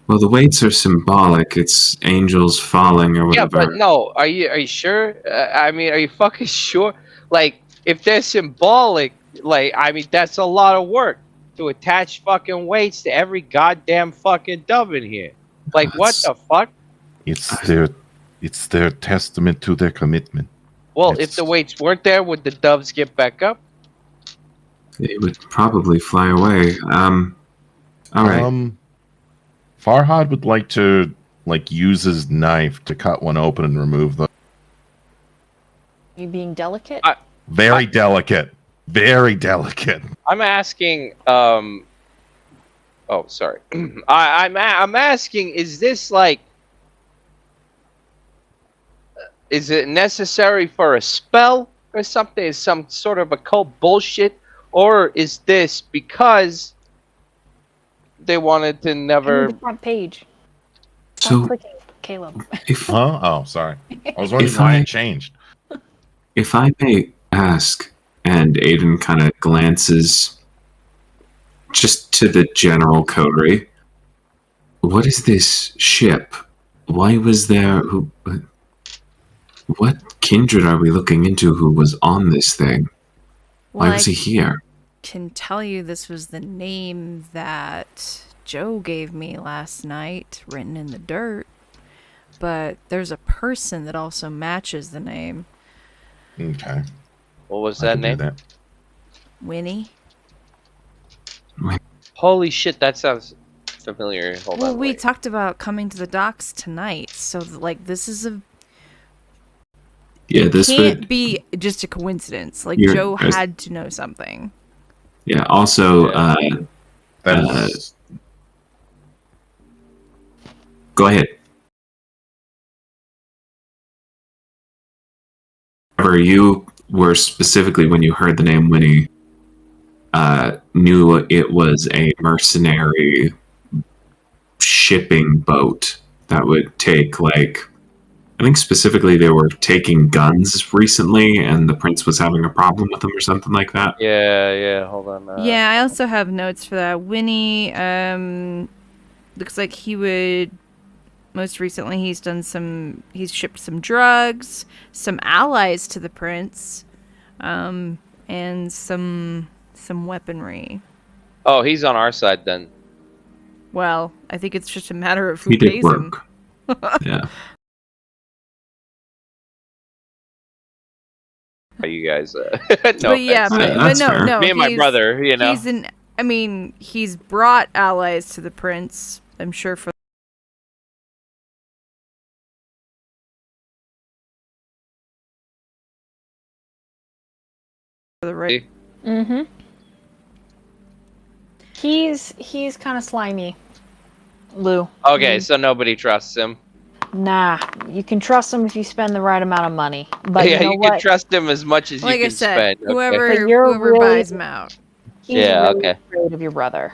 Well, the weights are symbolic. It's angels falling or Yeah, whatever. but no. Are you sure? I mean, are you fucking sure? Like, if they're symbolic, like, I mean, that's a lot of work to attach fucking weights to every goddamn fucking dove in here. Like, what the fuck? it's their testament to their commitment. Well, if It's- the weights weren't there, would the doves get back up? They would probably fly away. All right. Farhad would like to use his knife to cut one open and remove them. You being delicate? Very delicate. Very delicate. I'm asking. Oh, sorry. I'm asking. Is this like? Is it necessary for a spell or something? Is some sort of occult bullshit, or is this because they wanted to never? The front page. Stop So clicking, Caleb. if Huh? Oh, sorry. I was wondering If why I- it changed. if I may ask, and Aiden kind of glances just to the general coterie, what is this ship? Why was there who? What kindred are we looking into who was on this thing? Why Well, was I he here? can tell you this was the name that Joe gave me last night, written in the dirt. But there's a person that also matches the name. Okay. What was I that can do name? that. Winnie. Holy shit, that sounds familiar. Hold Well, on. we wait. talked about coming to the docks tonight, so like this is a Yeah, this can't would. be just a coincidence. Like You're- Joe had to know something. Yeah. Also, That Uh, is go ahead. However, you were specifically, when you heard the name Winnie, knew it was a mercenary shipping boat that would take, like, I think specifically they were taking guns recently, and the prince was having a problem with them or something like that. Yeah. Hold on. Yeah, I also have notes for that. Winnie, looks like he would. Most recently, he's shipped some drugs, some allies to the prince, and some weaponry. Oh, he's on our side then. Well, I think it's just a matter of who He did pays him. work. Yeah. You guys. No But yeah, offense. Right, but that's no, fair. no. Me and my he's- brother, you know. He's brought allies to the prince. I'm sure for the right. Mm-hmm. He's kind of slimy, Lou. Okay, so nobody trusts him. Nah, you can trust him if you spend the right amount of money. But Yeah, you know you what? can trust him as much as Like you I can said, spend. Okay. whoever But you're really- buys him out. He's Yeah, really okay. afraid of your brother.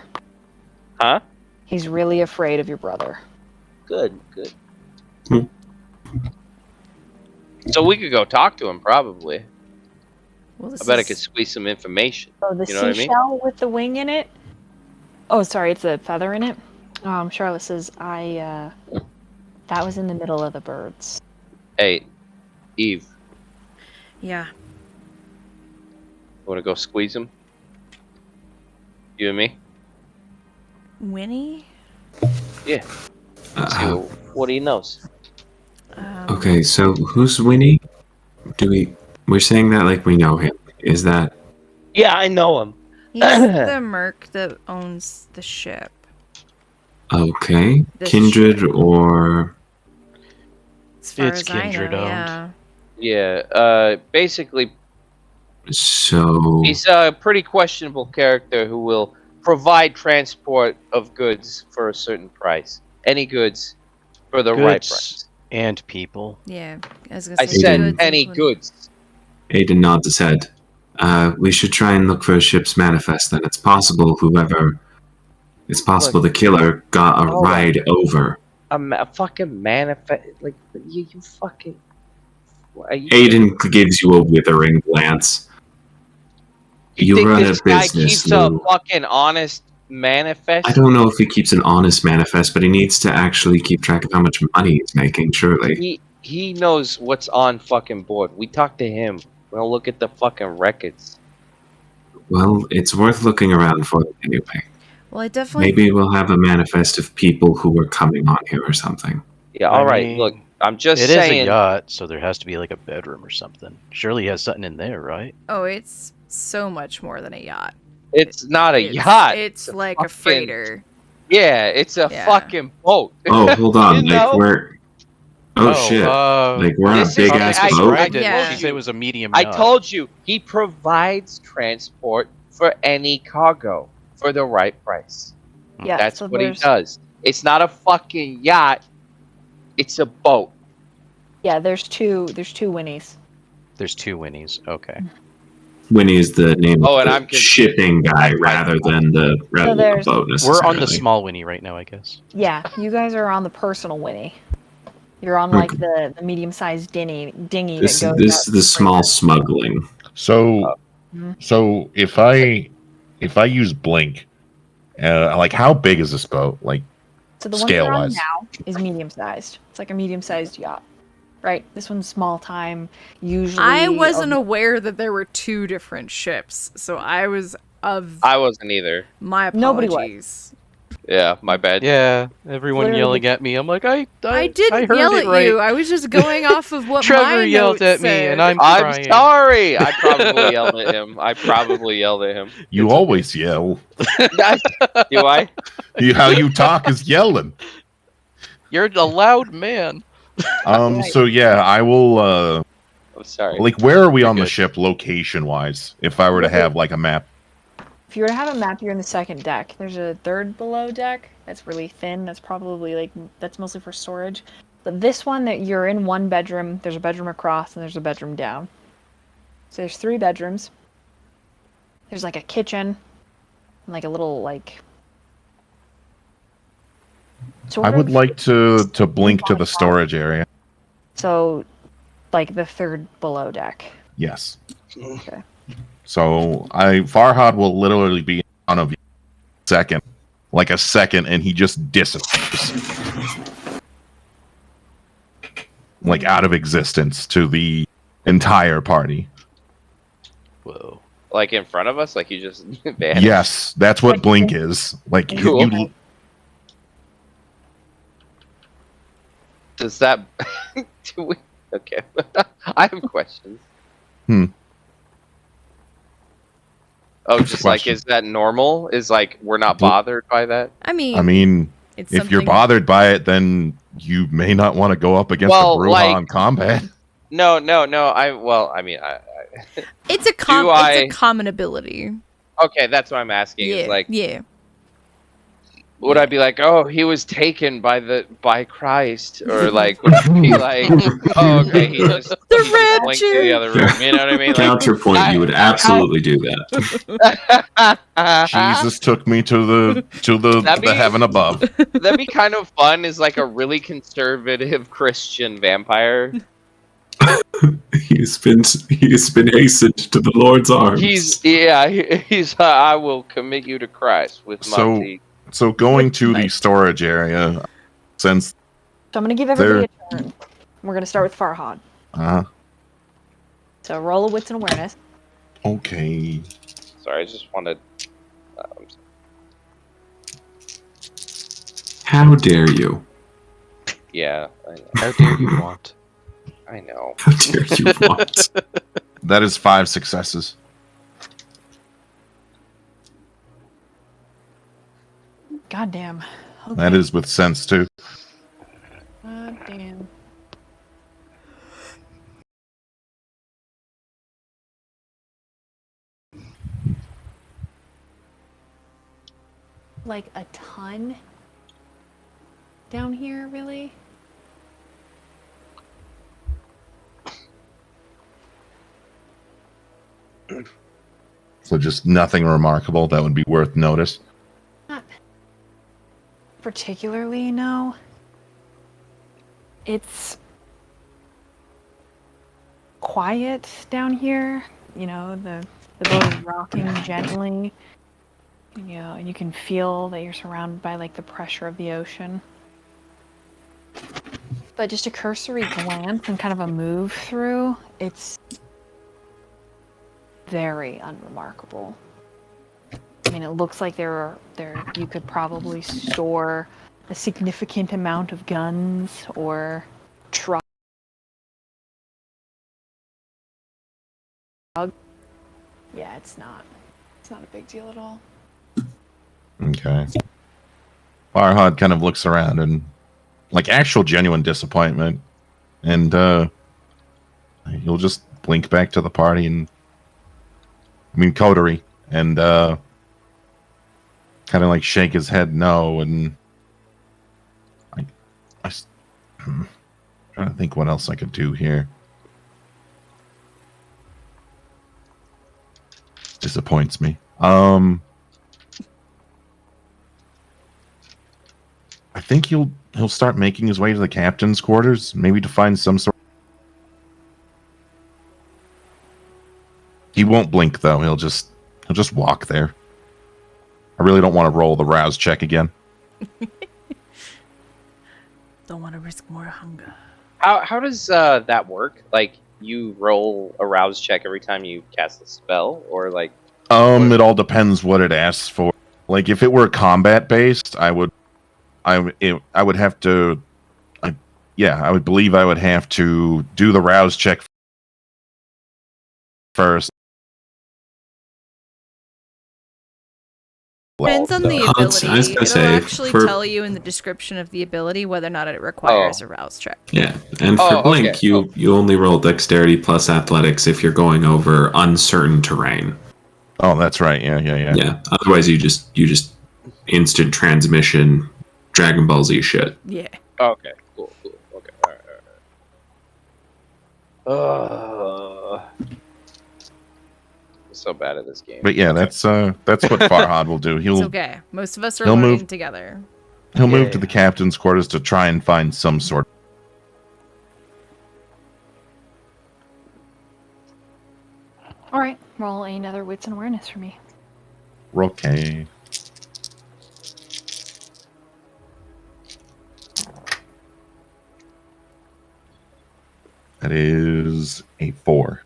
Huh? He's really afraid of your brother. Good. Hmm. So we could go talk to him, probably. Well, I bet I could squeeze some information. So the You know what I mean? seashell with the wing in it. Oh, sorry, it's a feather in it. Charlotte says that was in the middle of the birds. Hey, Eve, Yeah. want to go squeeze him? You and me? Winnie. Yeah. See what he knows. Okay, so who's Winnie? We're saying that like we know him. Is that Yeah, I know him. He's the merc that owns the ship. okay? This Kindred ship. or As far It's as I kindred know, owned. yeah. Yeah. Basically, so? he's a pretty questionable character who will provide transport of goods for a certain price. Any goods for the right Goods price. and people. Yeah. I was gonna I say said goods any included. goods. Aiden nods his head. We should try and look for a ship's manifest. Then it's possible the killer got a Hold on. ride over. a fucking manifest. Like you fucking. Aiden gives you a withering glance. You You run think a this guy business, keeps a Lou. fucking honest manifest? I don't know if he keeps an honest manifest, but he needs to actually keep track of how much money he's making, surely. He knows what's on fucking board. We talked to him. We'll look at the fucking records. Well, it's worth looking around for them anyway. Well, I definitely. Maybe we'll have a manifest of people who were coming on here or something. Yeah, all right. Look, I'm just It saying. is a yacht, so there has to be like a bedroom or something. Surely he has something in there, right? Oh, it's so much more than a yacht. It's not a yacht. It's like fucking, a freighter. Yeah, it's a fucking boat. Oh, hold on. You Like, know? we're... Oh, shit. Like, we're on a this is- big-ass I- boat? I Yeah. told She said it was a medium I yacht. told you, he provides transport for any cargo for the right price. Yeah, That's so what he there's- does. It's not a fucking yacht. It's a boat. Yeah, there's two Winnies. There's 2 Winnies. Okay. Winnie is the name Oh, of and the I'm confused. shipping guy rather than the boat We're necessarily. on the small Winnie right now, I guess. Yeah, you guys are on the personal Winnie. You're on like the medium-sized dinghy This that goes. is out the to small smuggling. So, Mhm. so if I use blink, like how big is this boat? Like So the one you're on scale-wise? now is medium-sized. It's like a medium-sized yacht, right? This one's small time. Usually, I wasn't aware that there were 2 different ships, so I wasn't either. My Nobody was. apologies. Yeah, my bad. Yeah, everyone Literally yelling at me. I'm like, I didn't heard yell it at right. you. I was just going off of what Trevor my yelled notes at me, and said. I'm I'm crying. sorry. I probably yelled at him. You always yell. Do I? How you talk is yelling. You're a loud man. So yeah, I will. I'm sorry. Like, where are we on the good. ship, location-wise? If I were to have like a map. If you were to have a map, you're in the second deck. There's a third below deck that's really thin. That's probably that's mostly for storage. But this one that you're in one bedroom, there's a bedroom across and there's a bedroom down. So there's 3 bedrooms. There's like a kitchen and like a little I would like to blink to the storage area. So like the third below deck. Yes. Okay. So Farhad will literally be in front of you a second, and he just disappears. Like out of existence to the entire party. Whoa. Like in front of us, like you just vanished. Yes, that's what blink is. Like Cool. you Does that? Do we? Okay. I have questions. Oh, just like, is that normal? Is like we're not bothered by that? I mean, it's if you're something- bothered by it, then you may not want to go up against Well, a Bruja in combat. No. I It's a common ability. okay, that's what I'm asking. Yeah, Is like, yeah. would I be like, oh, he was taken by Christ, or like, would I be like, oh, okay, he just blinked to the other room? You know what I mean? Like, Counterpoint, you would absolutely do that. Jesus took me to the heaven above. That'd be kind of fun. Is like a really conservative Christian vampire. He's been hastened to the Lord's arms. He's I will commit you to Christ with my teeth. So going to the storage area, since So I'm gonna give everybody a turn. We're gonna start with Farhad. So roll a wits and awareness. Okay. Sorry, I just wanted. How dare you? Yeah, I know. How dare you want? I know. How dare you want? That is 5 successes. God damn. Okay. That is with sense too. God damn. Like a ton down here, really? So just nothing remarkable that would be worth notice. Not particularly, no. It's quiet down here. You know, the boat is rocking gently. You know, and you can feel that you're surrounded by like the pressure of the ocean. But just a cursory glance and kind of a move through, it's very unremarkable. I mean, it looks like there you could probably store a significant amount of guns or trucks. Yeah, it's not a big deal at all. Okay. Farhad kind of looks around and, like, actual genuine disappointment, and he'll just blink back to the party and, Coterie, and kind of like shake his head no, and I'm trying to think what else I could do here. Disappoints me. I think he'll start making his way to the captain's quarters, maybe to find some sort. He won't blink though. He'll just walk there. I really don't want to roll the rouse check again. Don't want to risk more hunger. How does that work? Like, you roll a rouse check every time you cast a spell, or like? It all depends what it asks for. Like, if it were combat based, I would have to. I would believe I would have to do the rouse check first. Depends on the ability. I was gonna It'll say, actually tell you in the description of the ability whether or not it requires a rouse check. Yeah, and for Blink, okay. you only roll dexterity plus athletics if you're going over uncertain terrain. Oh, that's right. Yeah. Yeah. Otherwise, you just instant transmission, Dragon Ball Z shit. Yeah. Okay. Cool. Okay. All right. So bad at this game. But yeah, okay. that's what Farhad will do. It's okay. Most of us are learning together. He'll move to the captain's quarters to try and find some sort. All right, roll another wits and awareness for me. Okay. That is a 4.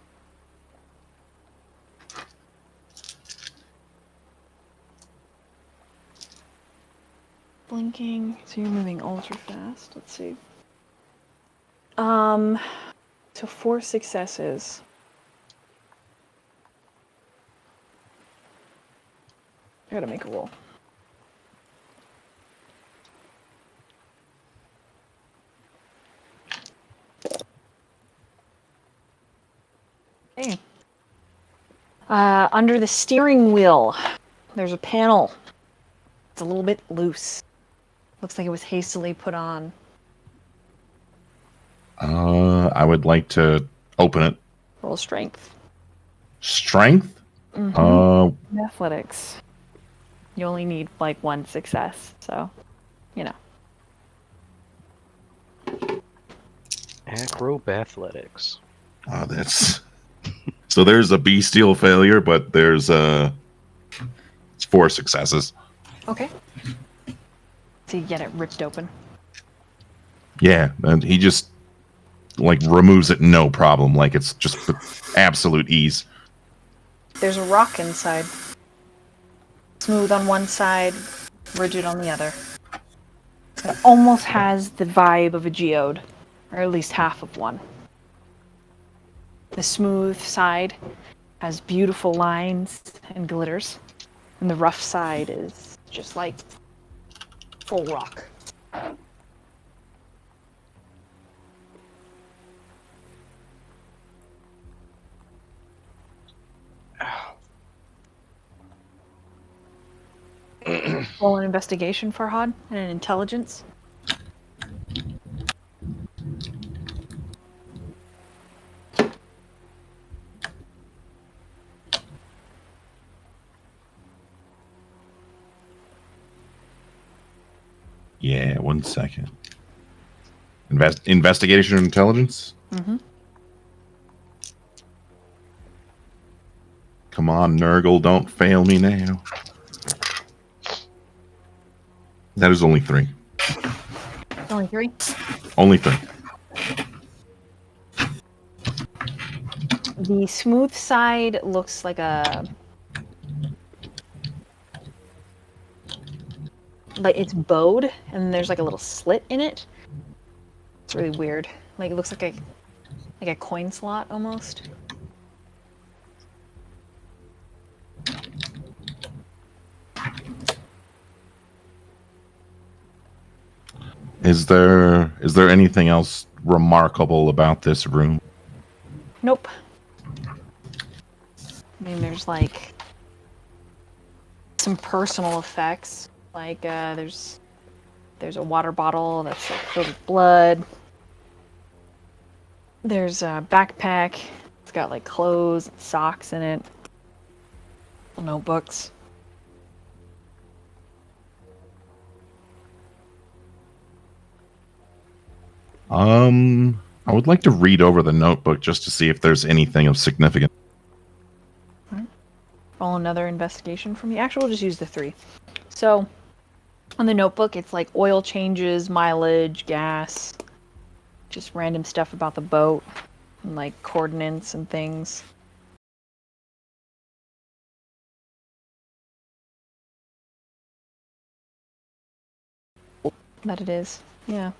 Blinking. So you're moving ultra fast. Let's see. So 4 successes. I gotta make a roll. Okay. Under the steering wheel, there's a panel. It's a little bit loose. Looks like it was hastily put on. I would like to open it. Roll strength. Strength? Mm-hmm. Athletics. You only need like 1 success, so you know. Acrobathletics. Oh, that's so. There's a bestial failure, but there's it's 4 successes. Okay. So you get it ripped open. Yeah, and he just like removes it no problem, like it's just absolute ease. There's a rock inside. Smooth on one side, rigid on the other. It almost has the vibe of a geode, or at least half of one. The smooth side has beautiful lines and glitters, and the rough side is just like full rock. Roll an investigation, Farhad, and an intelligence. Yeah, 1 second. Investigation and intelligence? Mm-hmm. Come on, Nurgle, don't fail me now. That is only 3. Only 3? Only 3. The smooth side looks like it's bowed, and there's like a little slit in it. It's really weird. Like it looks like a coin slot almost. Is there anything else remarkable about this room? Nope. I mean, there's like some personal effects. Like there's a water bottle that's like, filled with blood. There's a backpack. It's got like clothes and socks in it. Notebooks. I would like to read over the notebook just to see if there's anything of significance. Roll another investigation from me. Actually, we'll just use the 3. So, on the notebook, it's like oil changes, mileage, gas, just random stuff about the boat, and like coordinates and things. That it is. Yeah.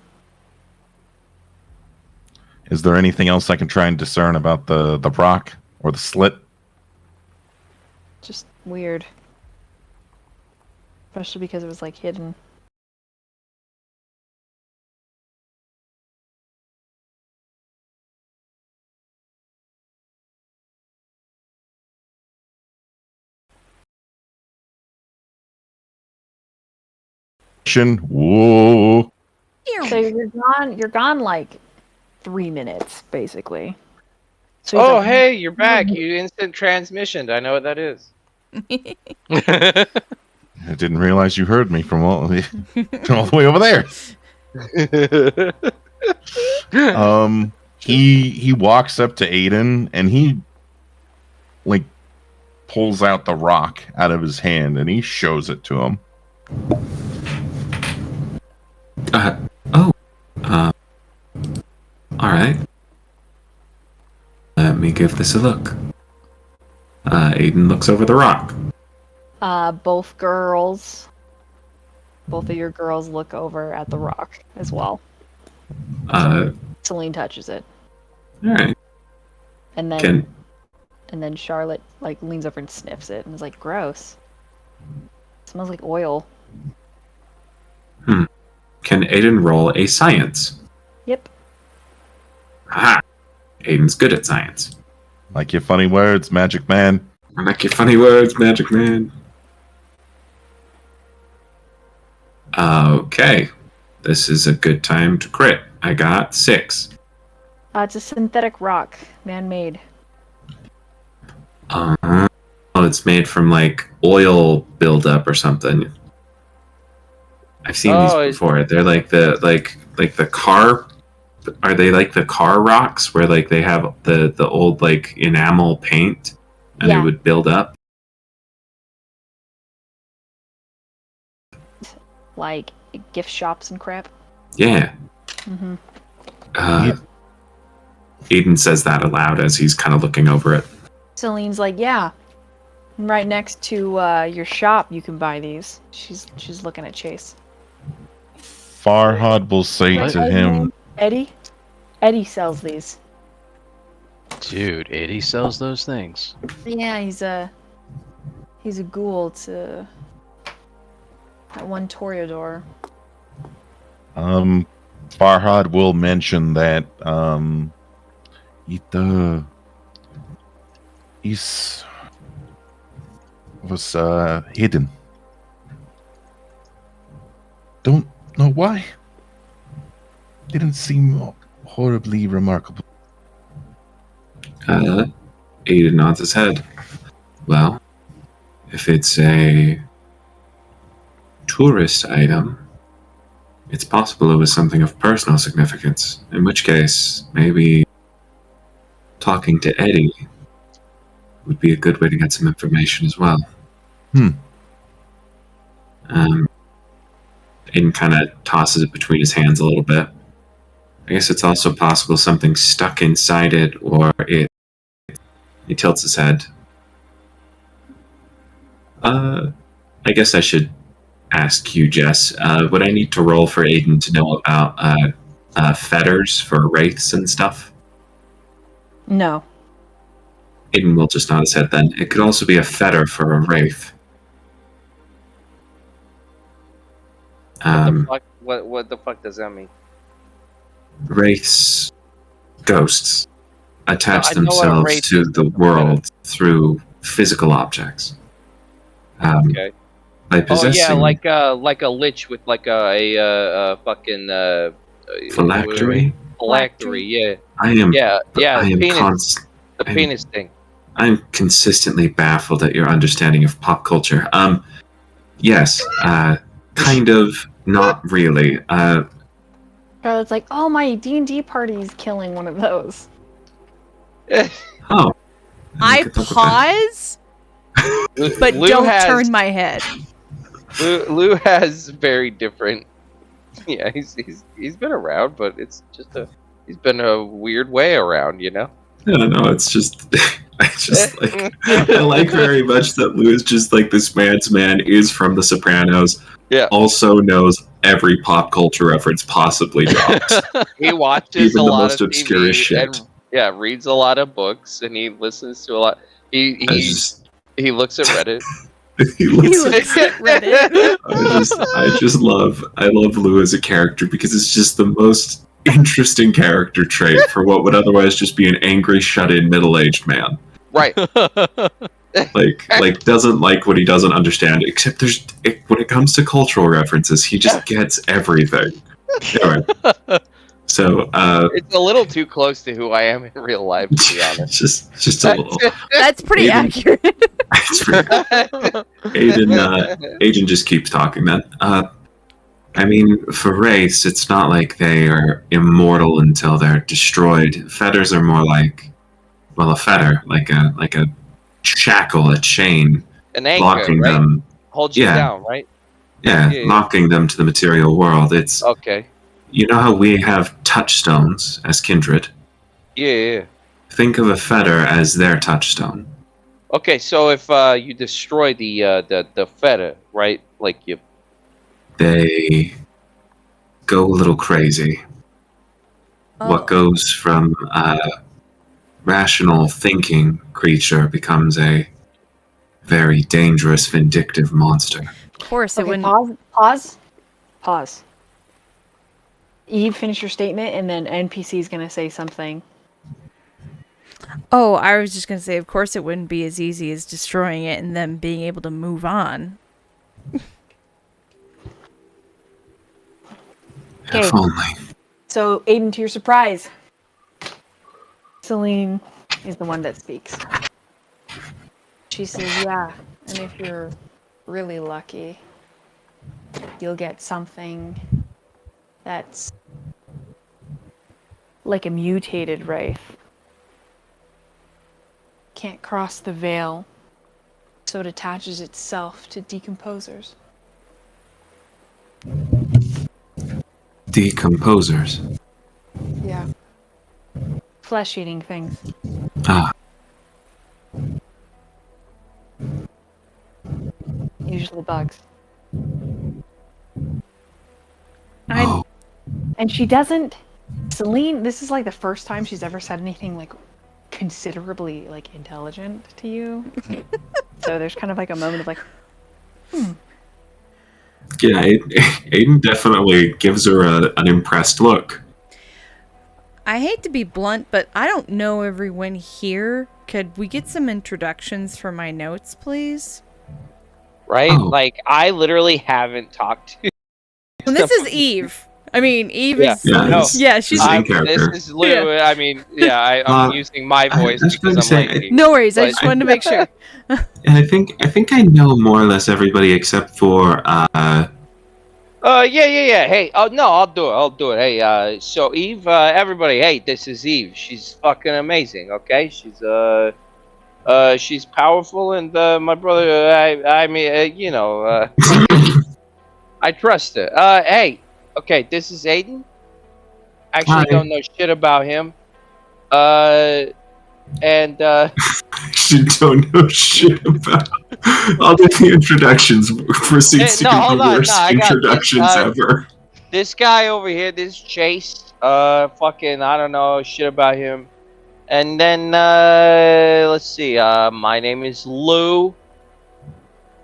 Is there anything else I can try and discern about the rock or the slit? Just weird. Especially because it was like hidden. Whoa. So you're gone like 3 minutes, basically. So Oh, hey, you're back. You instant transmissioned. I know what that is. I didn't realize you heard me from all the way over there. He walks up to Aiden and he like pulls out the rock out of his hand and he shows it to him. All right. Let me give this a look. Aiden looks over the rock. Both of your girls look over at the rock as well. Celine touches it. All right. And then Charlotte like leans over and sniffs it and is like, gross. It smells like oil. Can Aiden roll a science? Yep. Aha! Aiden's good at science. Like your funny words, Magic Man. I like your funny words, Magic Man. Okay. This is a good time to crit. I got 6. It's a synthetic rock, man-made. It's made from like oil buildup or something. I've seen these before. They're like the car. Are they like the car rocks where like they have the old like enamel paint and it would build up? Like gift shops and crap. Yeah. Mm-hmm. Aiden says that aloud as he's kind of looking over it. Celine's like, yeah. Right next to your shop, you can buy these. She's looking at Chase. Farhad will say to him, Eddie? Eddie sells these. Dude, Eddie sells those things. Yeah, he's a ghoul to that one Toreador. Farhad will mention that he was hidden. Don't know why. Didn't seem horribly remarkable. Aiden nods his head. Well, if it's a tourist item, it's possible it was something of personal significance. In which case, maybe talking to Eddie would be a good way to get some information as well. Aiden kind of tosses it between his hands a little bit. I guess it's also possible something stuck inside it, or it... He tilts his head. I guess I should ask you, Jess. Would I need to roll for Aiden to know about fetters for wraiths and stuff? No. Aiden will just nod his head then. It could also be a fetter for a wraith. What the fuck does that mean? Wraiths, ghosts, attach I know what a themselves wraith to is. the world through physical objects. Okay. By Oh possessing yeah, like a lich with like a fucking phylactery. Phylactery, yeah. I am Penis, the I'm- penis thing. I'm consistently baffled at your understanding of pop culture. Yes, kind of, not really. Charlotte's like, oh, my D&D party's killing one of those. Oh. I could talk about pause, but Lou don't has, turn my head. Lou has very different. Yeah, he's been around, but it's just he's been a weird way around, you know. No, it's just I just like I like very much that Lou is just like this man's man is from The Sopranos. Yeah. Also knows every pop culture reference possibly dropped. He watches Even a the lot most of obscure TV shit. and reads a lot of books, and he listens to a lot. He looks at Reddit. He looks at Reddit. I love Lou as a character because it's just the most interesting character trait for what would otherwise just be an angry, shut-in, middle-aged man. Right. Like doesn't like what he doesn't understand. Except when it comes to cultural references, he just gets everything. Anyway, so It's a little too close to who I am in real life, to be honest. just a little. That's pretty accurate. It's pretty- Aiden just keeps talking then. I mean, for wraiths, it's not like they are immortal until they're destroyed. Fetters are more like, well, a fetter, like a shackle, a chain, An anchor, locking right? them. Holds you Yeah. down, right? Yeah, Yeah. locking them to the material world. It's Okay. You know how we have touchstones as kindred. Yeah. Think of a fetter as their touchstone. Okay, so if you destroy the fetter, right? Like you. They go a little crazy. What goes from a rational thinking creature becomes a very dangerous, vindictive monster. Of course, it Okay, wouldn't. Pause. Eve, finish your statement, and then NPC is going to say something. Oh, I was just gonna say, of course, it wouldn't be as easy as destroying it and then being able to move on. Okay. If only. So, Aiden, to your surprise, Celine is the one that speaks. She says, yeah, and if you're really lucky, you'll get something that's Like a mutated wraith. can't cross the veil, so it attaches itself to decomposers. Decomposers. Yeah. Flesh-eating things. Ah, Usually bugs. oh. And she doesn't... Celine, this is like the first time she's ever said anything like considerably like intelligent to you. So there's kind of like a moment of like, Yeah, Aiden definitely gives her an impressed look. I hate to be blunt, but I don't know everyone here. Could we get some introductions for my notes, please? Right? Oh. Like I literally haven't talked to. And this is Eve. I mean, Eve Yeah. is. Yeah, No. this- Yeah, this she's. is main This character. is Lou. I mean, yeah, I'm using my voice I was because gonna I'm say, lazy. No worries. I But- just wanted to make sure. And I think I know more or less everybody except for Yeah. Hey, oh no, I'll do it. Hey, so Eve, everybody, hey, this is Eve. She's fucking amazing. Okay, she's powerful, and my brother, I mean, I trust her. Hey, okay, this is Aiden. Actually, Hi. don't know shit about him. And You don't know shit about. I'll do the introductions. Proceeds to no, be hold the on. worst No, I got this. introductions ever. This guy over here, this Chase, fucking, I don't know shit about him. And then, let's see, my name is Lou.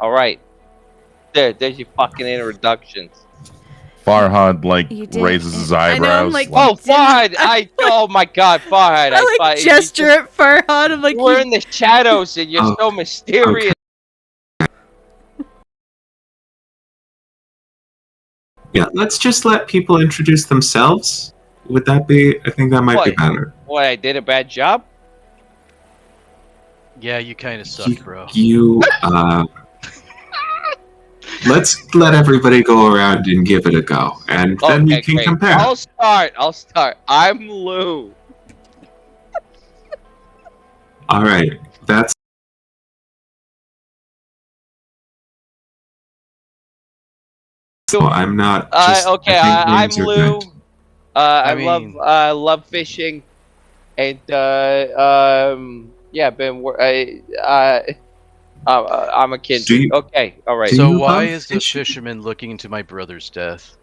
Alright. There's your fucking introductions. Farhad You did- raises his I know, I'm eyebrows. like- Oh, didn't- Farhad! Oh my god, Farhad. I like gesture at Farhad. I'm like, We're in the shadows and you're so mysterious. Yeah, let's just let people introduce themselves. Would that be? I think that might be What? better. What, I did a bad job? Yeah, you kind of suck, bro. Let's let everybody go around and give it a go, and then we can great. compare. I'll start. I'm Lou. All right, that's. So I'm not. Just, Okay, I think I'm names are Lou. good. I love fishing, and yeah, I'm a kid. Okay, all right. do So you why love is the fishing? fisherman looking into my brother's death?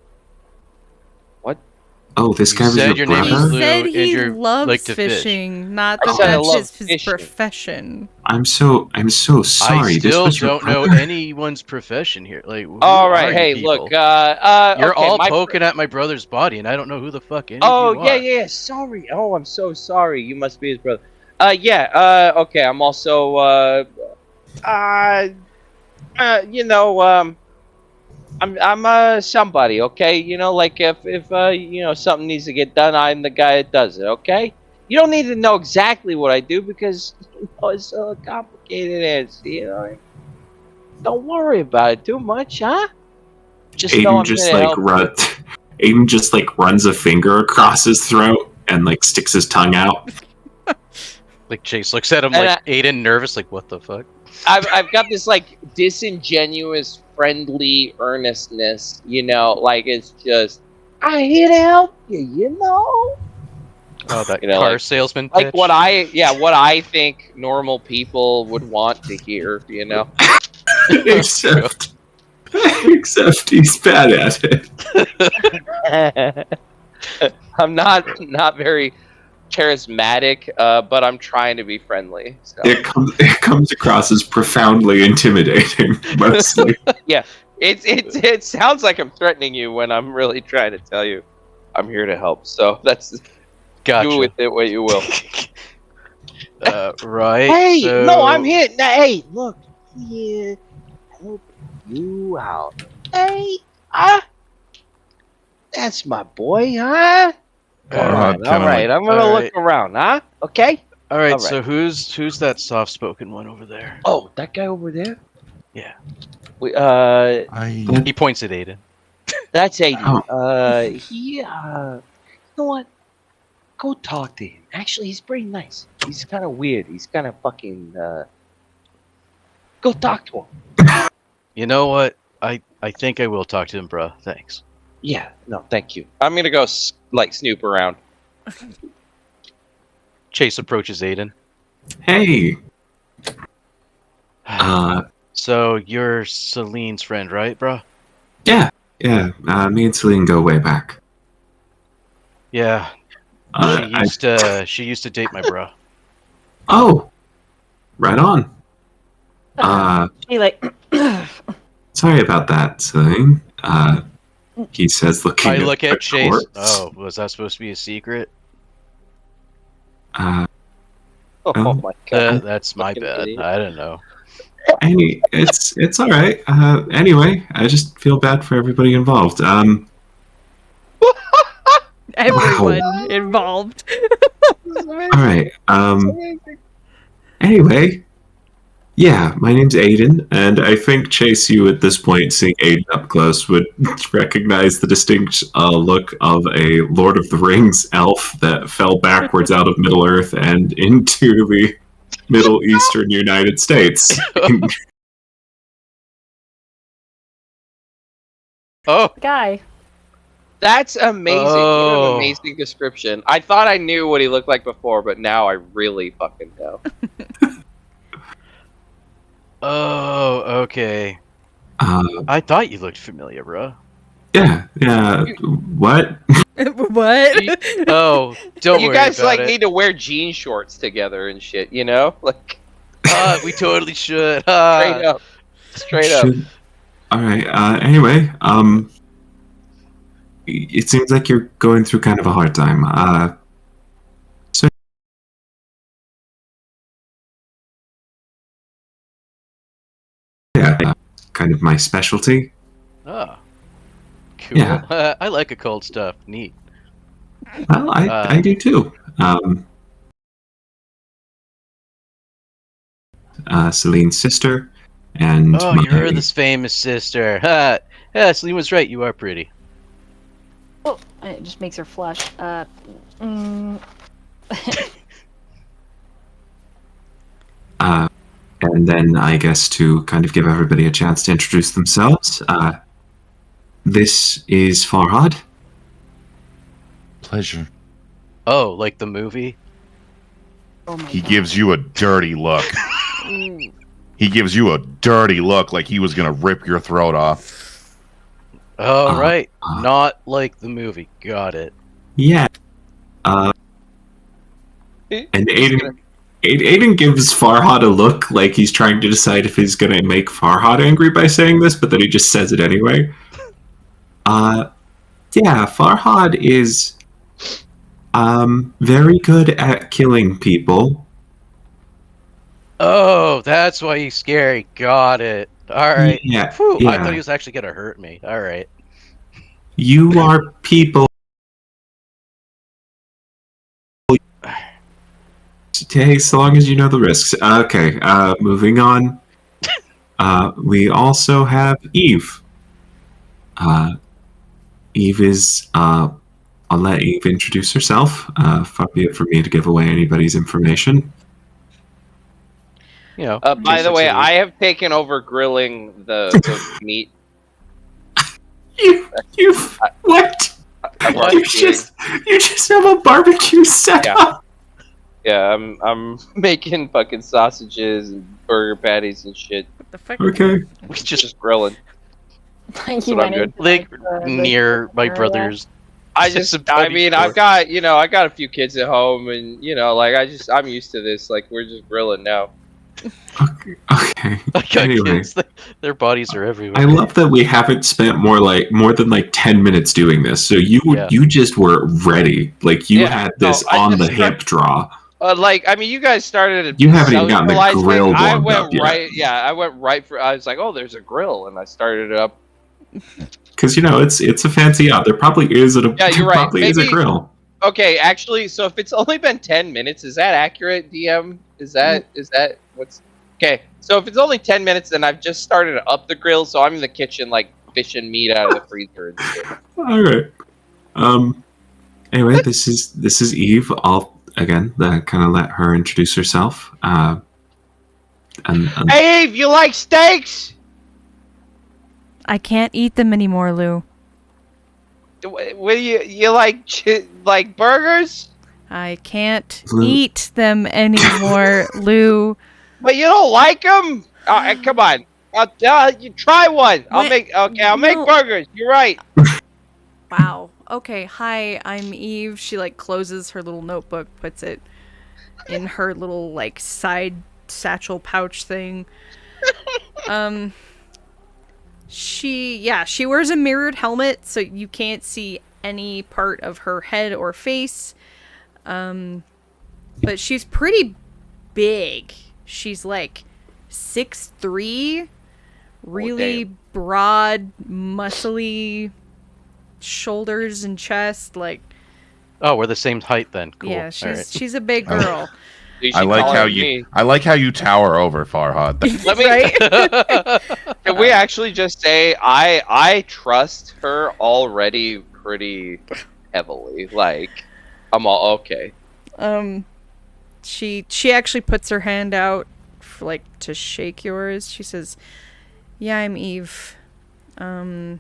Oh, this You guy was said your your name he is brother. Lou. said and he you're loves like to fish. fishing, not I that said I that's love his fishing. profession. I'm so sorry. I This still was your don't know brother? anyone's profession here. Like, who All are right. you Hey, people? look. You're okay, all poking at my brother's body, and I don't know who the fuck any Oh of you are. yeah. Sorry. Oh, I'm so sorry. You must be his brother. Yeah. Okay. I'm also I'm somebody. Okay. Like if something needs to get done, I'm the guy that does it. Okay. You don't need to know exactly what I do because it's so complicated. Don't worry about it too much, huh? Just know Aiden I'm here just to like help. Aiden just like runs a finger across his throat and like sticks his tongue out. Like Chase looks at him And like Aiden nervous, like what the fuck? I've got this like disingenuous, friendly earnestness, like it's just I'm here to help you, Oh, that car car salesman like pitch? what I think normal people would want to hear, except he's bad at it. I'm not very charismatic, but I'm trying to be friendly. So. It comes across as profoundly intimidating, mostly. Yeah, it sounds like I'm threatening you when I'm really trying to tell you I'm here to help. So that's Gotcha. do with it what you will. Right. Hey, so... no, I'm here. Now, hey, look, here, help you out. Hey, that's my boy, huh? All right. I'm gonna look around, huh? Okay. All right. All right. So who's that soft-spoken one over there? Oh, that guy over there. Yeah. I He points at Aiden. That's Aiden. Oh. You know what? Go talk to him. Actually, he's pretty nice. He's kind of weird. He's kind of fucking. Go talk to him. You know what? I think I will talk to him, bro. Thanks. Yeah. No, thank you. I'm gonna go snoop around. Chase approaches Aiden. Hey. So you're Celine's friend, right, bro? Yeah. Me and Celine go way back. Yeah. She used to date my bro. Oh, right on. She like Sorry about that, Celine. He says, looking. I look at the Chase. corpse. Oh, was that supposed to be a secret? Oh my god. That's my Fucking bad. idiot. I don't know. It's all right. Anyway, I just feel bad for everybody involved. Everyone involved. All right. Anyway, Yeah, my name's Aiden, and I think Chase, you at this point, seeing Aiden up close, would recognize the distinct look of a Lord of the Rings elf that fell backwards out of Middle Earth and into the Middle Eastern United States. Oh, Guy. That's amazing. What an Oh. amazing description. I thought I knew what he looked like before, but now I really fucking know. oh, okay. I thought you looked familiar, bro. Yeah. What? What? Oh, don't You worry guys about like it. need to wear jean shorts together and shit, you know? Like We totally should. straight up. Straight up. All right. Anyway, it seems like you're going through kind of a hard time. So yeah, kind of my specialty. Oh, cool. Yeah. I like a cold stuff. Neat. Well, I do too. Celine's sister, and Oh, you're this famous sister. Yeah, Celine was right. You are pretty. Oh, it just makes her flush. And then I guess to kind of give everybody a chance to introduce themselves. This is Farhad. Pleasure. Oh, like the movie? Oh my He God. gives you a dirty look. He gives you a dirty look like he was gonna rip your throat off. Oh, right. Not like the movie. Got it. Yeah. And Aiden gives Farhad a look like he's trying to decide if he's going to make Farhad angry by saying this, but then he just says it anyway. Yeah, Farhad is very good at killing people. Oh, that's why he's scary. Got it. All right. Yeah, Phew, yeah. I thought he was actually gonna hurt me. All right. You are people. Okay, so long as you know the risks. Okay, moving on. We also have Eve. Eve is, I'll let Eve introduce herself. Far be it for me to give away anybody's information. You know. By the way, I have taken over grilling the meat. What? I'm You barbecuing. just have a barbecue set up. Yeah, I'm making fucking sausages and burger patties and shit. What the fuck? Okay. We just grilling. Thank you, what I'm my good. Like the near my area. brother's. I Just just, a I bloody mean, door. I've got, I got a few kids at home, and like, I'm used to this. Like, we're just grilling now. Okay. I got Anyway. kids. Their bodies are everywhere. I love that we haven't spent more than 10 minutes doing this. So you just were ready. Like you Yeah, had this no, I on the just hip draw. Like, I mean, you guys started. You haven't even gotten the socializing. grill I warmed went up yet. right. Yeah, I went right for. I was like, oh, there's a grill, and I started it up. Because it's a fancy yacht. There probably is Yeah, you're right. probably is a Maybe- grill. Okay, actually, so if it's only been 10 minutes, is that accurate, DM? Is that what's okay? So if it's only 10 minutes, then I've just started up the grill, so I'm in the kitchen like fishing meat out of the freezer and shit. All right. Anyway, this is Eve. I'll again kind of let her introduce herself. And Hey, Eve, you like steaks? I can't eat them anymore, Lou. What do you like burgers? I can't Lou. eat them anymore, Lou. But you don't like them? Come on. You try one. I'll make No. burgers. You're right. Wow. Okay, hi, I'm Eve. She like closes her little notebook, puts it in her little like side satchel pouch thing. She wears a mirrored helmet so you can't see any part of her head or face. But she's pretty big. She's like 6'3", really broad, muscly shoulders and chest, like Oh, we're the same height then. Cool. yeah, All she's right. she's a big girl. You I should like call how it me. I like how you tower over Farhad. Let me. Right? Can we actually just say I trust her already pretty heavily? Like, I'm all okay. She actually puts her hand out for, like, to shake yours. She says, "Yeah, I'm Eve. I'm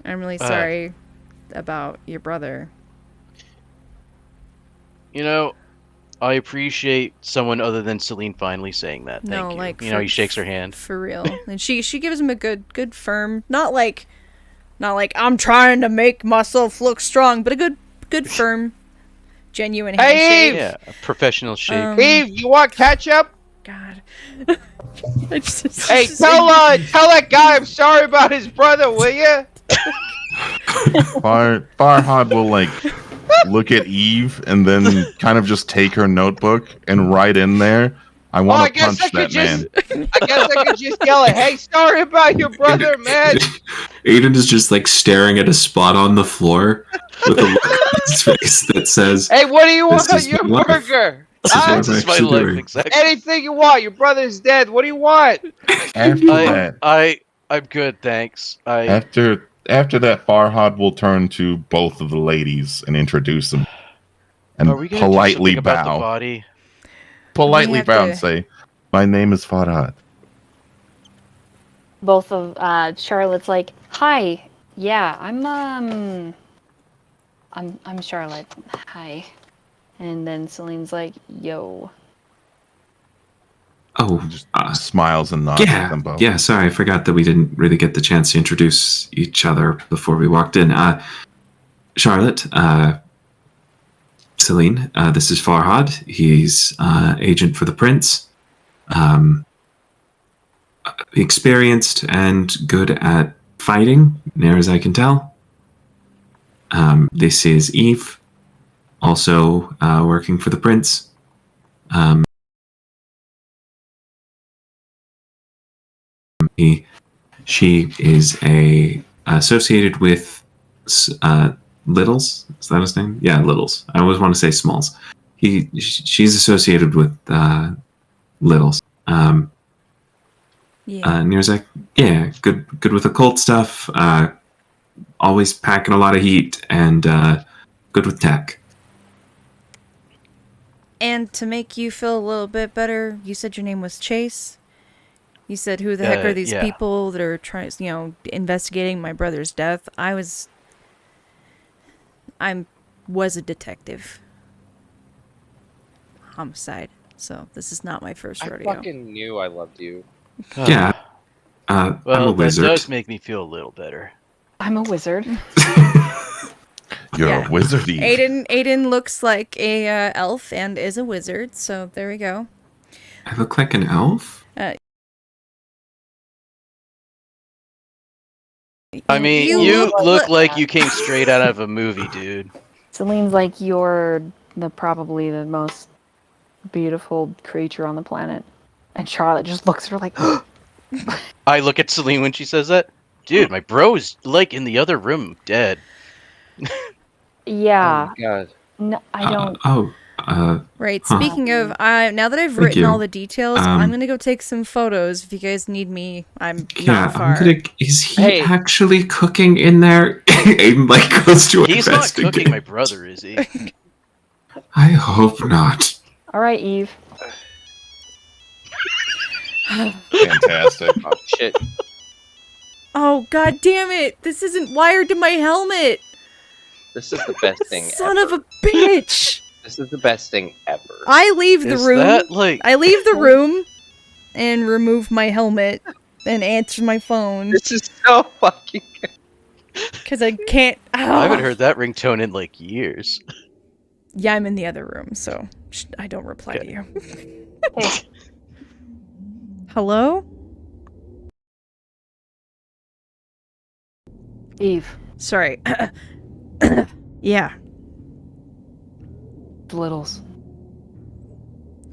really sorry about your brother." You know, I appreciate someone other than Celine finally saying that. Thank No, you. like, You know, he shakes her hand. for real. And she gives him a good firm, not like I'm trying to make myself look strong, but a good firm, genuine Hey, handshake. Eve! Yeah, a professional shake. Eve, you want ketchup? God. I just, Hey, tell that guy I'm sorry about his brother, will you? Farhad will like look at Eve and then kind of just take her notebook and write in there, "I I want to guess I punch that could man." I guess I could just yell it. Hey, sorry about your brother, man. Aiden is just like staring at a spot on the floor with a look on his face that says, Hey, what do you This want is your my life. burger? "This is what Huh? I'm This is my actually life, doing." exactly. Anything you want. Your brother's dead. What do you want? After that, I'm good, thanks. after that, Farhad will turn to both of the ladies and introduce them, and Are we gonna do politely something about the bow. body? Politely have bow and to- say, "My name is Farhad." Both of Charlotte's like, "Hi, yeah, I'm Charlotte. Hi." And then Celine's like, "Yo." Oh, Just smiles and nods at them both. yeah. Sorry, I forgot that we didn't really get the chance to introduce each other before we walked in. Charlotte, Celine, this is Farhad. He's agent for the Prince. Experienced and good at fighting, near as I can tell. This is Eve, also working for the Prince. She is associated with Littles. Is that his name? Yeah, Littles. I always want to say Smalls. She's associated with Littles. Yeah. Nirzek, yeah, good with occult stuff. Always packing a lot of heat and good with tech. And to make you feel a little bit better, you said your name was Chase. You said, "Who the heck are these Yeah. people that are trying, investigating my brother's death?" I was a detective. Homicide. So this is not my first I rodeo. fucking knew I loved you. Yeah. I'm a Well, that wizard. does make me feel a little better. I'm a wizard. You're Yeah. a wizard, Eve. Aiden looks like a elf and is a wizard. So there we go. I look like an elf? I mean, You you look- look like you came straight out of a movie, dude. Celine's like, "You're probably the most beautiful creature on the planet." And Charlotte just looks at her like, I look at Celine when she says that. Dude, my bro is like in the other room, dead. "Yeah, Oh my god. no, I don't." Right. Huh. Speaking of, now that I've Thank written you. all the details, I'm gonna go take some photos. If you guys need me, I'm Yeah, not far. Is he Hey. actually cooking in there? Aiden like goes to He's not investigate. cooking my brother, is he? I hope not. All right, Eve. Fantastic. Oh shit. Oh, god damn it! This isn't wired to my helmet! This is the best thing Son ever. of a bitch! This is the best thing ever. I leave the Is room. that like I leave the room and remove my helmet and answer my phone This is so fucking good. because I can't. I haven't heard that ringtone in like years. Yeah, I'm in the other room, so I don't reply to you. Hello? Eve. Sorry. Yeah. The Littles.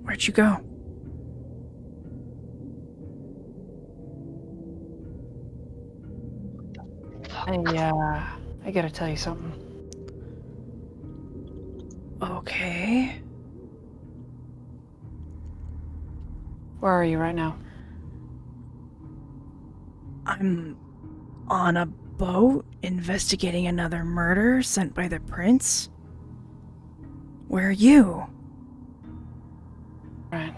Where'd you go? I gotta tell you something. Okay. Where are you right now? I'm on a boat investigating another murder sent by the prince. Where are you? Right.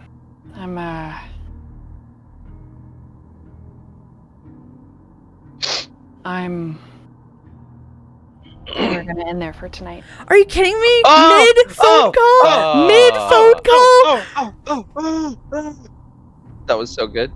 We're gonna end there for tonight. Are you kidding me? Oh! Mid phone call? Oh! Mid phone call? That was so good.